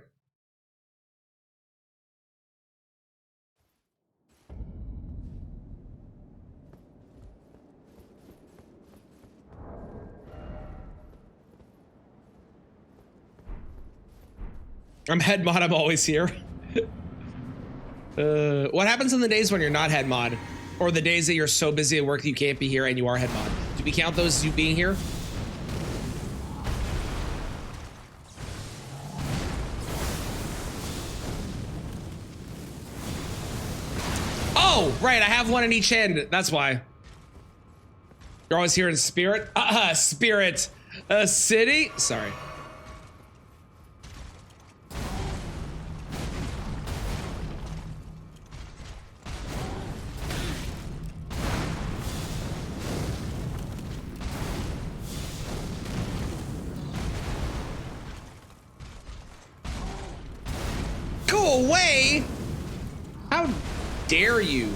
I'm head mod, I'm always here. What happens in the days when you're not head mod? Or the days that you're so busy at work that you can't be here and you are head mod. Do we count those as you being here? Oh, right, I have one in each hand. That's why. You're always here in spirit? Spirit City? Sorry. Go away! How dare you?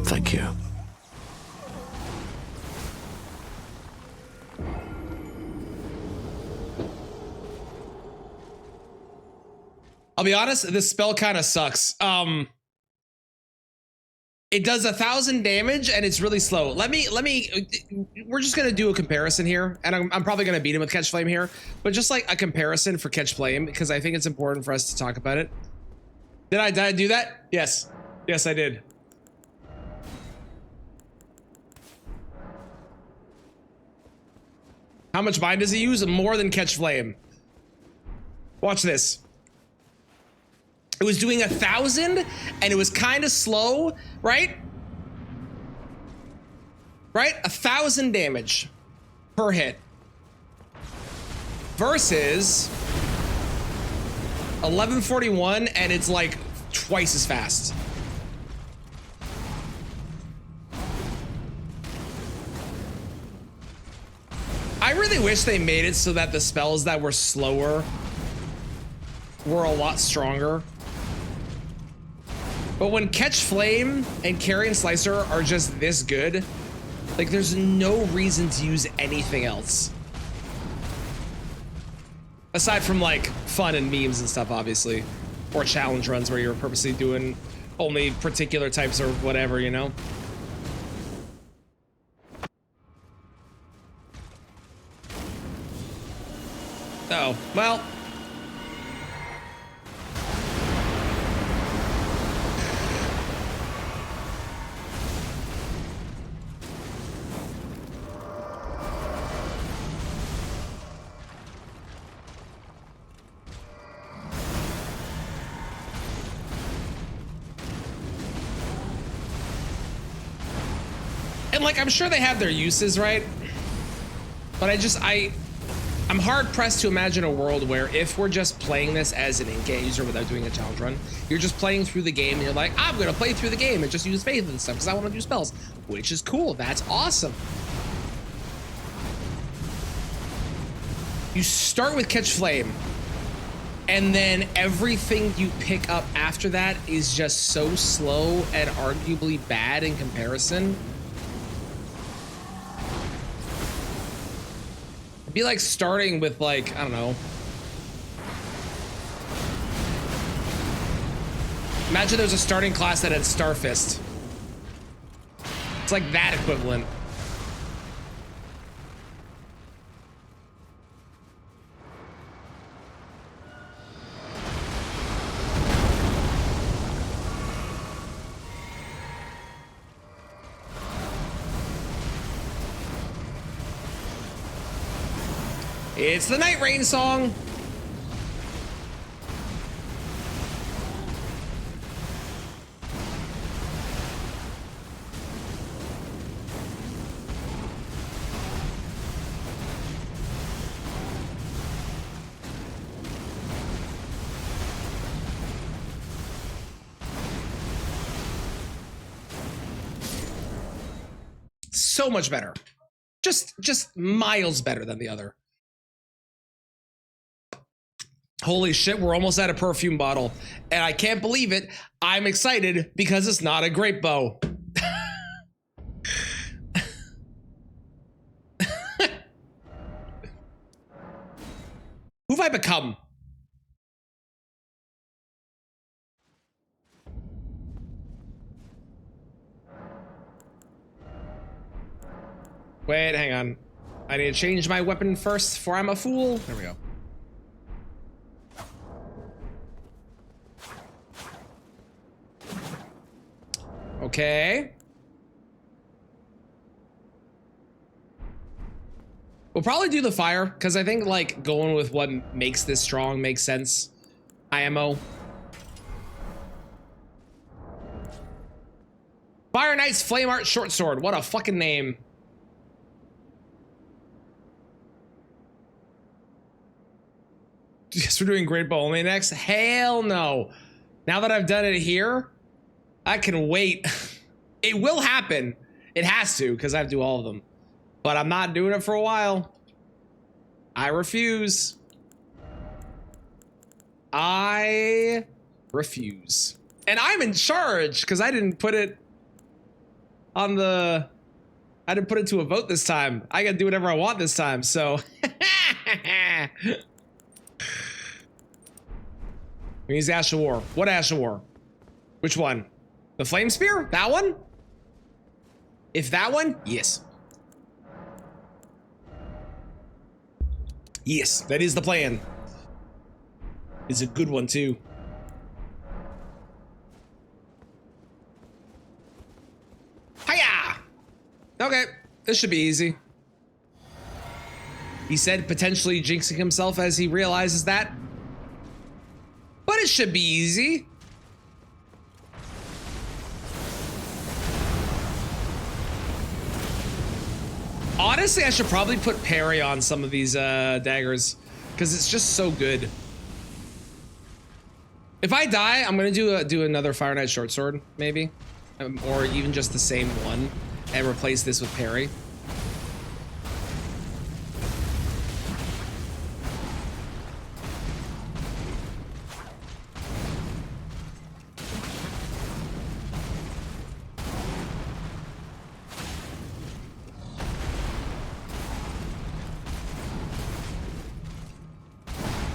Thank you.
I'll be honest, this spell kind of sucks. It does 1,000 damage and it's really slow. We're just gonna do a comparison here, and I'm probably gonna beat him with Catch Flame here, but just like a comparison for Catch Flame, because I think it's important for us to talk about it. Did I do that? Yes. Yes, I did. How much bind does he use? More than Catch Flame. Watch this. It was doing 1,000 and it was kind of slow, right? Right? 1,000 damage per hit versus 1141 and it's like twice as fast. I really wish they made it so that the spells that were slower were a lot stronger. But when Catch Flame and Carrion Slicer are just this good, like there's no reason to use anything else. Aside from like fun and memes and stuff, obviously. Or challenge runs where you're purposely doing only particular types or whatever, you know? Oh, well. And like, I'm sure they have their uses, right? But I'm hard pressed to imagine a world where if we're just playing this as an in-game user without doing a challenge run, you're just playing through the game and you're like, I'm gonna play through the game and just use faith and stuff because I want to do spells, which is cool. That's awesome. You start with Catch Flame and then everything you pick up after that is just so slow and arguably bad in comparison. Be like starting with like, I don't know. Imagine there's a starting class that had Starfist. It's like that equivalent. It's the Night Rain song. So much better. Just miles better than the other. Holy shit, we're almost at a perfume bottle. And I can't believe it. I'm excited because it's not a grape bow. I become? Wait, hang on. I need to change my weapon first before I'm a fool. There we go. Okay. We'll probably do the fire, because I think like going with what makes this strong makes sense. IMO. Fire Knight's Flame Art Short Sword. What a fucking name. Yes, we're doing Great Bowl next. Hell no. Now that I've done it here, I can wait. It will happen. It has to, because I have to do all of them. But I'm not doing it for a while. I refuse. I refuse. And I'm in charge, because I didn't put it on the... I didn't put it to a vote this time. I gotta do whatever I want this time, so... We use Ash of War. What Ash of War? Which one? The Flame Spear? That one? If that one? Yes. Yes, that is the plan. It's a good one too. Hiya! Okay, this should be easy. He said potentially jinxing himself as he realizes that. But it should be easy. Honestly, I should probably put parry on some of these daggers because it's just so good. If I die, I'm gonna do another Fire Knight Short Sword, maybe, or even just the same one, and replace this with parry.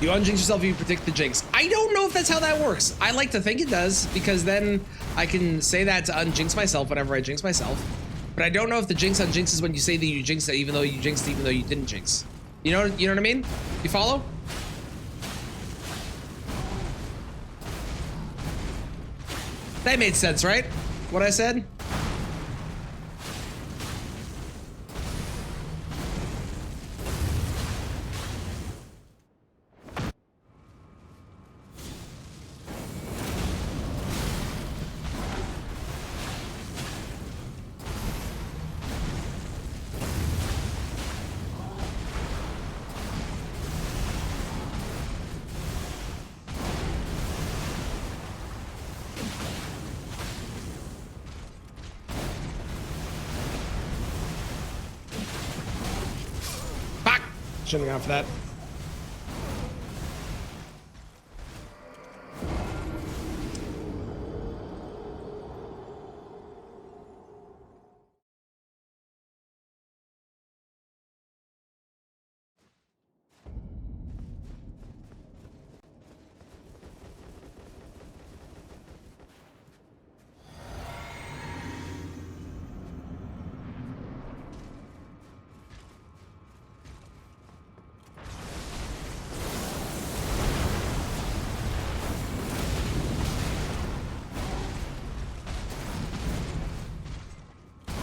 You unjinx yourself if you predict the jinx. I don't know if that's how that works. I like to think it does, because then I can say that to unjinx myself whenever I jinx myself. But I don't know if the jinx unjinxes when you say that you jinxed it, even though you jinxed even though you didn't jinx. You know what I mean? You follow? That made sense, right? What I said? Shouldn't have gone for that.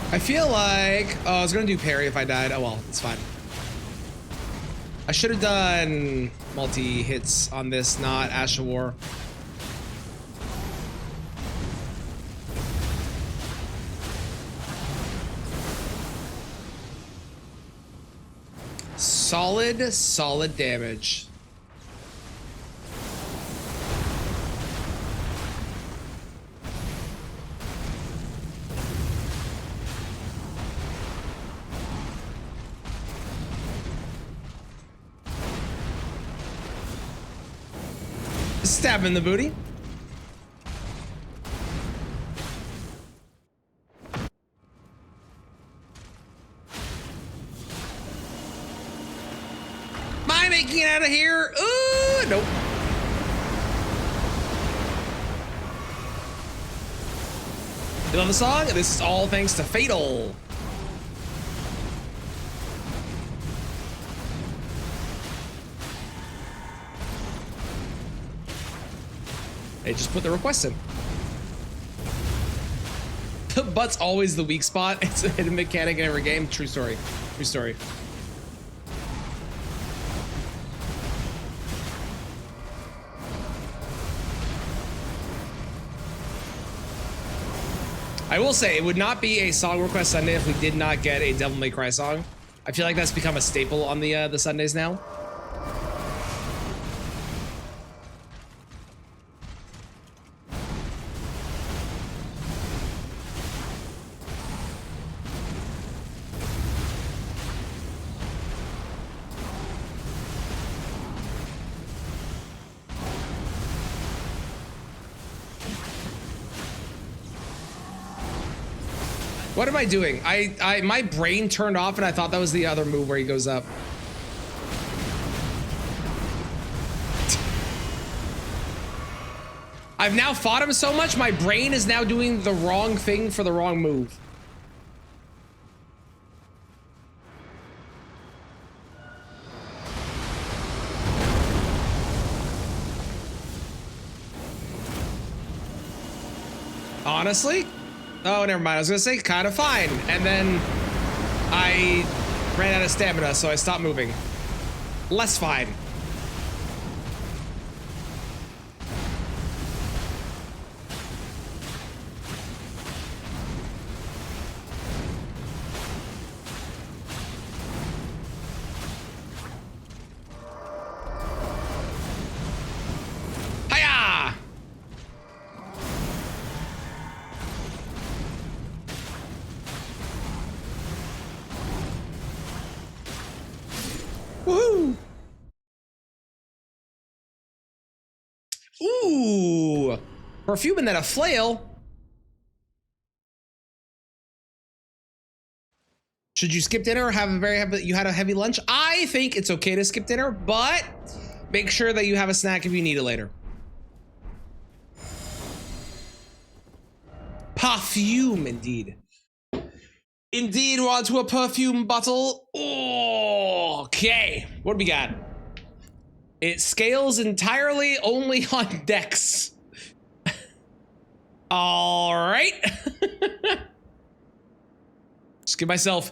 I feel like, oh, I was gonna do parry if I died. Oh well, it's fine. I should have done multi-hits on this, not Ash of War. Solid damage. Stab in the booty. Am I making it out of here? Ooh! You love the song? This is all thanks to Fatal. They just put the request in. Butt's always the weak spot. It's a hidden mechanic in every game. True story. True story. I will say, it would not be a song request Sunday if we did not get a Devil May Cry song. I feel like that's become a staple on the Sundays now. What am I doing? My brain turned off and I thought that was the other move where he goes up. I've now fought him so much, my brain is now doing the wrong thing for the wrong move. Honestly? Oh, never mind. I was gonna say kind of fine. And then I ran out of stamina, so I stopped moving. Less fine. Hiya! Woohoo! Ooh! Perfume and then a flail. Should you skip dinner or have a you had a heavy lunch? I think it's okay to skip dinner, but make sure that you have a snack if you need it later. Perfume, indeed. Indeed, we're onto a perfume bottle. Oh, okay, what do we got? It scales entirely only on dex. All right. Just give myself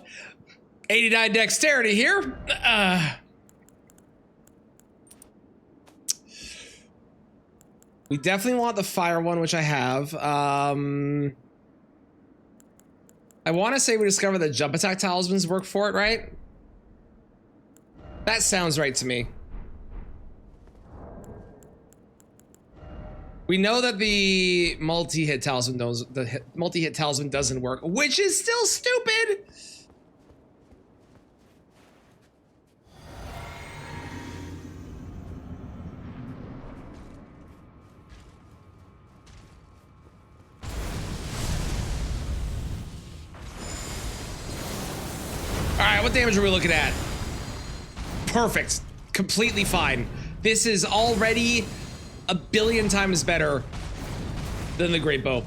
89 dexterity here. We definitely want the fire one, which I have. I want to say we discovered that jump attack talismans work for it, right? That sounds right to me. We know that the multi-hit talisman doesn't work, which is still stupid. All right, what damage are we looking at? Perfect, completely fine. This is already a billion times better than the Great Bow.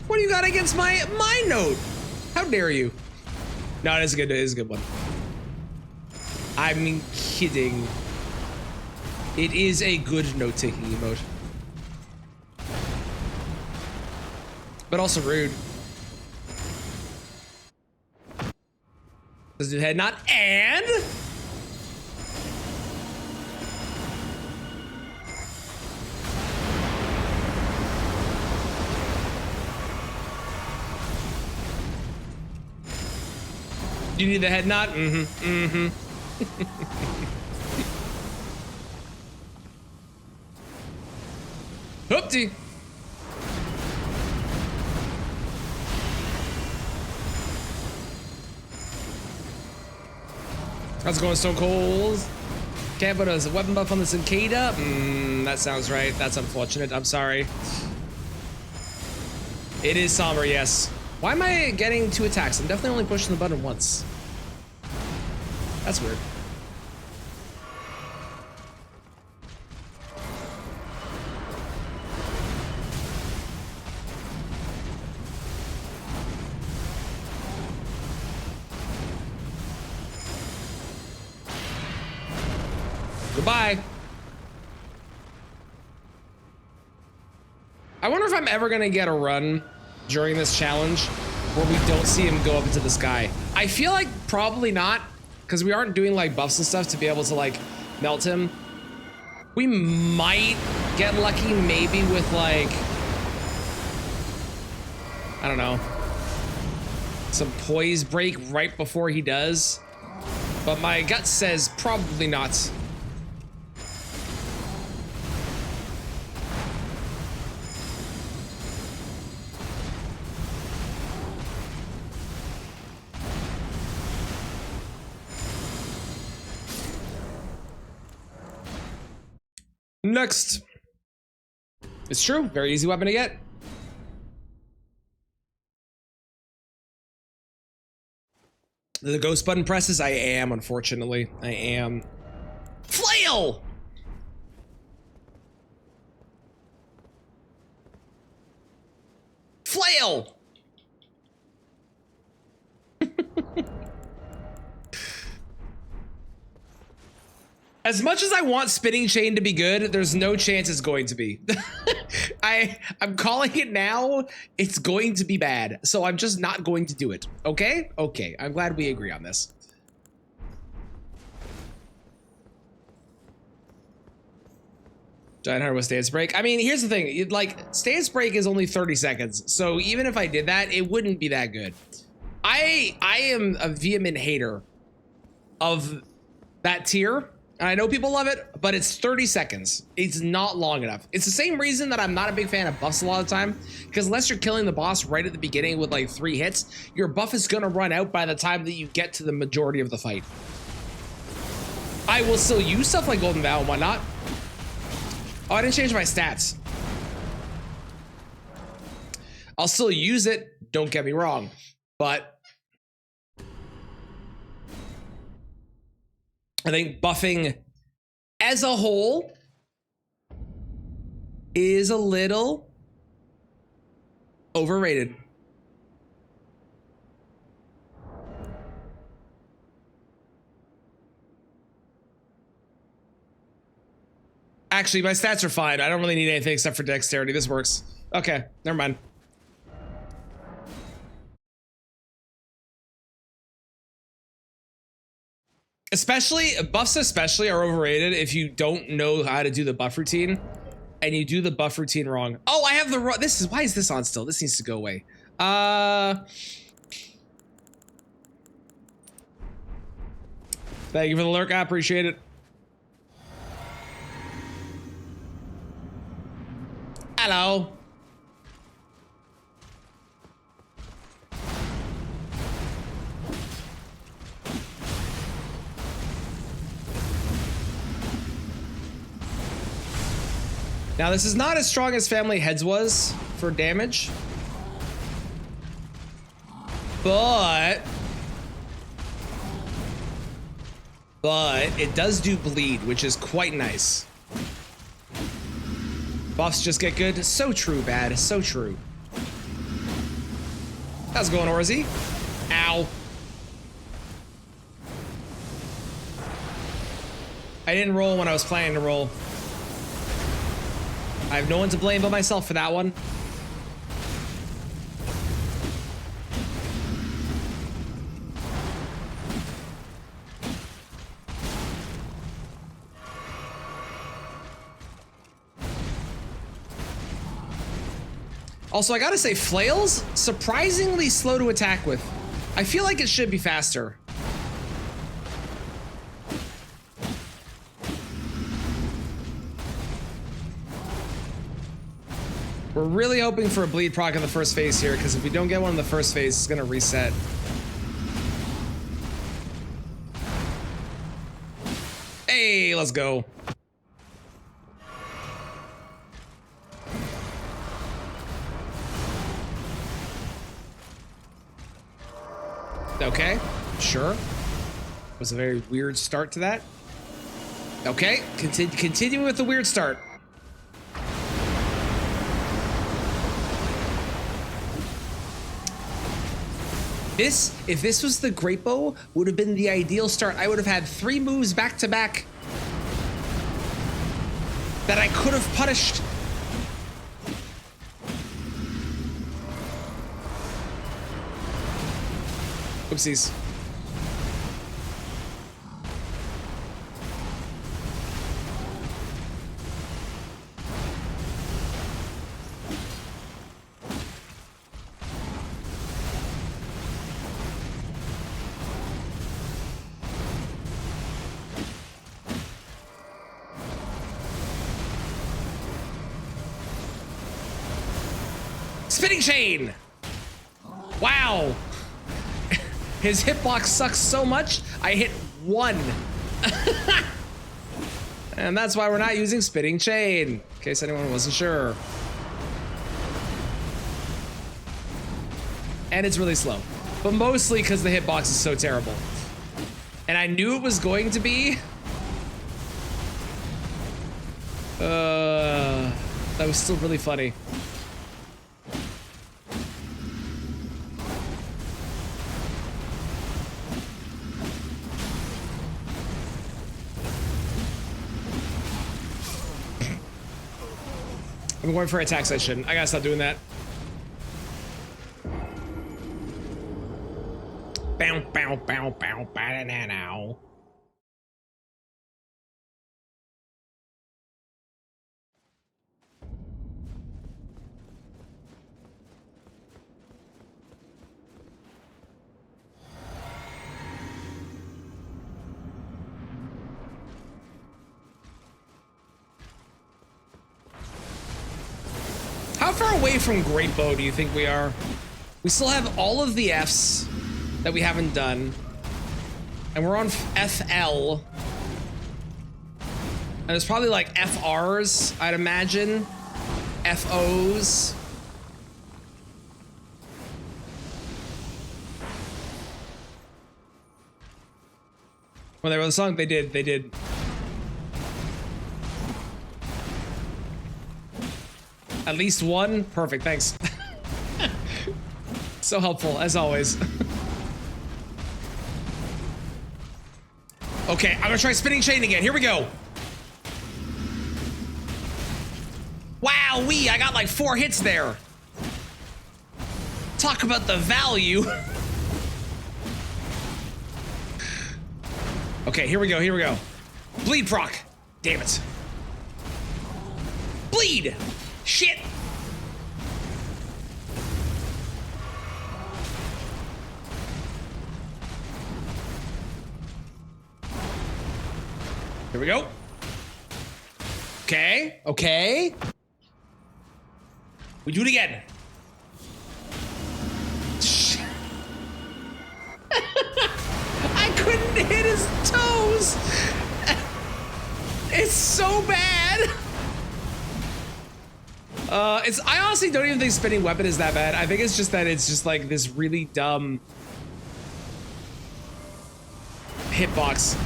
What do you got against my note? How dare you? No, it is a good one. I mean, kidding. It is a good note-taking emote. But also rude. Does it head not and? You need the head nod? Mm-hmm. Hoopty. How's it going, Stone Cold? Can't put a weapon buff on the cicada? That sounds right. That's unfortunate. I'm sorry. It is somber, yes. Why am I getting 2 attacks? I'm definitely only pushing the button once. That's weird. Goodbye. I wonder if I'm ever gonna get a run during this challenge where we don't see him go up into the sky. I feel like probably not, because we aren't doing like buffs and stuff to be able to like melt him. We might get lucky maybe with like, I don't know, some poise break right before he does. But my gut says probably not. Next. It's true. Very easy weapon to get. The ghost button presses? I am, unfortunately. I am. Flail! Flail! As much as I want Spinning Chain to be good, there's no chance it's going to be. I'm calling it now. It's going to be bad. So I'm just not going to do it. Okay? Okay. I'm glad we agree on this. Giant Heart with Stance Break. I mean, here's the thing. Like, Stance Break is only 30 seconds. So even if I did that, it wouldn't be that good. I am a vehement hater of that tier. And I know people love it, but it's 30 seconds. It's not long enough. It's the same reason that I'm not a big fan of buffs a lot of the time, because unless you're killing the boss right at the beginning with like 3 hits, your buff is gonna run out by the time that you get to the majority of the fight. I will still use stuff like Golden Vow and whatnot. Oh, I didn't change my stats. I'll still use it, don't get me wrong, but I think buffing as a whole is a little overrated. Actually, my stats are fine. I don't really need anything except for dexterity. This works. Okay, never mind. Especially, buffs especially are overrated if you don't know how to do the buff routine and you do the buff routine wrong. Oh, I have the wrong, why is this on still? This needs to go away. Thank you for the lurk, I appreciate it. Hello. Now, this is not as strong as Family Heads was for damage, but it does do bleed, which is quite nice. Buffs just get good. So true, bad. So true. How's it going, Orzi? Ow. I didn't roll when I was planning to roll. I have no one to blame but myself for that one. Also, I gotta say, Flail's surprisingly slow to attack with. I feel like it should be faster. We're really hoping for a bleed proc in the first phase here, because if we don't get one in the first phase, it's gonna reset. Hey, let's go. Okay, sure. Was a very weird start to that. Okay, continue with the weird start. If this was the Great Bow, would have been the ideal start. I would have had 3 moves back to back that I could have punished. Oopsies. Spinning chain! Wow! His hitbox sucks so much, I hit 1. And that's why we're not using spinning chain, in case anyone wasn't sure. And it's really slow, but mostly because the hitbox is so terrible. And I knew it was going to be. That was still really funny. I'm going for attacks. I shouldn't. I gotta stop doing that. Bow, bow, bow, bow, bow, now. How far away from Great Bow do you think we are? We still have all of the Fs that we haven't done. And we're on FL. And there's probably like FRs, I'd imagine. FOs. When they wrote the song, they did. At least 1? Perfect, thanks. So helpful, as always. Okay, I'm gonna try spinning chain again. Here we go. Wow-wee, I got like 4 hits there. Talk about the value. Okay, here we go. Bleed proc. Damn it. Bleed! Shit! Here we go. Okay. We do it again. I couldn't hit his toes. It's so bad. I honestly don't even think spinning weapon is that bad. I think it's just that it's just like this really dumb hitbox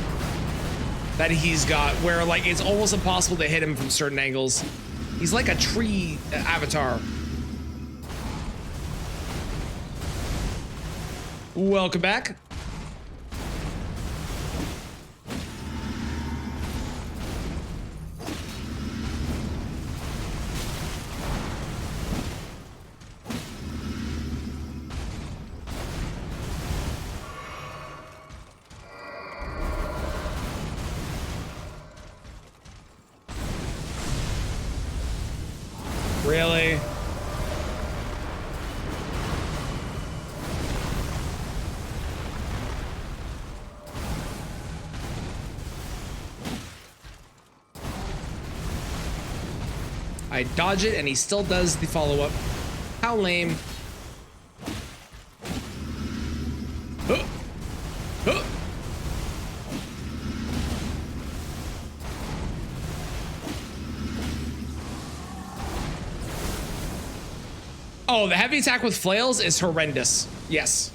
that he's got where like it's almost impossible to hit him from certain angles. He's like a tree avatar. Welcome back. Really? I dodge it and he still does the follow-up. How lame. Huh. Huh. Oh, the heavy attack with flails is horrendous. Yes.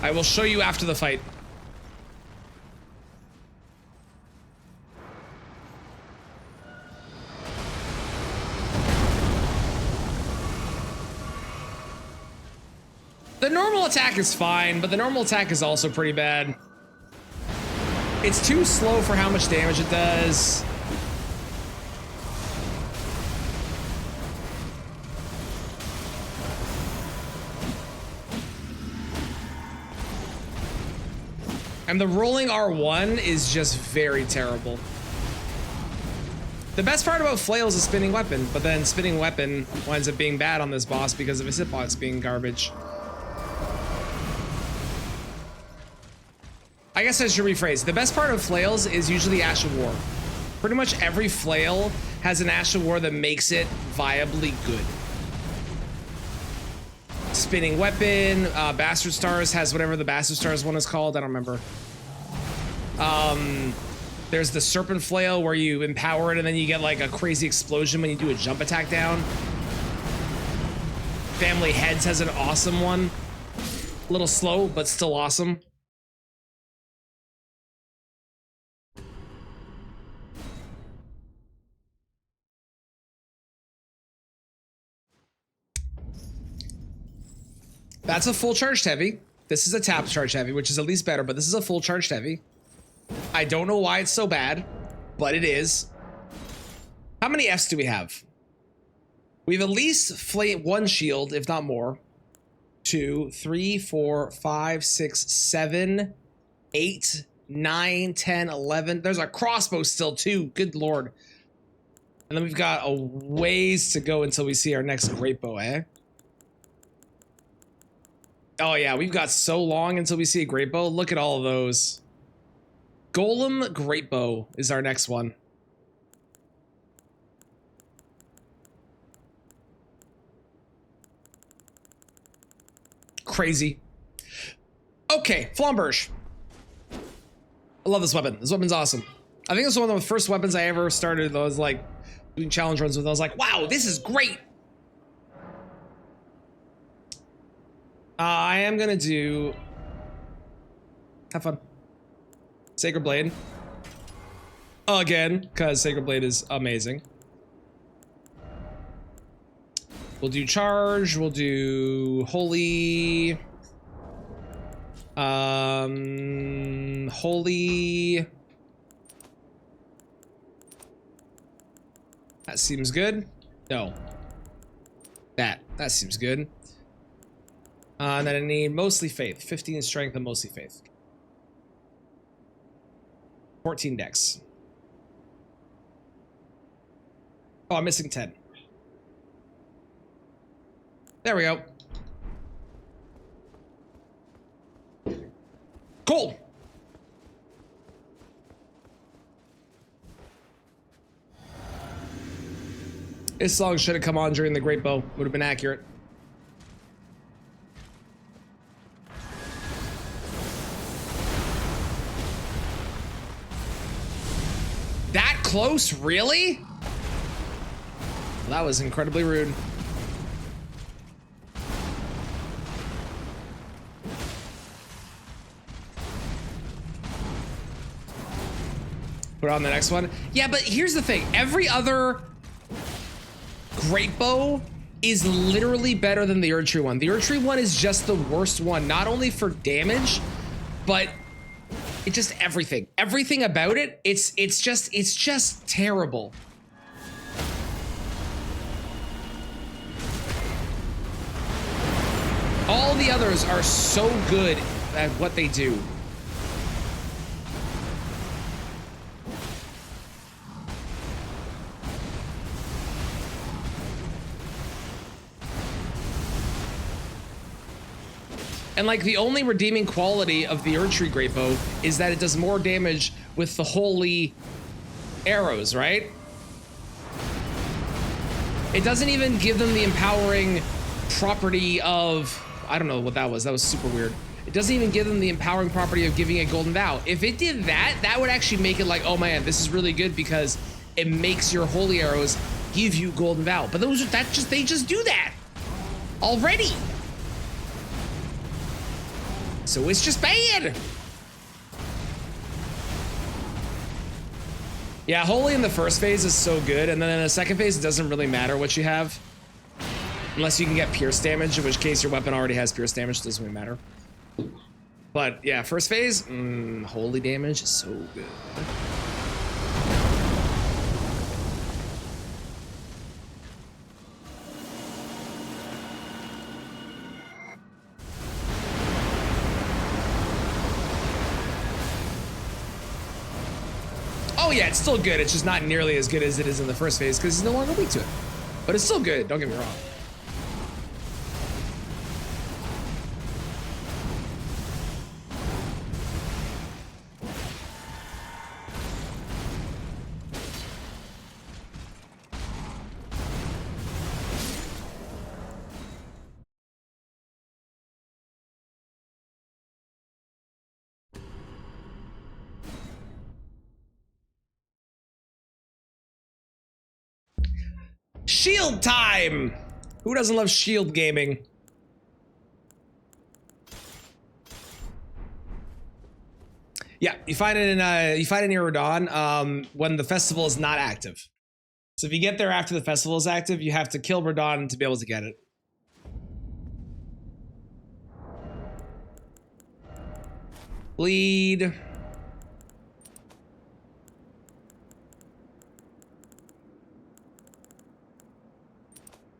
I will show you after the fight. The normal attack is fine, but the normal attack is also pretty bad. It's too slow for how much damage it does. And the rolling R1 is just very terrible. The best part about Flail is a spinning weapon, but then spinning weapon winds up being bad on this boss because of his hitbox being garbage. I guess I should rephrase. The best part of flails is usually Ash of War. Pretty much every flail has an Ash of War that makes it viably good. Spinning weapon, Bastard Stars has whatever the Bastard Stars one is called. I don't remember. There's the Serpent Flail where you empower it and then you get like a crazy explosion when you do a jump attack down. Family Heads has an awesome one. A little slow, but still awesome. That's a full charged heavy. This is a tap charged heavy, which is at least better, but this is a full charged heavy. I don't know why it's so bad, but it is. How many Fs do we have? We have at least one shield, if not more. 2, 3, 4, 5, 6, 7, 8, 9, 10, 11. There's a crossbow still too. Good lord. And then we've got a ways to go until we see our next great bow, eh? Oh yeah, we've got so long until we see a great bow. Look at all of those. Golem great bow is our next one. Crazy. Okay, Flamberge. I love this weapon. This weapon's awesome. I think it's one of the first weapons I ever started that was like doing challenge runs with. I was like, wow, this is great. I am gonna do. Have fun. Sacred Blade. Again, because Sacred Blade is amazing. We'll do charge. We'll do holy. Holy. That seems good. No. That seems good. And then I need mostly faith. 15 strength and mostly faith. 14 dex. Oh, I'm missing 10. There we go. Cool. This song should have come on during the Great Bow. Would have been accurate. That close, really? Well, that was incredibly rude. Put on the next one. Yeah, but here's the thing. Every other great bow is literally better than the Erdtree one. The Erdtree one is just the worst one, not only for damage, but it's just everything. Everything about it, it's just terrible. All the others are so good at what they do. And like the only redeeming quality of the Erdtree Great Bow is that it does more damage with the holy arrows, right? It doesn't even give them the empowering property of, I don't know what that was. That was super weird. It doesn't even give them the empowering property of giving a golden vow. If it did that, that would actually make it like, oh man, this is really good because it makes your holy arrows give you golden vow. But they just do that already. So it's just bad. Yeah, Holy in the first phase is so good, and then in the second phase, it doesn't really matter what you have. Unless you can get pierce damage, in which case your weapon already has pierce damage, doesn't really matter. But yeah, first phase, Holy damage is so good. Oh yeah, it's still good. It's just not nearly as good as it is in the first phase because it's no longer weak to it. But it's still good, don't get me wrong. Shield time! Who doesn't love shield gaming? Yeah, you find it in Radahn when the festival is not active. So if you get there after the festival is active, you have to kill Radahn to be able to get it. Bleed.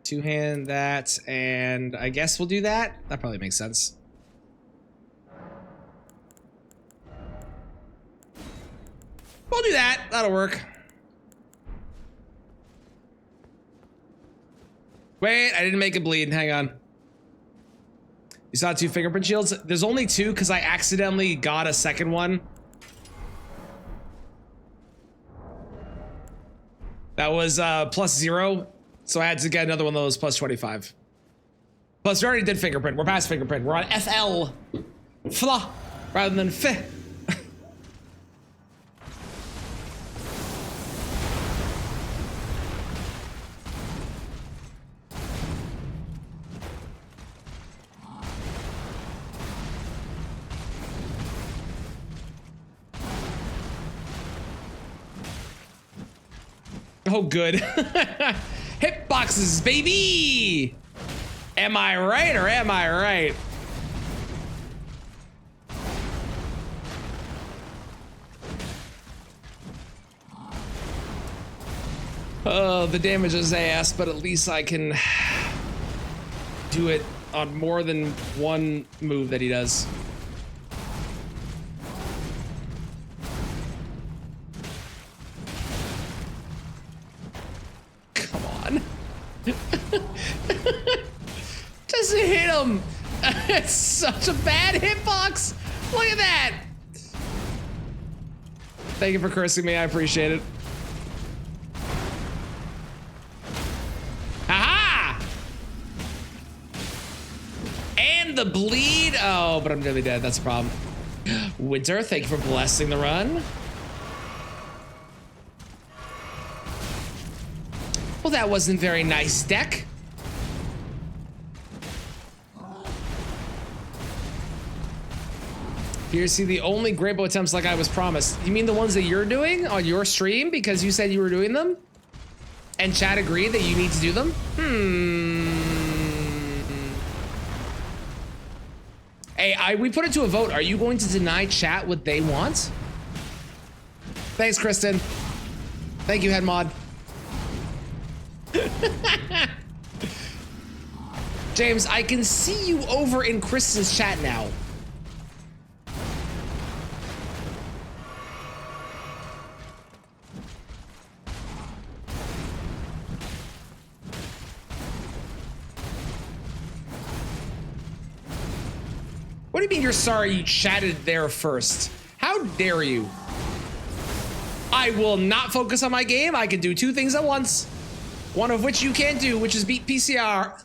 Two-hand that, and I guess we'll do that. That probably makes sense. We'll do that. That'll work. Wait, I didn't make it bleed. Hang on. You saw 2 fingerprint shields? There's only 2 because I accidentally got a second one. That was +0. So I had to get another one of those +25. Plus, we already did fingerprint. We're past fingerprint. We're on FL. Fla. Rather than F. Oh, good. Hitboxes, baby! Am I right or am I right? Oh, the damage is ass, but at least I can do it on more than one move that he does. Come on. Just hit him. It's such a bad hitbox. Look at that. Thank you for cursing me. I appreciate it. Aha! And the bleed. Oh, but I'm nearly dead. That's a problem. Winter, thank you for blessing the run. Well, that wasn't very nice, deck. Here, see the only Graybo attempts like I was promised. You mean the ones that you're doing on your stream because you said you were doing them? And chat agreed that you need to do them? Hey, we put it to a vote. Are you going to deny chat what they want? Thanks, Kristen. Thank you, head mod. James, I can see you over in Kristen's chat now. What do you mean you're sorry you chatted there first? How dare you? I will not focus on my game. I can do 2 things at once. One of which you can't do, which is beat PCR.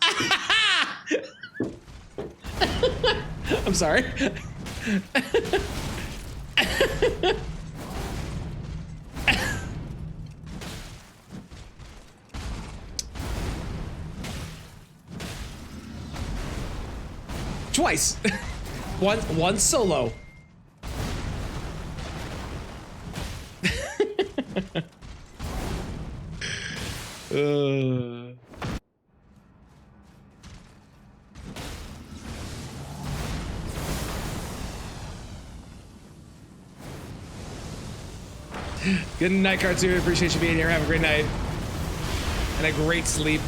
I'm sorry. Twice. One solo. Good night, Cartoon. Appreciate you being here. Have a great night and a great sleep.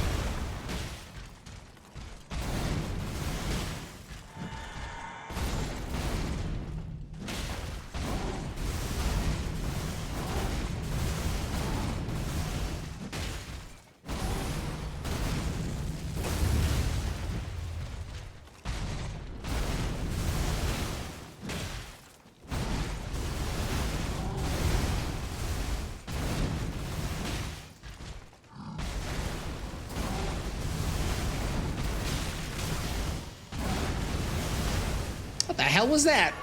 What the hell was that?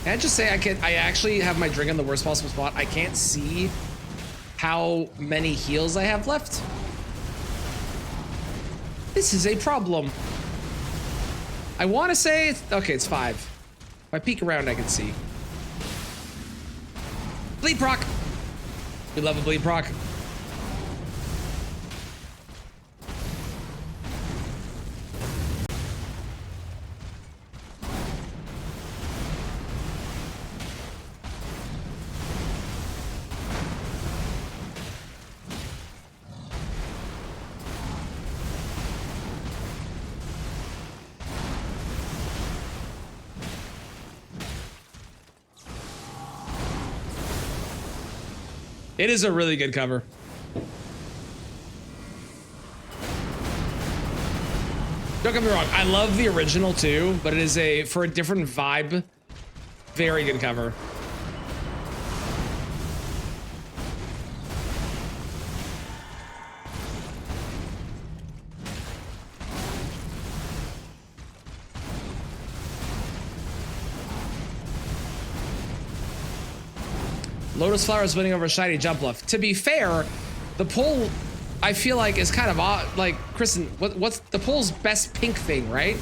Can I just say I actually have my drink in the worst possible spot. I can't see how many heals I have left. This is a problem. I want to say it's okay, it's 5. If I peek around, I can see. Bleed proc. We love a bleed proc. It is a really good cover. Don't get me wrong, I love the original too, but it is for a different vibe, very good cover. Lotus Flower is winning over Shiny Jumpluff. To be fair, the poll, I feel like, is kind of odd. Like, Kristen, what's the poll's best pink thing, right?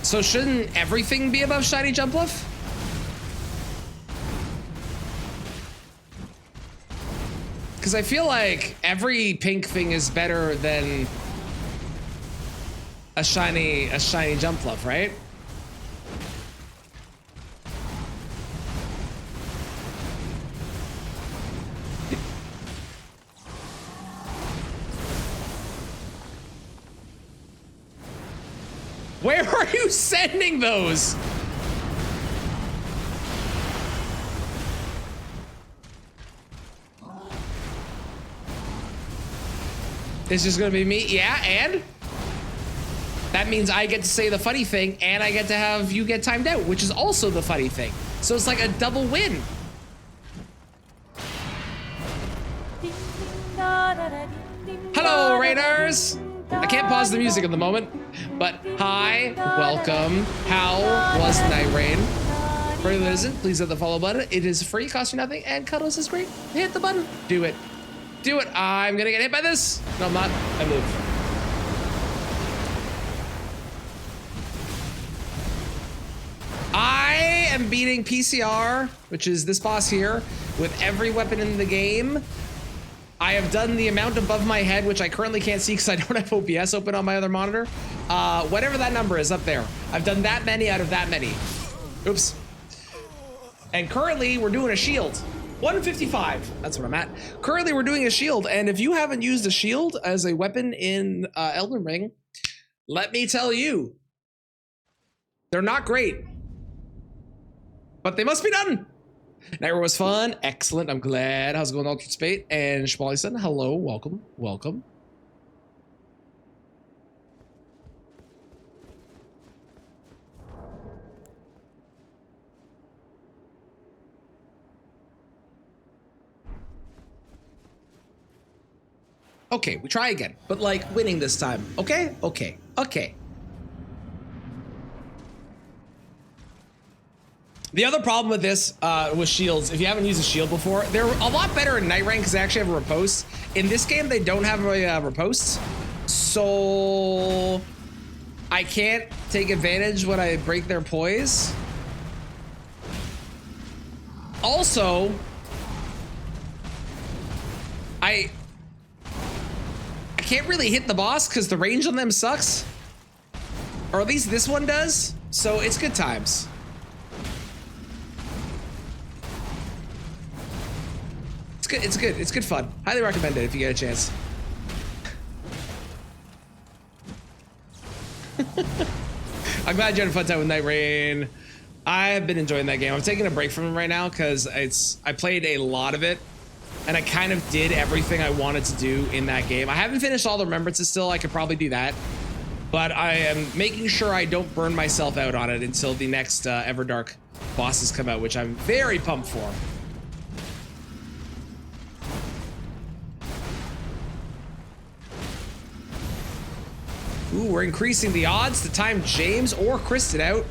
So shouldn't everything be above Shiny Jumpluff? Because I feel like every pink thing is better than a shiny Jumpluff, right? Where are you sending those? It's just gonna be me, yeah, and? That means I get to say the funny thing and I get to have you get timed out, which is also the funny thing. So it's like a double win. Hello, Raiders! I can't pause the music at the moment, but hi, welcome. How was Night Rain? For anyone that isn't, please hit the follow button. It is free, costs you nothing, and cuddles is great. Hit the button. Do it. Do it. I'm gonna get hit by this. No, I'm not. I move. I am beating PCR, which is this boss here, with every weapon in the game. I have done the amount above my head, which I currently can't see because I don't have OBS open on my other monitor. Whatever that number is up there. I've done that many out of that many. Oops. And currently we're doing a shield. 155, that's what I'm at. Currently we're doing a shield, and if you haven't used a shield as a weapon in Elden Ring, let me tell you, they're not great, but they must be done. Night was fun, excellent, I'm glad. How's it going, Ultra Spate? And Schmallison, hello, welcome, welcome. Okay, we try again, but like winning this time. Okay, okay, okay. The other problem with this, with shields, if you haven't used a shield before, they're a lot better in Night Rain because they actually have a riposte. In this game, they don't have a riposte. So I can't take advantage when I break their poise. Also, I can't really hit the boss because the range on them sucks. Or at least this one does. So it's good times. It's good. It's good. It's good fun. Highly recommend it if you get a chance. I'm glad you had a fun time with Night Rain. I've been enjoying that game. I'm taking a break from it right now because I played a lot of it and I kind of did everything I wanted to do in that game. I haven't finished all the remembrances still. I could probably do that, but I am making sure I don't burn myself out on it until the next Everdark bosses come out, which I'm very pumped for. Ooh, we're increasing the odds to time James or Kristen out.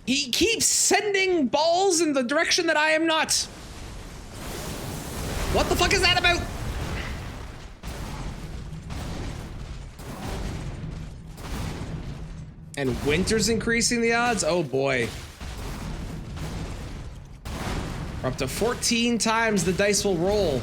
He keeps sending balls in the direction that I am not. What the fuck is that about? And Winter's increasing the odds? Oh boy. We're up to 14 times the dice will roll.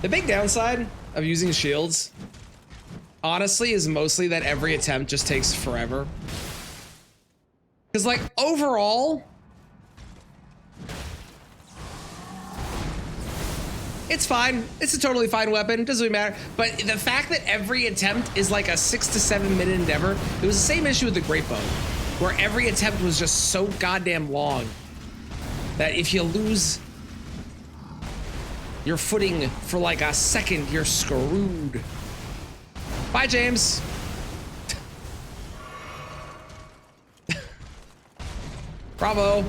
The big downside of using shields, honestly, is mostly that every attempt just takes forever. Because, like, overall, it's fine. It's a totally fine weapon. Doesn't really matter. But the fact that every attempt is like a 6 to 7 minute endeavor, it was the same issue with the Great Bow, where every attempt was just so goddamn long that if you lose your footing for like a second, you're screwed. Bye, James. Bravo.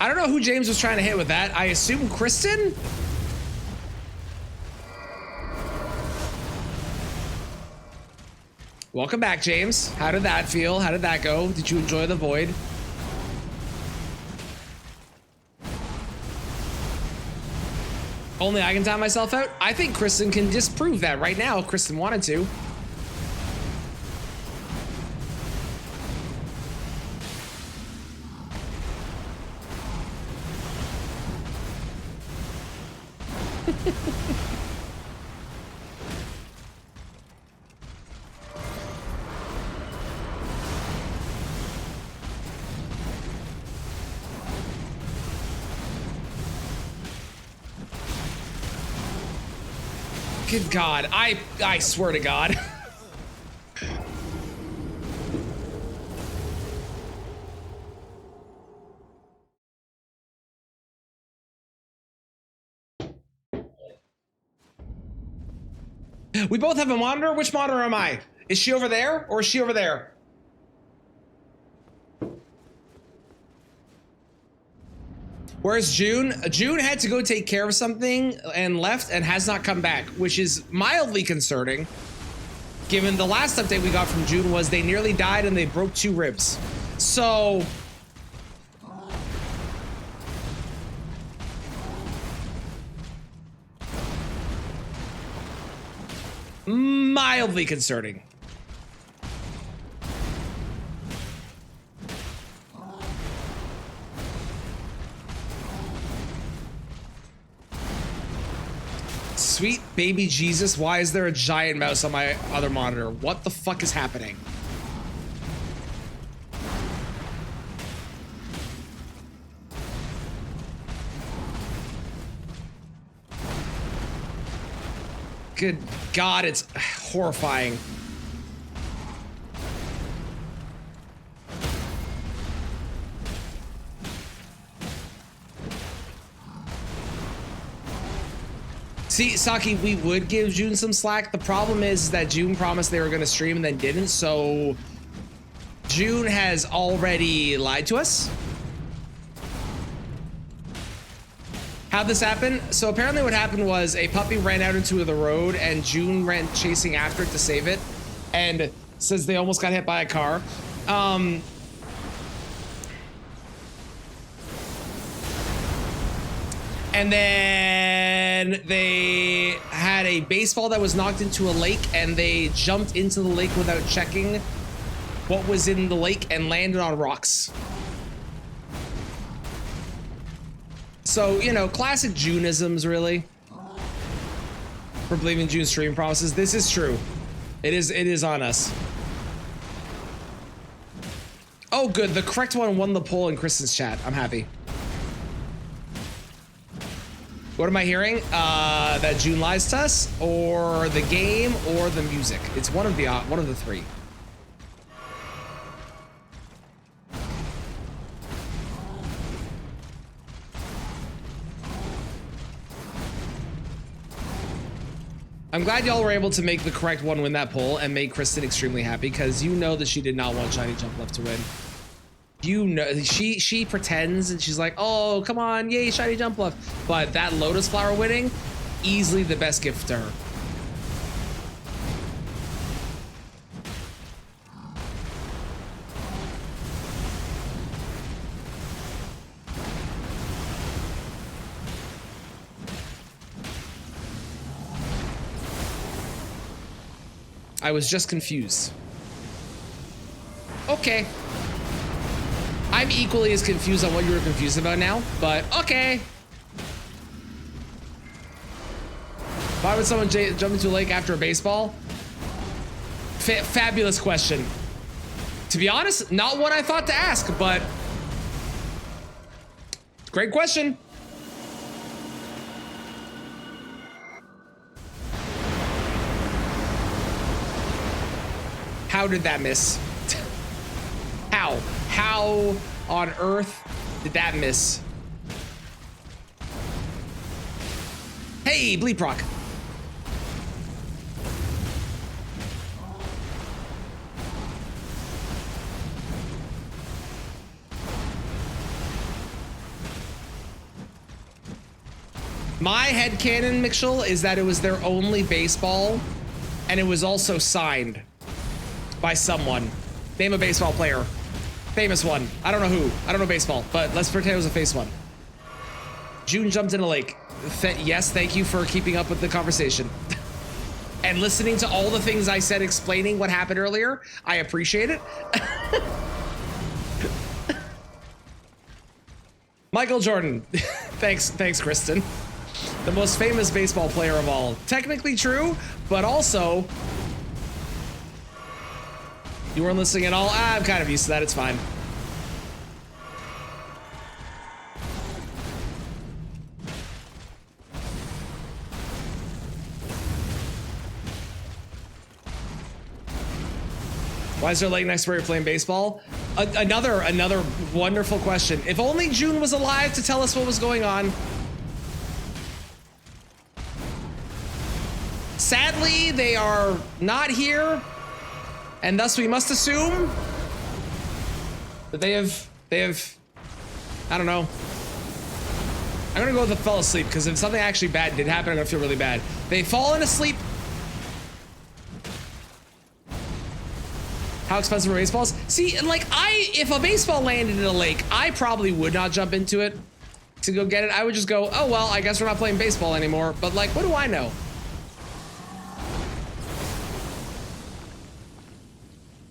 I don't know who James was trying to hit with that. I assume Kristen? Welcome back, James. How did that feel? How did that go? Did you enjoy the void? Only I can time myself out? I think Kristen can disprove that right now if Kristen wanted to. Good God, I swear to God. We both have a monitor? Which monitor am I? Is she over there or is she over there? Where's June? June had to go take care of something and left and has not come back, which is mildly concerning, given the last update we got from June was they nearly died and they broke 2 ribs. So mildly concerning. Sweet baby Jesus, why is there a giant mouse on my other monitor? What the fuck is happening? Good God, it's horrifying. See, Saki, we would give June some slack. The problem is that June promised they were going to stream and then didn't, so June has already lied to us. How'd this happen? So apparently what happened was a puppy ran out into the road and June ran chasing after it to save it, and says they almost got hit by a car. And then they had a baseball that was knocked into a lake, and they jumped into the lake without checking what was in the lake and landed on rocks. So, you know, classic Juneisms, really. For believing June's stream promises. This is true. It is on us. Oh, good. The correct one won the poll in Kristen's chat. I'm happy. What am I hearing? That June lies to us, or the game, or the music. It's one of the three. I'm glad y'all were able to make the correct one win that poll and make Kristen extremely happy, because you know that she did not want Shiny Jump Left to win. You know, she pretends and she's like, oh, come on, yay, Shiny Jump Left. But that Lotus Flower winning, easily the best gift to her. I was just confused. Okay. I'm equally as confused on what you were confused about now, but okay. Why would someone jump into a lake after a baseball? Fabulous question. To be honest, not one I thought to ask, but great question. How did that miss? How on earth did that miss? Hey, Bleep Rock. My headcanon, Mitchell, is that it was their only baseball, and it was also signed by someone. Name a baseball player. Famous one. I don't know who. I don't know baseball, but let's pretend it was a face one. June jumped in a lake. Yes, thank you for keeping up with the conversation. And listening to all the things I said explaining what happened earlier. I appreciate it. Michael Jordan. Thanks, Kristen. The most famous baseball player of all. Technically true, but also... You weren't listening at all? I'm kind of used to that. It's fine. Why is there a lake next to where you're playing baseball? Another wonderful question. If only June was alive to tell us what was going on. Sadly, they are not here. And thus we must assume that they have, I don't know. I'm gonna go with the fell asleep, because if something actually bad did happen, I'm gonna feel really bad. They've fallen asleep. How expensive are baseballs? See, like if a baseball landed in a lake, I probably would not jump into it to go get it. I would just go, oh, well, I guess we're not playing baseball anymore. But like, what do I know?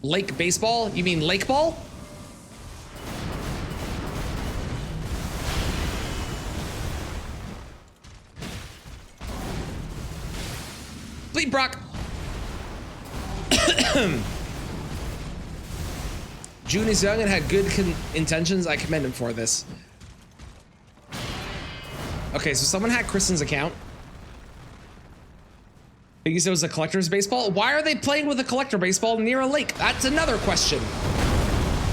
Lake baseball? You mean lake ball? Bleep Brock. June is young and had good intentions. I commend him for this. Okay, so someone hacked Kristen's account. Piggy said it was a collector's baseball. Why are they playing with a collector baseball near a lake? That's another question.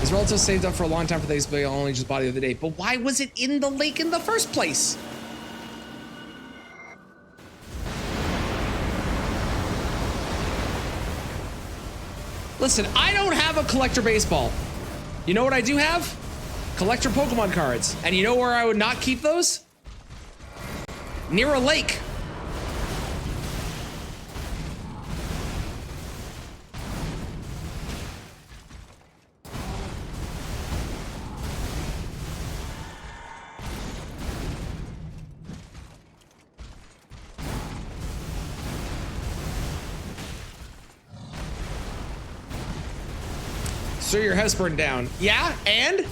His relative saved up for a long time for this, but he only just bought it the other day. But why was it in the lake in the first place? Listen, I don't have a collector baseball. You know what I do have? Collector Pokemon cards. And you know where I would not keep those? Near a lake. So your house burned down. Yeah, and?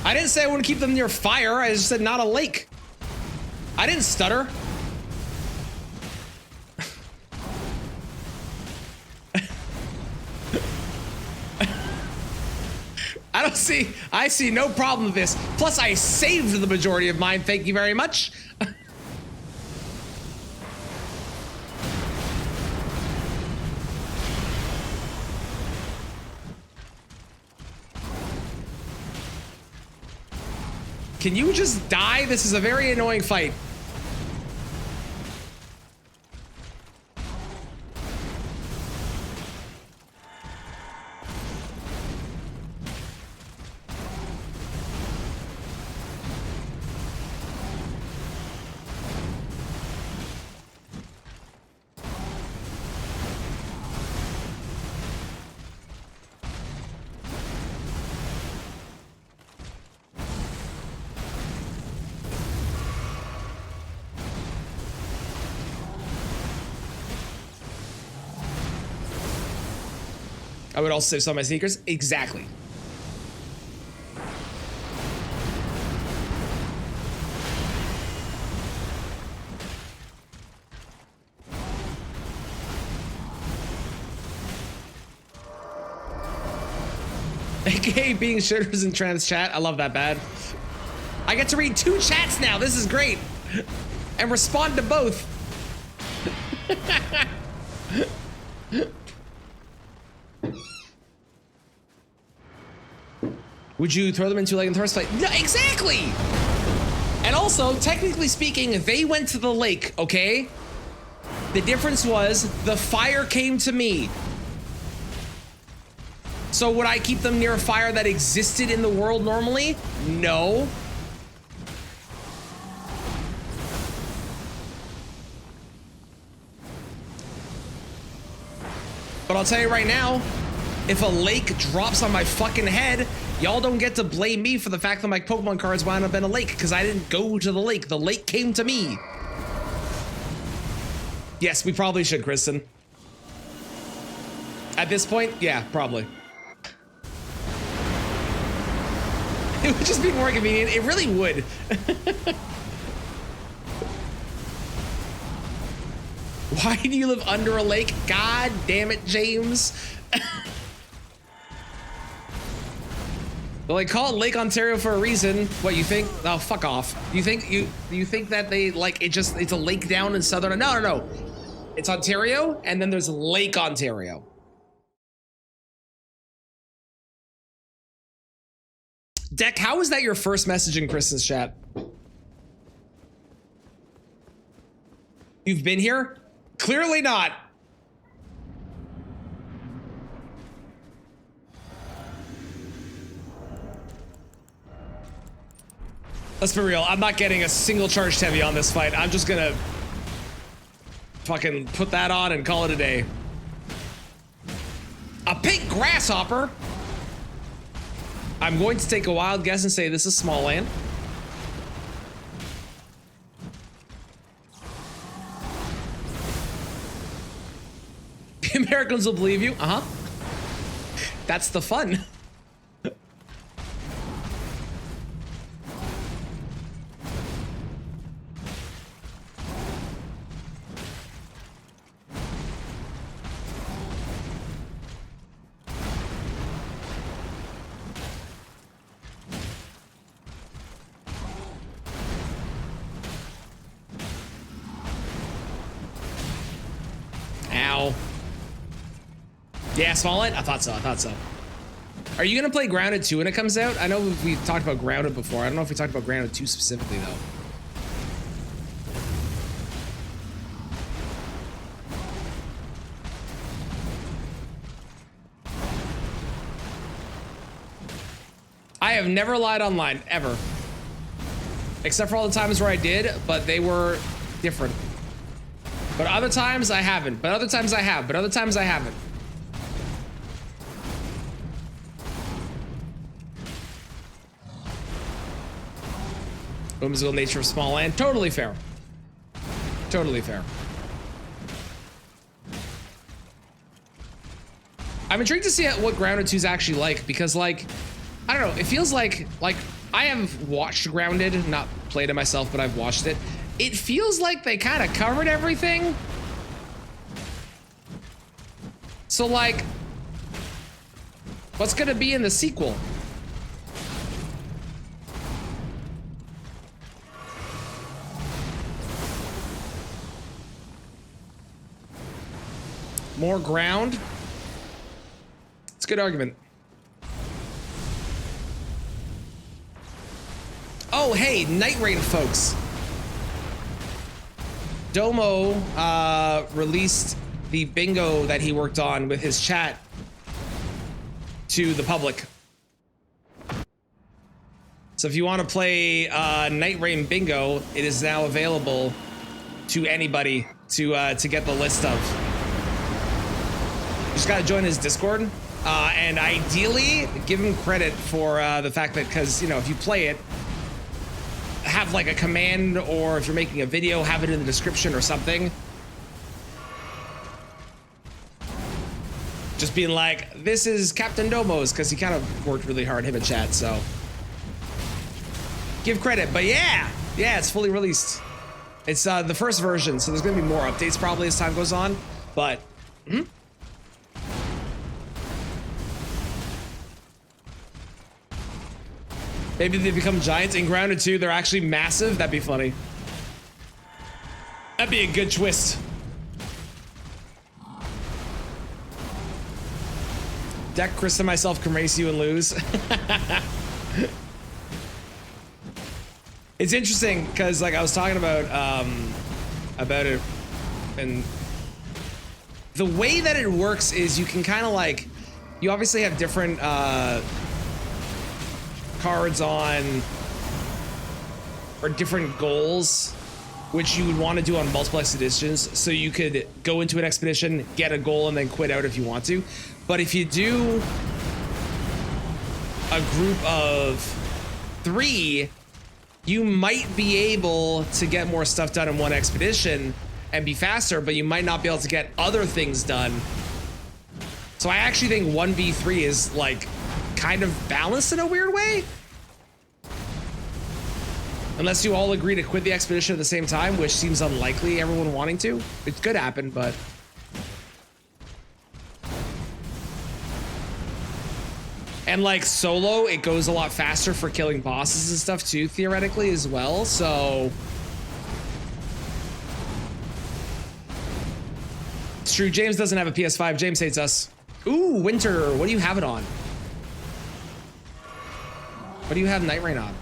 I didn't say I wouldn't keep them near fire. I just said not a lake. I didn't stutter. I see no problem with this. Plus, I saved the majority of mine. Thank you very much. Can you just die? This is a very annoying fight. I would also save some of my sneakers. Exactly. AKA being shitters in trans chat. I love that bad. I get to read 2 chats now. This is great. And respond to both. Would you throw them into a lake in the first place? No, exactly! And also, technically speaking, they went to the lake, okay? The difference was the fire came to me. So would I keep them near a fire that existed in the world normally? No. But I'll tell you right now, if a lake drops on my fucking head, y'all don't get to blame me for the fact that my Pokemon cards wound up in a lake, because I didn't go to the lake. The lake came to me. Yes, we probably should, Kristen. At this point, yeah, probably. It would just be more convenient. It really would. Why do you live under a lake? God damn it, James. Well, they call it Lake Ontario for a reason. What, you think? Oh, fuck off. You think that they like it's a lake down in southern? No. It's Ontario, and then there's Lake Ontario. Deck, how was that your first message in Kristen's chat? You've been here? Clearly not. Let's be real, I'm not getting a single charged heavy on this fight. I'm just gonna fucking put that on and call it a day. A pink grasshopper? I'm going to take a wild guess and say this is small land. The Americans will believe you. Uh-huh. That's the fun. Yeah, small end? I thought so. I thought so. Are you going to play Grounded 2 when it comes out? I know we talked about Grounded before. I don't know if we talked about Grounded 2 specifically, though. I have never lied online, ever. Except for all the times where I did, but they were different. But other times I haven't. But other times I have. But other times I haven't. Whimsical nature of small land. Totally fair. Totally fair. I'm intrigued to see what Grounded 2 is actually like, because, like, I don't know, it feels like I have watched Grounded, not played it myself, but I've watched it. It feels like they kind of covered everything. So, like, what's gonna be in the sequel? More ground? It's a good argument. Oh, hey, Night Rain folks. Domo released the bingo that he worked on with his chat to the public. So if you want to play Night Rain bingo, it is now available to anybody to get the list of. You just got to join his Discord, and ideally give him credit for the fact that, because, you know, if you play it, have like a command, or if you're making a video, have it in the description or something. Just being like, this is Captain Domo's, because he kind of worked really hard, him and chat, so. Give credit, but yeah, it's fully released. It's the first version, so there's gonna be more updates probably as time goes on, but, Maybe they become giants in Grounded 2. They're actually massive. That'd be funny. That'd be a good twist. Deck, Chris and myself can race you and lose. It's interesting because, like, I was talking about it, and the way that it works is you can kind of, like, you obviously have different cards on, or different goals, which you would want to do on multiple expeditions. So you could go into an expedition, get a goal, and then quit out if you want to. But if you do a group of 3, you might be able to get more stuff done in one expedition and be faster, but you might not be able to get other things done. So I actually think 1v3 is, like, kind of balanced in a weird way. Unless you all agree to quit the expedition at the same time, which seems unlikely, everyone wanting to. It could happen, but. And, like, solo, it goes a lot faster for killing bosses and stuff too, theoretically, as well, so. It's true, James doesn't have a PS5. James hates us. Ooh, Winter, what do you have it on? What do you have Night Rain on?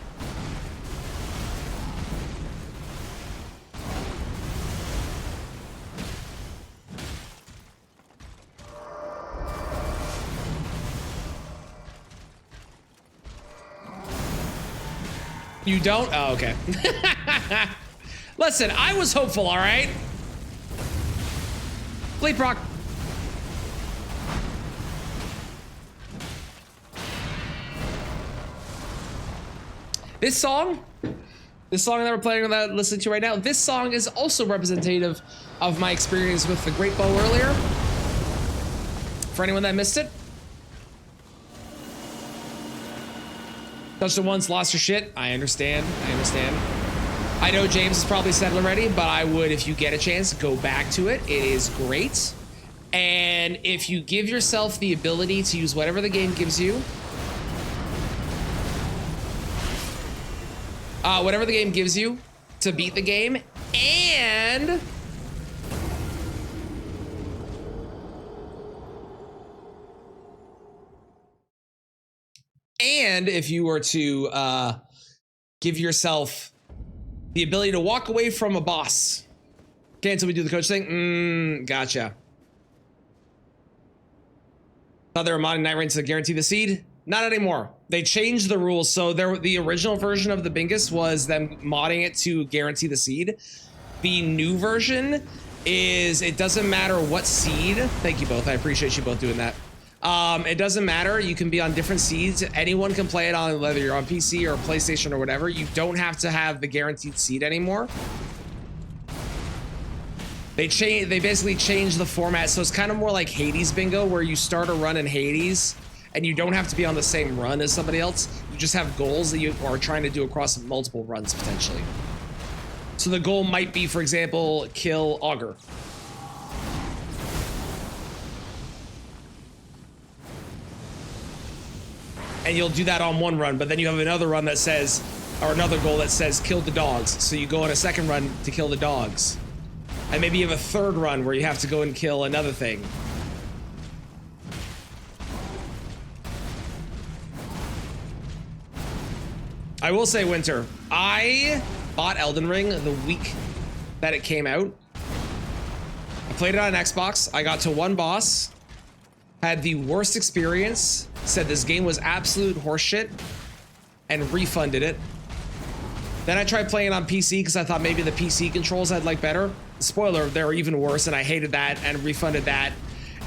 You don't? Oh, okay. Listen, I was hopeful, all right? Bleep Rock. This song that we're playing, that listening to right now, this song is also representative of my experience with the Great Bow earlier. For anyone that missed it. Touched it once, lost your shit. I understand. I know James has probably said it already, but I would, if you get a chance, go back to it. It is great. And if you give yourself the ability to use whatever the game gives you, whatever the game gives you to beat the game, and And if you were to give yourself the ability to walk away from a boss. Okay, until we do the coach thing. Gotcha. Thought they were modding Night Rain to guarantee the seed. Not anymore. They changed the rules. So the original version of the Bingus was them modding it to guarantee the seed. The new version is it doesn't matter what seed. Thank you both. I appreciate you both doing that. It doesn't matter. You can be on different seeds. Anyone can play it on whether you're on PC or PlayStation or whatever. You don't have to have the guaranteed seed anymore. They basically changed the format, so it's kind of more like Hades bingo, where you start a run in Hades and you don't have to be on the same run as somebody else. You just have goals that you are trying to do across multiple runs potentially. So the goal might be, for example, kill Augur. And you'll do that on one run, but then you have another run that says, or another goal that says kill the dogs. So you go on a second run to kill the dogs. And maybe you have a third run where you have to go and kill another thing. I will say, Winter, I bought Elden Ring the week that it came out. I played it on Xbox. I got to one boss, had the worst experience, said this game was absolute horseshit, and refunded it. Then I tried playing it on PC because I thought maybe the PC controls I'd like better. Spoiler, they were even worse, and I hated that and refunded that.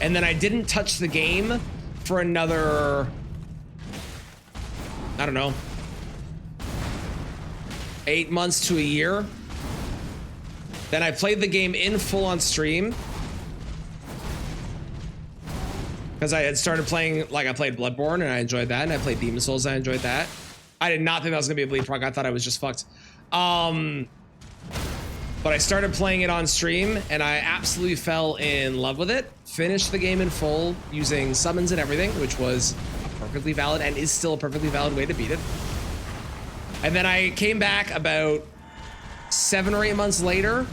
And then I didn't touch the game for another, I don't know, 8 months to a year. Then I played the game in full on stream because I had started playing, like I played Bloodborne and I enjoyed that, and I played Demon Souls and I enjoyed that. I did not think that was gonna be a bleed proc. I thought I was just fucked. But I started playing it on stream and I absolutely fell in love with it. Finished the game in full using summons and everything, which was a perfectly valid and is still a perfectly valid way to beat it. And then I came back about 7 or 8 months later,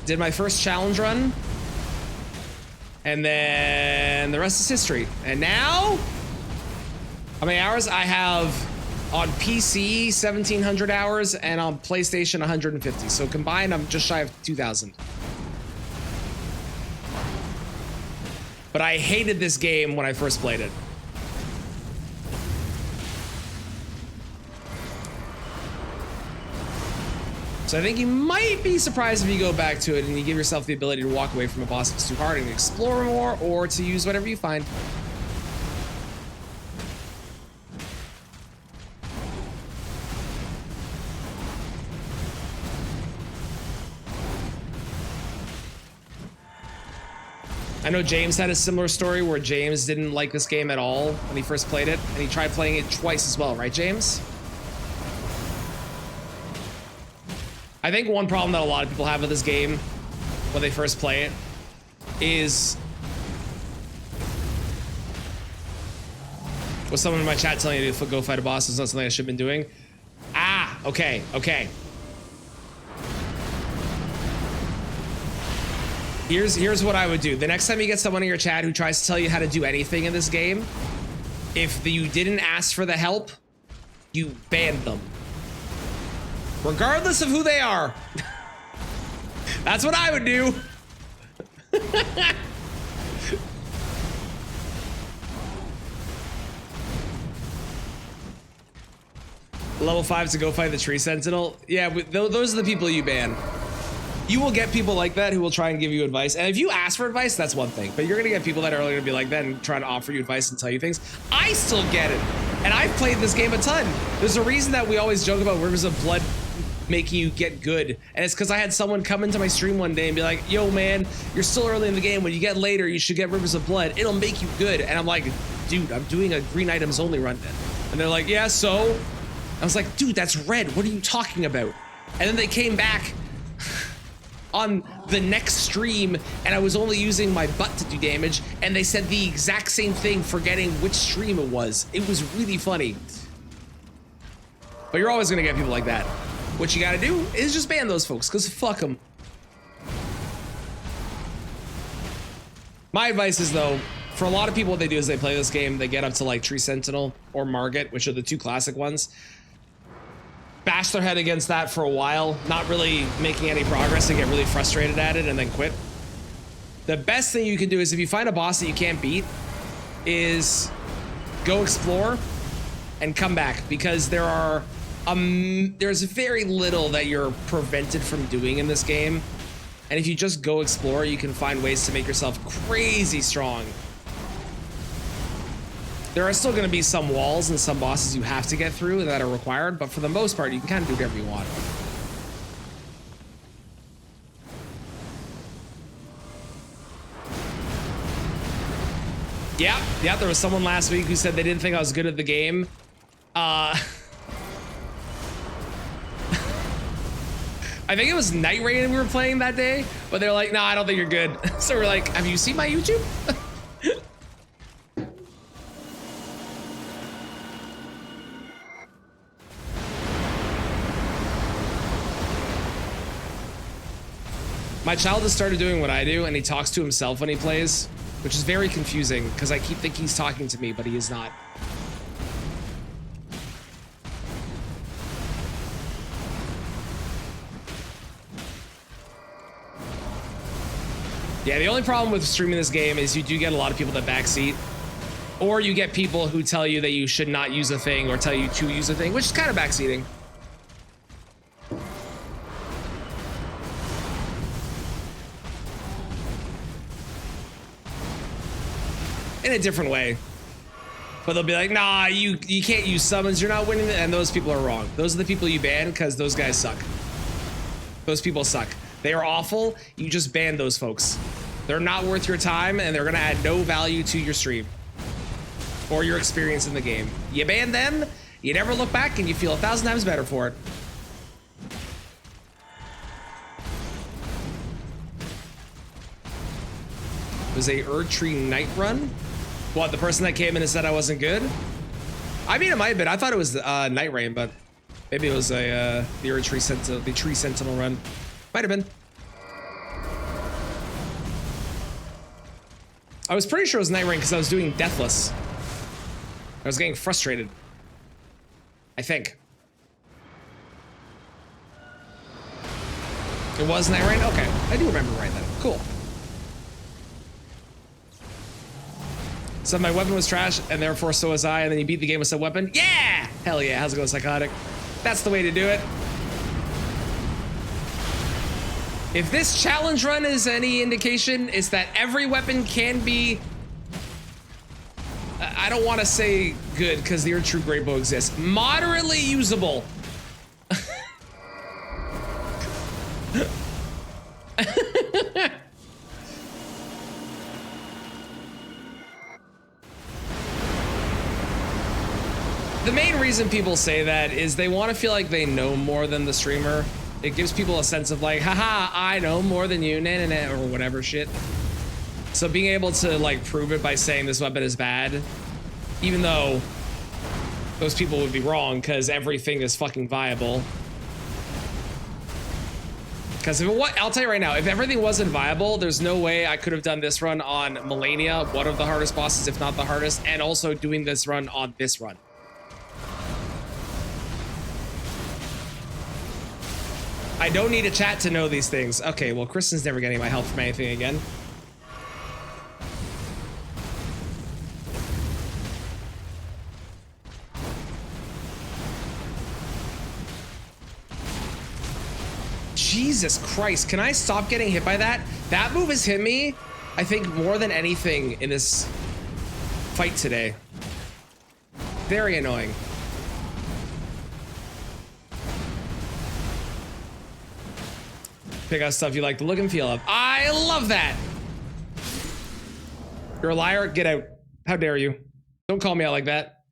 did my first challenge run, and then the rest is history. And now, how many hours? I have on PC 1,700 hours and on PlayStation 150. So combined, I'm just shy of 2,000. But I hated this game when I first played it. So I think you might be surprised if you go back to it and you give yourself the ability to walk away from a boss if it's too hard and explore more, or to use whatever you find. I know James had a similar story where James didn't like this game at all when he first played it, and he tried playing it twice as well, right, James? I think one problem that a lot of people have with this game when they first play it is, was someone in my chat telling you to go fight a boss is not something I should have been doing? Ah, okay. Here's what I would do. The next time you get someone in your chat who tries to tell you how to do anything in this game, if you didn't ask for the help, you ban them. Regardless of who they are. That's what I would do. Level 5 to go fight the tree sentinel. Yeah, those are the people you ban. You will get people like that who will try and give you advice. And if you ask for advice, that's one thing. But you're going to get people that are going to be like that and try to offer you advice and tell you things. I still get it. And I've played this game a ton. There's a reason that we always joke about Rivers of Blood making you get good. And it's because I had someone come into my stream one day and be like, yo, man, you're still early in the game. When you get later, you should get Rivers of Blood. It'll make you good. And I'm like, dude, I'm doing a green items only run then. And they're like, yeah, so? I was like, dude, that's red. What are you talking about? And then they came back on the next stream and I was only using my butt to do damage, and they said the exact same thing, forgetting which stream it was. It was really funny. But you're always gonna get people like that. What you gotta do is just ban those folks, because fuck them. My advice is, though, For a lot of people, what they do is they play this game, they get up to like Tree Sentinel or Margit, which are the two classic ones. Bash their head against that for a while, not really making any progress, and get really frustrated at it and then quit. The best thing you can do is if you find a boss that you can't beat, is go explore and come back, because there's very little that you're prevented from doing in this game. And if you just go explore, you can find ways to make yourself crazy strong. There are still going to be some walls and some bosses you have to get through that are required, but for the most part, you can kind of do whatever you want. Yeah, there was someone last week who said they didn't think I was good at the game. I think it was Night Rain we were playing that day, but they're like, nah, I don't think you're good. So we're like, have you seen my YouTube? My child has started doing what I do, and he talks to himself when he plays, which is very confusing because I keep thinking he's talking to me, but he is not. Yeah, the only problem with streaming this game is you do get a lot of people that backseat, or you get people who tell you that you should not use a thing or tell you to use a thing, which is kind of backseating. In a different way. But they'll be like, nah, you can't use summons, you're not winning, and those people are wrong. Those are the people you ban because those guys suck. Those people suck. They are awful. You just ban those folks. They're not worth your time, and they're gonna add no value to your stream or your experience in the game. You ban them, you never look back, and you feel 1,000 times better for it. It was a Erdtree night run. What, the person that came in and said I wasn't good? I mean, it might have been. I thought it was Night Rain, but maybe it was the Erdtree Sentinel, the Tree Sentinel run. Might have been. I was pretty sure it was Night Rain because I was doing Deathless. I was getting frustrated. I think. It was Night Rain? Okay. I do remember right then. Cool. So my weapon was trash, and therefore so was I, and then you beat the game with said weapon? Yeah! Hell yeah, how's it going, Psychotic? That's the way to do it. If this challenge run is any indication, it's that every weapon can be... I don't want to say good, because the Erdtree Great Bow exists. Moderately usable. The main reason people say that is they want to feel like they know more than the streamer. It gives people a sense of like, haha, I know more than you, nah, nah, nah, or whatever shit. So being able to like prove it by saying this weapon is bad, even though those people would be wrong because everything is fucking viable. Because if it was, I'll tell you right now, if everything wasn't viable, there's no way I could have done this run on Melania, one of the hardest bosses, if not the hardest, and also doing this run on this run. I don't need a chat to know these things. Okay, well, Kristen's never getting my help from anything again. Jesus Christ, can I stop getting hit by that? That move has hit me, I think, more than anything in this fight today. Very annoying. Pick out stuff you like the look and feel of. I love that. You're a liar. Get out. How dare you? Don't call me out like that.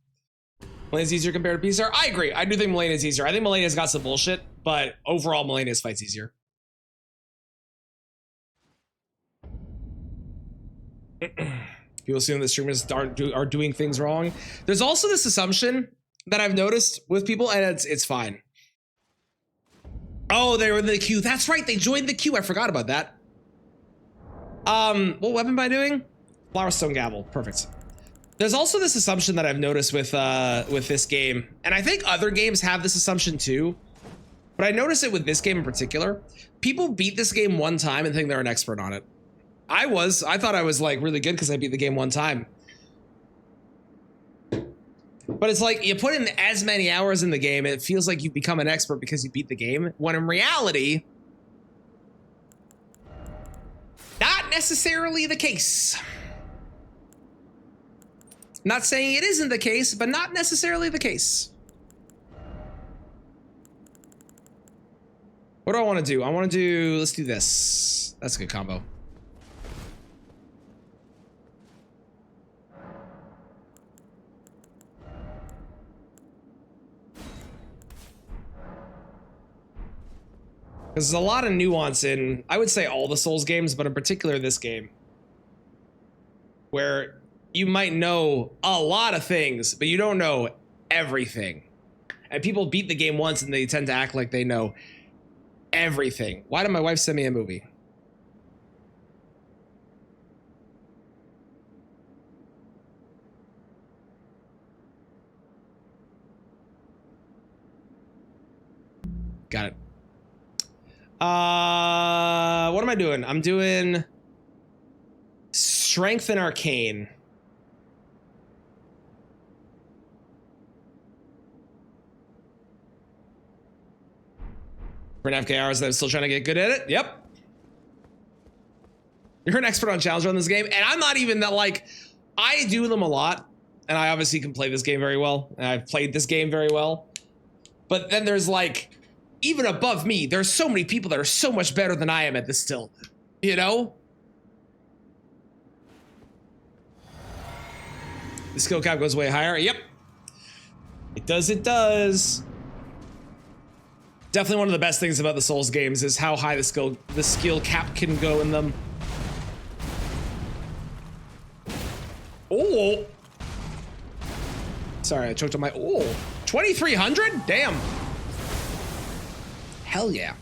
Melania's easier compared to PCR. I agree. I do think Melania's easier. I think Melania's got some bullshit, but overall, Melania's fight's easier. People assume that streamers are doing things wrong. There's also this assumption that I've noticed with people, and it's fine. Oh, they were in the queue. That's right. They joined the queue. I forgot about that. What weapon am I doing? Flowerstone Gavel, perfect. There's also this assumption that I've noticed with this game, and I think other games have this assumption too, but I noticed it with this game in particular. People beat this game one time and think they're an expert on it. I thought I was like really good because I beat the game one time. But it's like you put in as many hours in the game, it feels like you become an expert because you beat the game, when in reality, not necessarily the case. Not saying it isn't the case, but not necessarily the case. What do I want to do? I want to do, let's do this. That's a good combo. Because there's a lot of nuance in, I would say all the Souls games, but in particular this game, where you might know a lot of things, but you don't know everything. And people beat the game once and they tend to act like they know everything. Why did my wife send me a movie? Got it. What am I doing? I'm doing Strength and Arcane. For an FK hours that I'm still trying to get good at it. Yep. You're an expert on Challenger in this game, and I'm not even that, like, I do them a lot, and I obviously can play this game very well, and I've played this game very well. But then there's like, even above me, there's so many people that are so much better than I am at this still, you know? The skill cap goes way higher. Yep. It does, it does. Definitely one of the best things about the Souls games is how high the skill cap can go in them. Oh. Sorry, I choked on my, oh. 2,300? Damn. Hell yeah.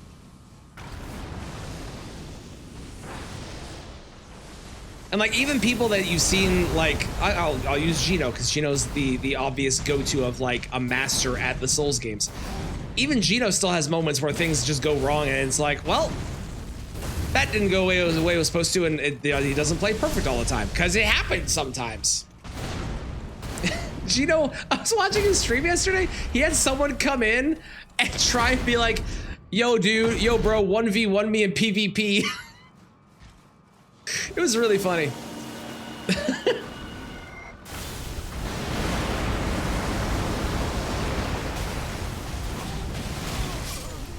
And like even people that you've seen, like I'll use Gino because Gino's the obvious go-to of like a master at the Souls games. Even Gino still has moments where things just go wrong and it's like, well, that didn't go the way it was supposed to, and he doesn't play perfect all the time because it happens sometimes. Gino, I was watching his stream yesterday. He had someone come in and try and be like, yo, dude, yo, bro, 1v1 me in PvP. It was really funny.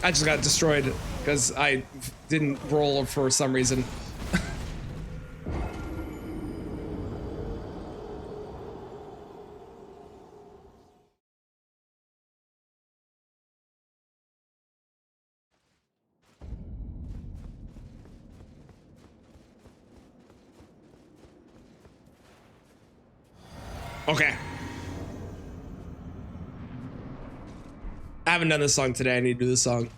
I just got destroyed because I didn't roll for some reason. Okay. I haven't done this song today. I need to do this song.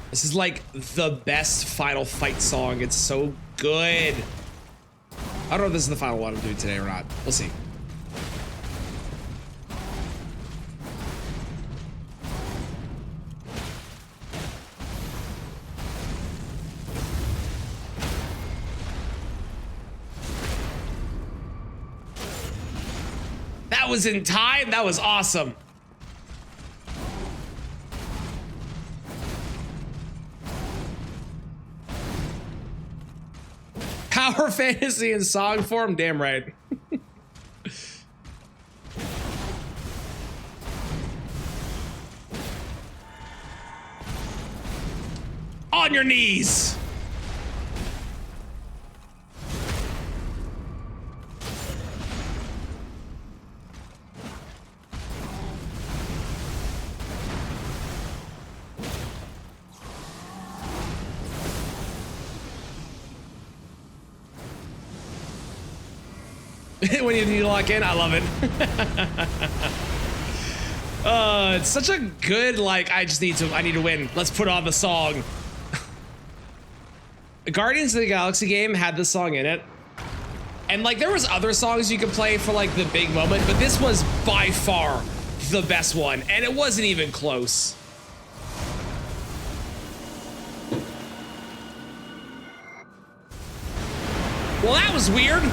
This is like the best final fight song. It's so good. I don't know if this is the final one I'm doing today or not. We'll see. That was in time. That was awesome. Power fantasy in song form? Damn right. On your knees. When you need to lock in, I love it. It's such a good, like, I need to win. Let's put on the song. Guardians of the Galaxy game had this song in it. And like there was other songs you could play for like the big moment, but this was by far the best one, and it wasn't even close. Well, that was weird.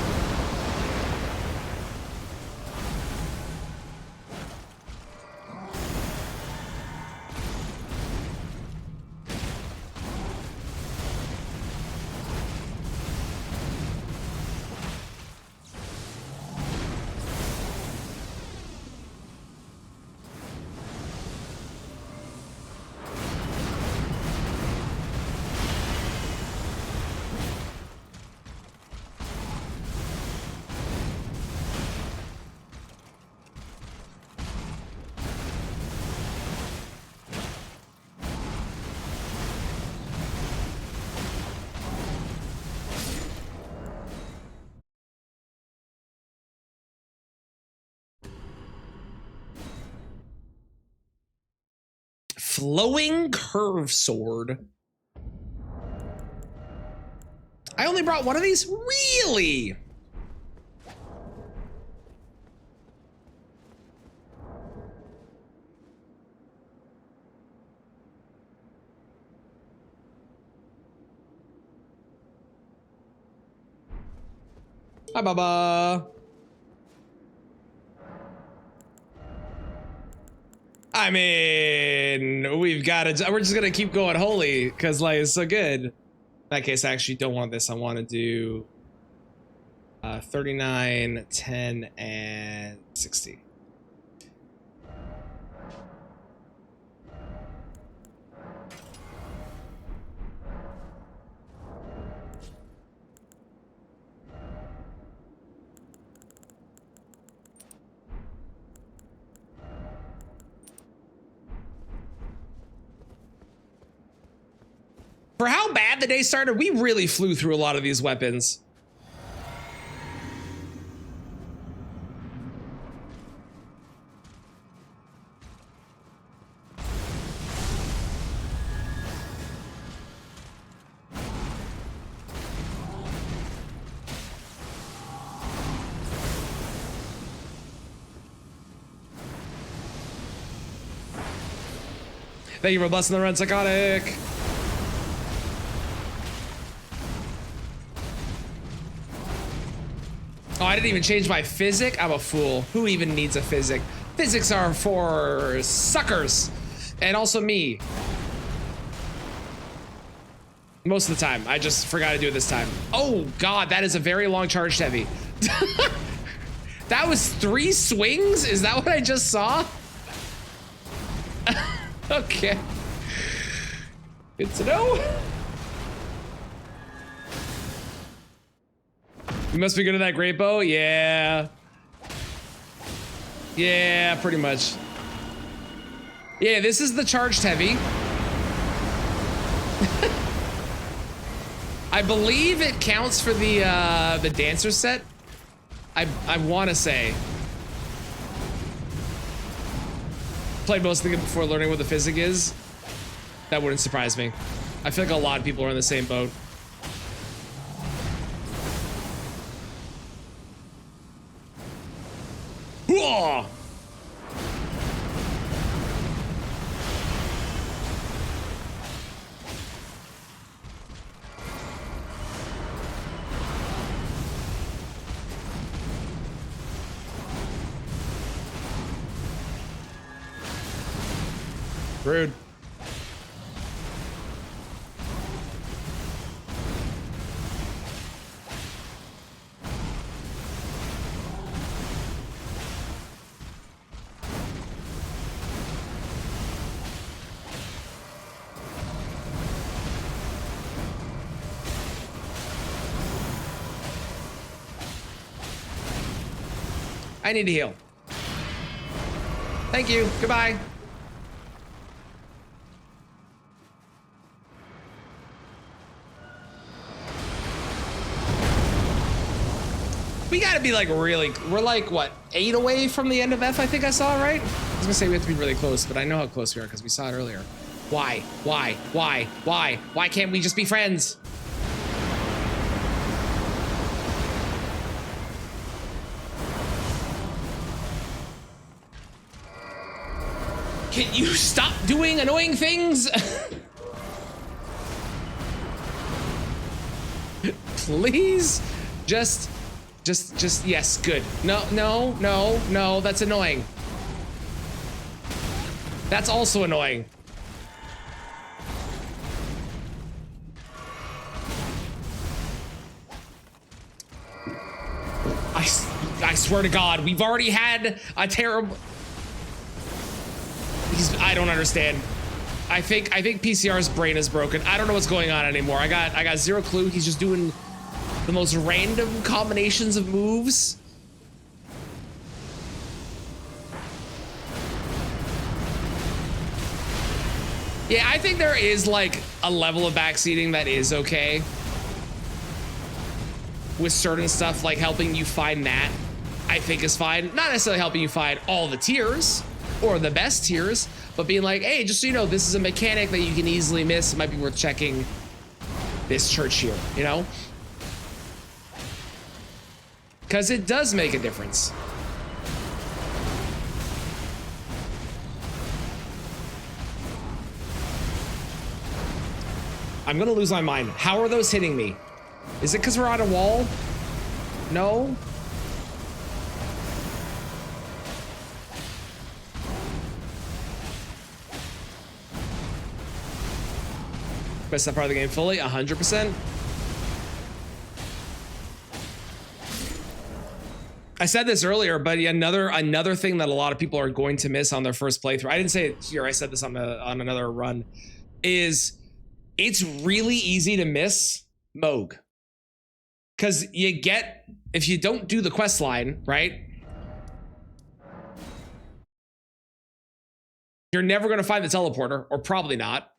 Flowing curve sword. I only brought one of these? Really? Hi, Baba. I mean, we've got to, we're just going to keep going holy because like it's so good. In that case, I actually don't want this. I want to do 39, 10, and 60. For how bad the day started, we really flew through a lot of these weapons. Thank you for blessing the run, Psychotic. Oh, I didn't even change my physic. I'm a fool. Who even needs a physic? Physics are for suckers. And also me. Most of the time. I just forgot to do it this time. Oh, God. That is a very long charged heavy. That was 3 swings? Is that what I just saw? Okay. Good to know. You must be good at that great bow? Yeah. Yeah, pretty much. Yeah, this is the charged heavy. I believe it counts for the dancer set. I want to say. Played most of it before learning what the physic is. That wouldn't surprise me. I feel like a lot of people are in the same boat. Whoa! Rude. I need to heal. Thank you. Goodbye. We gotta be like really, we're like what, 8 away from the end of F, I think I saw, right? I was gonna say we have to be really close, but I know how close we are because we saw it earlier. Why? Why? Why? Why? Why can't we just be friends? Can you stop doing annoying things? Please? Just, yes, good. No, that's annoying. That's also annoying. I swear to God, we've already had a terrible... I don't understand. I think PCR's brain is broken. I don't know what's going on anymore. I got zero clue. He's just doing the most random combinations of moves. Yeah, I think there is like a level of backseating that is okay with certain stuff, like helping you find that I think is fine. Not necessarily helping you find all the tiers or the best tiers, but being like, hey, just so you know, this is a mechanic that you can easily miss. It might be worth checking this church here, you know? Because it does make a difference. I'm gonna lose my mind. How are those hitting me? Is it because we're on a wall? No? Missed that part of the game fully, 100%. I said this earlier, but another thing that a lot of people are going to miss on their first playthrough, I didn't say it here, I said this on another run, is it's really easy to miss Moog. Because you get, if you don't do the quest line, right? You're never going to find the teleporter, or probably not.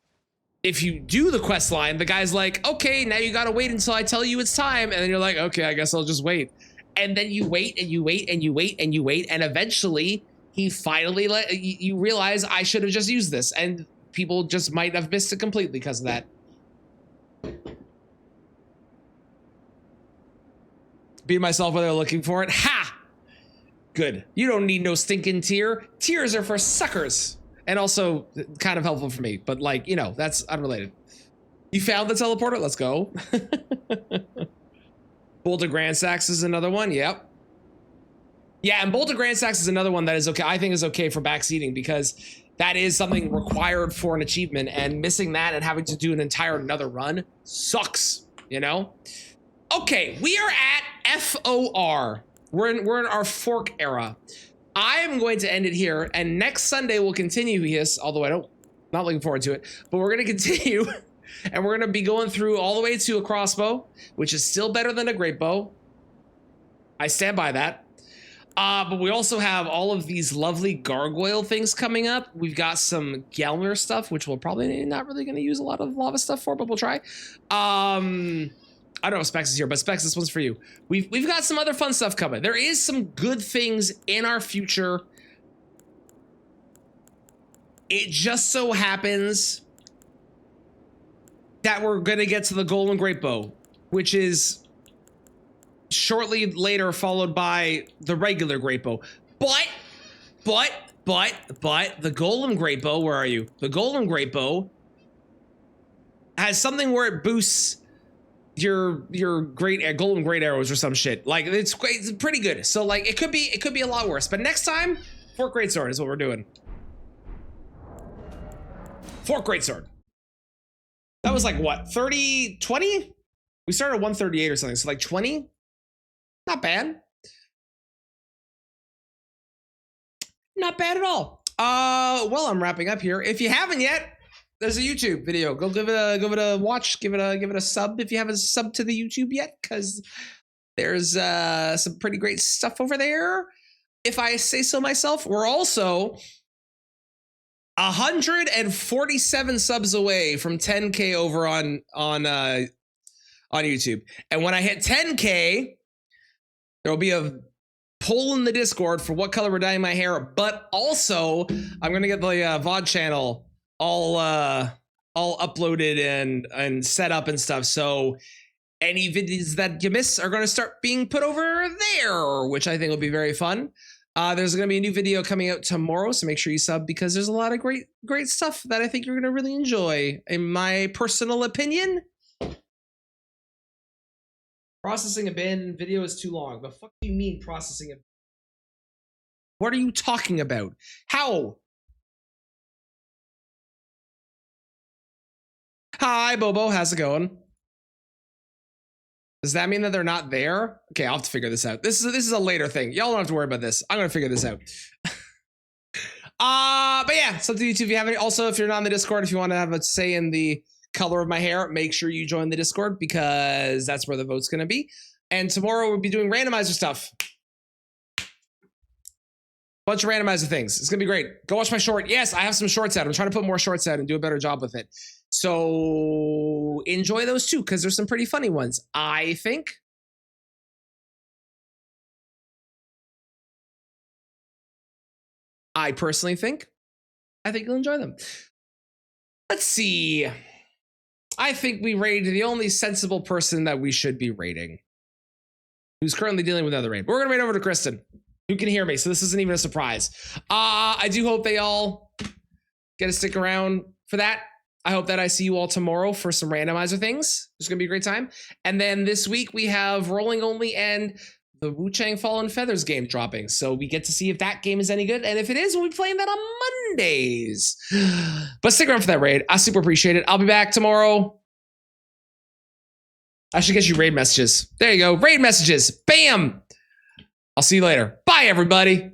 If you do the quest line, the guy's like, okay, now you got to wait until I tell you it's time. And then you're like, okay, I guess I'll just wait. And then you wait and you wait and you wait and you wait. And eventually he finally you realize I should have just used this. And people just might have missed it completely because of that. Beat myself while they're looking for it. Ha! Good. You don't need no stinking tier. Tiers are for suckers. And also kind of helpful for me. But like, you know, that's unrelated. You found the teleporter? Let's go. Boulder Grand Sacks is another one. Yep. Yeah, and Boulder Grand Sacks is another one that is okay. I think is okay for backseating because that is something required for an achievement, and missing that and having to do an entire another run sucks, you know? Okay, we are at FOR. We're in our fork era. I am going to end it here, and next Sunday we'll continue this, although not looking forward to it, but we're going to continue, and we're going to be going through all the way to a crossbow, which is still better than a great bow. I stand by that. But we also have all of these lovely gargoyle things coming up. We've got some Gelmer stuff, which we'll probably not really going to use a lot of lava stuff for, but we'll try. I don't know if Specs is here, but Specs, this one's for you. We've got some other fun stuff coming. There is some good things in our future. It just so happens that we're going to get to the Golden Great Bow, which is shortly later followed by the regular Great Bow. But the Golden Great Bow, where are you? The Golden Great Bow has something where it boosts your golden great arrows or some shit. Like it's pretty good. So like it could be a lot worse. But next time, Fork Greatsword is what we're doing. Fork Greatsword. That was like what, 30, 20? We started at 138 or something, so like 20? Not bad. Not bad at all. Well, I'm wrapping up here. If you haven't yet, there's a YouTube video. Go give it a watch. Give it a sub if you haven't subbed to the YouTube yet, because there's some pretty great stuff over there. If I say so myself, we're also 147 subs away from 10K over on YouTube. And when I hit 10K, there will be a poll in the Discord for what color we're dyeing my hair. But also, I'm gonna get the VOD channel all uploaded and set up and stuff. So any videos that you miss are gonna start being put over there, which I think will be very fun. There's going to be a new video coming out tomorrow, so make sure you sub because there's a lot of great stuff that I think you're going to really enjoy, in my personal opinion. Processing a bin video is too long. The fuck do you mean processing a bin? What are you talking about? How? Hi, Bobo. How's it going? Does that mean that they're not there? Okay, I'll have to figure this out. This is a later thing. Y'all don't have to worry about this. I'm gonna figure this out. But yeah, it's up to you too. If you have any, also if you're not in the Discord, if you want to have a say in the color of my hair, make sure you join the Discord because that's where the vote's gonna be. And tomorrow we'll be doing randomizer stuff. Bunch of randomizer things. It's gonna be great. Go watch my short. Yes, I have some shorts out. I'm trying to put more shorts out and do a better job with it. So enjoy those too, because there's some pretty funny ones, I think. I personally think. I think you'll enjoy them. Let's see. I think we rated the only sensible person that we should be rating, who's currently dealing with another raid. But we're gonna raid over to Kristen, who can hear me, so this isn't even a surprise. I do hope they all get to stick around for that. I hope that I see you all tomorrow for some randomizer things. It's gonna be a great time. And then this week we have Rolling Only and the Wu-Chang Fallen Feathers game dropping. So we get to see if that game is any good. And if it is, we'll be playing that on Mondays. But stick around for that raid. I super appreciate it. I'll be back tomorrow. I should get you raid messages. There you go. Raid messages. Bam. I'll see you later. Bye, everybody.